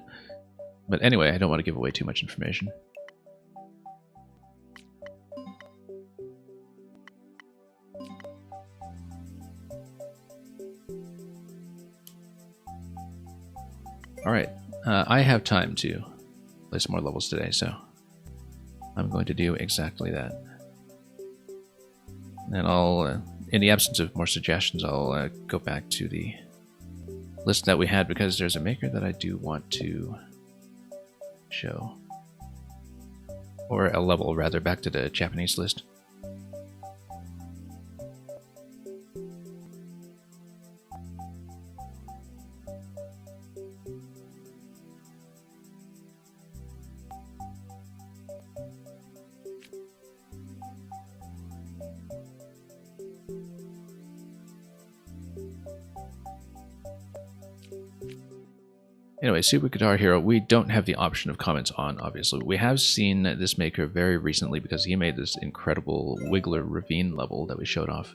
But anyway, I don't want to give away too much information. Alright, I have time to play some more levels today, so I'm going to do exactly that. And I'll, in the absence of more suggestions, I'll go back to the list that we had, because there's a maker that I do want to show. Or a level, rather, back to the Japanese list. Anyway, Super Guitar Hero, we don't have the option of comments on, obviously. We have seen this maker very recently because he made this incredible Wiggler Ravine level that we showed off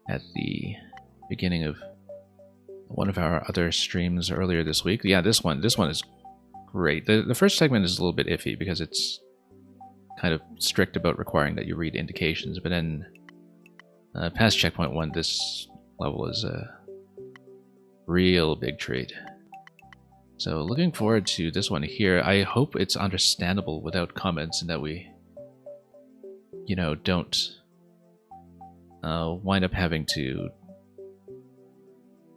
at the beginning of one of our other streams earlier this week. Yeah, this one is great. The first segment is a little bit iffy because it's kind of strict about requiring that you read indications, but then past checkpoint 1, this level is a real big treat. So looking forward to this one here. I hope it's understandable without comments and that we, you know, don't wind up having to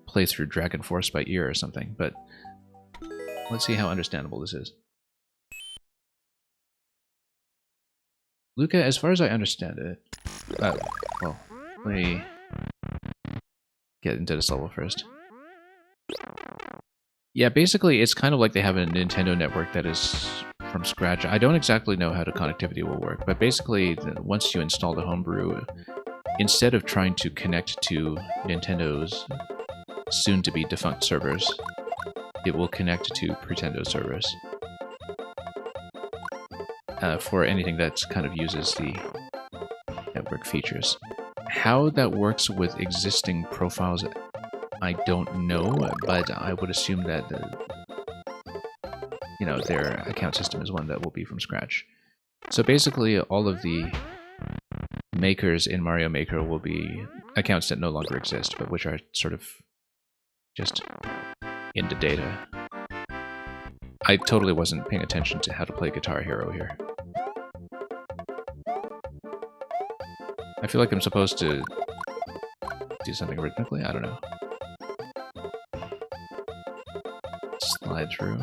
play through Dragon Force by ear or something, but let's see how understandable this is. Luca, as far as I understand it, well, let me get into this level first. Yeah, basically it's kind of like they have a Nintendo network that is from scratch. I don't exactly know how the connectivity will work, but basically once you install the homebrew, instead of trying to connect to Nintendo's soon-to-be defunct servers, it will connect to Pretendo servers for anything that kind of uses the network features. How that works with existing profiles, I don't know, but I would assume that you know, their account system is one that will be from scratch. So basically, all of the makers in Mario Maker will be accounts that no longer exist, but which are sort of just in the data. I totally wasn't paying attention to how to play Guitar Hero here. I feel like I'm supposed to do something rhythmically, I don't know. Slide through.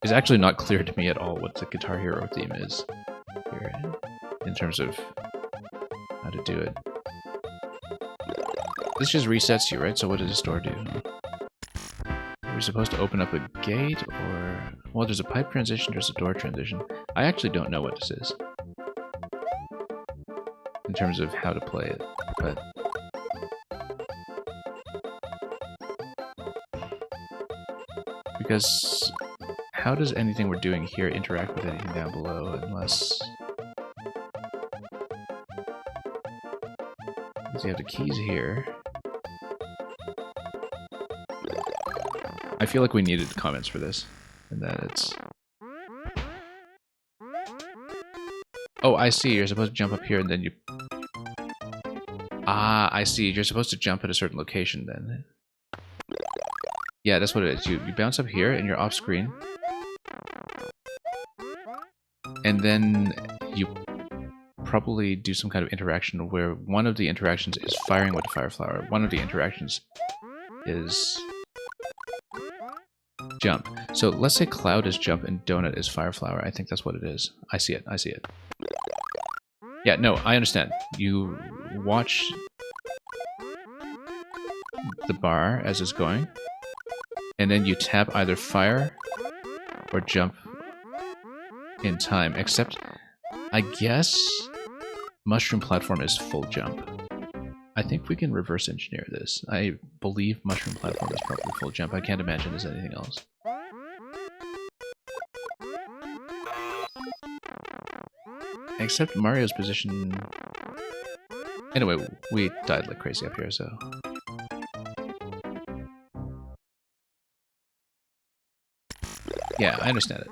It's actually not clear to me at all what the Guitar Hero theme is here, in terms of how to do it. This just resets you, right? So what does this door do? Are we supposed to open up a gate, or... Well, there's a pipe transition, there's a door transition. I actually don't know what this is in terms of how to play it, but... Because how does anything we're doing here interact with anything down below, unless... Because you have the keys here. I feel like we needed comments for this, and that it's... Oh, I see, you're supposed to jump up here and then you... Ah, I see, you're supposed to jump at a certain location then. Yeah, that's what it is. You bounce up here and you're off screen. And then you probably do some kind of interaction where one of the interactions is firing with the fire flower. One of the interactions is jump. So let's say Cloud is jump and Donut is fire flower. I think that's what it is. I see it. I see it. Yeah, no, I understand. You watch the bar as it's going, and then you tap either fire or jump in time, except I guess Mushroom Platform is full jump. I think we can reverse engineer this. I believe Mushroom Platform is probably full jump. I can't imagine there's anything else. Except Mario's position... Anyway, we died like crazy up here, so... Yeah, I understand it.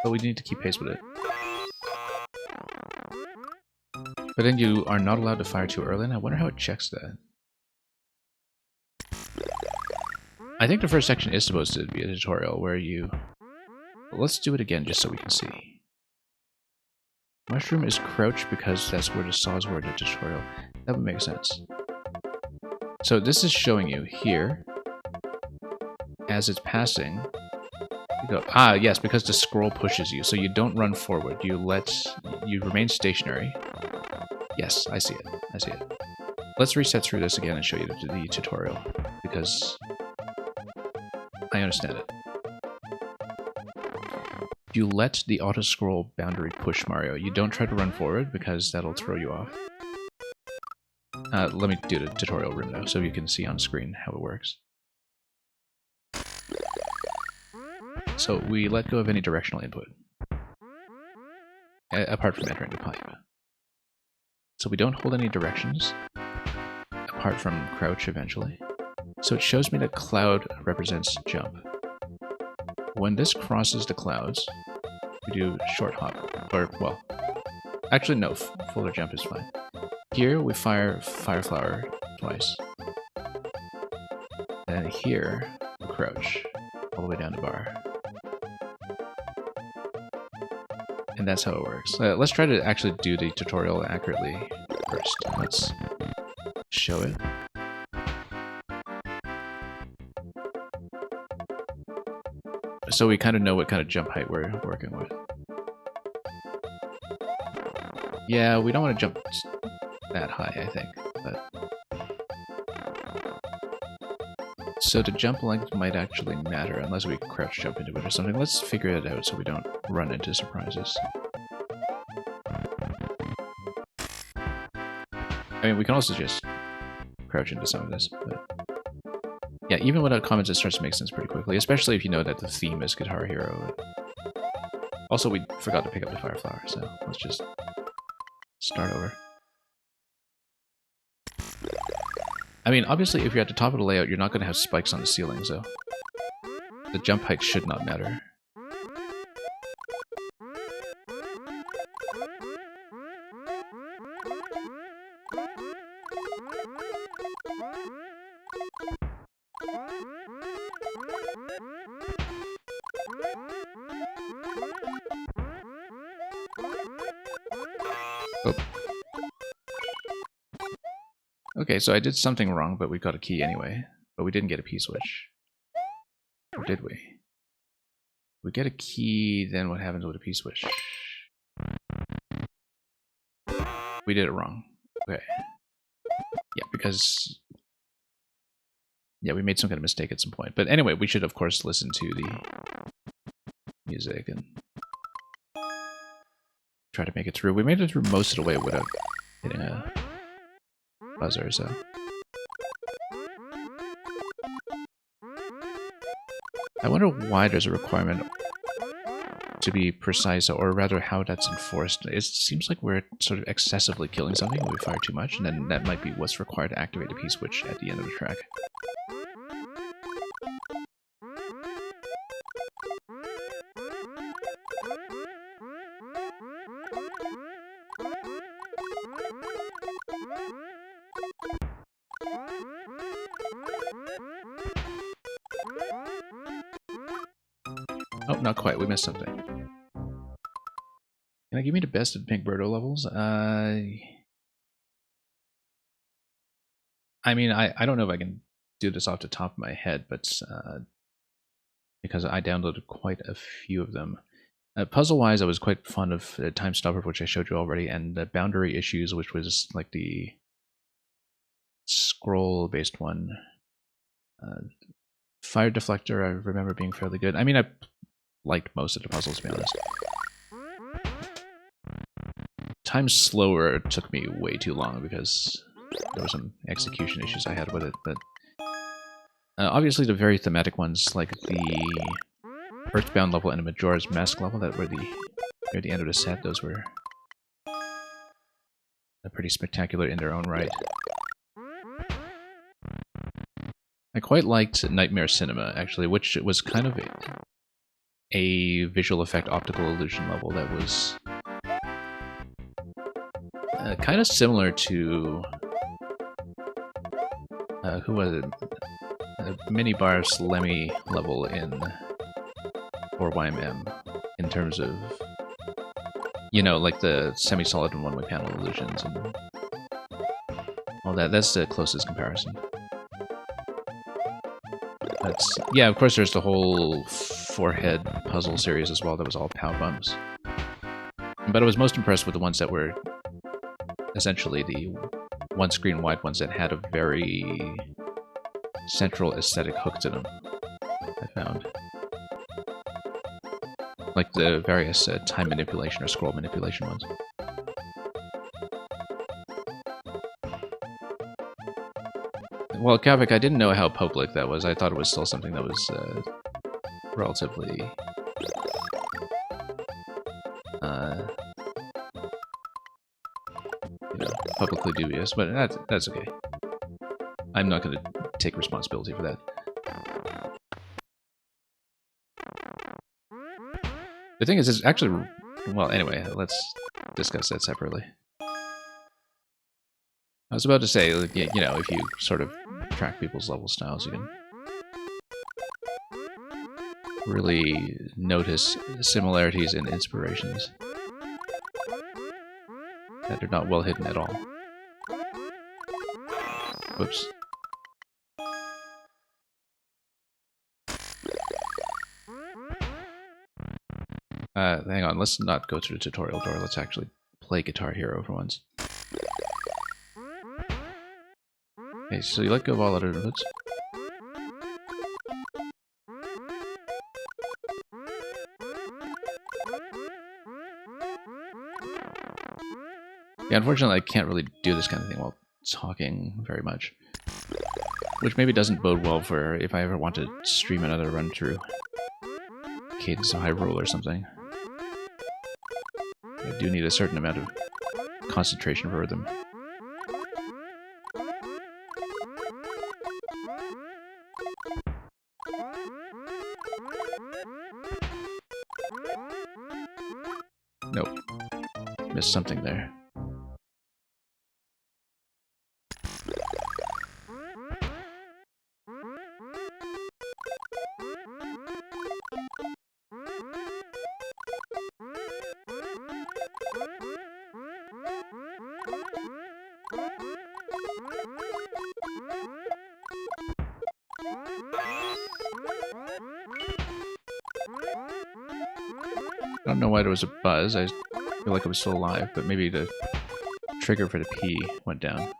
But we need to keep pace with it. But then you are not allowed to fire too early, and I wonder how it checks that. I think the first section is supposed to be a tutorial where you... Well, let's do it again just so we can see. Mushroom is crouch because that's where the saws were in the tutorial. That would make sense. So this is showing you here, as it's passing, you go, ah, yes, because the scroll pushes you, so you don't run forward. You remain stationary. Yes, I see it. I see it. Let's reset through this again and show you the tutorial, because I understand it. You let the auto-scroll boundary push Mario. You don't try to run forward, because that'll throw you off. Let me do the tutorial room now, so you can see on screen how it works. So we let go of any directional input, apart from entering the pipe. So we don't hold any directions, apart from crouch eventually. So it shows me that cloud represents jump. When this crosses the clouds, we do short hop, or, well, actually no, fuller jump is fine. Here we fire Fire Flower twice. And here, we crouch, all the way down to bar. And that's how it works. Let's try to actually do the tutorial accurately first. Let's show it. So we kind of know what kind of jump height we're working with. Yeah, we don't want to jump that high, I think. But so the jump length might actually matter unless we crouch jump into it or something. Let's figure it out so we don't run into surprises. I mean, we can also just crouch into some of this, but yeah, even without comments, it starts to make sense pretty quickly, especially if you know that the theme is Guitar Hero. Also, we forgot to pick up the Fire Flower, so let's just start over. I mean, obviously, if you're at the top of the layout, you're not going to have spikes on the ceiling, so the jump height should not matter. Oh. Okay, so I did something wrong, but we got a key anyway. But we didn't get a P-switch. Or did we? If we get a key, then what happens with a P-switch? We did it wrong. Okay. Yeah, because... yeah, we made some kind of mistake at some point. But anyway, we should, of course, listen to the music and try to make it through. We made it through most of the way without hitting a buzzer, so... I wonder why there's a requirement to be precise, or rather how that's enforced. It seems like we're sort of excessively killing something when we fire too much, and then that might be what's required to activate a P-switch at the end of the track. Oh, not quite. We missed something. Can I give me the best of Pink Birdo levels? I mean, I don't know if I can do this off the top of my head, but because I downloaded quite a few of them. Puzzle-wise, I was quite fond of Time Stopper, which I showed you already, and the Boundary Issues, which was like the scroll-based one. Fire Deflector, I remember being fairly good. I mean, I liked most of the puzzles, to be honest. Time Slower took me way too long because there were some execution issues I had with it, but obviously the very thematic ones, like the Earthbound level and the Majora's Mask level that were near the end of the set, those were pretty spectacular in their own right. I quite liked Nightmare Cinema, actually, which was kind of a visual effect optical illusion level that was kind of similar to who was it? Mini Bar's Lemmy level in 4YMM, in terms of, you know, like the semi-solid and one-way panel illusions and all that. That's the closest comparison. That's, yeah, of course there's the whole forehead puzzle series as well that was all POW bumps. But I was most impressed with the ones that were essentially the one screen wide ones that had a very central aesthetic hook to them, I found. Like the various time manipulation or scroll manipulation ones. Well, Kavik, I didn't know how public that was. I thought it was still something that was relatively publicly dubious, but that's okay. I'm not going to take responsibility for that. The thing is, it's actually... Well, anyway, let's discuss that separately. I was about to say, like, you know, if you sort of track people's level styles, you can really notice similarities and inspirations that are not well hidden at all. Whoops. Hang on, let's not go through the tutorial door. Let's actually play Guitar Hero for once. Okay, so you let go of all other inputs. Yeah, unfortunately I can't really do this kind of thing while talking very much. Which maybe doesn't bode well for if I ever want to stream another run through Cadence of Hyrule or something. I do need a certain amount of concentration for them. Nope. Missed something there. I don't know why there was a buzz. I feel like it was still alive, but maybe the trigger for the P went down.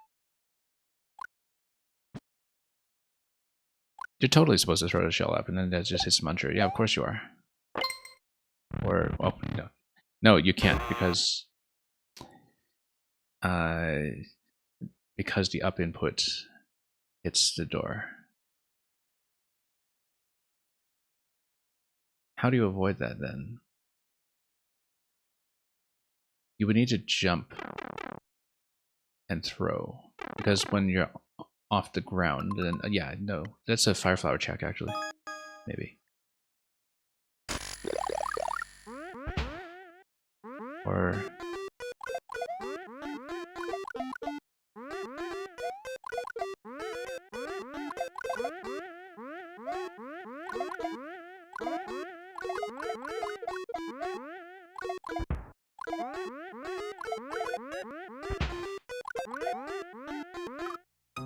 You're totally supposed to throw the shell up, and then that just hits them unsure. Yeah, of course you are. Or, oh, no. No, you can't, because the up input hits the door. How do you avoid that, then? You would need to jump and throw, because when you're off the ground, then yeah, no, that's a Fireflower check actually, maybe. Or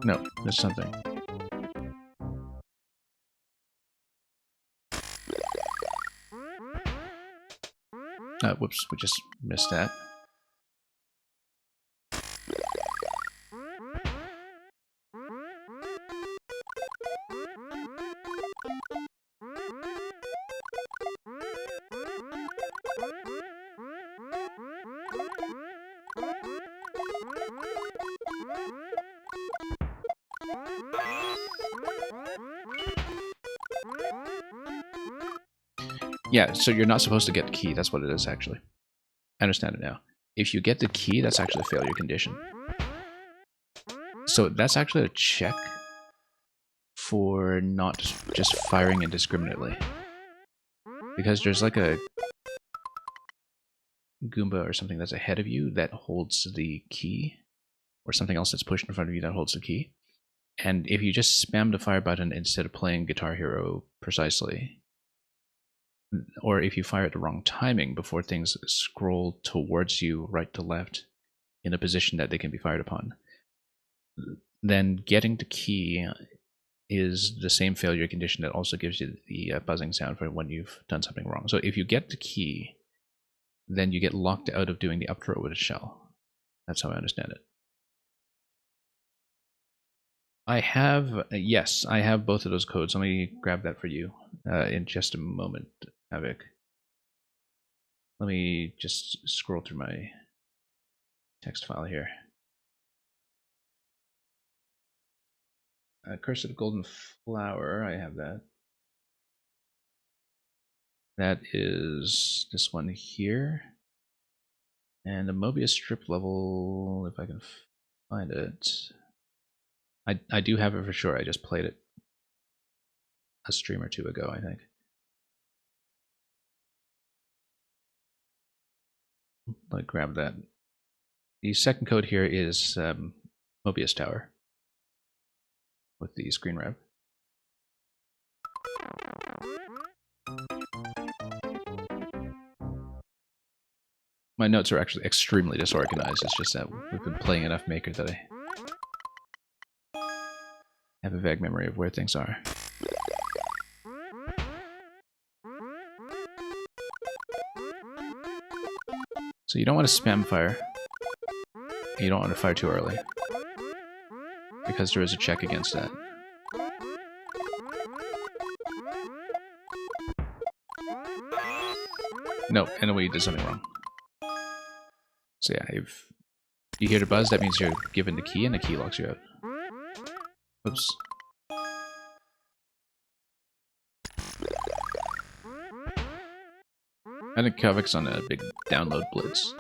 no, there's something. Whoops, we just missed that. Yeah, so you're not supposed to get the key. That's what it is, actually. I understand it now. If you get the key, that's actually a failure condition. So that's actually a check for not just firing indiscriminately. Because there's like a Goomba or something that's ahead of you that holds the key, or something else that's pushed in front of you that holds the key. And if you just spam the fire button instead of playing Guitar Hero precisely, or if you fire at the wrong timing before things scroll towards you right to left in a position that they can be fired upon, then getting the key is the same failure condition that also gives you the buzzing sound for when you've done something wrong. So if you get the key, then you get locked out of doing the up throw with a shell. That's how I understand it. I have, yes, I have both of those codes. Let me grab that for you in just a moment, Havoc. Let me just scroll through my text file here. Curse of the Golden Flower, I have that. That is this one here. And the Mobius strip level, if I can find it. I do have it for sure. I just played it a stream or two ago, I think. Let me grab that. The second code here is Mobius Tower with the screen rev. My notes are actually extremely disorganized. It's just that we've been playing enough Maker that I have a vague memory of where things are. So you don't want to spam fire. You don't want to fire too early, because there is a check against that. No, anyway, you did something wrong. So yeah, if you hear the buzz, that means you're given the key, and the key locks you out. Oops. I think Kavak's on a big download blitz.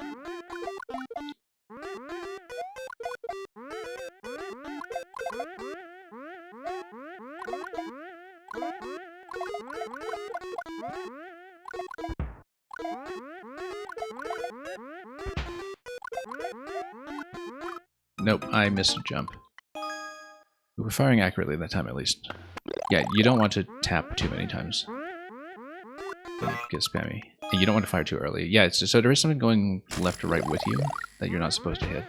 Nope, I missed a jump. We were firing accurately that time, at least. Yeah, you don't want to tap too many times. It'll get spammy. And you don't want to fire too early. Yeah, so there is something going left or right with you that you're not supposed to hit.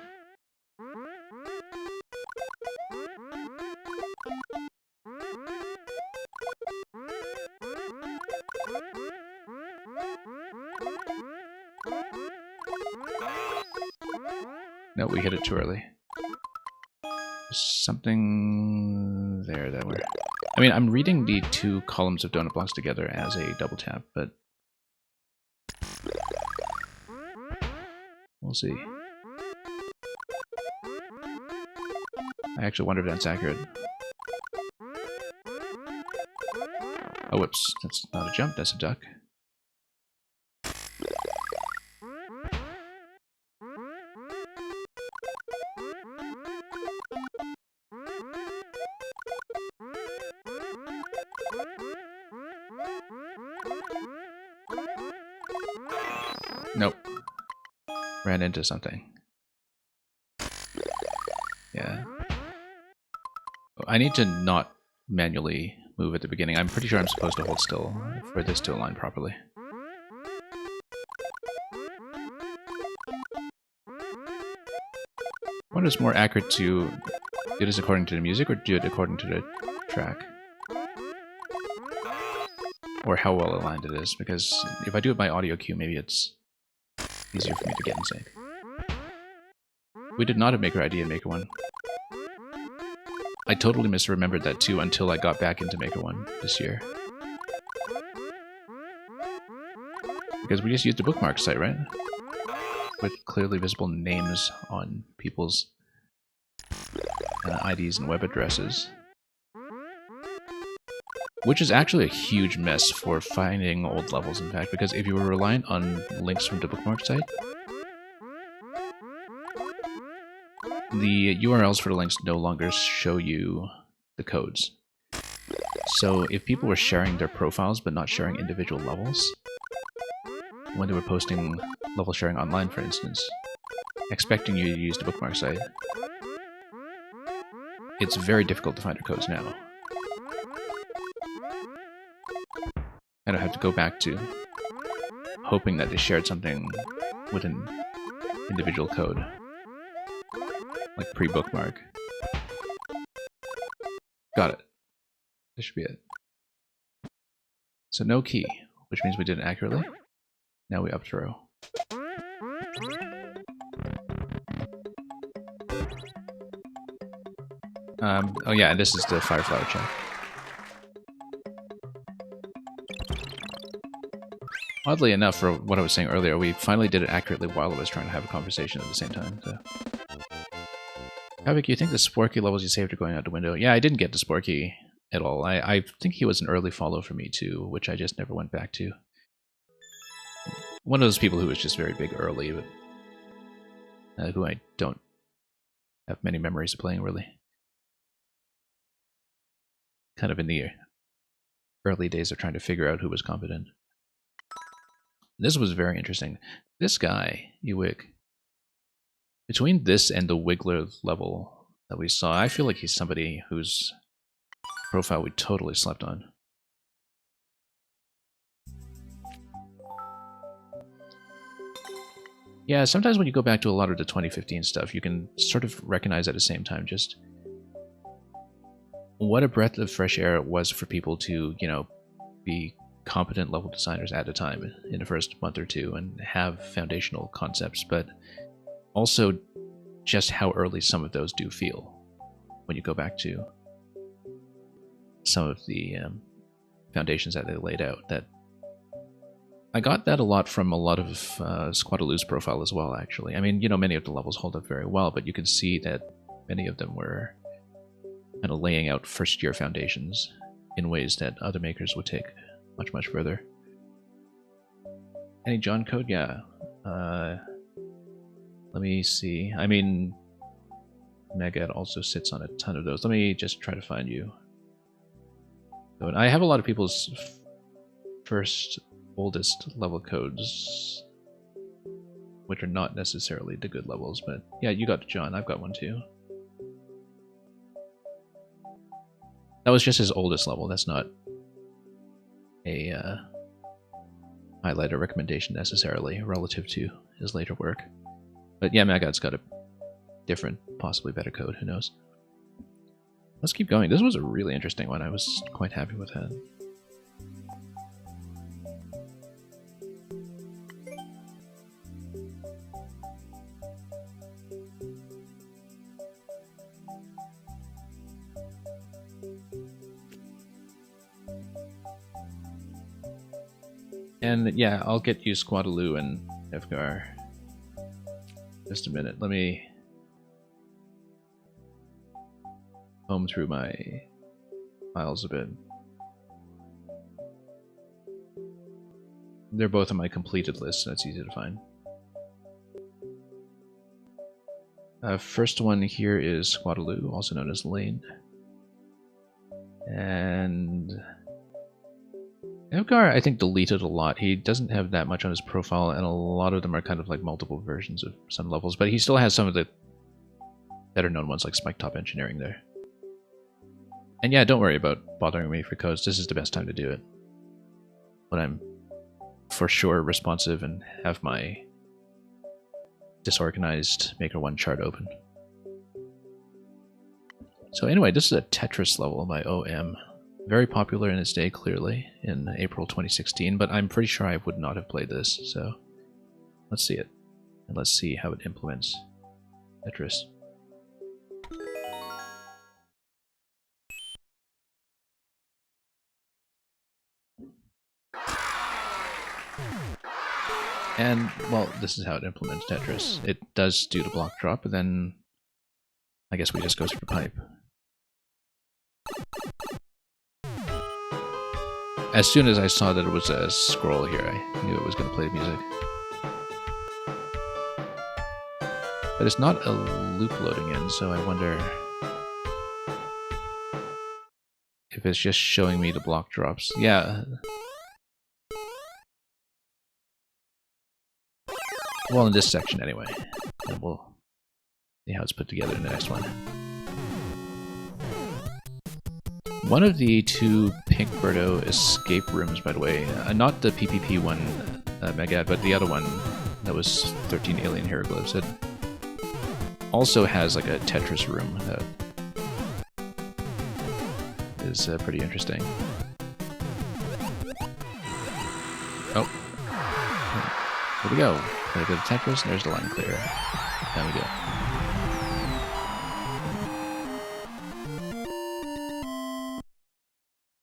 No, we hit it too early. There's something there that we're... I mean, I'm reading the two columns of donut blocks together as a double tap, but... we'll see. I actually wonder if that's accurate. Oh, whoops. That's not a jump, that's a duck. Nope. Ran into something. Yeah. I need to not manually move at the beginning. I'm pretty sure I'm supposed to hold still for this to align properly. I wonder if it's more accurate to do this according to the music or do it according to the track? Or how well aligned it is, because if I do it by audio cue, maybe it's easier for me to get in sync. We did not have Maker ID in Maker 1. I totally misremembered that too until I got back into Maker 1 this year. Because we just used the bookmark site, right? With clearly visible names on people's IDs and web addresses. Which is actually a huge mess for finding old levels, in fact, because if you were reliant on links from the bookmark site, the URLs for the links no longer show you the codes. So if people were sharing their profiles but not sharing individual levels, when they were posting level sharing online, for instance, expecting you to use the bookmark site, it's very difficult to find their codes now. And I have to go back to hoping that they shared something with an individual code, like pre-bookmark. Got it. This should be it. So no key, which means we did it accurately. Now we up throw. Oh yeah, and this is the fire flower check. Oddly enough, for what I was saying earlier, we finally did it accurately while I was trying to have a conversation at the same time. So. Havik, you think the Sporky levels you saved are going out the window? Yeah, I didn't get to Sporky at all. I think he was an early follow for me too, which I just never went back to. One of those people who was just very big early, but who I don't have many memories of playing, really. Kind of in the early days of trying to figure out who was competent. This was very interesting. This guy, Ewick, between this and the Wiggler level that we saw, I feel like he's somebody whose profile we totally slept on. Yeah, sometimes when you go back to a lot of the 2015 stuff, you can sort of recognize at the same time just what a breath of fresh air it was for people to, you know, be competent level designers at a time in the first month or two and have foundational concepts, but also just how early some of those do feel when you go back to some of the foundations that they laid out. That I got that a lot from a lot of Squadaloo's profile as well, actually. I mean, you know, many of the levels hold up very well, but you can see that many of them were kind of laying out first-year foundations in ways that other makers would take much, much further. Any John code? Yeah. Let me see. I mean, Megad also sits on a ton of those. Let me just try to find you. I have a lot of people's first oldest level codes, which are not necessarily the good levels, but yeah, you got John. I've got one too. That was just his oldest level. That's not a highlight or recommendation necessarily relative to his later work. But yeah, Magad's got a different, possibly better code. Who knows? Let's keep going. This was a really interesting one. I was quite happy with that. And yeah, I'll get you Squadaloo and Evgar. Just a minute. Let me comb through my files a bit. They're both on my completed list, so that's easy to find. First one here is Squadaloo, also known as Lane. And Evgar, I think, deleted a lot. He doesn't have that much on his profile, and a lot of them are kind of like multiple versions of some levels, but he still has some of the better known ones like Spike Top Engineering there. And yeah, don't worry about bothering me for codes. This is the best time to do it. When I'm for sure responsive and have my disorganized Maker1 chart open. So anyway, this is a Tetris level by OM. Very popular in its day, clearly, in April 2016, but I'm pretty sure I would not have played this, so let's see it. And let's see how it implements Tetris. And, well, this is how it implements Tetris. It does do the block drop, but then I guess we just go through the pipe. As soon as I saw that it was a scroll here, I knew it was going to play music. But it's not a loop loading in, so I wonder if it's just showing me the block drops. Yeah. Well, in this section anyway. And we'll see how it's put together in the next one. One of the two Pink Birdo escape rooms, by the way, not the PPP one, Megad, but the other one that was 13 alien hieroglyphs, it also has like a Tetris room that is pretty interesting. Oh. Here we go. A bit of Tetris, and there's the line clear. Down we go.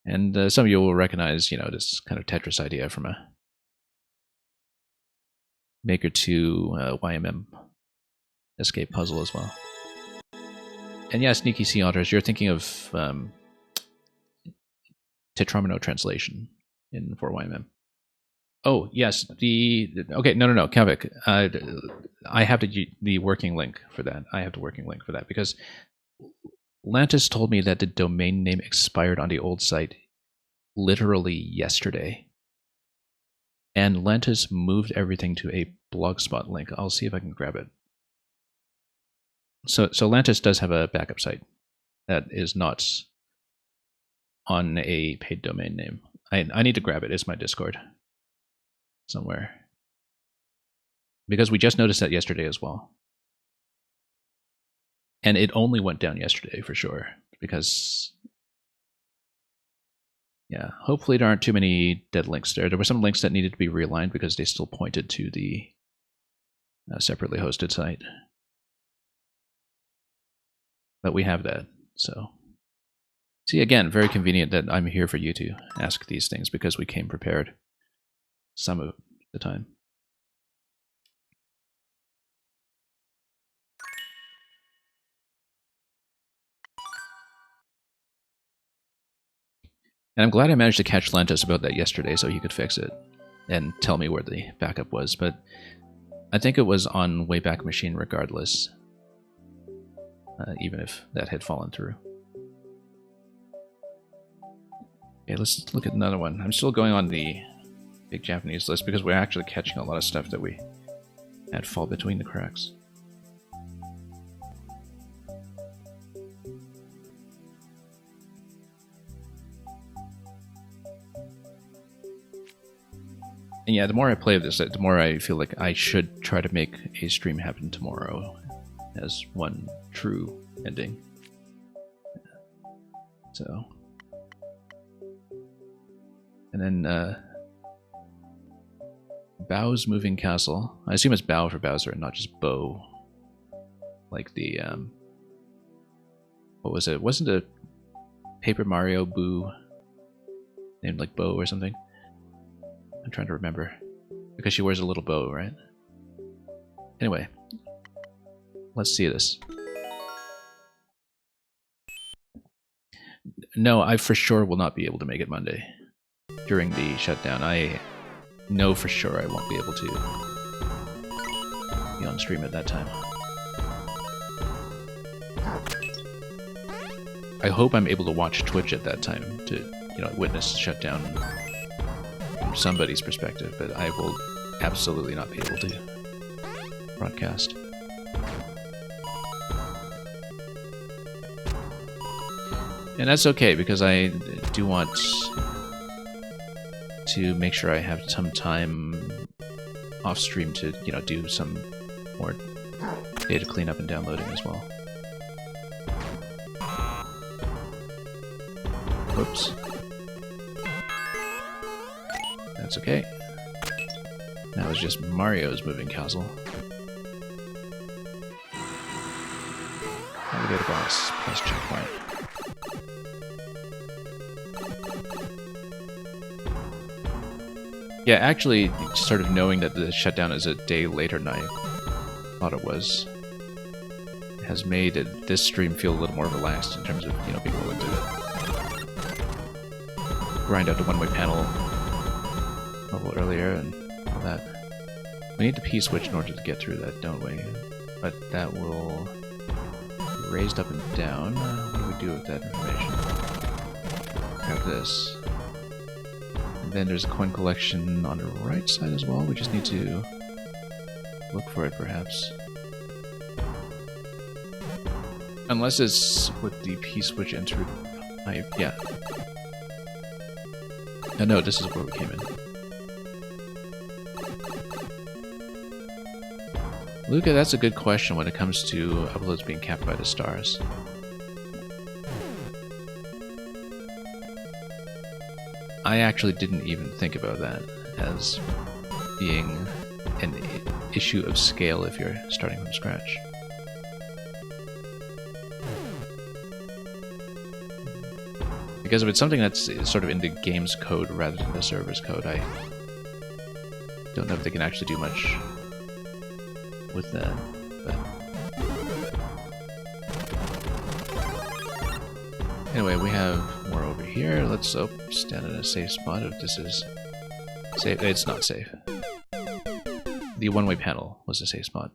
And some of you will recognize, you know, this kind of Tetris idea from a Maker 2 YMM escape puzzle as well. And yeah, Sneaky Sea Otters, you're thinking of Tetromino translation in 4YMM. Oh, yes. Okay, no, Kavik. I have the working link for that. I have the working link for that because Lantis told me that the domain name expired on the old site literally yesterday. And Lantis moved everything to a Blogspot link. I'll see if I can grab it. So Lantis does have a backup site that is not on a paid domain name. I need to grab it. It's my Discord somewhere. Because we just noticed that yesterday as well. And it only went down yesterday for sure. Because, yeah, hopefully there aren't too many dead links there. There were some links that needed to be realigned because they still pointed to the separately hosted site. But we have that, so. See, again, very convenient that I'm here for you to ask these things because we came prepared some of the time. And I'm glad I managed to catch Lantis about that yesterday so he could fix it and tell me where the backup was, but I think it was on Wayback Machine regardless, even if that had fallen through. Okay, let's look at another one. I'm still going on the big Japanese list because we're actually catching a lot of stuff that we had fall between the cracks. And yeah, the more I play this, the more I feel like I should try to make a stream happen tomorrow as one true ending. So. And then, Bow's Moving Castle. I assume it's Bow for Bowser and not just Bow. Like the, what was it? Wasn't a Paper Mario Boo named like Bow or something? I'm trying to remember. Because she wears a little bow, right? Anyway. Let's see this. No, I for sure will not be able to make it Monday. During the shutdown, I know for sure I won't be able to be on stream at that time. I hope I'm able to watch Twitch at that time to, you know, witness shutdown from somebody's perspective, but I will absolutely not be able to broadcast. And that's okay, because I do want to make sure I have some time off stream to, you know, do some more data cleanup and downloading as well. Whoops. That's okay. That was just Mario's Moving Castle. Elevator boss plus checkpoint. Yeah, actually, sort of knowing that the shutdown is a day later than I thought it was, has made this stream feel a little more relaxed in terms of, you know, being willing to grind out the one-way panel a little earlier and all that. We need the P-switch in order to get through that, don't we? But that will be raised up and down. What do we do with that information? Grab this. And then there's a coin collection on the right side as well. We just need to look for it, perhaps. Unless it's with the P-switch entered. Yeah. No, this is where we came in. Luca, that's a good question when it comes to uploads being capped by the stars. I actually didn't even think about that as being an issue of scale if you're starting from scratch. Because if it's something that's sort of in the game's code rather than the server's code, I don't know if they can actually do much with that. But anyway, we have more over here. Let's stand in a safe spot if this is Safe. It's not safe. The one-way panel was a safe spot.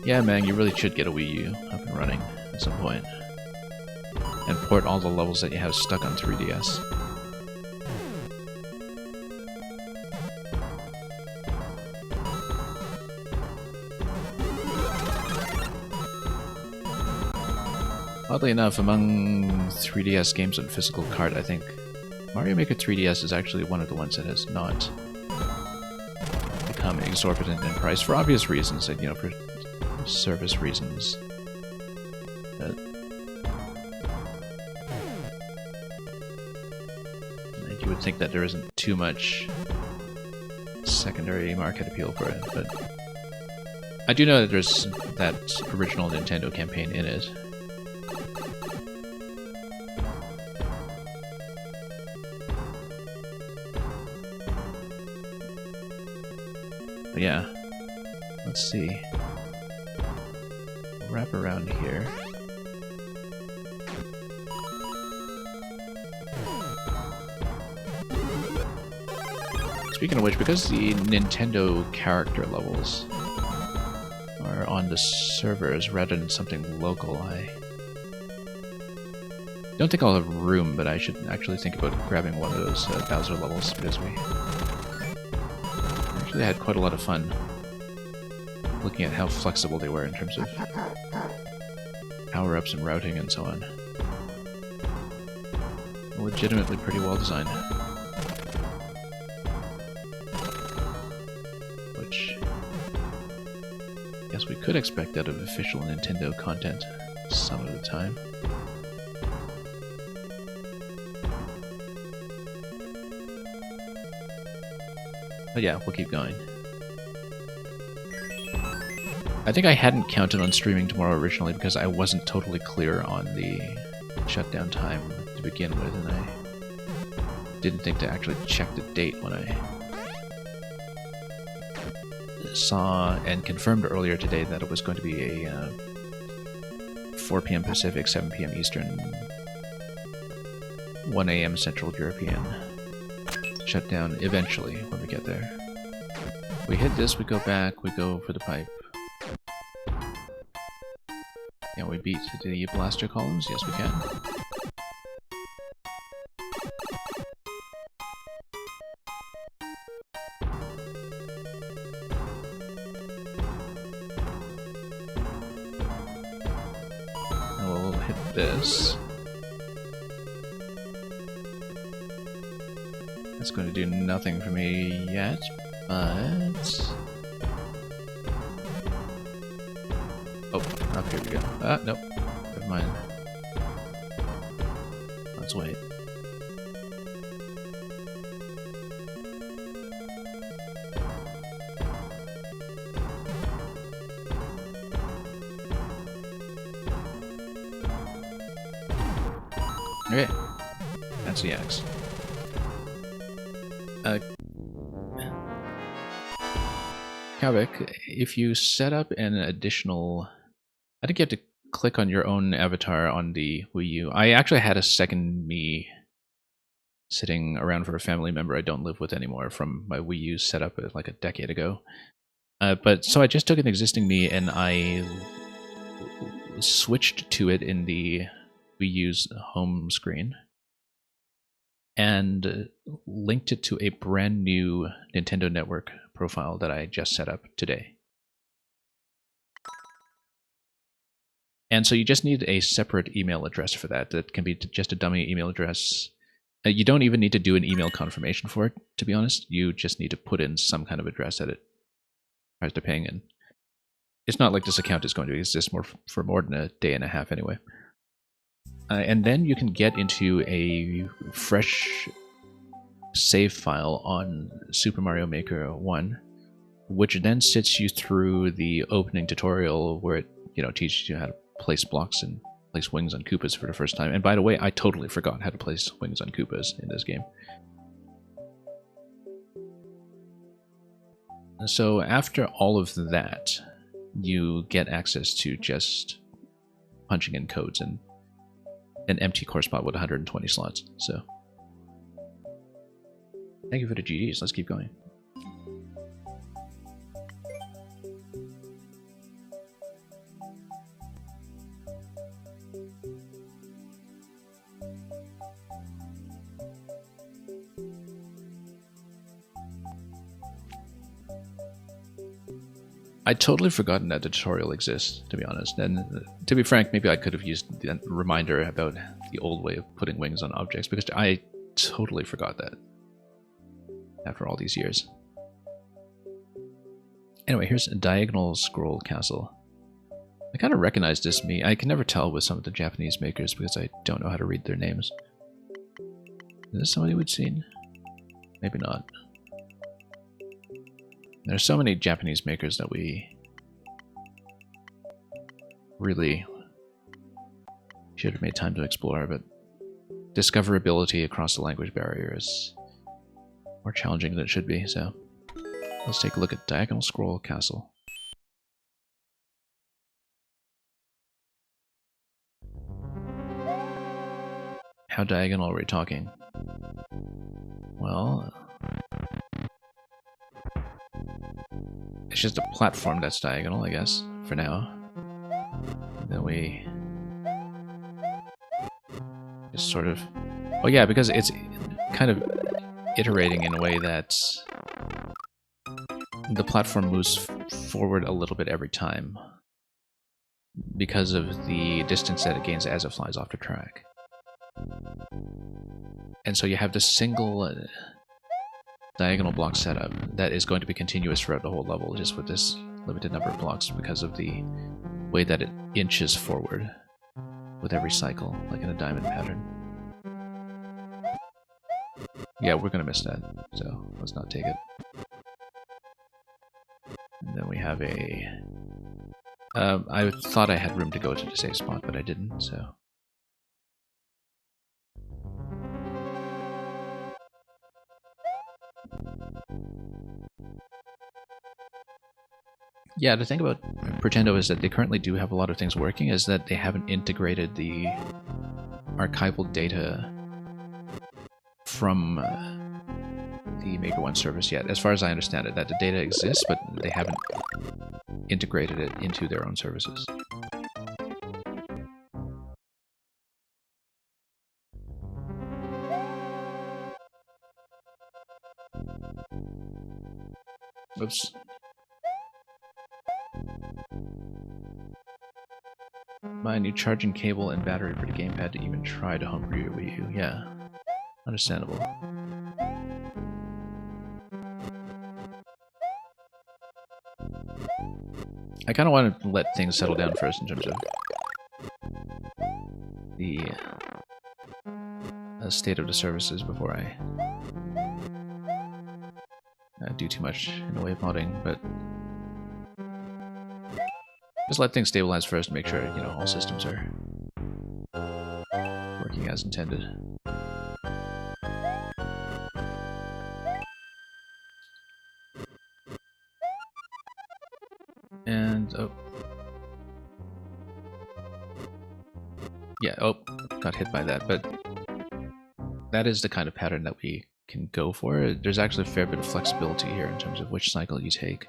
Yeah, man, you really should get a Wii U up and running at some point. And port all the levels that you have stuck on 3DS. Oddly enough, among 3DS games on physical card, I think Mario Maker 3DS is actually one of the ones that has not become exorbitant in price for obvious reasons, and, you know, for service reasons. You would think that there isn't too much secondary market appeal for it, but I do know that there's that original Nintendo campaign in it. But yeah, let's see. Wrap around here. Speaking of which, because the Nintendo character levels are on the servers rather than something local, I don't think I'll have room, but I should actually think about grabbing one of those Bowser levels, because we actually had quite a lot of fun looking at how flexible they were in terms of power-ups and routing and so on. Legitimately pretty well designed. Which I guess we could expect out of official Nintendo content some of the time. But yeah, we'll keep going. I think I hadn't counted on streaming tomorrow originally because I wasn't totally clear on the shutdown time to begin with, and I didn't think to actually check the date when I saw and confirmed earlier today that it was going to be a 4 p.m. Pacific, 7 p.m. Eastern, 1 a.m. Central European shutdown eventually when we get there. We hit this, we go back, we go for the pipe. Can we beat the blaster columns? Yes, we can. And we'll hit this. That's going to do nothing for me yet, but... Oh, up here we go. Nope. Never mind. Let's wait. Okay. That's the X. Kavik, if you set up an additional... I think you have to click on your own avatar on the Wii U. I actually had a second me sitting around for a family member I don't live with anymore from my Wii U set up like a decade ago. But so I just took an existing me and I switched to it in the Wii U's home screen and linked it to a brand new Nintendo Network profile that I just set up today. And so you just need a separate email address for that. That can be just a dummy email address. You don't even need to do an email confirmation for it, to be honest. You just need to put in some kind of address that it tries to ping in. It's not like this account is going to exist for more than a day and a half anyway. And then you can get into a fresh save file on Super Mario Maker 1, which then sits you through the opening tutorial where it, you know, teaches you how to place blocks and place wings on Koopas for the first time. And by the way, I totally forgot how to place wings on Koopas in this game. So after all of that, you get access to just punching in codes, and an empty core spot with 120 slots. So thank you for the GDs. Let's keep going. I'd totally forgotten that the tutorial exists, to be honest. And to be frank, maybe I could have used the reminder about the old way of putting wings on objects, because I totally forgot that after all these years. Anyway, here's a diagonal scroll castle. I kind of recognize this me. I can never tell with some of the Japanese makers because I don't know how to read their names. Is this somebody we'd seen? Maybe not. There's so many Japanese makers that we really should have made time to explore, but discoverability across the language barrier is more challenging than it should be, so let's take a look at Diagonal Scroll Castle. How diagonal are we talking? Well, it's just a platform that's diagonal, I guess, for now. And then we just sort of... Oh yeah, because it's kind of iterating in a way that the platform moves forward a little bit every time because of the distance that it gains as it flies off the track. And so you have this single diagonal block setup that is going to be continuous throughout the whole level, just with this limited number of blocks because of the way that it inches forward with every cycle, like in a diamond pattern. Yeah, we're gonna miss that, so let's not take it. And then we have a... I thought I had room to go to the safe spot, but I didn't, so... Yeah, the thing about Pretendo is that they currently do have a lot of things working, is that they haven't integrated the archival data from the Maker1 service yet. As far as I understand it, that the data exists, but they haven't integrated it into their own services. Oops. Buy a new charging cable and battery for the gamepad to even try to homebrew your Wii U. Yeah, understandable. I kind of want to let things settle down first in terms of the state of the services before I do too much in the way of modding, but just let things stabilize first and make sure, you know, all systems are working as intended. And, oh. Yeah, oh, got hit by that, but that is the kind of pattern that we can go for. There's actually a fair bit of flexibility here in terms of which cycle you take.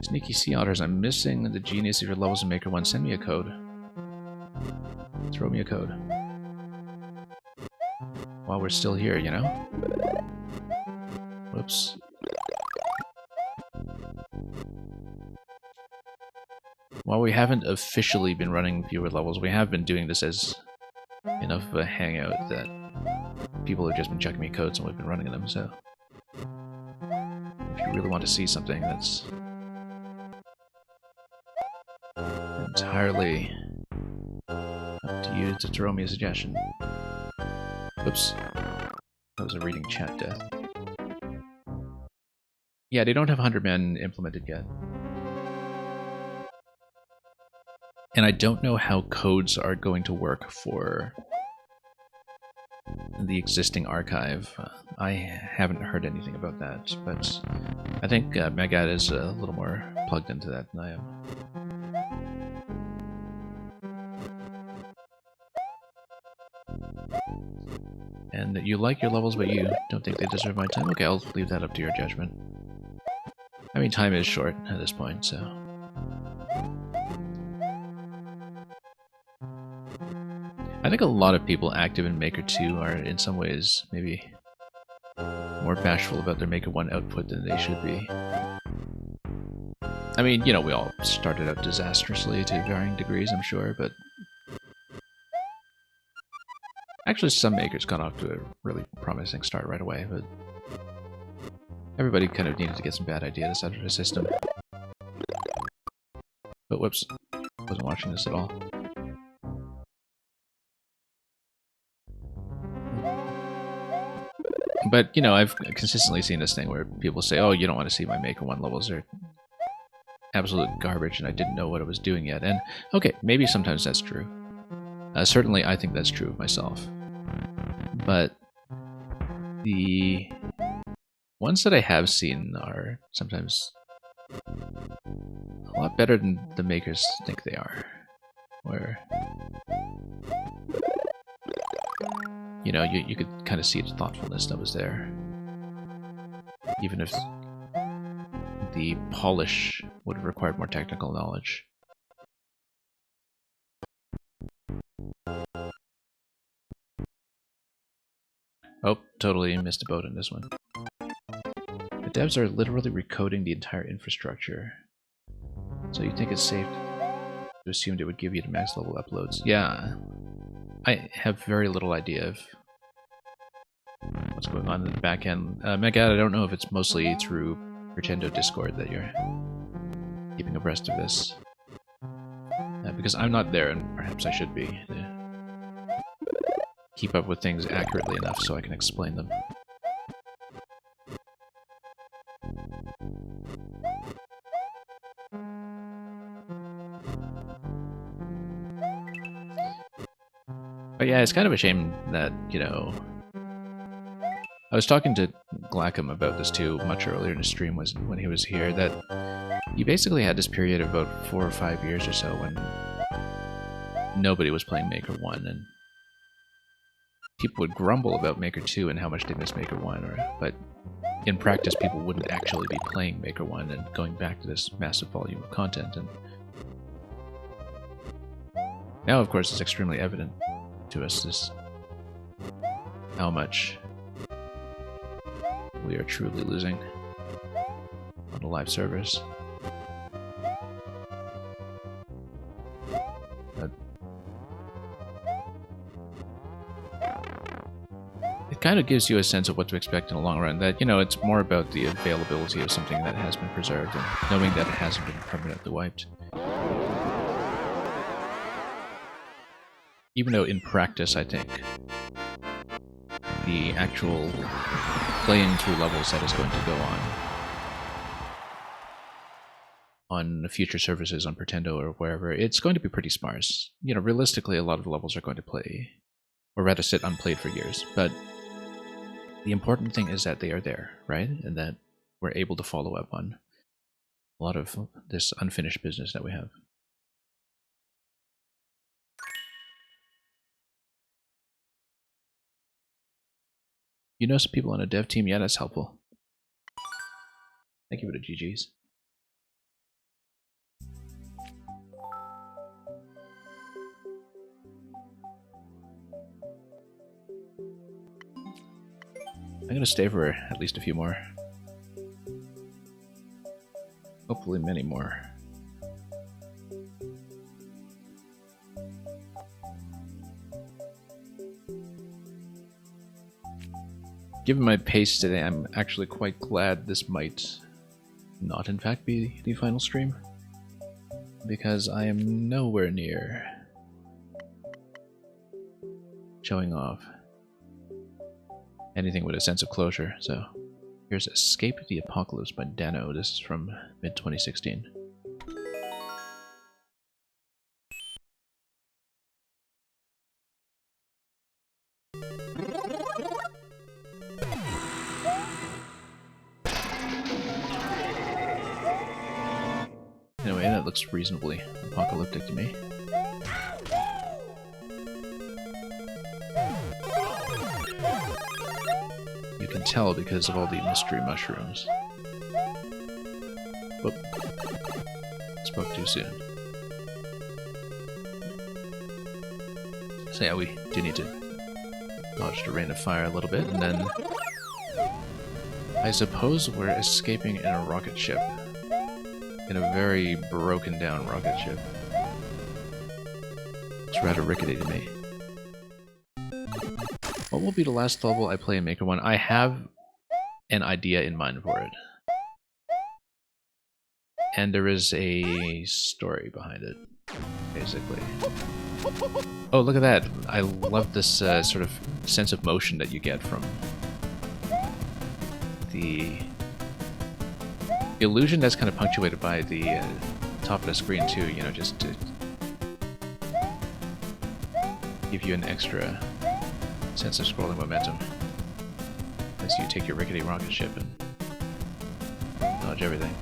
Sneaky sea otters, I'm missing the genius of your levels in Maker1. Send me a code. Throw me a code. While we're still here, you know? Whoops. While we haven't officially been running viewer levels, we have been doing this as enough of a hangout that people have just been checking me codes and we've been running them, so... If you really want to see something that's entirely up to you to throw me a suggestion. Oops. That was a reading chat death. Yeah, they don't have 100 men implemented yet. And I don't know how codes are going to work for the existing archive. I haven't heard anything about that, but I think Megat is a little more plugged into that than I am. And you like your levels, but you don't think they deserve my time? Okay, I'll leave that up to your judgment. I mean, time is short at this point, so... I think a lot of people active in Maker 2 are, in some ways, maybe more bashful about their Maker 1 output than they should be. I mean, you know, we all started out disastrously to varying degrees, I'm sure, but... Actually, some makers got off to a really promising start right away, but... Everybody kind of needed to get some bad ideas out of the system. But whoops, wasn't watching this at all. But, you know, I've consistently seen this thing where people say, oh, you don't want to see my Maker 1 levels, they're absolute garbage and I didn't know what I was doing yet. And, okay, maybe sometimes that's true. Certainly I think that's true of myself. But the ones that I have seen are sometimes a lot better than the makers think they are. Where, you know, you could kind of see the thoughtfulness that was there. Even if the polish would have required more technical knowledge. Oh, totally missed a boat on this one. The devs are literally recoding the entire infrastructure. So you think it's safe to assume it would give you the max level uploads? Yeah. I have very little idea of what's going on in the back end. Megat, I don't know if it's mostly through Pretendo Discord that you're keeping abreast of this. Because I'm not there, and perhaps I should be, to keep up with things accurately enough so I can explain them. But yeah, it's kind of a shame that, you know... I was talking to Glackham about this too much earlier in the stream when he was here, that you basically had this period of about 4 or 5 years or so when nobody was playing Maker 1, and people would grumble about Maker 2 and how much they miss Maker 1, but in practice people wouldn't actually be playing Maker 1 and going back to this massive volume of content. And now, of course, it's extremely evident to us this how much we are truly losing on the live servers. It kind of gives you a sense of what to expect in the long run, that, you know, it's more about the availability of something that has been preserved and knowing that it hasn't been permanently wiped. Even though in practice, I think the actual playing through levels that is going to go on future services on Pretendo or wherever, it's going to be pretty sparse. You know, realistically, a lot of the levels are going to play, or rather sit unplayed for years, but the important thing is that they are there, right? And that we're able to follow up on a lot of this unfinished business that we have. You know some people on a dev team? Yeah, that's helpful. Thank you for the GGs. I'm gonna stay for at least a few more. Hopefully many more. Given my pace today, I'm actually quite glad this might not in fact be the final stream, because I am nowhere near showing off anything with a sense of closure. So here's Escape the Apocalypse by Dano. This is from mid-2016. Anyway, that looks reasonably apocalyptic to me. can tell because of all the mystery mushrooms. Whoop. Spoke too soon. So yeah, we do need to dodge the rain of fire a little bit, and then I suppose we're escaping in a rocket ship. In a very broken down rocket ship. It's rather rickety to me. What will be the last level I play in Maker 1? I have an idea in mind for it. And there is a story behind it, basically. Oh, look at that! I love this sort of sense of motion that you get from the illusion that's kind of punctuated by the top of the screen too, you know, just to give you an extra sense of scrolling momentum as you take your rickety rocket ship and dodge everything.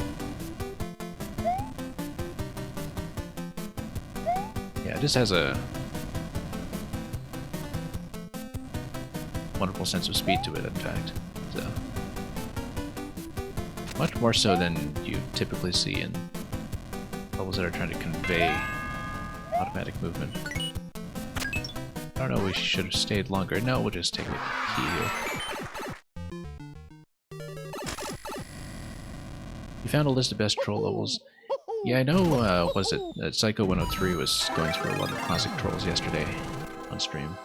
Yeah, it just has a wonderful sense of speed to it, in fact. So. Much more so than you typically see in levels that are trying to convey automatic movement. I don't know, we should have stayed longer. No, we'll just take a key here. You found a list of best troll levels. Yeah, I know, what is it? Psycho 103 was going through a lot of classic trolls yesterday on stream.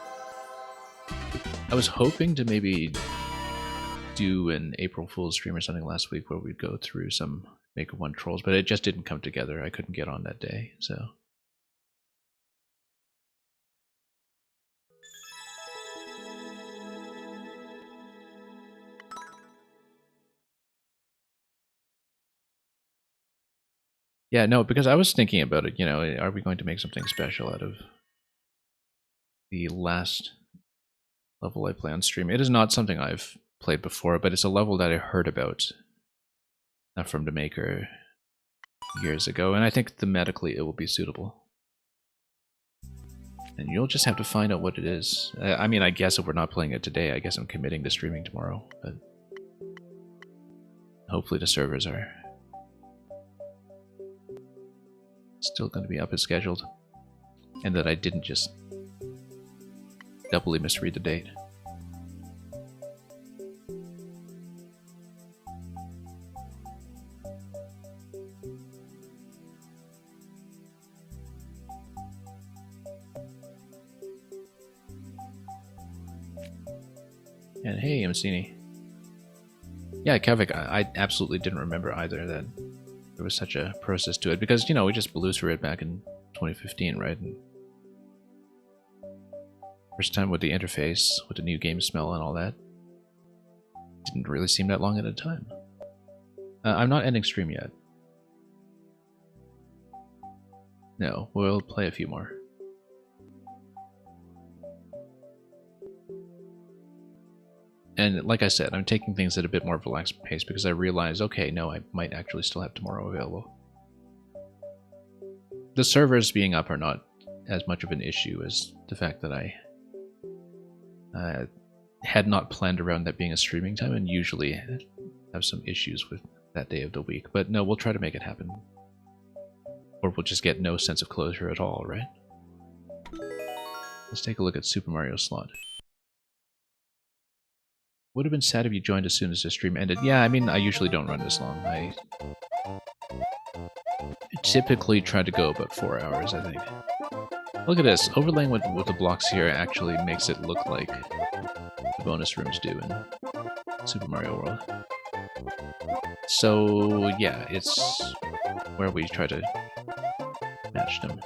I was hoping to maybe do an April Fool's stream or something last week where we'd go through some Maker 1 trolls, but it just didn't come together. I couldn't get on that day, so. Yeah, no, because I was thinking about it, you know, are we going to make something special out of the last level I play on stream? It is not something I've played before, but it's a level that I heard about from the maker years ago, and I think thematically it will be suitable. And you'll just have to find out what it is. I mean, I guess if we're not playing it today, I guess I'm committing to streaming tomorrow, but hopefully the servers are still going to be up as scheduled, and that I didn't just doubly misread the date. And hey, Mcini. Yeah, Kevik, I absolutely didn't remember either that there was such a process to it, because, you know, we just blew through it back in 2015, right? And first time with the interface, with the new game smell and all that. Didn't really seem that long at a time. I'm not ending stream yet. No, we'll play a few more. And like I said, I'm taking things at a bit more of a relaxed pace because I realize, okay, no, I might actually still have tomorrow available. The servers being up are not as much of an issue as the fact that I had not planned around that being a streaming time, and usually have some issues with that day of the week. But no, we'll try to make it happen. Or we'll just get no sense of closure at all, right? Let's take a look at Super Mario Slot. Would have been sad if you joined as soon as the stream ended. Yeah, I mean, I usually don't run this long. I typically try to go about 4 hours, I think. Look at this. Overlaying with the blocks here actually makes it look like the bonus rooms do in Super Mario World. So, yeah, it's where we try to match them.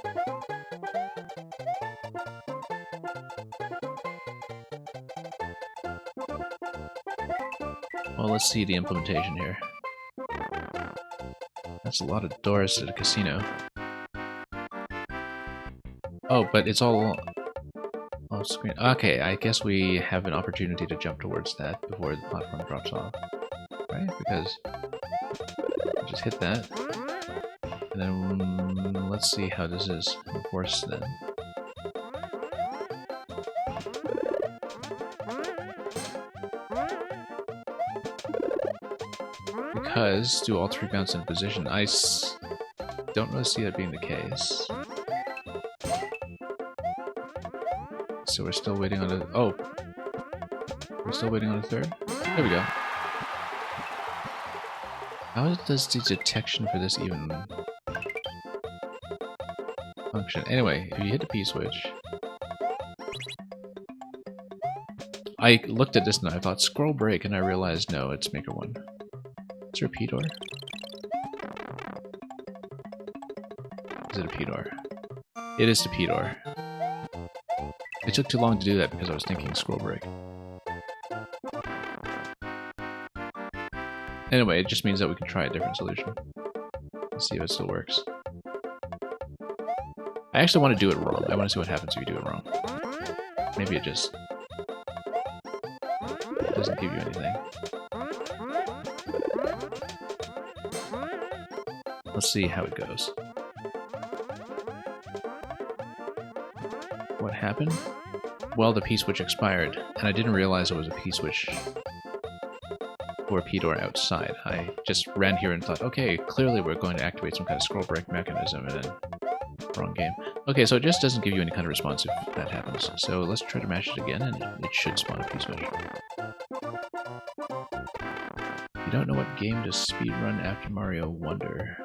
Well, let's see the implementation here. That's a lot of doors to the casino. Oh, but it's all off screen. Okay, I guess we have an opportunity to jump towards that before the platform drops off. Right? Because we just hit that. And then let's see how this is enforced then. because do all three bounce in position? Don't really see that being the case. So we're still waiting on a... Oh! We're still waiting on a third? There we go. How does the detection for this even function? Anyway, if you hit the P-switch... I looked at this and I thought scroll break, and I realized no, it's Maker 1. Is there a P-door? Is it a P-door? It is the P-door. It took too long to do that because I was thinking scroll break. Anyway, it just means that we can try a different solution. Let's see if it still works. I actually want to do it wrong. I want to see what happens if you do it wrong. Maybe it just doesn't give you anything. Let's see how it goes. What happened? Well, the P-switch expired, and I didn't realize it was a P-switch or a P-door outside. I just ran here and thought, okay, clearly we're going to activate some kind of scroll break mechanism, and then wrong game. Okay, so it just doesn't give you any kind of response if that happens. So let's try to match it again, and it should spawn a P-switch. You don't know what game to speedrun after Mario Wonder.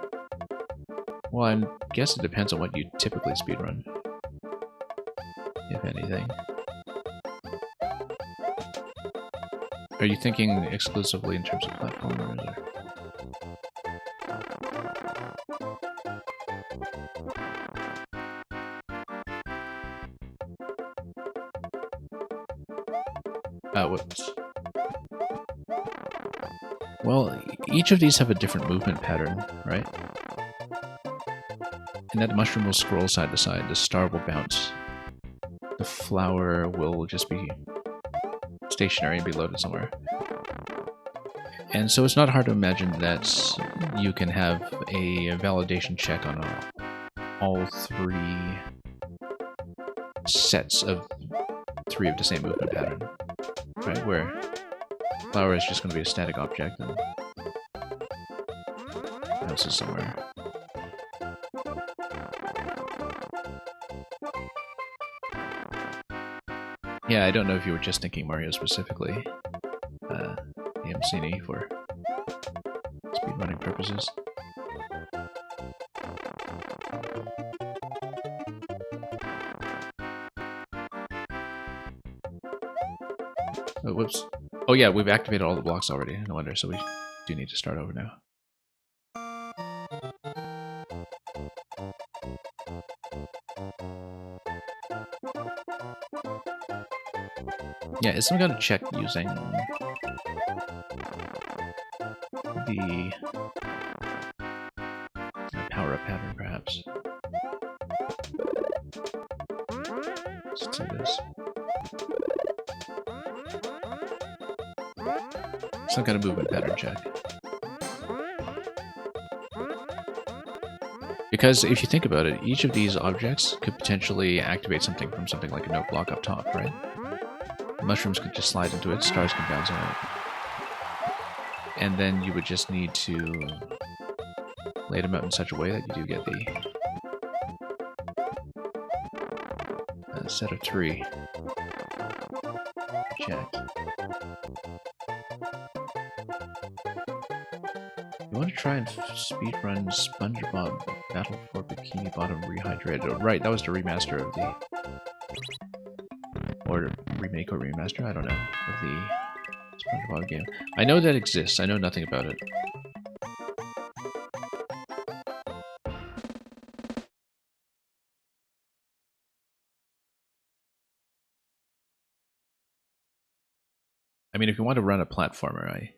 Well, I guess it depends on what you typically speedrun, if anything. Are you thinking exclusively in terms of platformers? Or? Whoops. Well, each of these have a different movement pattern, right? And that mushroom will scroll side to side, the star will bounce. The flower will just be stationary and be loaded somewhere. And so it's not hard to imagine that you can have a validation check on all three sets of three of the same movement pattern, right? Where flower is just going to be a static object and bounces somewhere. Yeah, I don't know if you were just thinking Mario specifically, AMCini, for speedrunning purposes. Oh, whoops. Oh yeah, we've activated all the blocks already, no wonder, so we do need to start over now. Yeah, it's some kind of check using the power-up pattern, perhaps. Let's do this. Some kind of movement pattern check. Because if you think about it, each of these objects could potentially activate something from something like a note block up top, right? Mushrooms could just slide into it, stars can bounce on it. And then you would just need to lay them out in such a way that you do get the set of three checked. You want to try and speedrun SpongeBob Battle for Bikini Bottom Rehydrated. Oh, right, that was the remaster of the... Or remake or remaster, I don't know, of the SpongeBob game. I know that exists, I know nothing about it. I mean, if you want to run a platformer, I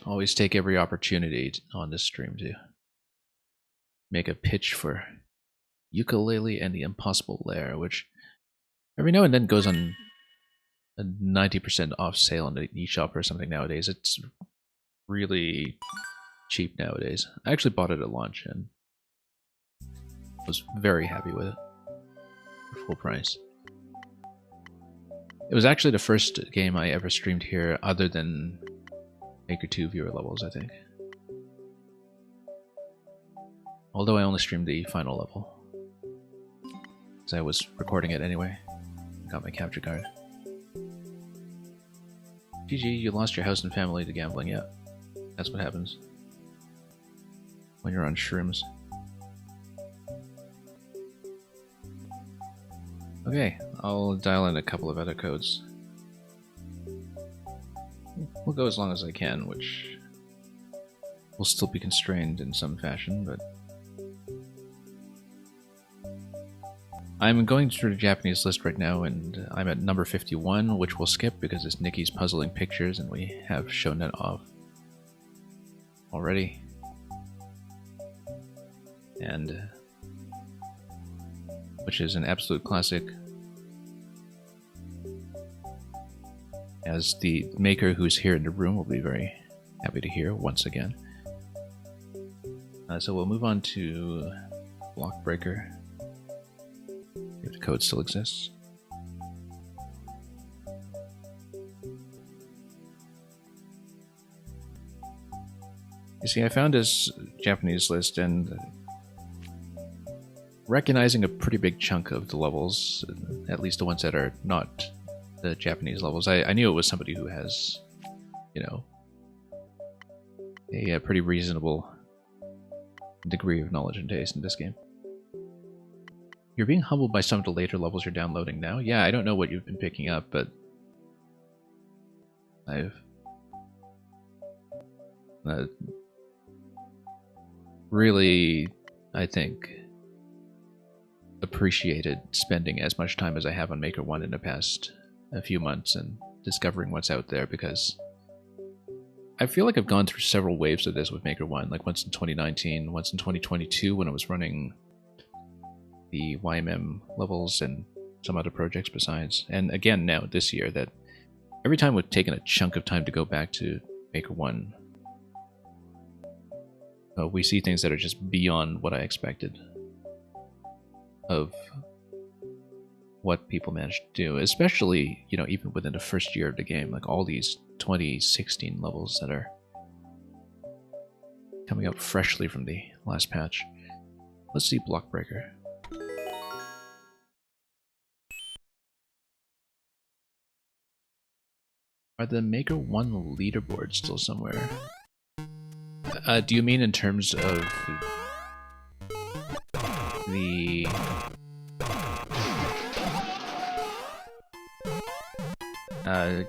always take every opportunity on this stream to make a pitch for Ukulele and the Impossible Lair, which every now and then goes on a 90% off sale in the eShop or something nowadays. It's really cheap nowadays. I actually bought it at launch and was very happy with it for full price. It was actually the first game I ever streamed here other than Maker 2 viewer levels, I think. Although I only streamed the final level. Because I was recording it anyway. Got my capture card. GG, you lost your house and family to gambling, yeah. That's what happens when you're on shrooms. Okay, I'll dial in a couple of other codes. We'll go as long as I can, which will still be constrained in some fashion, but I'm going through the Japanese list right now, and I'm at number 51, which we'll skip because it's Nikki's puzzling pictures, and we have shown that off already. And which is an absolute classic, as the maker who's here in the room will be very happy to hear once again. So we'll move on to Block Breaker, if the code still exists. You see, I found this Japanese list and recognizing a pretty big chunk of the levels, at least the ones that are not the Japanese levels. I knew it was somebody who has, you know, a pretty reasonable degree of knowledge and taste in this game. You're being humbled by some of the later levels you're downloading now. Yeah, I don't know what you've been picking up, but I've really, I think, appreciated spending as much time as I have on Maker 1 in the past a few months and discovering what's out there, because I feel like I've gone through several waves of this with Maker 1, like once in 2019, once in 2022 when I was running the YMM levels and some other projects besides, and again now this year, that every time we've taken a chunk of time to go back to Maker 1, we see things that are just beyond what I expected of what people managed to do, especially, you know, even within the first year of the game, like all these 2016 levels that are coming up freshly from the last patch. Let's see Block Breaker. Are the Maker 1 leaderboards still somewhere? Do you mean in terms of the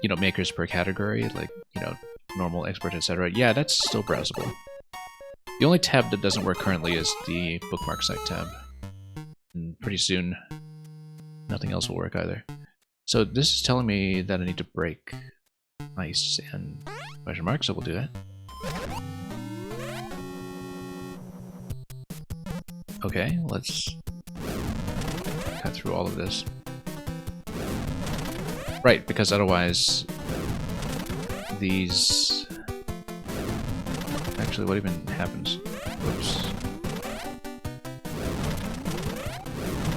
you know, makers per category, like, you know, normal, expert, etc. Yeah, that's still browsable. The only tab that doesn't work currently is the bookmark site tab. And pretty soon, nothing else will work either. So this is telling me that I need to break ice and question mark, so we'll do that. Okay, let's cut through all of this. Right, because otherwise these... Actually, what even happens? Oops.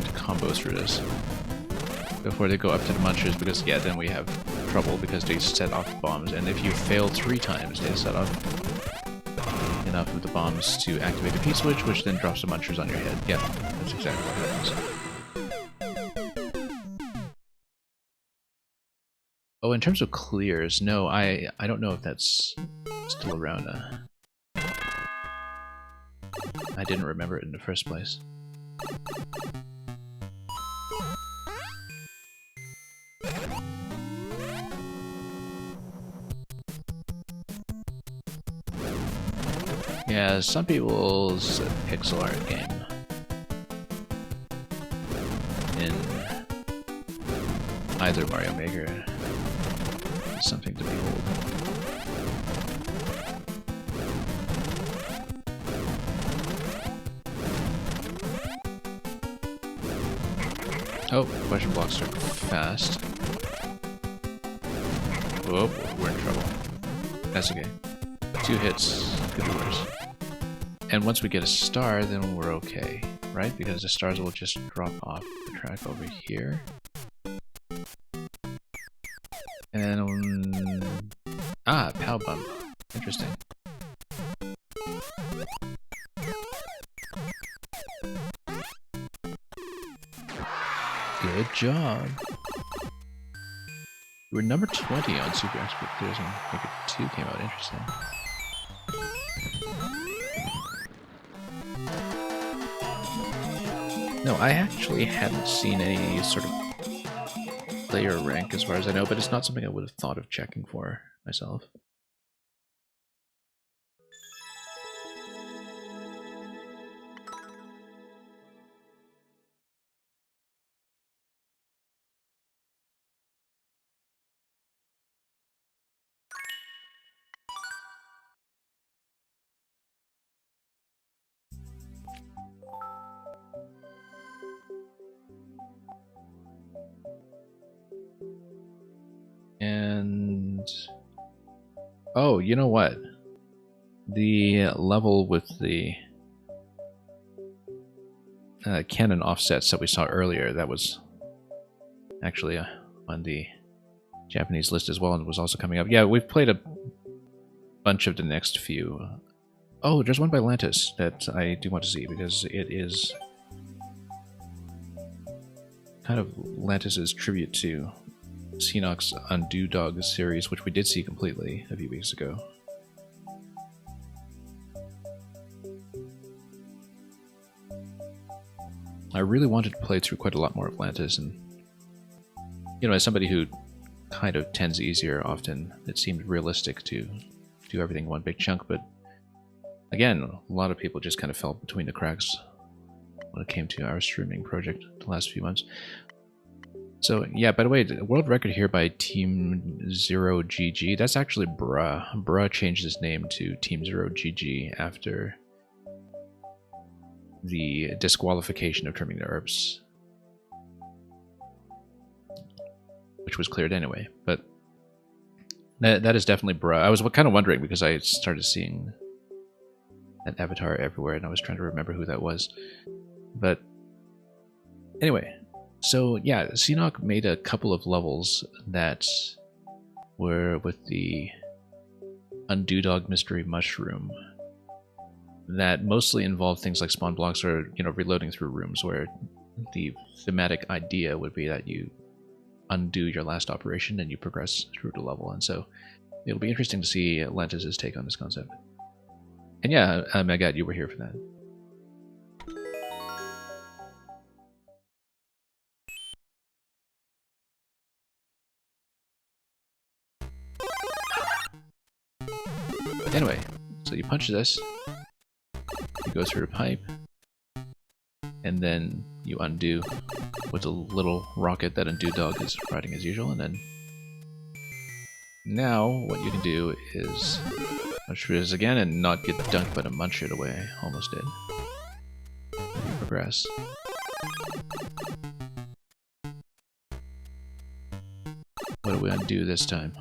To combo through this before they go up to the munchers, because yeah, then we have trouble because they set off bombs, and if you fail 3 times, they set off enough of the bombs to activate the P-switch, which then drops the munchers on your head. Yeah, that's exactly what happens. Oh, in terms of clears, no, I don't know if that's still around. I didn't remember it in the first place. Yeah, some people's pixel art game in either Mario Maker is something to behold. Oh, question blocks are fast. Whoa, we're in trouble. That's okay. 2 hits could be worse. And once we get a star, then we're okay, right? Because the stars will just drop off the track over here. cow bump. Interesting. Good job. We're number 20 on Super Expert Clears and Maker 2 came out. Interesting. No, I actually hadn't seen any sort of player rank as far as I know, but it's not something I would have thought of checking for myself. And oh, you know what? The level with the cannon offsets that we saw earlier, that was actually on the Japanese list as well, and was also coming up. Yeah, we've played a bunch of the next few. Oh, there's one by Lantis that I do want to see, because it is kind of Lantis's tribute to Seanock's Undo Dog series, which we did see completely a few weeks ago. I really wanted to play through quite a lot more of Lantis, and you know, as somebody who kind of tends easier often, it seemed realistic to do everything in one big chunk, but again, a lot of people just kind of fell between the cracks when it came to our streaming project the last few months. So, yeah, by the way, the world record here by Team 0GG, that's actually Bruh. Bruh changed his name to Team 0GG after the disqualification of trimming the herbs, which was cleared anyway, but that is definitely Bruh. I was kind of wondering, because I started seeing that avatar everywhere, and I was trying to remember who that was. But anyway, so yeah, Seanock made a couple of levels that were with the Undo Dog Mystery Mushroom that mostly involved things like spawn blocks or, you know, reloading through rooms, where the thematic idea would be that you undo your last operation and you progress through the level. And so it'll be interesting to see Lantis' take on this concept. And yeah, Megat, you were here for that. But anyway, so you punch this, you go through the pipe, and then you undo with a little rocket that Undo Dog is riding as usual, and then now what you can do is punch through this again and not get dunked by the muncher the way I almost did. And you progress. What do we undo this time?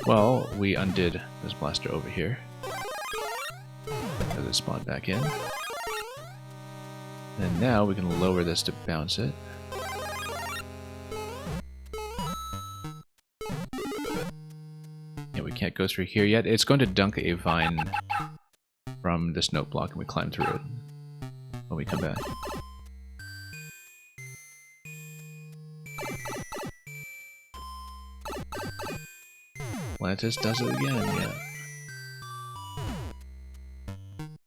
Well, we undid this blaster over here. Let it spawn back in. And now we can lower this to bounce it. Yeah, we can't go through here yet. It's going to dunk a vine from this note block, and we climb through it when we come back. Lantis does it again, yeah.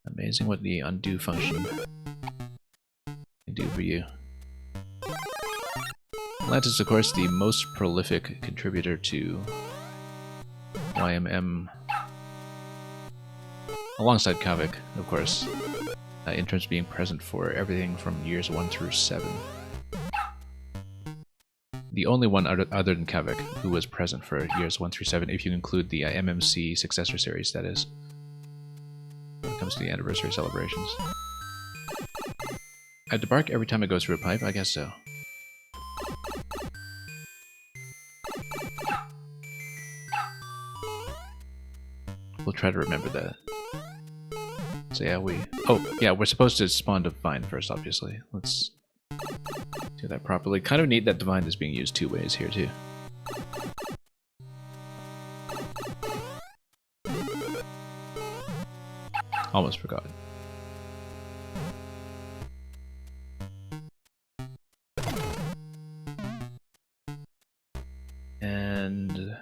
Amazing what the undo function can do for you. Lantis, of course, the most prolific contributor to YMM, alongside Kavik, of course, in terms of being present for everything from years 1 through 7. The only one other than Kavik who was present for years 1 through 7, if you include the MMC successor series, that is, when it comes to the anniversary celebrations. I debark every time I go through a pipe? I guess so. We'll try to remember that. So yeah, we're supposed to spawn Divine first, obviously. Let's do that properly. Kind of neat that Divine is being used 2 ways here, too. Almost forgot. And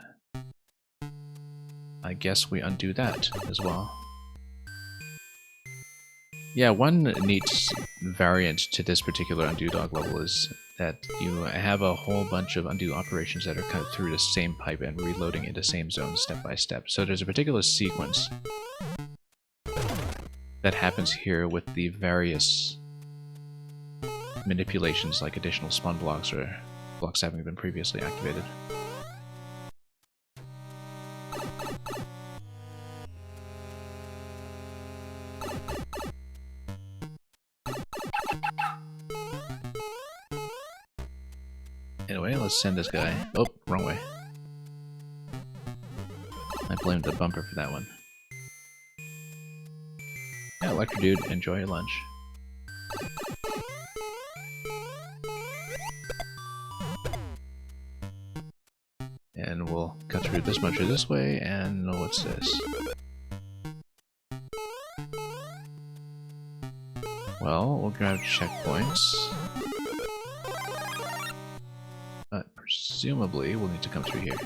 I guess we undo that as well. Yeah, one neat variant to this particular undo dog level is that you have a whole bunch of undo operations that are cut through the same pipe and reloading into same zone step by step. So there's a particular sequence that happens here with the various manipulations, like additional spawn blocks or blocks having been previously activated. Anyway, let's send this guy. Oh, wrong way. I blamed the bumper for that one. Yeah, Electro Dude, enjoy your lunch. And we'll cut through this muncher this way, and what's this? Well, we'll grab checkpoints. But presumably we'll need to come through here.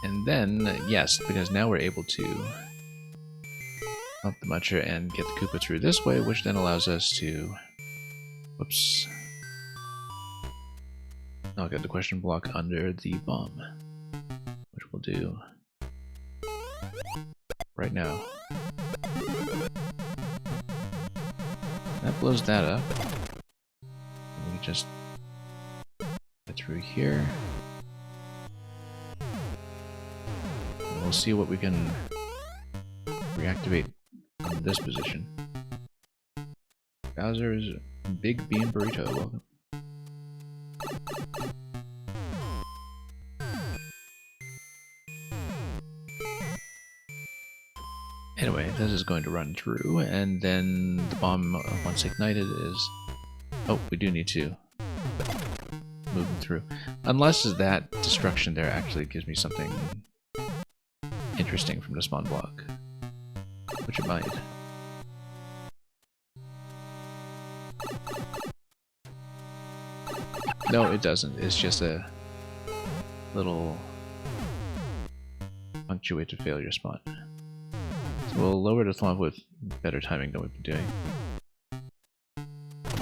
And then, yes, because now we're able to up the muncher and get the Koopa through this way, which then allows us to... Whoops. I'll get the question block under the bomb, which we'll do right now. That blows that up. We can just get through here. And we'll see what we can reactivate from this position. Bowser's Big Bean Burrito, welcome. Anyway, this is going to run through, and then the bomb, once ignited, is... Oh, we do need to move them through. Unless that destruction there actually gives me something interesting from the spawn block. Which it might. No, it doesn't. It's just a little punctuated failure spot. So we'll lower the thwomp with better timing than we've been doing.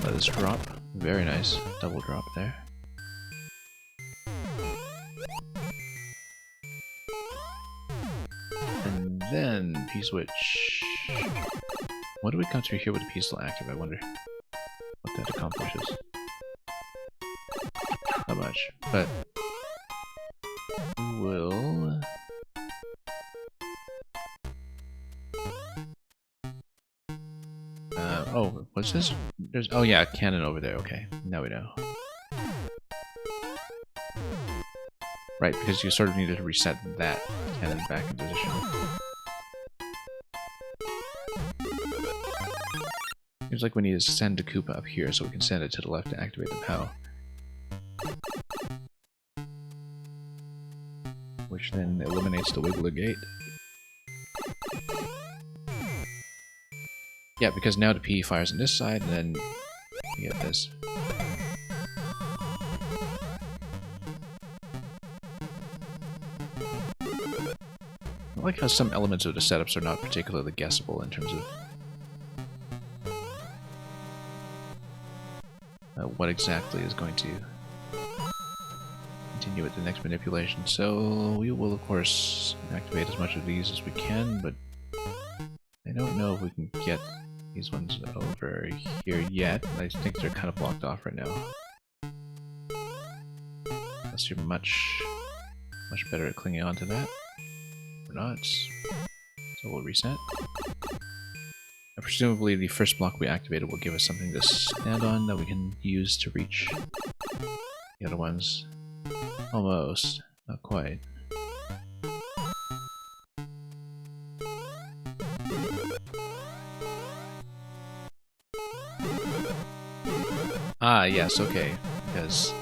Let this drop. Very nice. Double drop there. And then P-switch. What do we come through here with the P still active? I wonder what that accomplishes. Not much, but we will... oh, what's this? There's... oh yeah, cannon over there, okay. Now we know. Right, because you sort of needed to reset that cannon back in position. Seems like we need to send the Koopa up here so we can send it to the left to activate the POW. Which then eliminates the Wiggler Gate. Yeah, because now the P fires on this side, and then you get this. I like how some elements of the setups are not particularly guessable in terms of what exactly is going to continue with the next manipulation. So we will, of course, activate as much of these as we can, but I don't know if we can get these ones over here yet. I think they're kind of blocked off right now. Unless you're much better at clinging on to that. Or not. So we'll reset. And presumably the first block we activated will give us something to stand on that we can use to reach the other ones. Almost. Not quite. Ah, yes, okay. Because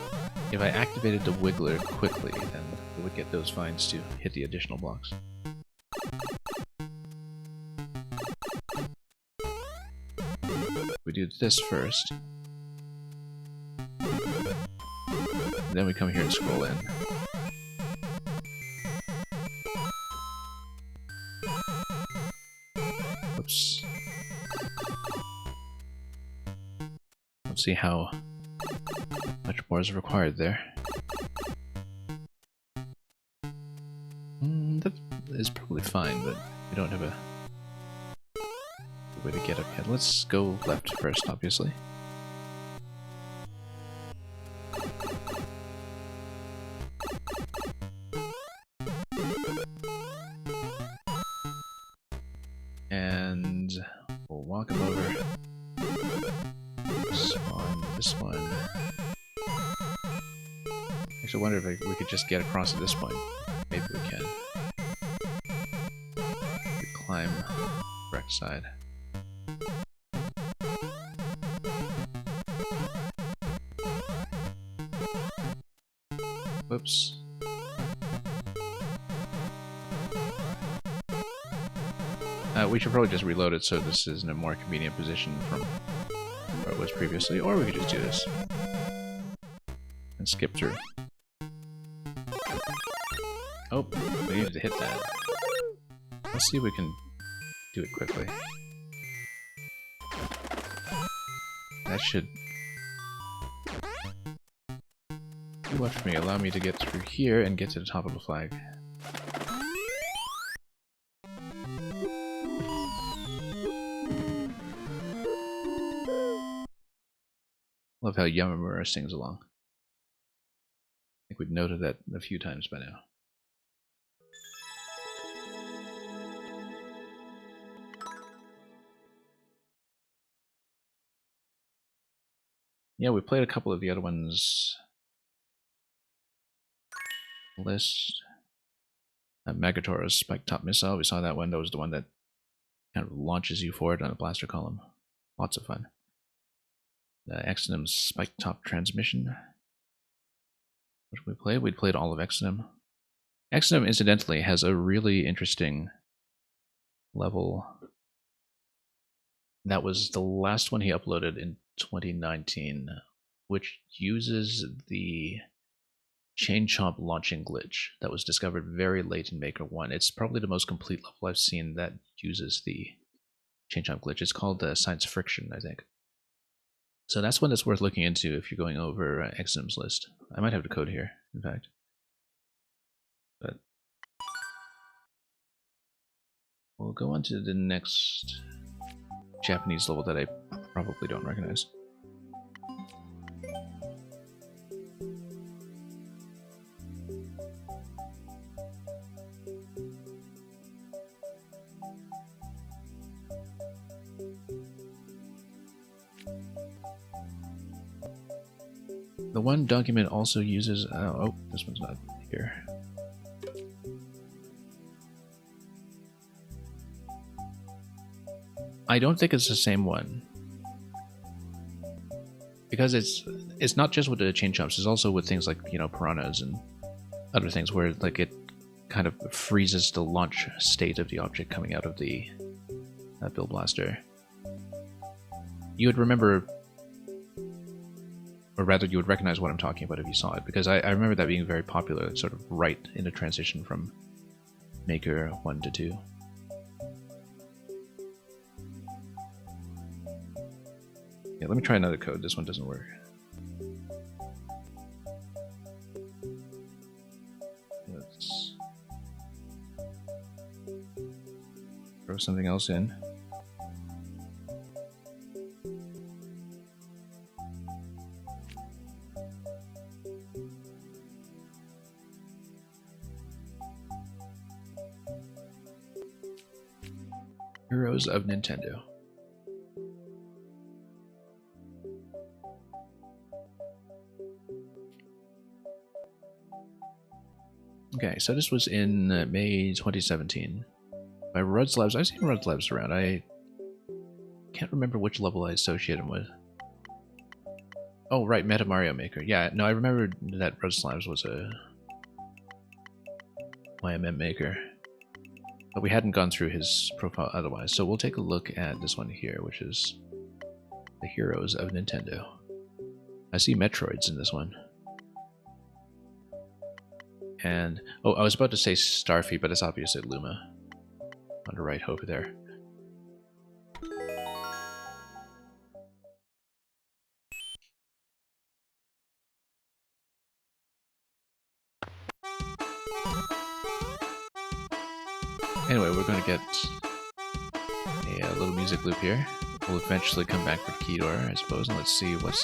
if I activated the Wiggler quickly, then we would get those vines to hit the additional blocks. We do this first. Then we come here and scroll in. Oops. Let's see how much more is required there. That is probably fine, but we don't have a way to get up yet. Let's go left first, obviously. And we'll walk him over. This one. Actually, I wonder if we could just get across at this point. Maybe we can. We climb the correct side. Whoops. We should probably just reload it so this is in a more convenient position from where it was previously, or we could just do this and skip through. Oh, we needed to hit that. Let's see if we can do it quickly. That should do much for me. Allow me to get through here and get to the top of the flag. Love how Yamamura sings along. I think we've noted that a few times by now. Yeah, we played a couple of the other ones. List. Megatoro's Spike Top Missile, we saw that one. That was the one that kind of launches you forward on a blaster column. Lots of fun. Exodum's Spike Top Transmission. What did we play? We played all of Exodum. Exodum, incidentally, has a really interesting level. That was the last one he uploaded in 2019, which uses the Chain Chomp launching glitch that was discovered very late in Maker 1. It's probably the most complete level I've seen that uses the Chain Chomp glitch. It's called Science Friction, I think. So that's one that's worth looking into if you're going over Exodum's list. I might have the code here, in fact. But we'll go on to the next Japanese level that I probably don't recognize. The one document also uses... oh, this one's not here. I don't think it's the same one. Because it's not just with the chain chomps, it's also with things like, you know, piranhas and other things where like it kind of freezes the launch state of the object coming out of the Bill Blaster. You would remember, or rather you would recognize what I'm talking about if you saw it, because I remember that being very popular, sort of right in the transition from Maker 1 to 2. Yeah, let me try another code. This one doesn't work. Let's throw something else in. Heroes of Nintendo. Okay, so this was in May 2017 by Rudd's Labs. I've seen Rudd's Labs around. I can't remember which level I associate him with. Oh, right, Meta Mario Maker. Yeah, no, I remember that Road Slimes was a YMM Maker. But we hadn't gone through his profile otherwise, so we'll take a look at this one here, which is the Heroes of Nintendo. I see Metroids in this one. And, oh, I was about to say Starfy, but it's obviously Luma. On the right over there. Anyway, we're going to get a little music loop here. We'll eventually come back for Key Door, I suppose, and let's see what's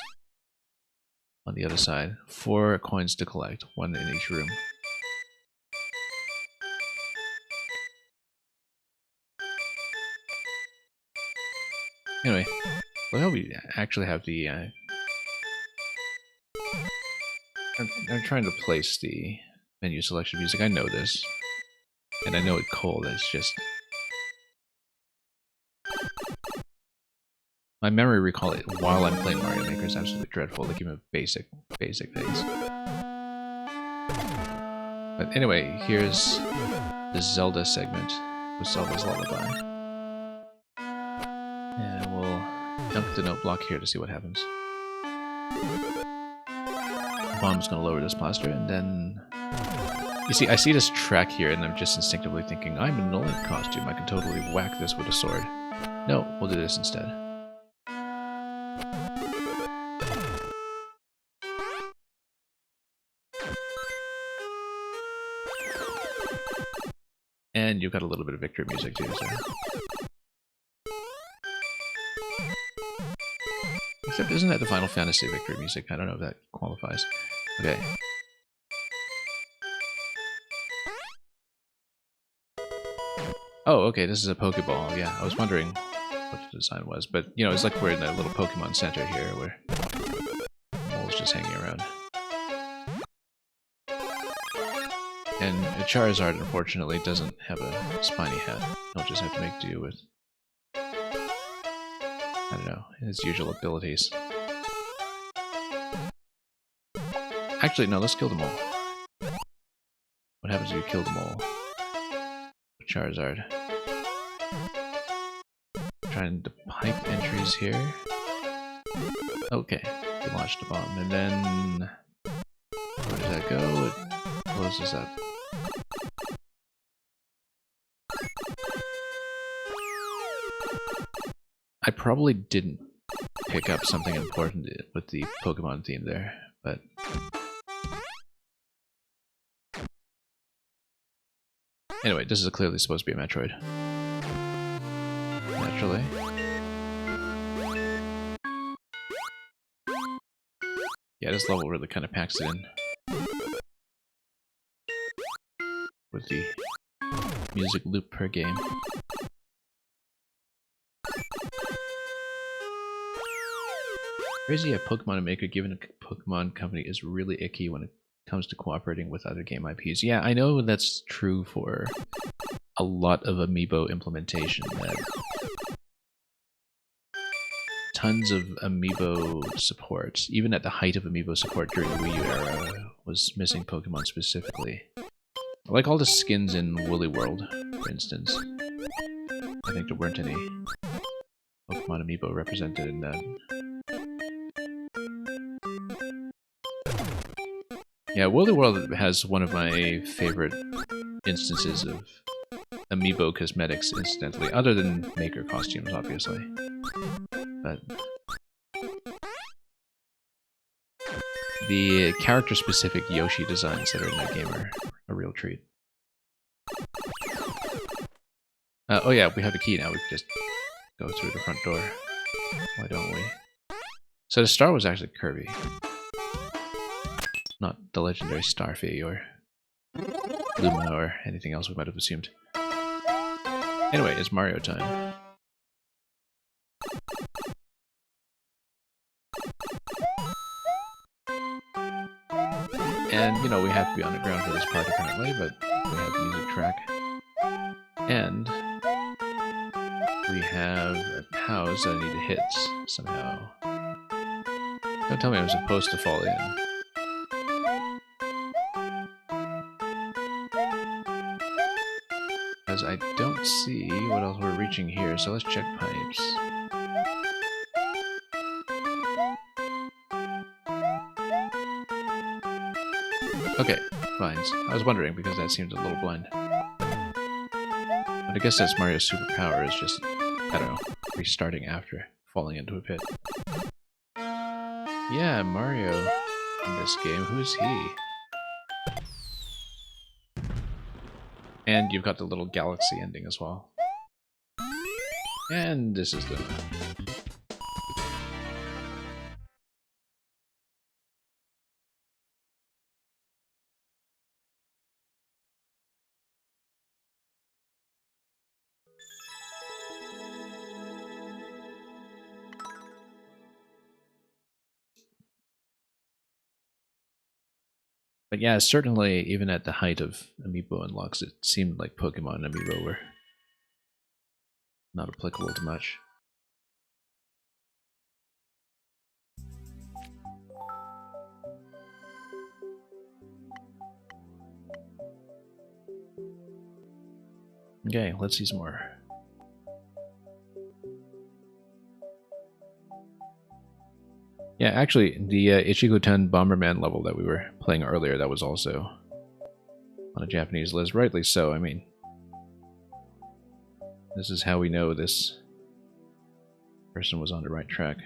on the other side. 4 coins to collect, 1 in each room. Anyway, look how we actually have the... I'm trying to place the menu selection music. I know this. And I know it's cold, it's just... My memory recall it while I'm playing Mario Maker is absolutely dreadful, like even basic things. But anyway, here's the Zelda segment with Zelda's Lullaby. And we'll dunk the note block here to see what happens. Bomb's gonna lower this plaster, and then... You see, I see this track here, and I'm just instinctively thinking, I'm in an Olymp costume, I can totally whack this with a sword. No, we'll do this instead. And you've got a little bit of victory music too, so... Except isn't that the Final Fantasy victory music? I don't know if that qualifies. Okay. Oh, okay, this is a Pokeball, yeah. I was wondering what the design was, but, you know, it's like we're in a little Pokemon Center here, where Mole's just hanging around. And Charizard, unfortunately, doesn't have a spiny head. He'll just have to make do with, I don't know, his usual abilities. Actually, no, let's kill the mole. What happens if you kill the mole? Charizard. Trying to pipe entries here. Okay, we launched a bomb, and then... Where does that go? It closes up. I probably didn't pick up something important with the Pokemon theme there, but... Anyway, this is clearly supposed to be a Metroid. Naturally. Yeah, this level really kind of packs it in. With the music loop per game. Crazy a Pokemon Maker given a Pokemon company is really icky when it comes to cooperating with other game IPs. Yeah, I know that's true for a lot of Amiibo implementation. That tons of Amiibo support, even at the height of Amiibo support during the Wii U era, was missing Pokemon specifically. Like all the skins in Woolly World, for instance. I think there weren't any Pokemon Amiibo represented in that. Yeah, Woolly World has one of my favorite instances of Amiibo cosmetics, incidentally, other than Maker costumes, obviously. But the character-specific Yoshi designs that are in that game are a real treat. Oh yeah, we have the key now, we can just go through the front door. Why don't we? So the star was actually Kirby. Not the legendary Starfy or Luma or anything else we might have assumed. Anyway, it's Mario time. And, you know, we have to be on the ground for this part apparently, but we have the music track. And we have a house that I need to hit somehow. Don't tell me I'm supposed to fall in. Because I don't see what else we're reaching here, so let's check pipes. Okay, fine. I was wondering because that seemed a little blind. But I guess that's Mario's superpower, is just, I don't know, restarting after falling into a pit. Yeah, Mario in this game. Who's he? And you've got the little galaxy ending as well. And this is the... But yeah, certainly, even at the height of Amiibo unlocks, it seemed like Pokemon and Amiibo were not applicable to much. Okay, let's see some more. Yeah, actually, the Ichigo-ten Bomberman level that we were playing earlier, that was also on a Japanese list. Rightly so, I mean. This is how we know this person was on the right track.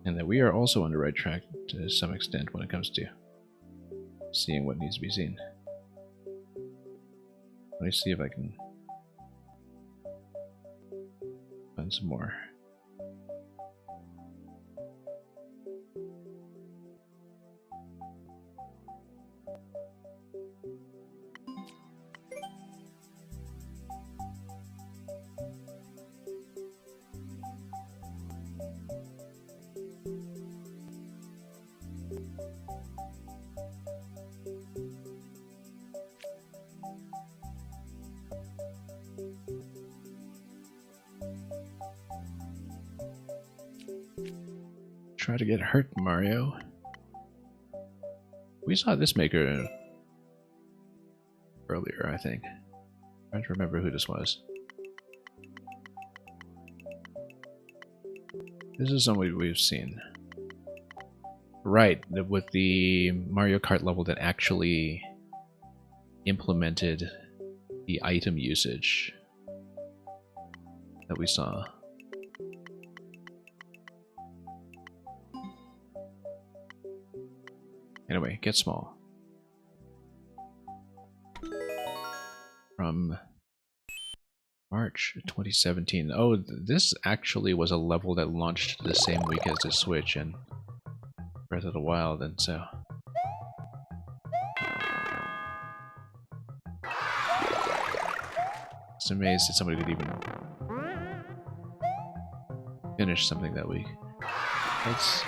And that we are also on the right track to some extent when it comes to seeing what needs to be seen. Let me see if I can find some more. Try to get hurt, Mario. We saw this maker earlier, I think. I'm trying to remember who this was. This is somebody we've seen. Right, with the Mario Kart level that actually implemented the item usage that we saw. Anyway, get small. From March 2017. Oh, this actually was a level that launched the same week as the Switch and Breath of the Wild, and so... Just amazed that somebody could even finish something that week. Let's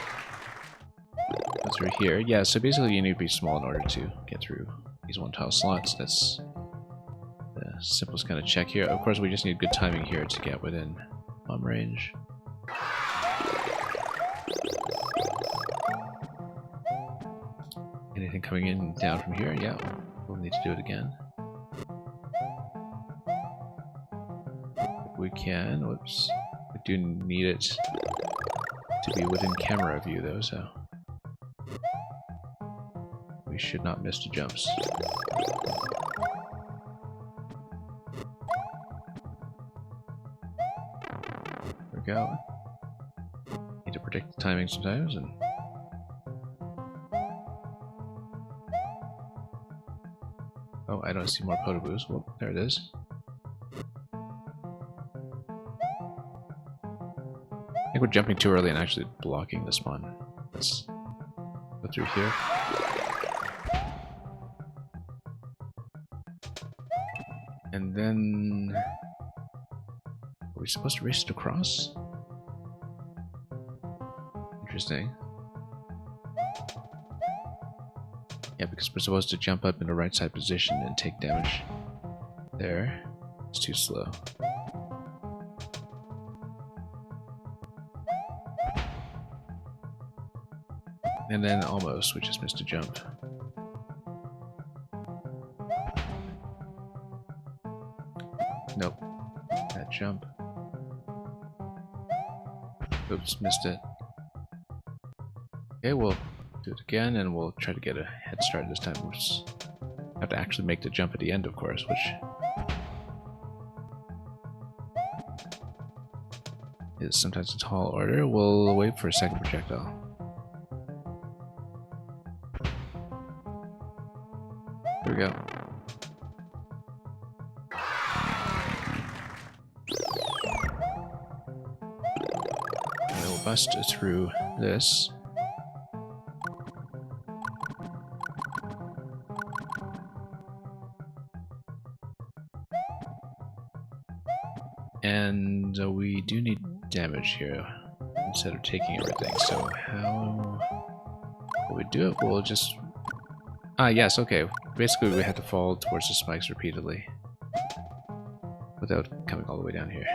go through here. Yeah, so basically you need to be small in order to get through these one-tile slots. That's the simplest kind of check here. Of course, we just need good timing here to get within bomb range. Anything coming in down from here? Yeah, we'll need to do it again. If we can. Whoops. We do need it to be within camera view though, so we should not miss the jumps. There we go. Need to predict the timing sometimes, and oh, I don't see more Potoboos. Well, there it is. I think we're jumping too early and actually blocking the spawn. Let's go through here. And then... Are we supposed to race it across? Interesting. Yeah, because we're supposed to jump up in the right side position and take damage there. It's too slow. And then almost, we just missed a jump. Nope. That jump. Oops, missed it. Okay, we'll do it again, and we'll try to get a head start this time. We'll just have to actually make the jump at the end, of course, which is sometimes a tall order. We'll wait for a second projectile. Here we go. And we'll bust through this. And we do need damage here instead of taking everything. So how will we do it? We'll just... Ah, yes, okay. Basically, we have to fall towards the spikes repeatedly without coming all the way down here.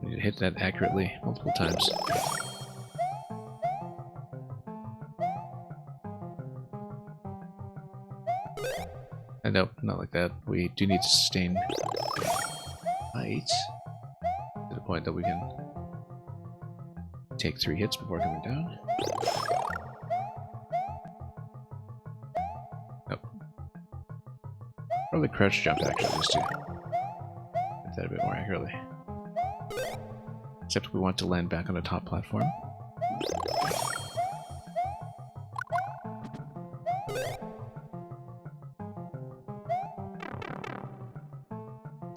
We need to hit that accurately multiple times. Nope, not like that. We do need to sustain height to the point that we can take 3 hits before coming down. Nope. Probably crouch jump actually, just to hit that a bit more accurately. Except we want to land back on the top platform.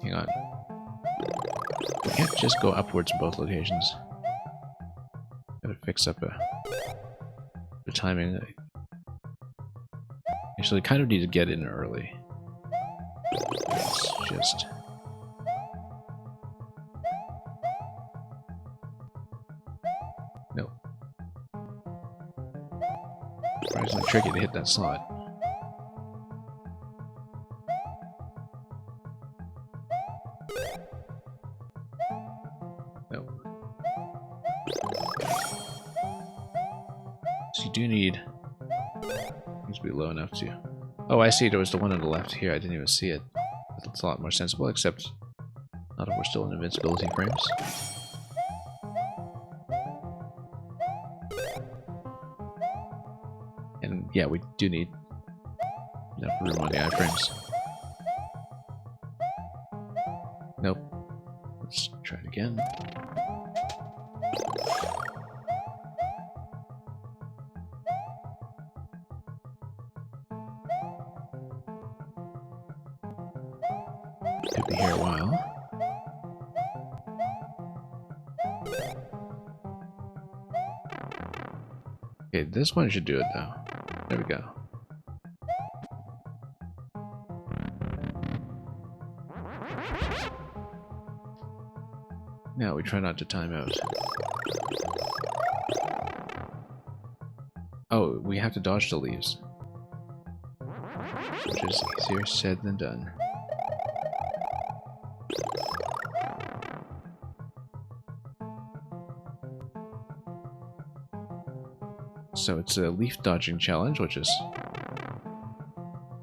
Hang on. We can't just go upwards in both locations. Gotta fix up the timing. Actually, kind of need to get in early. It's just... Nope. Surprisingly tricky to hit that slot. So you do need things to be low enough to... Oh, I see, there was the one on the left here, I didn't even see it. That's a lot more sensible, except not if we're still in invincibility frames. And yeah, we do need enough room on the iframes. Nope. Let's try it again. Could be here a while. Okay, this one should do it though. There we go. Now we try not to time out. Oh, we have to dodge the leaves. Which is easier said than done. So it's a leaf dodging challenge, which is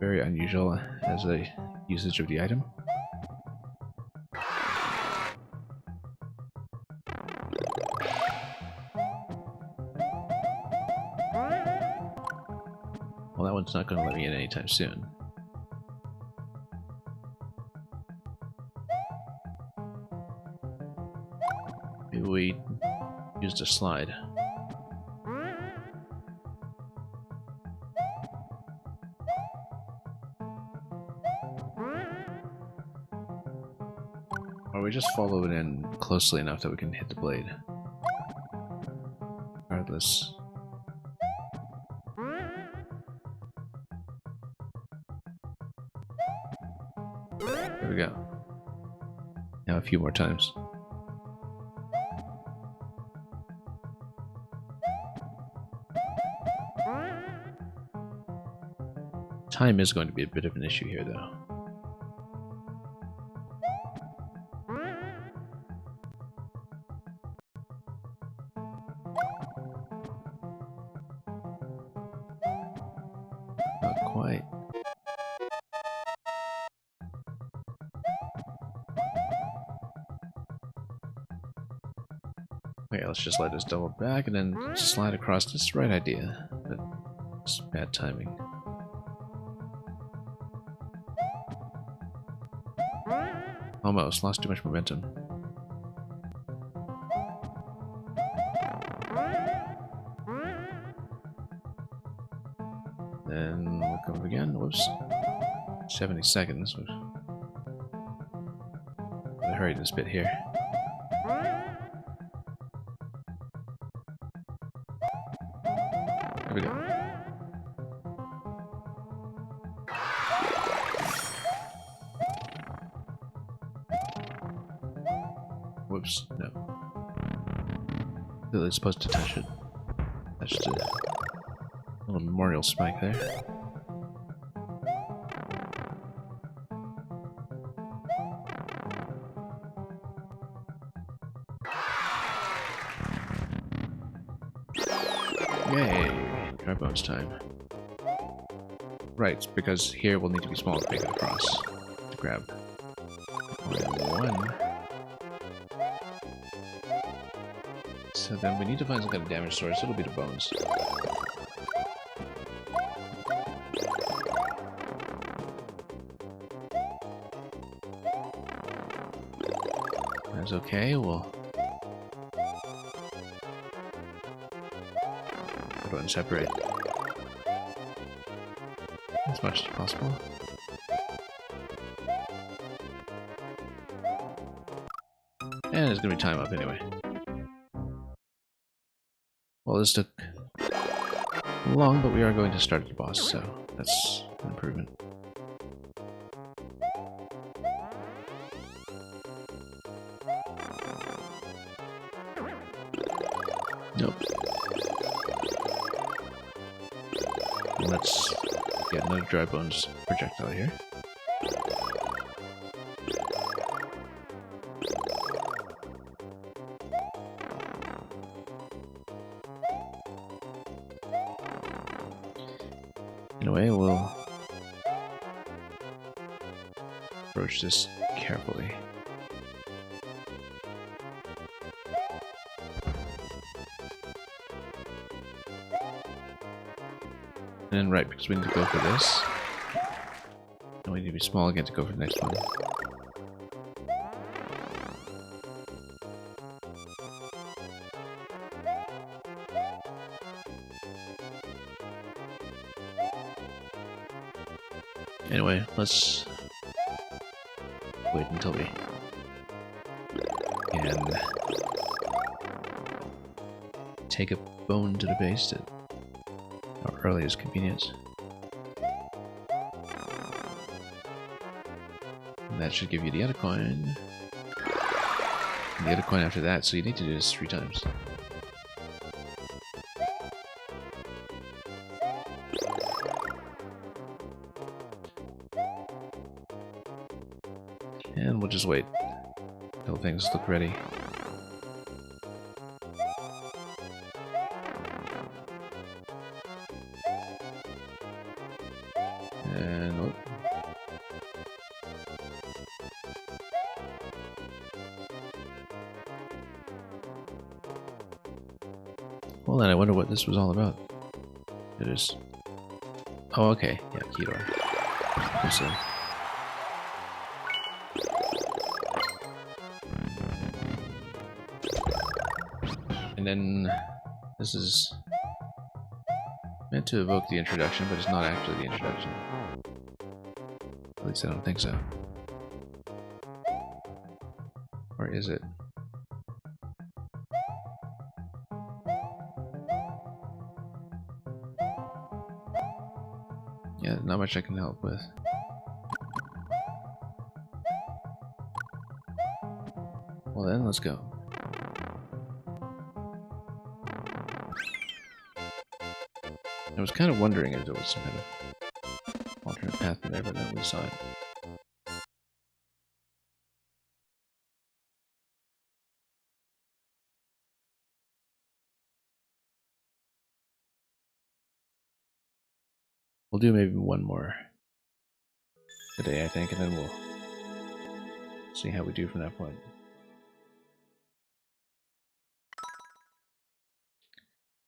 very unusual as a usage of the item. Well, that one's not going to let me in anytime soon. Maybe we used a slide. Or we just follow it in closely enough that we can hit the blade. Regardless. There we go. Now a few more times. Time is going to be a bit of an issue here, though. Okay, let's just let this double back and then slide across. This is the right idea, but it's bad timing. Almost lost too much momentum. Then we'll come up again. Whoops. 70 seconds. I'll hurry this bit here. There we go. Whoops, no. Really supposed to touch it. That's just a little memorial spike there. Yay! Dry bones time. Right, because here we'll need to be small to make it across. To grab. One. So then we need to find some kind of damage source. It'll be the bones. That's okay, we'll go and separate as much as possible. And it's gonna be time up anyway. Well, this took long, but we are going to start at the boss, so that's an improvement. Nope. Let's get another dry bones projectile here. Anyway, we'll approach this carefully. And then right, because we need to go for this. And we need to be small again to go for the next one. Anyway, let's wait until we can take a bone to the base at our earliest convenience. And that should give you the other coin. And the other coin after that, so you need to do this 3 times. And we'll just wait until things look ready. And oh. Well then, I wonder what this was all about. It is. Oh, okay. Yeah, key door. So. And then this is meant to evoke the introduction, but it's not actually the introduction. At least I don't think so. Or is it? Yeah, not much I can help with. Well then, let's go. I was kind of wondering if there was some kind of alternate path in there, but then we saw it. We'll do maybe one more today, I think, and then we'll see how we do from that point.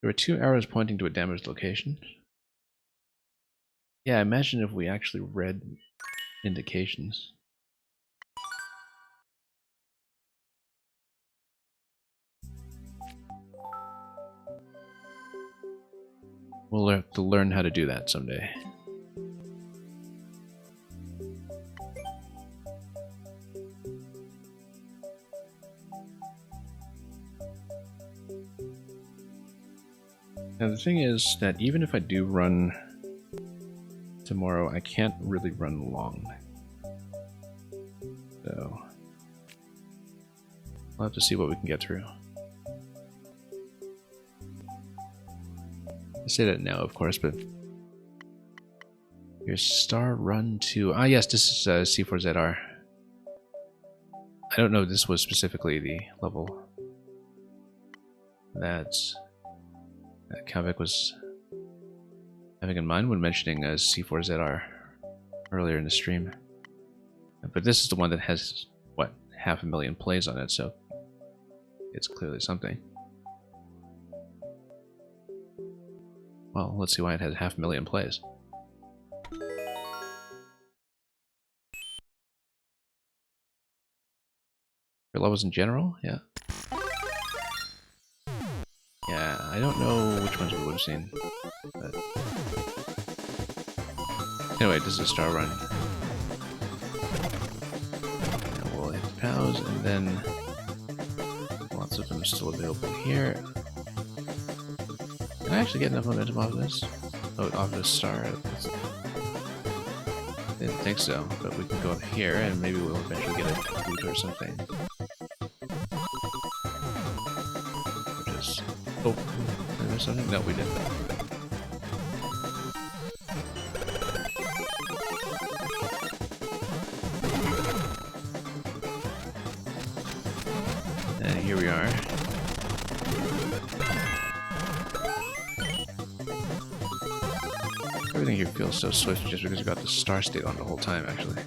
There were 2 arrows pointing to a damaged location. Yeah, imagine if we actually read indications. We'll have to learn how to do that someday. Now the thing is that even if I do run tomorrow, I can't really run long. So we'll have to see what we can get through. I say that now, of course, but here's Star Run 2. Ah, yes, this is C4ZR. I don't know if this was specifically the level that Kavik was having in mind when mentioning C4ZR earlier in the stream. But this is the one that has, what, 500,000 plays on it, so it's clearly something. Well, let's see why it has 500,000 plays. For levels in general? Yeah. Yeah, I don't know which ones we would have seen. But anyway, this is a Star Run. And we'll hit the pause, and then lots of them still available here. Can I actually get enough momentum off of this? Oh, off this star. I didn't think so, but we can go up here and maybe we'll eventually get a boot or something. Which is... Oh, did I miss something? No, we didn't. And here we are. Everything here feels so swift just because you got the star state on the whole time, actually.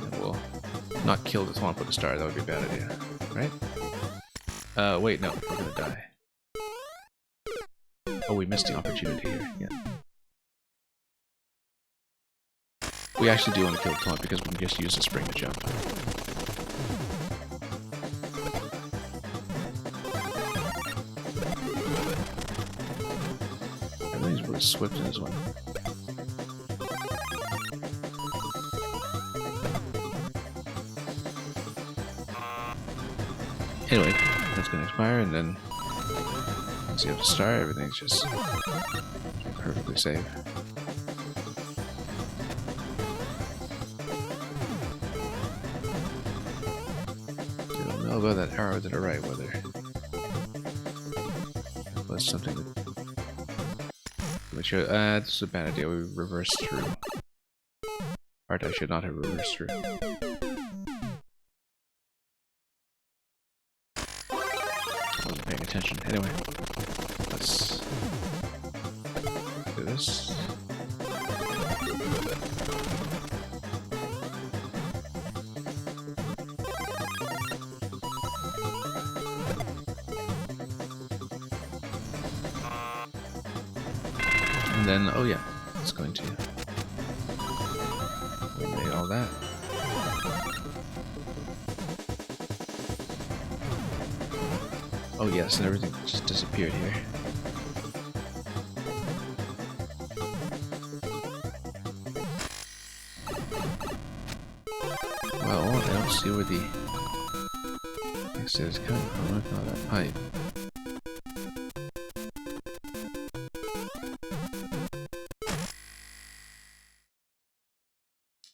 And we'll not kill the swamp with a star, that would be a bad idea, right? Wait, no, we're gonna die. Oh, we missed the opportunity here, yeah. We actually do want to kill the swamp because we can just use the spring to jump. Everything's really swift in this one. Anyway, that's gonna expire, and then once you have to start, everything's just perfectly safe. I don't know about that arrow to the right, whether it was something that... Which, this is a bad idea. We reversed through. Art, I should not have reversed through. I wasn't paying attention. Anyway, let's do this. And then, oh yeah, it's going to eliminate all that. Oh yes, and everything just disappeared here. Well, I don't see where the exit is coming from. If not that pipe.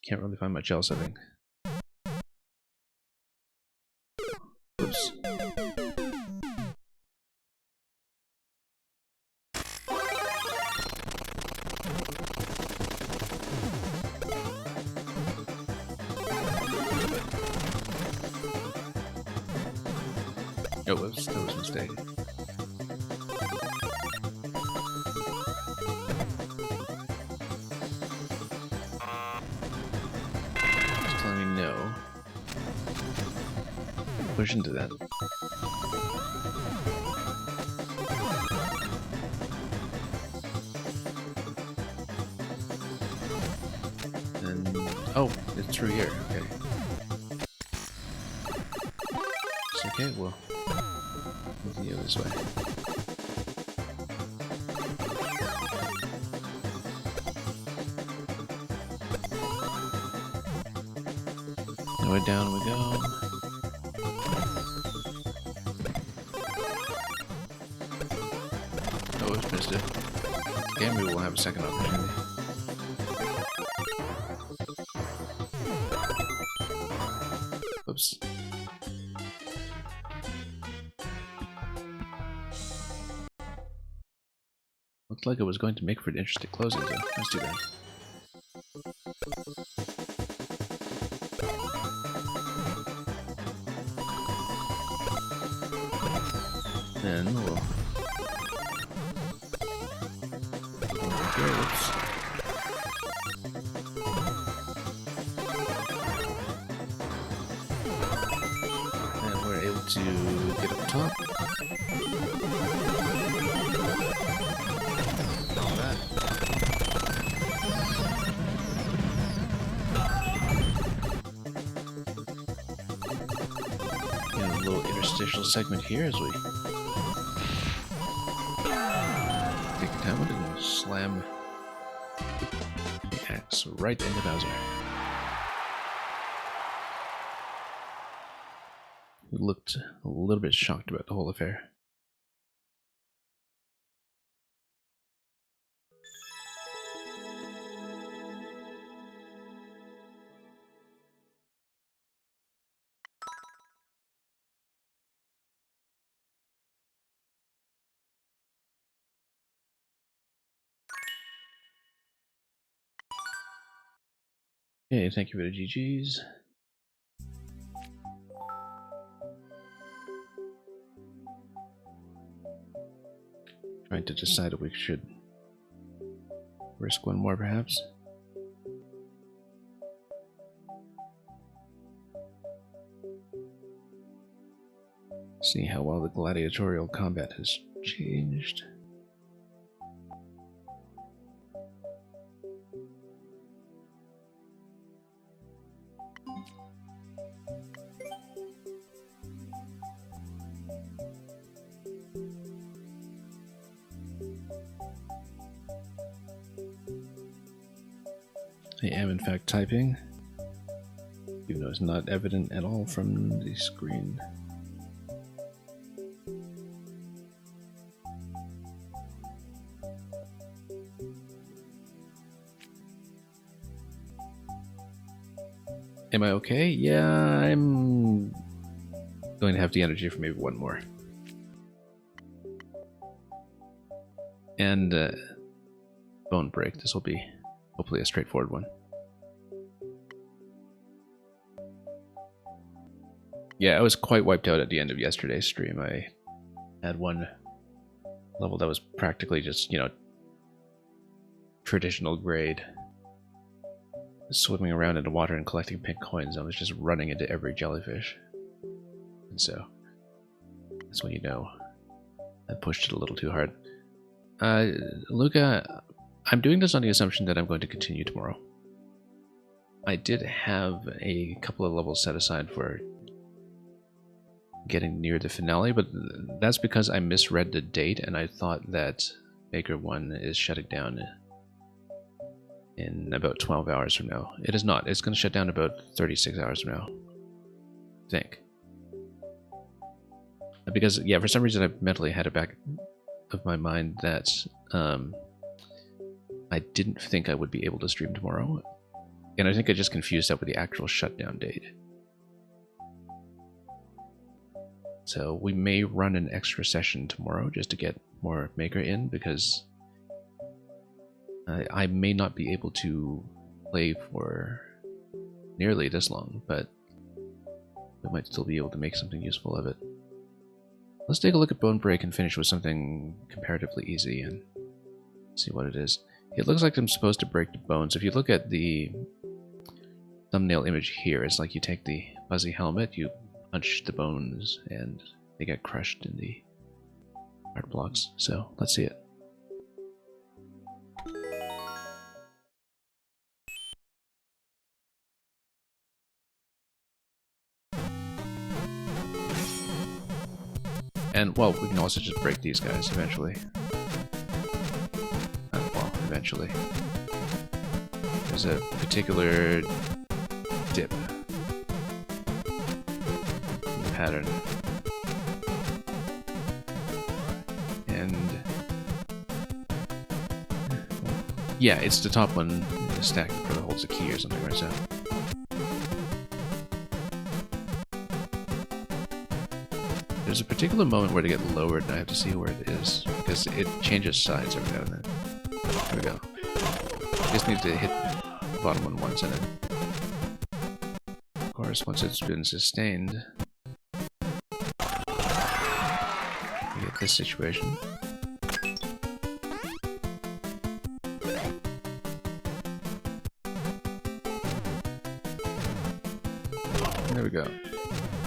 Can't really find much else, I think. Oops. Oh, whoops, that was a mistake. know. Push into that. And oh, it's through here. Okay. It's okay. We'll continue this way. And way down we go. Oh, it's missed it. Okay, maybe we'll have a second opportunity. Oops. Looked like it was going to make for an interesting closing, so let's do that. Then we'll... Okay, whoops. And we're able to get up top. All that. And a little interstitial segment here as we take the time and slam the axe right into Bowser. He looked a little bit shocked about the whole affair. Okay, thank you for the GGs. Trying to decide if we should risk one more, perhaps. See how well the gladiatorial combat has changed. I am in fact typing, even though it's not evident at all from the screen. Am I okay? Yeah, I'm going to have the energy for maybe one more. And bone break. This will be hopefully a straightforward one. Yeah, I was quite wiped out at the end of yesterday's stream. I had one level that was practically just, you know, traditional grade. Swimming around in the water and collecting pink coins. I was just running into every jellyfish. And so, that's when you know I pushed it a little too hard. Luca, I'm doing this on the assumption that I'm going to continue tomorrow. I did have a couple of levels set aside for getting near the finale, but that's because I misread the date and I thought that Maker 1 is shutting down in about 12 hours from now. It is not. It's going to shut down about 36 hours from now, I think. Because, yeah, for some reason I mentally had it back of my mind that I didn't think I would be able to stream tomorrow. And I think I just confused that with the actual shutdown date. So we may run an extra session tomorrow just to get more Maker in, because I may not be able to play for nearly this long, but we might still be able to make something useful of it. Let's take a look at Bone Break and finish with something comparatively easy and see what it is. It looks like I'm supposed to break the bones. If you look at the thumbnail image here is like you take the fuzzy helmet, you punch the bones, and they get crushed in the art blocks. So let's see it. And, well, we can also just break these guys eventually. Well, eventually. There's a particular dip in the pattern. And... yeah, it's the top one in the stack that holds a key or something, right? So. There's a particular moment where they get lowered and I have to see where it is, because it changes sides every now and then. There we go. Just need to hit the bottom one once, and then, of course, once it's been sustained, we get this situation. And there we go.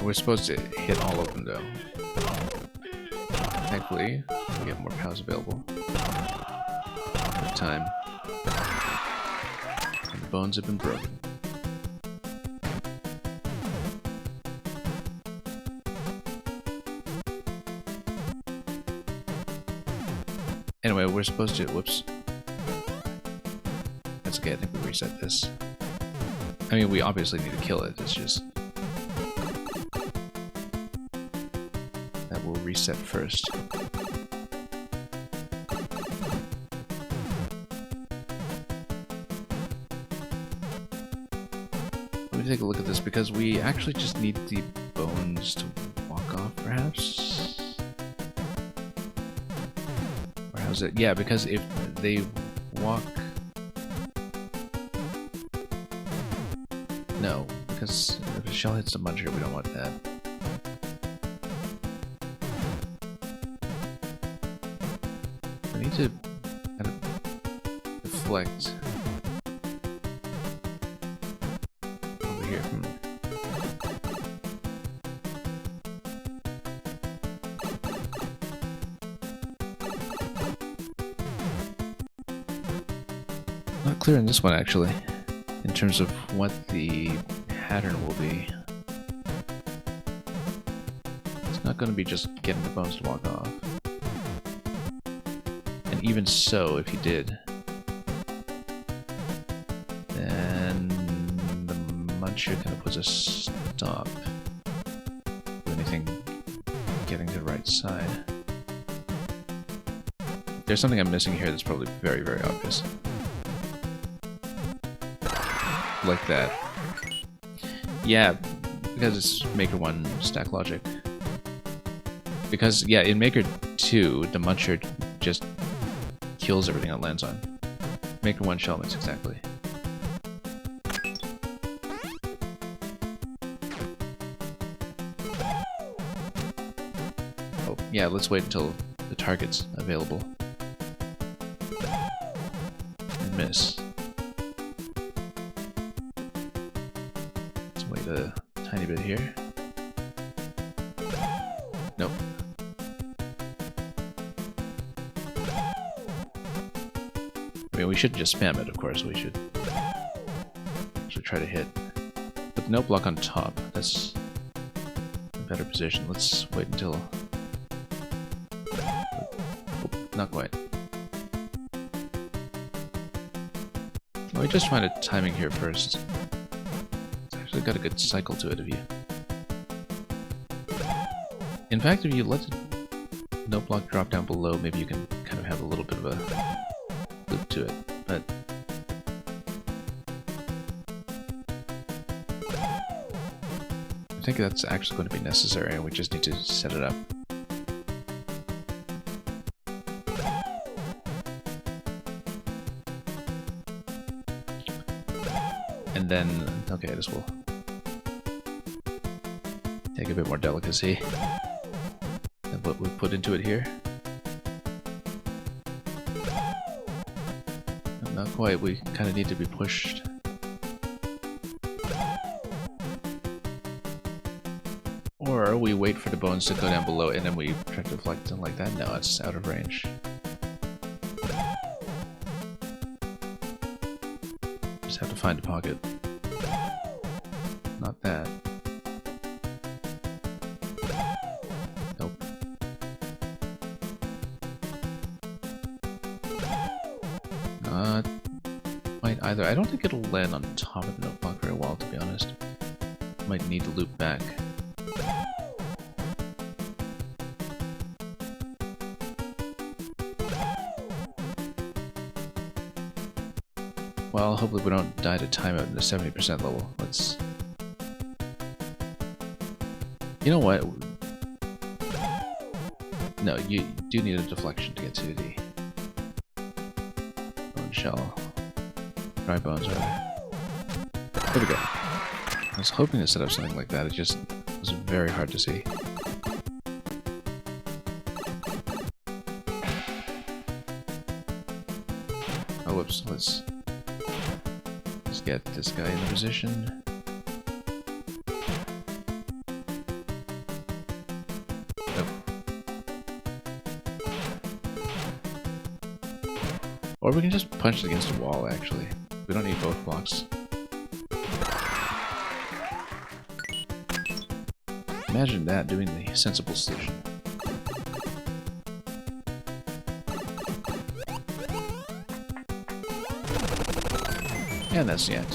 We're supposed to hit all of them, though. Thankfully, we get more powers available. With time. And the bones have been broken. Anyway, we're supposed to... whoops. That's okay, I think we reset this. I mean, we obviously need to kill it, it's just... that will reset first. Let me take a look at this, because we actually just need the bones to walk off, perhaps? Or how's it? Yeah, because if they walk... no, because if a shell hits the muncher, we don't want that. I need to kind of deflect over here. Not clear in this one, actually, in terms of what the pattern will be. It's not going to be just getting the bones to walk off. And even so, if you did, then the muncher kind of puts a stop to anything getting to the right side. There's something I'm missing here that's probably very, very obvious. Like that. Yeah, because it's Maker 1 stack logic. Because, yeah, in Maker 2, the muncher just kills everything it lands on. Maker 1 shell mix, exactly. Oh, yeah, let's wait until the target's available. And miss. Let's wait a tiny bit here. Nope. I mean, we shouldn't just spam it, of course. We should try to hit. With no block on top, that's a better position. Let's wait until... oh, not quite. Let me just find a timing here first. It's actually got a good cycle to it if you... in fact, if you let the no block drop down below, maybe you can kind of have a little bit of a loop to it, but... I think that's actually going to be necessary, and we just need to set it up. And then, okay, this will take a bit more delicacy than what we put into it here. Not quite, we kind of need to be pushed Or we wait for the bones to go down below and then we try to deflect them like that? No, it's out of range. Just have to find a pocket. Not that. Nope. Not quite either. I don't think it'll land on top of the note block very well, to be honest. Might need to loop back. Well, hopefully we don't die to timeout in the 70% level. Let's... You know what? No, you do need a deflection to get to the bone shell. Dry bones are there. There we go. I was hoping to set up something like that, it just was very hard to see. Oh, whoops, let's get this guy in position. Nope. Or we can just punch it against the wall, actually. We don't need both blocks. Imagine that, doing the sensible solution. And that's the end.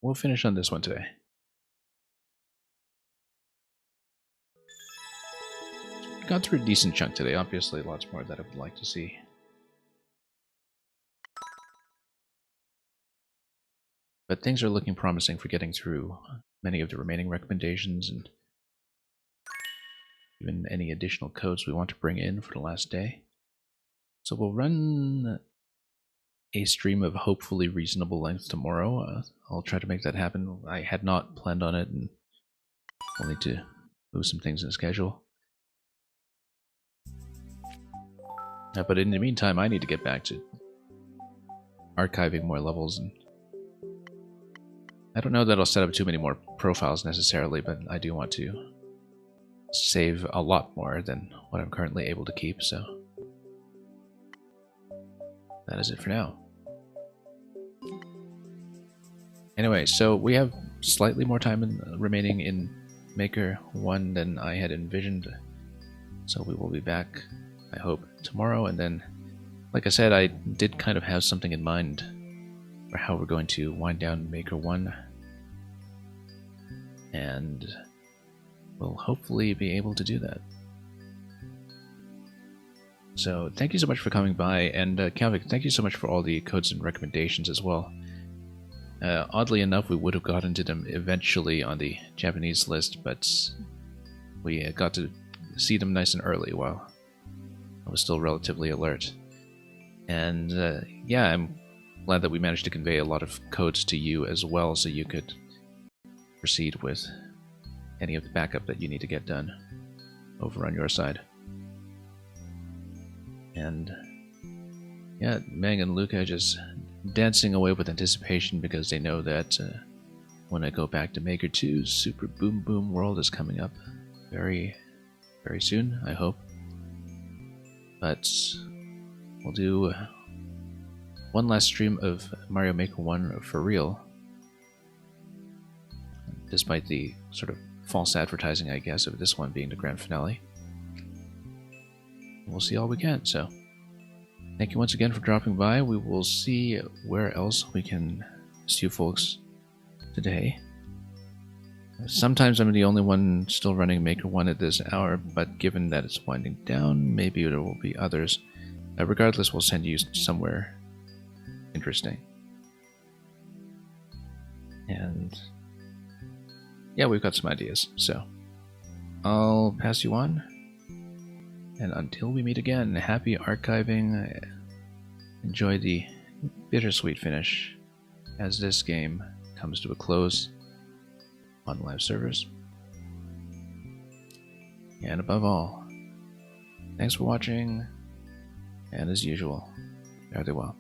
We'll finish on this one today. Got through a decent chunk today, obviously lots more that I would like to see. But things are looking promising for getting through many of the remaining recommendations and even any additional codes we want to bring in for the last day. So we'll run a stream of hopefully reasonable length tomorrow. I'll try to make that happen. I had not planned on it and we'll need to move some things in the schedule. But in the meantime, I need to get back to archiving more levels, and I don't know that I'll set up too many more profiles necessarily, but I do want to save a lot more than what I'm currently able to keep, so that is it for now. Anyway, so we have slightly more time remaining in Maker 1 than I had envisioned, so we will be back, I hope, tomorrow. And then, like I said, I did kind of have something in mind for how we're going to wind down Maker 1, and we'll hopefully be able to do that. So thank you so much for coming by, and Kavik, thank you so much for all the codes and recommendations as well. Oddly enough, we would have gotten to them eventually on the Japanese list, but we got to see them nice and early while I was still relatively alert. And yeah, I'm glad that we managed to convey a lot of codes to you as well, so you could proceed with any of the backup that you need to get done over on your side. And yeah, Meng and Luca just dancing away with anticipation because they know that when I go back to Maker 2, Super Boom Boom World is coming up very, very soon, I hope. But we'll do one last stream of Mario Maker 1 for real, despite the sort of false advertising, I guess, of this one being the grand finale. We'll see all we can, so thank you once again for dropping by. We will see where else we can see you folks today. Sometimes I'm the only one still running Maker 1 at this hour, but given that it's winding down, maybe there will be others. Regardless, we'll send you somewhere interesting. And yeah, we've got some ideas, so I'll pass you on. And until we meet again, happy archiving. Enjoy the bittersweet finish as this game comes to a close on live servers. And above all, thanks for watching, And as usual, fare thee well.